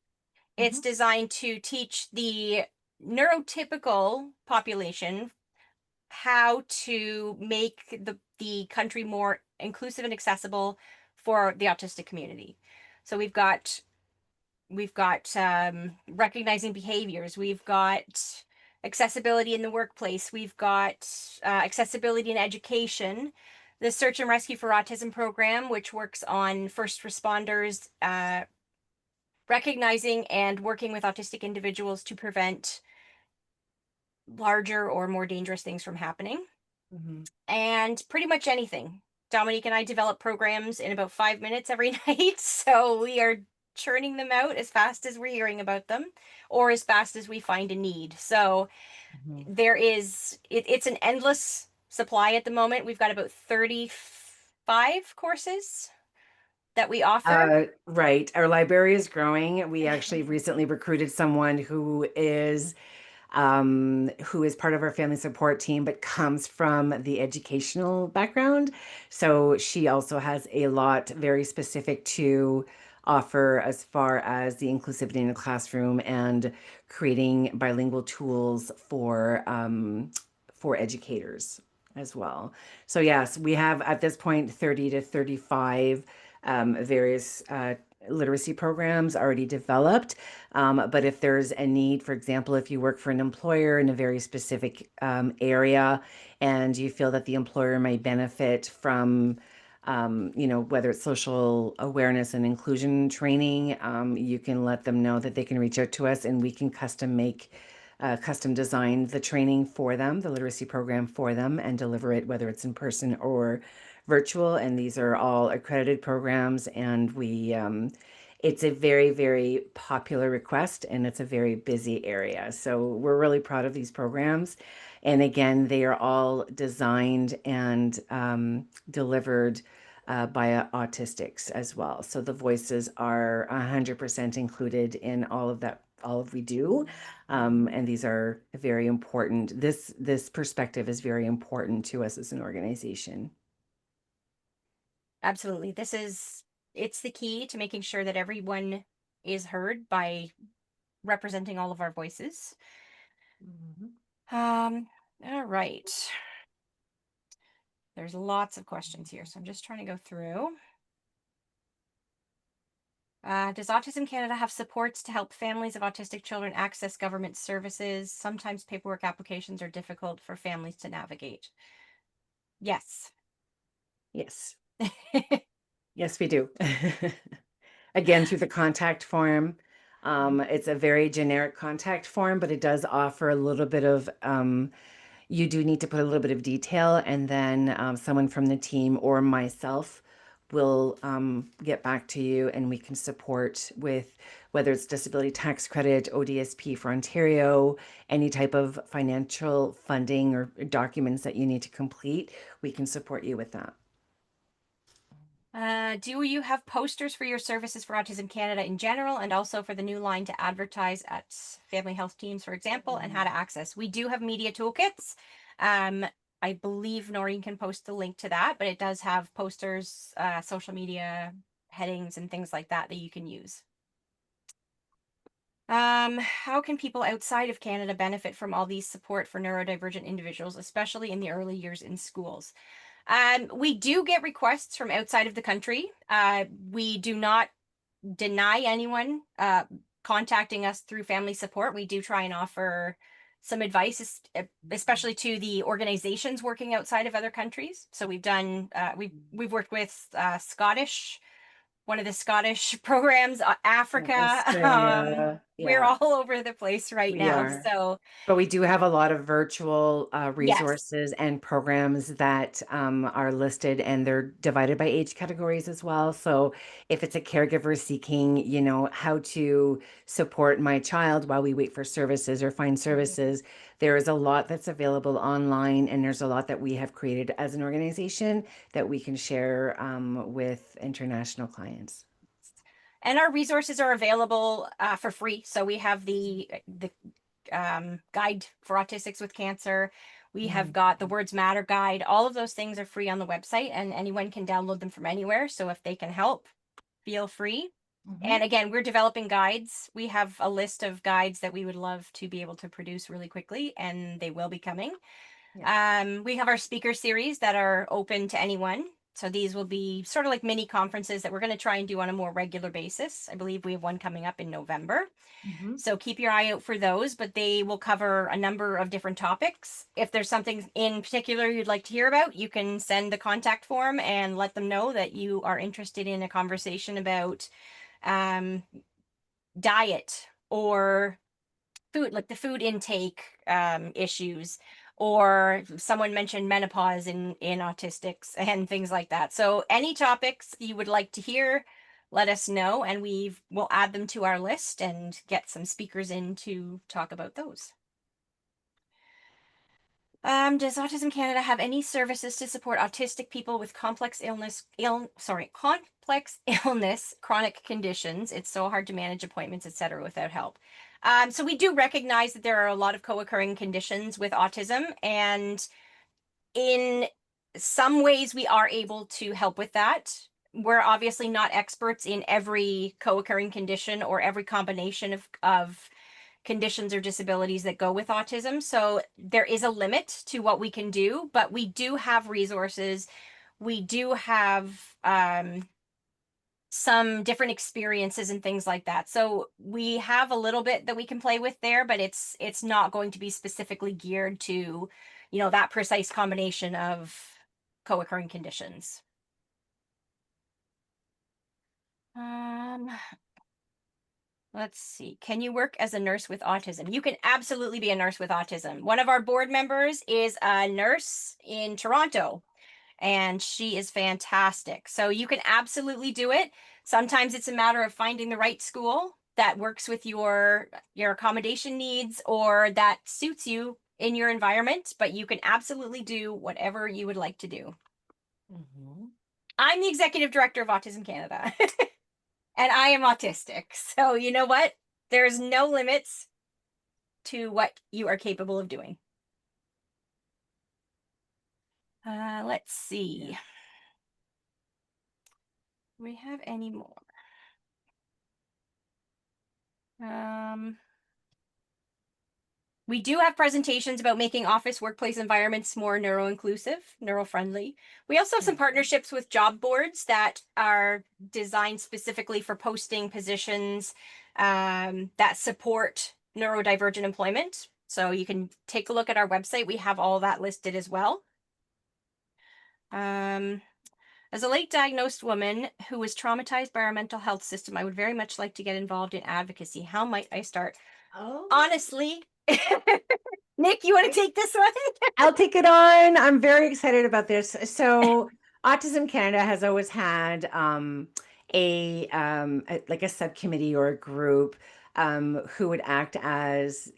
It's designed to teach the neurotypical population how to make the country more inclusive and accessible for the autistic community. So we've got recognizing behaviors, we've got accessibility in the workplace, we've got accessibility in education, the Search and Rescue for Autism program, which works on first responders, recognizing and working with autistic individuals to prevent larger or more dangerous things from happening. And pretty much anything. Dominique and I develop programs in about 5 minutes every night, so we are churning them out as fast as we're hearing about them or as fast as we find a need. So there is it's an endless supply at the moment. We've got about 35 courses that we offer. Right. Our library is growing. We actually recently recruited someone who is part of our family support team, but comes from the educational background. So she also has a lot very specific to offer as far as the inclusivity in the classroom and creating bilingual tools for educators as well. So yes, we have at this point 30 to 35 various literacy programs already developed. But if there's a need, for example, if you work for an employer in a very specific area and you feel that the employer may benefit from whether it's social awareness and inclusion training, you can let them know that they can reach out to us and we can custom design the training for them, the literacy program for them, and deliver it, whether it's in person or virtual. And these are all accredited programs, and it's a very, very popular request, and it's a very busy area. So we're really proud of these programs. And again, they are all designed and delivered by Autistics as well. So the voices are 100% included in all of we do. And these are very important. This perspective is very important to us as an organization. Absolutely. It's the key to making sure that everyone is heard by representing all of our voices. All right. There's lots of questions here, so I'm just trying to go through. Does Autism Canada have supports to help families of autistic children access government services? Sometimes paperwork applications are difficult for families to navigate. Yes. Yes. Yes, we do. Again, through the contact form. It's a very generic contact form, but it does offer a little bit of, you do need to put a little bit of detail, and then someone from the team or myself will get back to you, and we can support with whether it's disability tax credit, ODSP for Ontario, any type of financial funding or documents that you need to complete, we can support you with that. Do you have posters for your services for Autism Canada in general, and also for the new line to advertise at family health teams, for example, and how to access? We do have media toolkits. I believe Noreen can post the link to that, but it does have posters, social media headings, and things like that you can use. How can people outside of Canada benefit from all these support for neurodivergent individuals, especially in the early years in schools? We do get requests from outside of the country. We do not deny anyone contacting us through family support. We do try and offer some advice, especially to the organizations working outside of other countries. So we've done, we've worked with one of the Scottish programs, Africa. We're all over the place right now. So, but we do have a lot of virtual resources yes, and programs that are listed, and they're divided by age categories as well. So if it's a caregiver seeking, how to support my child while we wait for services or find services, there is a lot that's available online, and there's a lot that we have created as an organization that we can share with international clients. And our resources are available for free. So we have the guide for autistics with cancer. We have got the Words Matter guide. All of those things are free on the website, and anyone can download them from anywhere. So if they can help, feel free. And again, we're developing guides. We have a list of guides that we would love to be able to produce really quickly, and they will be coming. We have our speaker series that are open to anyone. So these will be sort of like mini conferences that we're going to try and do on a more regular basis. I believe we have one coming up in November. So keep your eye out for those, but they will cover a number of different topics. If there's something in particular you'd like to hear about, you can send the contact form and let them know that you are interested in a conversation about diet or food, like the food intake issues, or someone mentioned menopause in autistics and things like that. So any topics you would like to hear, let us know, and we'll add them to our list and get some speakers in to talk about those. Does Autism Canada have any services to support autistic people with complex illness, chronic conditions? It's so hard to manage appointments, etc., without help. So we do recognize that there are a lot of co-occurring conditions with autism, and in some ways we are able to help with that. we're obviously not experts in every co-occurring condition or every combination of conditions or disabilities that go with autism. So there is a limit to what we can do, but we do have resources. We do have some different experiences and things like that. So we have a little bit that we can play with there, but it's not going to be specifically geared to, that precise combination of co-occurring conditions. Let's see. Can you work as a nurse with autism? You can absolutely be a nurse with autism. One of our board members is a nurse in Toronto, and she is fantastic. So you can absolutely do it. Sometimes it's a matter of finding the right school that works with your accommodation needs or that suits you in your environment, but you can absolutely do whatever you would like to do. I'm the executive director of Autism Canada. And I am autistic. So you know what? There's no limits to what you are capable of doing. Let's see. Do we have any more? We do have presentations about making office workplace environments more neuro-inclusive, neuro-friendly. We also have some partnerships with job boards that are designed specifically for posting positions that support neurodivergent employment. So you can take a look at our website. We have all that listed as well. As a late diagnosed woman who was traumatized by our mental health system, I would very much like to get involved in advocacy. How might I start? Honestly, Nick, you want to take this one? I'll take it on. I'm very excited about this. So, Autism Canada has always had like a subcommittee or a group who would act as,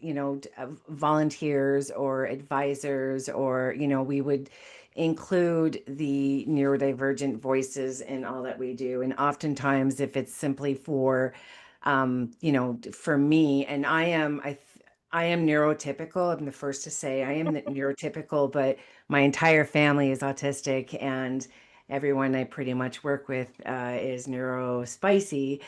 volunteers or advisors, or, we would include the neurodivergent voices in all that we do. And oftentimes, if it's simply for, for me, and I am neurotypical. I'm the first to say I am neurotypical, but my entire family is autistic, and everyone I pretty much work with is neurospicy.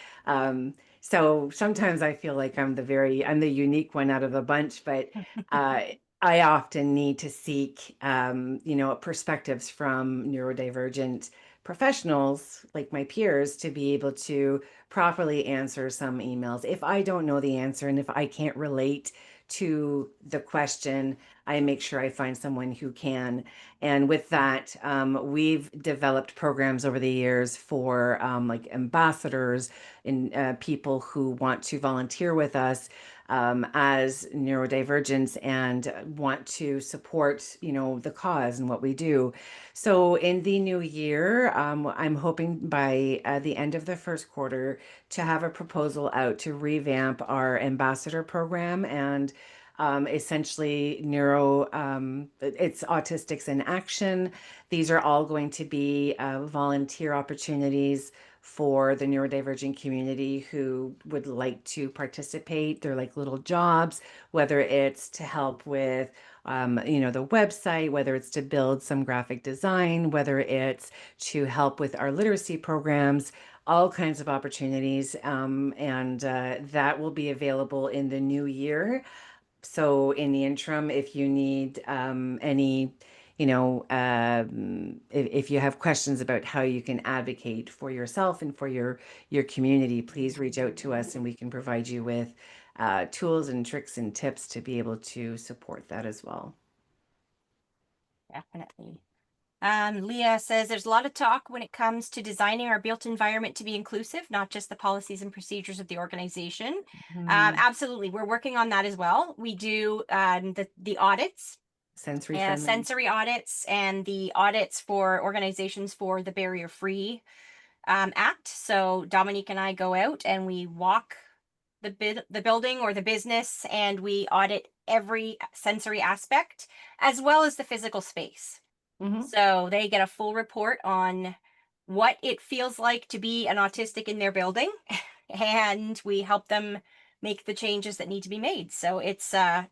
So sometimes I feel like I'm the unique one out of the bunch, but I often need to seek, perspectives from neurodivergent professionals like my peers to be able to properly answer some emails. If I don't know the answer and if I can't relate to the question, I make sure I find someone who can. And with that, we've developed programs over the years for like ambassadors and people who want to volunteer with us as neurodivergents and want to support, the cause and what we do. So in the new year, I'm hoping by the end of the first quarter to have a proposal out to revamp our ambassador program and essentially it's Autistics in Action. These are all going to be volunteer opportunities for the neurodivergent community who would like to participate. They're like little jobs, whether it's to help with the website, whether it's to build some graphic design, whether it's to help with our literacy programs, all kinds of opportunities. And that will be available in the new year. So in the interim, if you need any, if you have questions about how you can advocate for yourself and for your community, please reach out to us and we can provide you with tools and tricks and tips to be able to support that as well. Definitely. Leah says there's a lot of talk when it comes to designing our built environment to be inclusive, not just the policies and procedures of the organization. Absolutely. We're working on that as well. We do the audits, sensory audits, and the audits for organizations for the Barrier Free Act. So Dominique and I go out and we walk the building or the business, and we audit every sensory aspect as well as the physical space. So they get a full report on what it feels like to be an autistic in their building, and we help them make the changes that need to be made. So it's a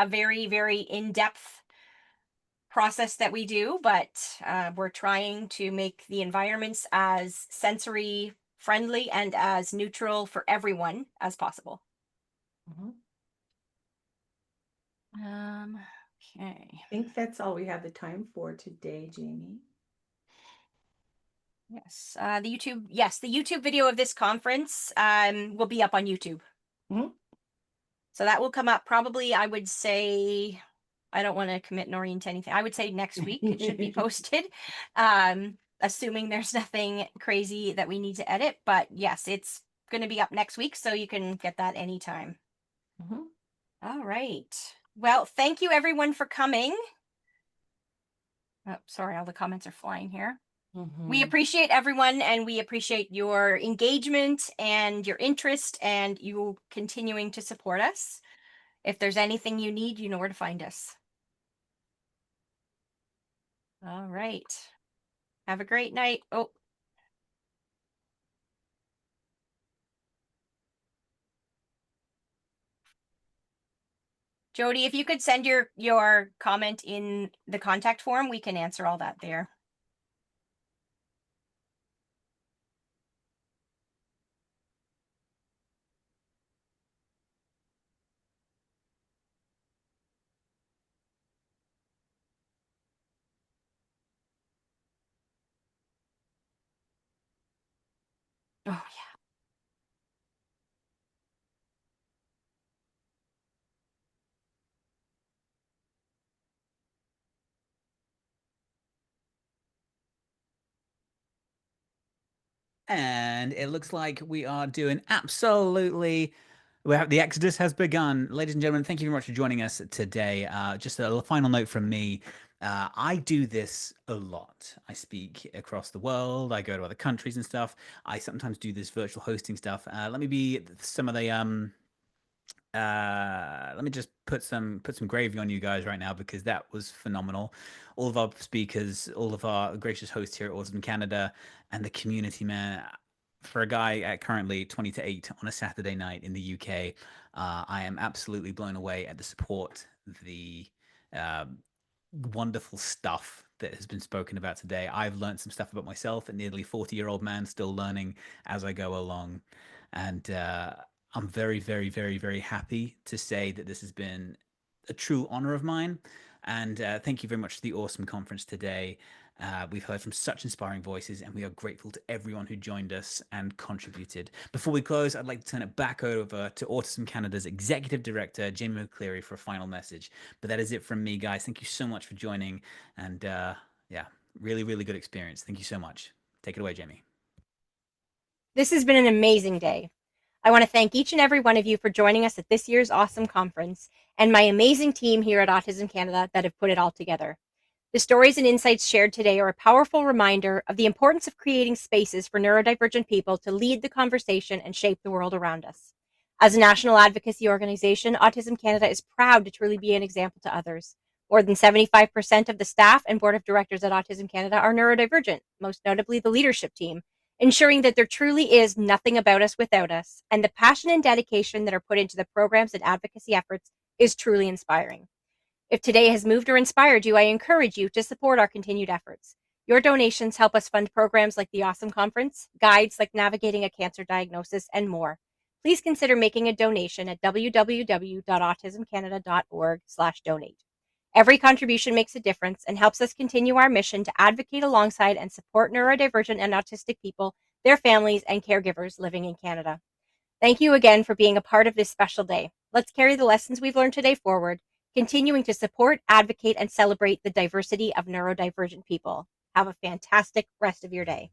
very, very in-depth process that we do, but we're trying to make the environments as sensory friendly and as neutral for everyone as possible. Okay. I think that's all we have the time for today, Jamie. Yes, the YouTube video of this conference will be up on YouTube. So that will come up probably, I would say, I don't want to commit Noreen to anything. I would say next week it should be posted, assuming there's nothing crazy that we need to edit. But yes, it's going to be up next week, so you can get that anytime. All right. Well, thank you everyone for coming. Oh, sorry, all the comments are flying here. We appreciate everyone, and we appreciate your engagement and your interest and you continuing to support us. If there's anything you need, you know where to find us. All right. Have a great night. Oh. Jody, if you could send your comment in the contact form, we can answer all that there. Oh, yeah. And it looks like we are doing absolutely. The exodus has begun. Ladies and gentlemen, thank you very much for joining us today. Just a final note from me. I do this a lot. I speak across the world. I go to other countries and stuff. I sometimes do this virtual hosting stuff. Let me be some of the let me just put some gravy on you guys right now, because that was phenomenal. All of our speakers, all of our gracious hosts here at Autism Canada, and the community, man. For a guy at currently 20 to 8 on a Saturday night in the UK, I am absolutely blown away at the support, the wonderful stuff that has been spoken about today. I've learned some stuff about myself, a nearly 40-year-old man still learning as I go along. And I'm very, very, very, very happy to say that this has been a true honor of mine. And thank you very much to the awesome conference today. We've heard from such inspiring voices, and we are grateful to everyone who joined us and contributed. Before we close, I'd like to turn it back over to Autism Canada's Executive Director, Jamie McCleary, for a final message. But that is it from me, guys. Thank you so much for joining. And yeah, really, really good experience. Thank you so much. Take it away, Jamie. This has been an amazing day. I want to thank each and every one of you for joining us at this year's awesome conference, and my amazing team here at Autism Canada that have put it all together. The stories and insights shared today are a powerful reminder of the importance of creating spaces for neurodivergent people to lead the conversation and shape the world around us. As a national advocacy organization, Autism Canada is proud to truly be an example to others. More than 75% of the staff and board of directors at Autism Canada are neurodivergent, most notably the leadership team, ensuring that there truly is nothing about us without us, and the passion and dedication that are put into the programs and advocacy efforts is truly inspiring. If today has moved or inspired you, I encourage you to support our continued efforts. Your donations help us fund programs like the Awesome Conference, guides like navigating a cancer diagnosis, and more. Please consider making a donation at www.autismcanada.org/donate. Every contribution makes a difference and helps us continue our mission to advocate alongside and support neurodivergent and autistic people, their families, and caregivers living in Canada. Thank you again for being a part of this special day. Let's carry the lessons we've learned today forward, continuing to support, advocate, and celebrate the diversity of neurodivergent people. Have a fantastic rest of your day.